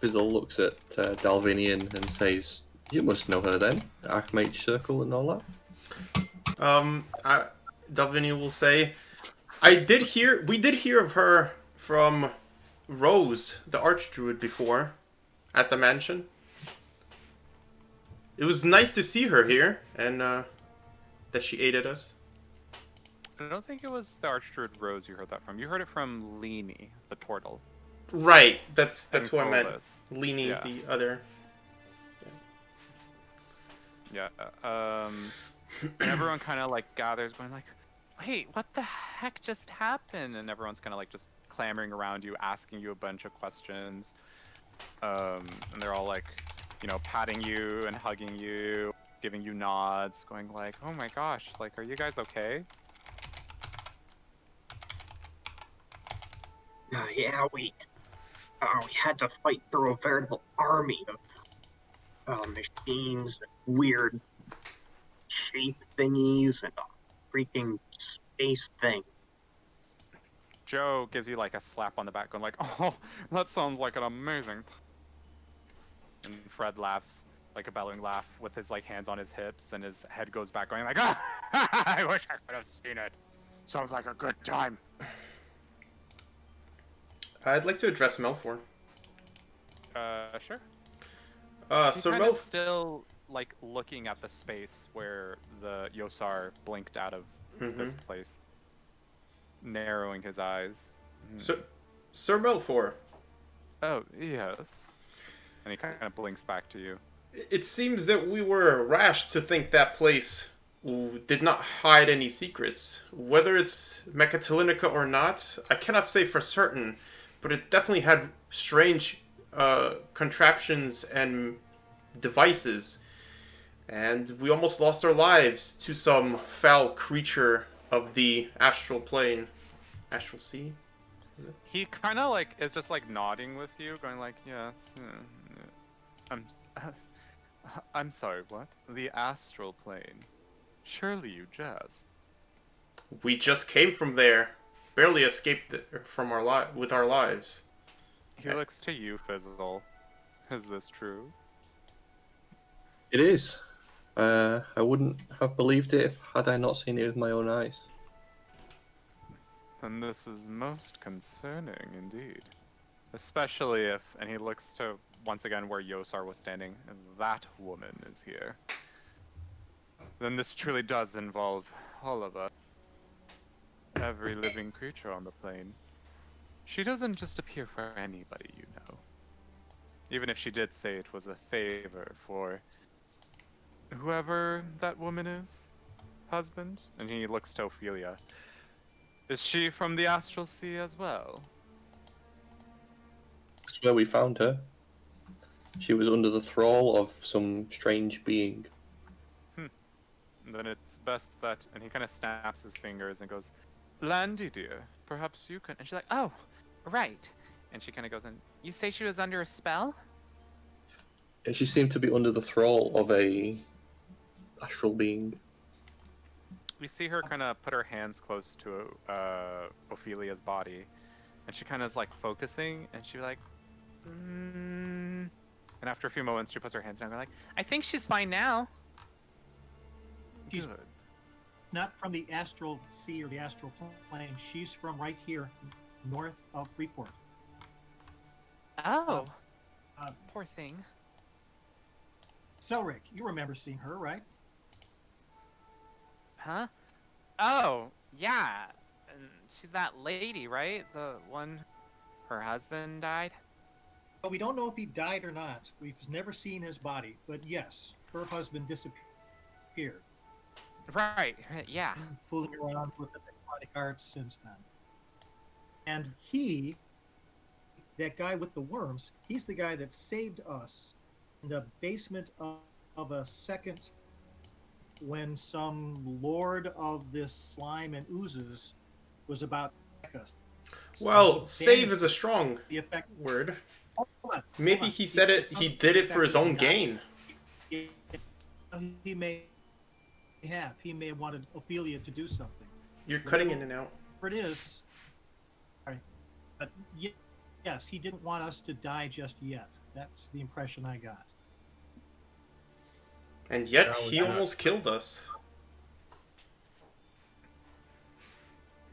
Fizzle looks at Dalvinion and says, "You must know her then, Archmage Circle and all that." Dalvinion will say, we did hear of her from Rose, the Archdruid, before, at the mansion. It was nice to see her here, and that she aided us. I don't think it was the Archdruid Rose you heard that from. You heard it from Leanie, the turtle. Right, that's who I meant. Clovis. Leanie, Yeah. the other. Yeah. And everyone kind of like gathers, going like, "Wait, what the heck just happened?" And everyone's kind of like just clamoring around you, asking you a bunch of questions. And they're all like, you know, patting you and hugging you, giving you nods, going like, "Oh my gosh, like, are you guys okay?" Yeah, we had to fight through a veritable army of machines and weird shape thingies and a freaking space thing. Joe gives you like a slap on the back, going like, "Oh, that sounds like an amazing." And Fred laughs like a bellowing laugh with his like hands on his hips, and his head goes back, going like, "Ah, I wish I could have seen it. Sounds like a good time." I'd like to address Melfor. Sure. So He's kind Melfor. of still like looking at the space where the Yosar blinked out of this place, narrowing his eyes. Sir Melfor. Oh yes. And he kind of blinks back to you. It seems that we were rash to think that place did not hide any secrets. Whether it's Mechatalinica or not, I cannot say for certain, but it definitely had strange contraptions and devices. And we almost lost our lives to some foul creature of the astral plane. Astral sea? He kind of like is just like nodding with you, going like, "Yes, I'm sorry, what? The astral plane? Surely you jest." We just came from there. Barely escaped from with our lives. He looks to you, Fizzle. Is this true? It is. I wouldn't have believed it had I not seen it with my own eyes. Then this is most concerning indeed. Especially if, and he looks to, once again, where Yosar was standing, and that woman is here. Then this truly does involve all of us. Every living creature on the plane. She doesn't just appear for anybody, you know. Even if she did say it was a favor for whoever that woman is, husband. And he looks to Ophelia. Is she from the astral sea as well? That's where we found her. She was under the thrall of some strange being. Then it's best that, and he kind of snaps his fingers and goes, "Landy dear, perhaps you can," and she's like, "Oh, right." And she kind of goes in, "You say she was under a spell?" Yeah, she seemed to be under the thrall of a astral being. we see her kind of put her hands close to Ophelia's body, and she kind of is like focusing, and she like, and after a few moments, she puts her hands down, and like, I think she's fine now. She's Good. not from the astral sea or the astral plane. She's from right here, north of Freeport. Oh, poor thing. Celrick, you remember seeing her, right? Huh? Oh, yeah. And she's that lady, right? The one her husband died? But we don't know if he died or not. We've never seen his body. But yes, her husband disappeared. Right, yeah. Fooling around with the aquatic arts since then. And he, that guy with the worms, he's the guy that saved us in the basement of a second when some lord of this slime and oozes was about to attack us. Well, save is a strong The effect. word. Hold on. Maybe he said it. He did it for his own gain. He may have. He may have wanted Ophelia to do something. You're cutting in and out. Whatever it is. Sorry. But yes, he didn't want us to die just yet. That's the impression I got. And yet, he almost killed us.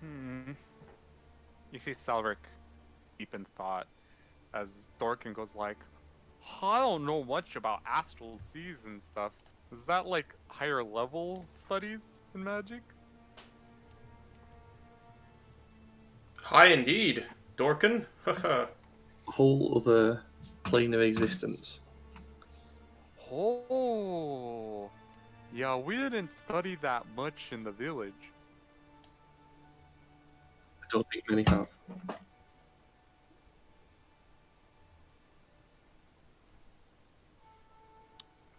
You see Celrick deep in thought as Dorkin goes like, I don't know much about astral seas and stuff. Is that like higher level studies in magic? Hi indeed, Dorkin. A whole other plane of existence. Oh, yeah, we didn't study that much in the village. I don't think many have.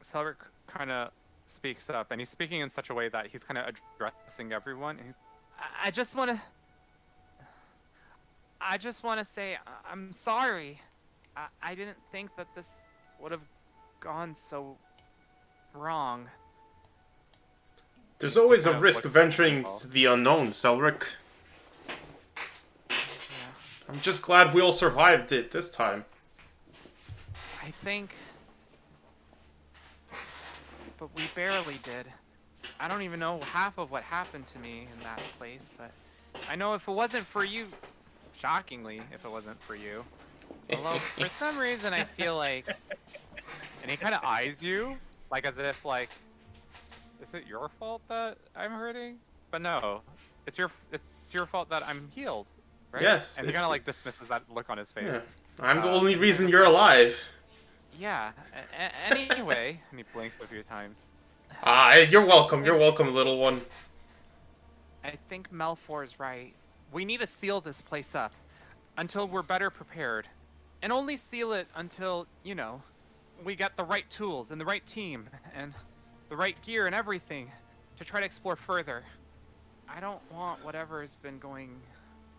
Celrick kind of speaks up, and he's speaking in such a way that he's kind of addressing everyone. And I just want to say I'm sorry. I didn't think that this would have gone so wrong. There's always a risk venturing to the unknown, Celrick. Yeah. I'm just glad we all survived it this time. I think... But we barely did. I don't even know half of what happened to me in that place, but I know if it wasn't for you... Shockingly, if it wasn't for you. Although, for some reason, I feel like... And he kind of eyes you, like as if, like... Is it your fault that I'm hurting? But no. It's your fault that I'm healed, right? Yes. And he kind of, like, dismisses that look on his face. Yeah. I'm the only reason you're alive. Yeah. Anyway, and he blinks a few times. You're welcome. You're welcome, little one. I think Melfor is right. We need to seal this place up until we're better prepared. And only seal it until, you know, we get the right tools and the right team and the right gear and everything to try to explore further. I don't want whatever has been going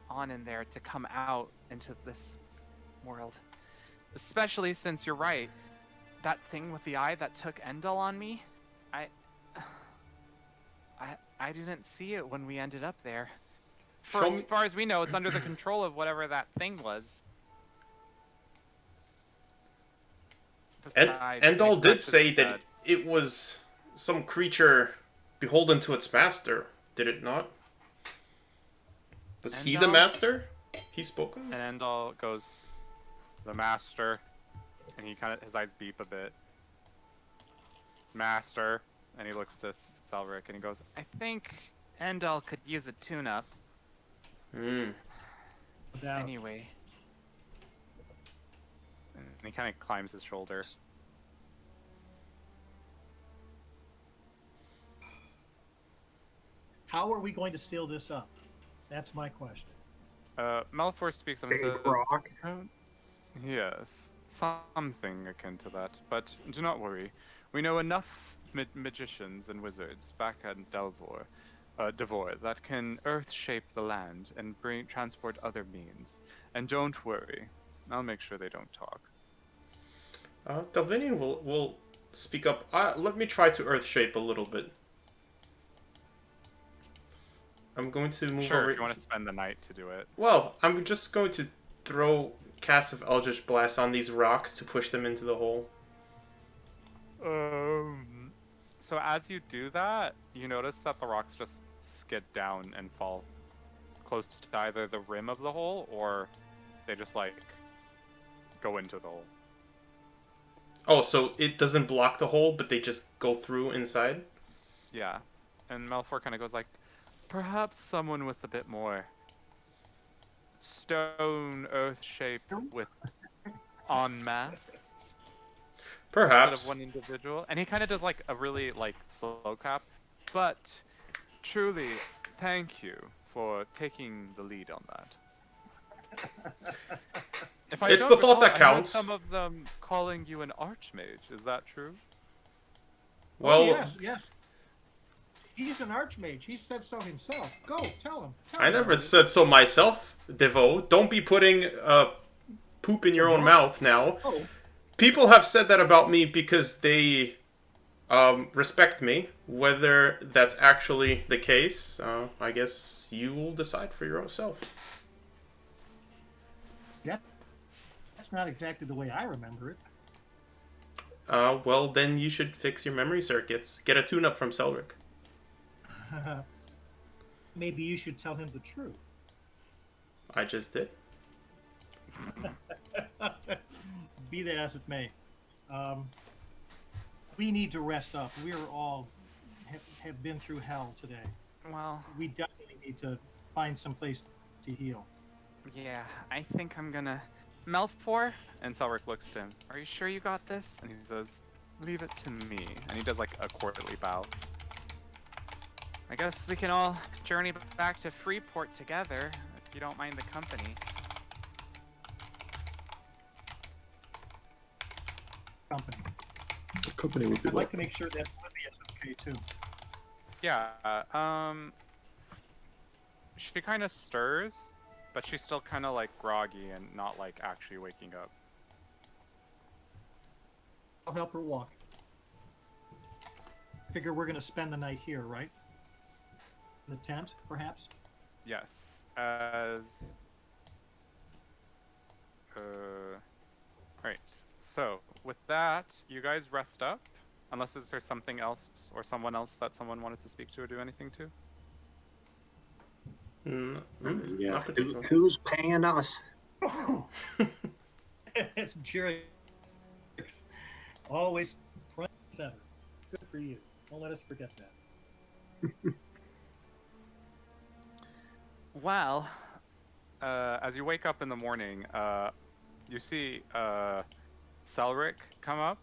on in there to come out into this world. Especially since you're right. That thing with the eye that took Endol on me, I didn't see it when we ended up there. As far as we know, it's under the control of whatever that thing was. Endol did say that it was some creature beholden to its master, did it not? Was he the master? He spoke of? And Endol goes, the master, and he kind of, his eyes beep a bit. Master, and he looks to Celrick and he goes, I think Endol could use a tune-up. Anyway. And he kind of climbs his shoulder. How are we going to seal this up? That's my question. Malfoy speaks up and says, rock. yes, something akin to that, but do not worry. We know enough magicians and wizards back at Devor that can earth-shape the land and transport other means. And don't worry, I'll make sure they don't talk. Dalvinion will speak up. Let me try to earth-shape a little bit. I'm going to move Sure, over. if you want to spend the night to do it. Well, I'm just going to throw casts of Eldritch Blast on these rocks to push them into the hole. So as you do that, you notice that the rocks just skid down and fall close to either the rim of the hole or they just like go into the hole. Oh, so it doesn't block the hole, but they just go through inside? Yeah. And Malfoy kind of goes like, perhaps someone with a bit more stone earth shape with en masse Perhaps. instead of one individual. And he kind of does like a really like slow clap. But truly, thank you for taking the lead on that. If I It's don't the thought that recall, I heard counts. some of them calling you an archmage. Is that true? Well, yes. He's an archmage. He said so himself. Go, tell him. I never said so myself, Devo. Don't be putting poop in your own mouth now. Oh. People have said that about me because they respect me. Whether that's actually the case, I guess you will decide for yourself. Yeah. That's not exactly the way I remember it. Well, then you should fix your memory circuits. Get a tune-up from Celrick. Maybe you should tell him the truth. I just did. Be that as it may. We need to rest up. We are all have been through hell today. Well, We definitely need to find some place to heal. yeah, I think I'm gonna... Malfoy? And Celric looks to him. Are you sure you got this? And he says, leave it to me. And he does like a courtly bow. I guess we can all journey back to Freeport together, if you don't mind the company. Company. The company would be I'd like to make sure that Olivia is okay too. Yeah, she kind of stirs, but she's still kind of like groggy and not like actually waking up. I'll help her walk. Figure we're gonna spend the night here, right? In the tent, perhaps? Yes, as... Alright, so with that, you guys rest up. Unless is there something else or someone else that someone wanted to speak to or do anything to? Yeah. Not particularly. Who's paying us? Jerry. Always front and center. Good for you. Don't let us forget that. Well, As you wake up in the morning, you see Celric come up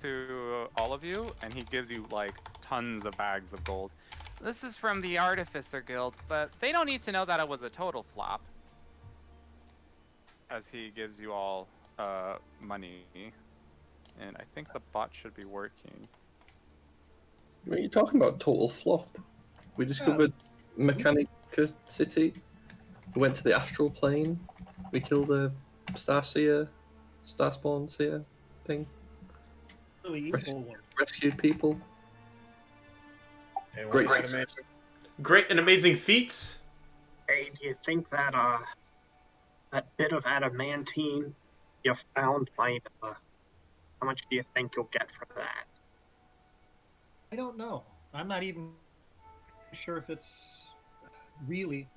to all of you, and he gives you like tons of bags of gold. this is from the Artificer Guild, but they don't need to know that it was a total flop. As he gives you all money, and I think the bot should be working. What are you talking about? Total flop. We discovered Mechanica City. We went to the astral plane. We killed a Starseer, Starspawn Seer thing. Really evil one. Rescued people. Hey, Great. Great and amazing feats. Hey, do you think that that bit of adamantine you found might how much do you think you'll get for that? I don't know. I'm not even sure if it's really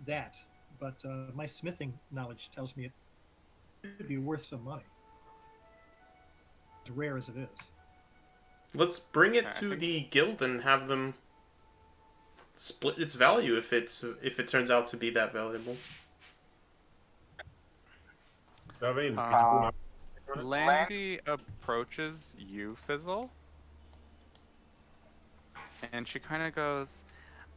that, but my smithing knowledge tells me it could be worth some money. As rare as it is. Let's bring it I to think- the guild and have them split its value if it turns out to be that valuable. Landy approaches you, Fizzle, and she kind of goes,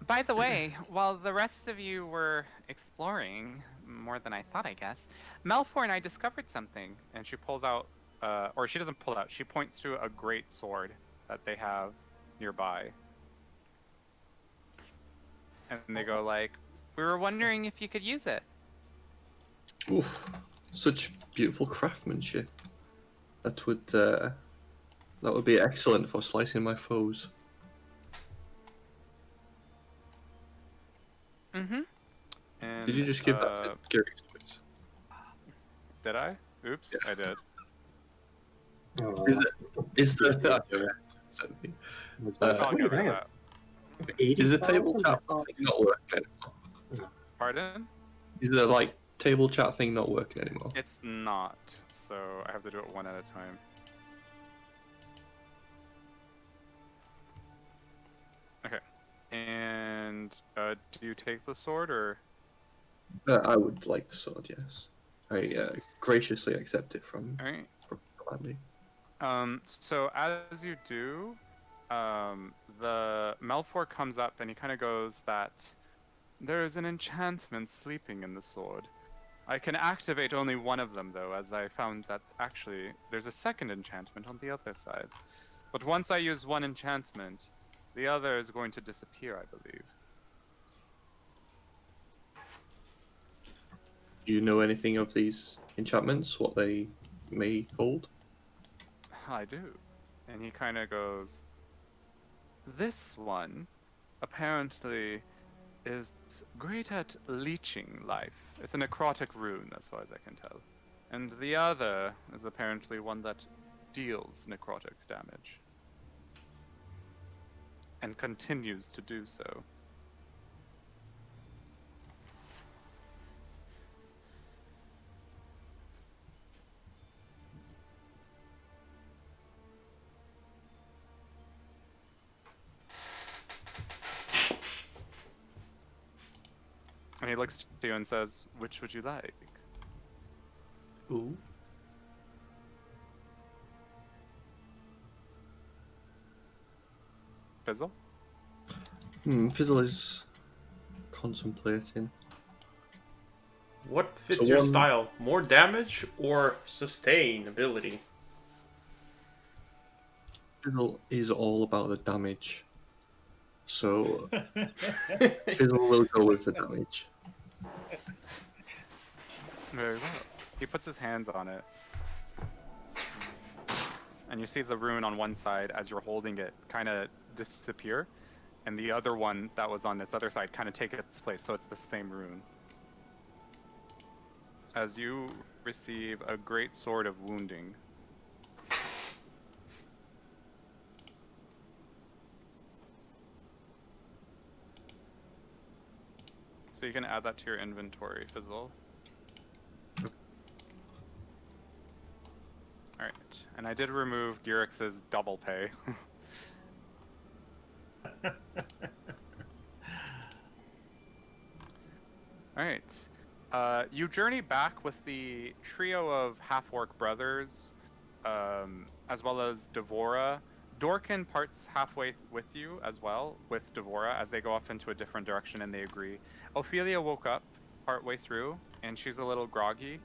By the way, while the rest of you were exploring, more than I thought, I guess, Malfoy and I discovered something. and she pulls out, or she doesn't pull out, she points to a great sword that they have nearby. And they go like, We were wondering if you could use it. Oof, such beautiful craftsmanship. That would be excellent for slicing my foes. Mm-hmm. And, Did you just give that to Gary's twins? Did I? Oops, Yeah. I did. Is the I'll get wait, rid I of have that. 80,000? is the table I chat thought- thing not working anymore? Pardon? Is the like table chat thing not working anymore? It's not, so I have to do it one at a time. Okay. And do you take the sword or? I would like the sword, yes. I graciously accept it from All right. Andy. So as you do, the Malfoy comes up and he kind of goes that there is an enchantment sleeping in the sword. I can activate only one of them though, as I found that actually there's a second enchantment on the other side. But once I use one enchantment, the other is going to disappear, I believe. Do you know anything of these enchantments? What they may hold? I do. And he kind of goes, this one apparently is great at leeching life. It's a necrotic rune, as far as I can tell. And the other is apparently one that deals necrotic damage. And continues to do so. And he looks to you and says, which would you like? Ooh. Fizzle? Fizzle is contemplating. What fits So your one- style? More damage or sustainability? Fizzle is all about the damage. So Fizzle will go with the damage. Very well. He puts his hands on it. And you see the rune on one side as you're holding it kind of disappear. And the other one that was on its other side kind of take its place, so it's the same rune. As you receive a great sword of wounding. So you can add that to your inventory, Fizzle. Alright, and I did remove Gyrix's double pay. Alright. You journey back with the trio of half-orc brothers, as well as Devora. Dorkin parts halfway with you as well, with Devora, as they go off into a different direction and they agree. Ophelia woke up partway through, and she's a little groggy.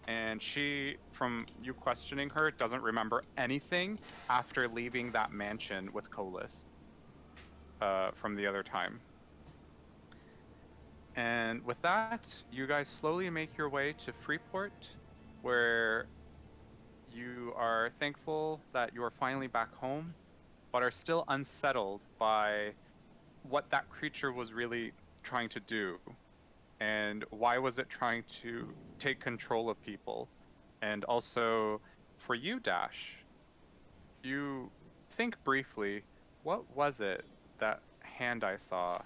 And she, from you questioning her, doesn't remember anything after leaving that mansion with Colas from the other time. And with that, you guys slowly make your way to Freeport, where you are thankful that you are finally back home, but are still unsettled by what that creature was really trying to do. And why was it trying to take control of people? And also, for you, Dash, you think briefly, what was it, that hand I saw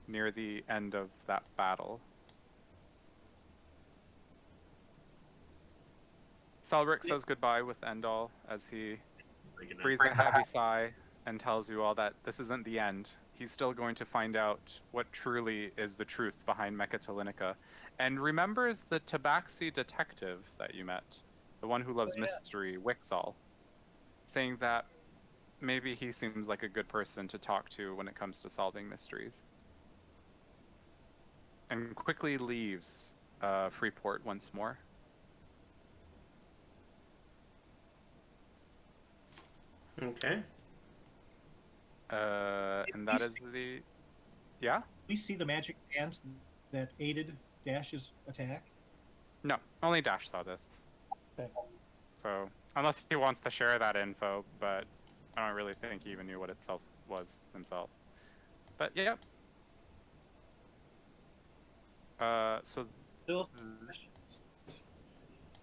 near the end of that battle? Celrick says goodbye with Endol as he breathes a heavy sigh and tells you all that this isn't the end. He's still going to find out what truly is the truth behind Mechatalinica, and remembers the Tabaxi detective that you met, the one who loves mystery, Wixall, saying that maybe he seems like a good person to talk to when it comes to solving mysteries. And quickly leaves Freeport once more. Okay. And that is the... Yeah? We see the magic hand that aided Dash's attack. No, only Dash saw this. Okay. So, unless he wants to share that info, but I don't really think he even knew what itself was himself. But, yeah. So, Still,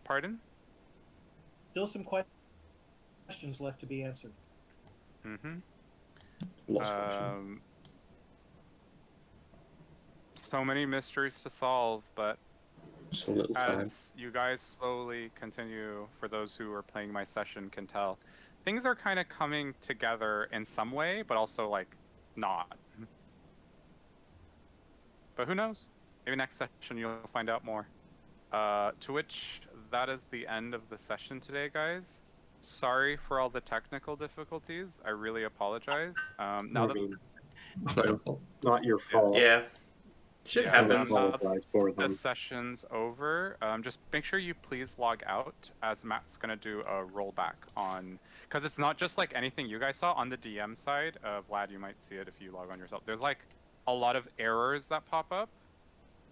pardon? still some questions left to be answered. Mm-hmm. Lots of questions. So many mysteries to solve, but So little time. as you guys slowly continue, for those who are playing my session can tell, things are kind of coming together in some way, but also like not. But who knows? Maybe next session you'll find out more. To which that is the end of the session today, guys. Sorry for all the technical difficulties. I really apologize. Now that Not your fault. Yeah. Shit Yeah, happens. Apologize for the them. session's over, just make sure you please log out, as Matt's gonna do a rollback on, because it's not just like anything you guys saw on the DM side. Vlad, you might see it if you log on yourself. There's like a lot of errors that pop up,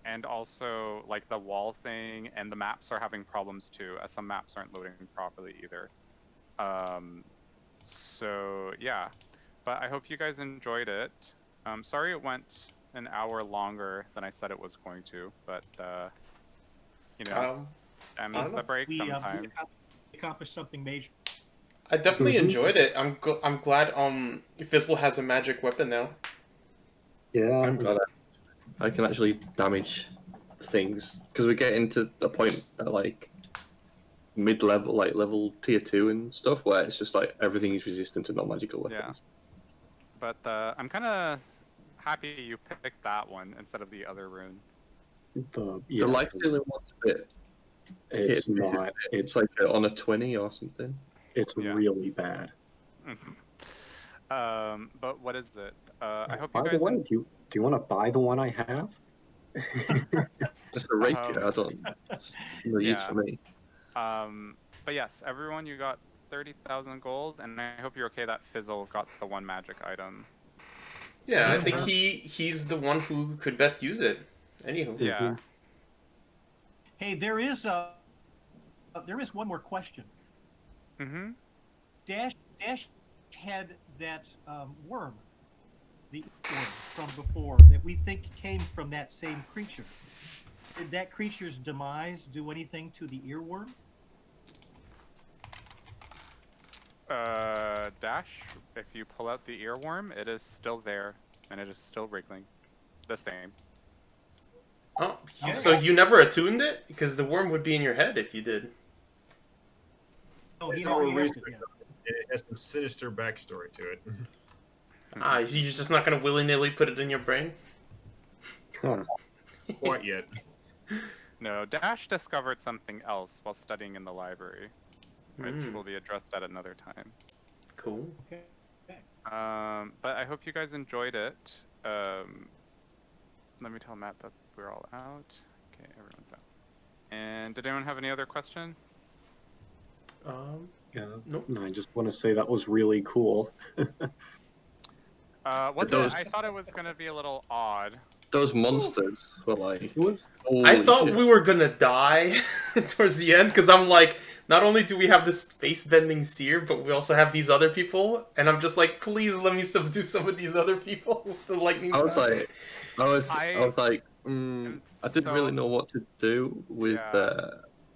and also like the wall thing, and the maps are having problems too, as some maps aren't loading properly either. So yeah, but I hope you guys enjoyed it. Sorry it went an hour longer than I said it was going to, but you know, time is the break sometimes. We accomplished something major. I definitely enjoyed it. I'm glad Fizzle has a magic weapon now. Yeah, I'm glad I can actually damage things, because we get into the point at like mid-level, like level tier 2 and stuff, where it's just like everything is resistant to non-magical weapons. Yeah. But I'm kind of happy you picked that one instead of the other rune. the life stealing one's a bit. it's not. It's like on a 20 or something. It's really bad. But what is it? I hope By you the guys. way, do you want to buy the one I have? It's a rapier. I don't. It's no use for me. But yes, everyone, you got 30,000 gold, and I hope you're okay that Fizzle got the one magic item. Yeah, I think he's the one who could best use it. Anywho. Yeah. Hey, there is one more question. Mm-hmm. Dash had that worm, the worm from before, that we think came from that same creature. Did that creature's demise do anything to the earworm? Dash, if you pull out the earworm, it is still there, and it is still wriggling. The same. Oh, so you never attuned it? Because the worm would be in your head if you did. Oh, It's he all never reason. used it yet. It has some sinister backstory to it. You're just not going to willy-nilly put it in your brain? Huh. Quite yet. No, Dash discovered something else while studying in the library, which will be addressed at another time. Cool. Okay. But I hope you guys enjoyed it. Let me tell Matt that we're all out. Okay, everyone's out. And did anyone have any other question? Yeah. Nope. No, I just want to say that was really cool. I thought it was gonna be a little odd. Those monsters were like. I thought we were gonna die towards the end, because I'm like, not only do we have this face-bending seer, but we also have these other people, and I'm just like, please let me subdue some of these other people with the lightning blast. I was like, I didn't really know what to do with,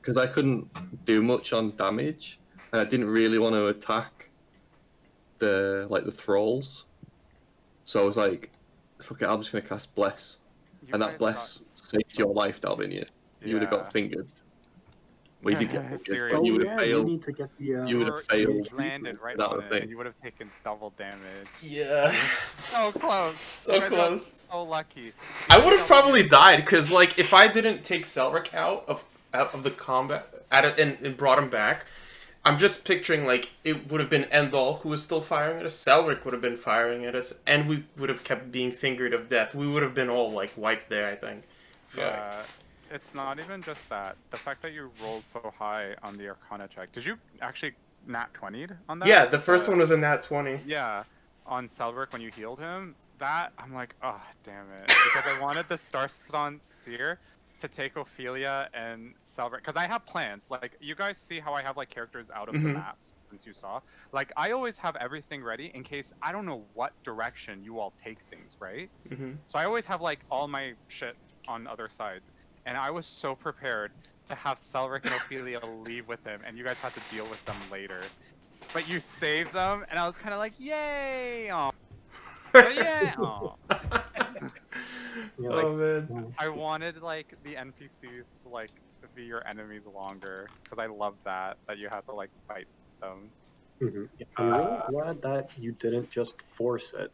because I couldn't do much on damage, and I didn't really want to attack the thralls, so I was like, fuck it, I'm just gonna cast Bless, and that Bless saved your life, Dalvinion. You would have got fingered. Well, you did get fingered, but you would have failed. You need to get the, you would have failed. Landed right on it, and you would have taken double damage. Yeah. So close. So close. So lucky. I would have probably died, because like if I didn't take Celrick out of the combat and brought him back, I'm just picturing like it would have been Endol who was still firing at us, Celrick would have been firing at us, and we would have kept being fingered of death. We would have been all like wiped there, I think. Yeah. It's not even just that. The fact that you rolled so high on the Arcana check. Did you actually nat 20'd on that? Yeah, the first one was a nat 20. Yeah, on Celrick when you healed him. That, I'm like, oh, damn it. Because I wanted the Starstone Seer to take Ophelia and Celrick. Because I have plans. Like, you guys see how I have, like, characters out of the maps, since you saw? Like, I always have everything ready in case I don't know what direction you all take things, right? So I always have, like, all my shit on other sides, and I was so prepared to have Celrick and Ophelia leave with him, and you guys had to deal with them later. But you saved them, and I was kind of like, yay! Aw. But yeah, aw. Oh man. I wanted like the NPCs to like be your enemies longer because I love that you have to like fight them. I'm really glad that you didn't just force it.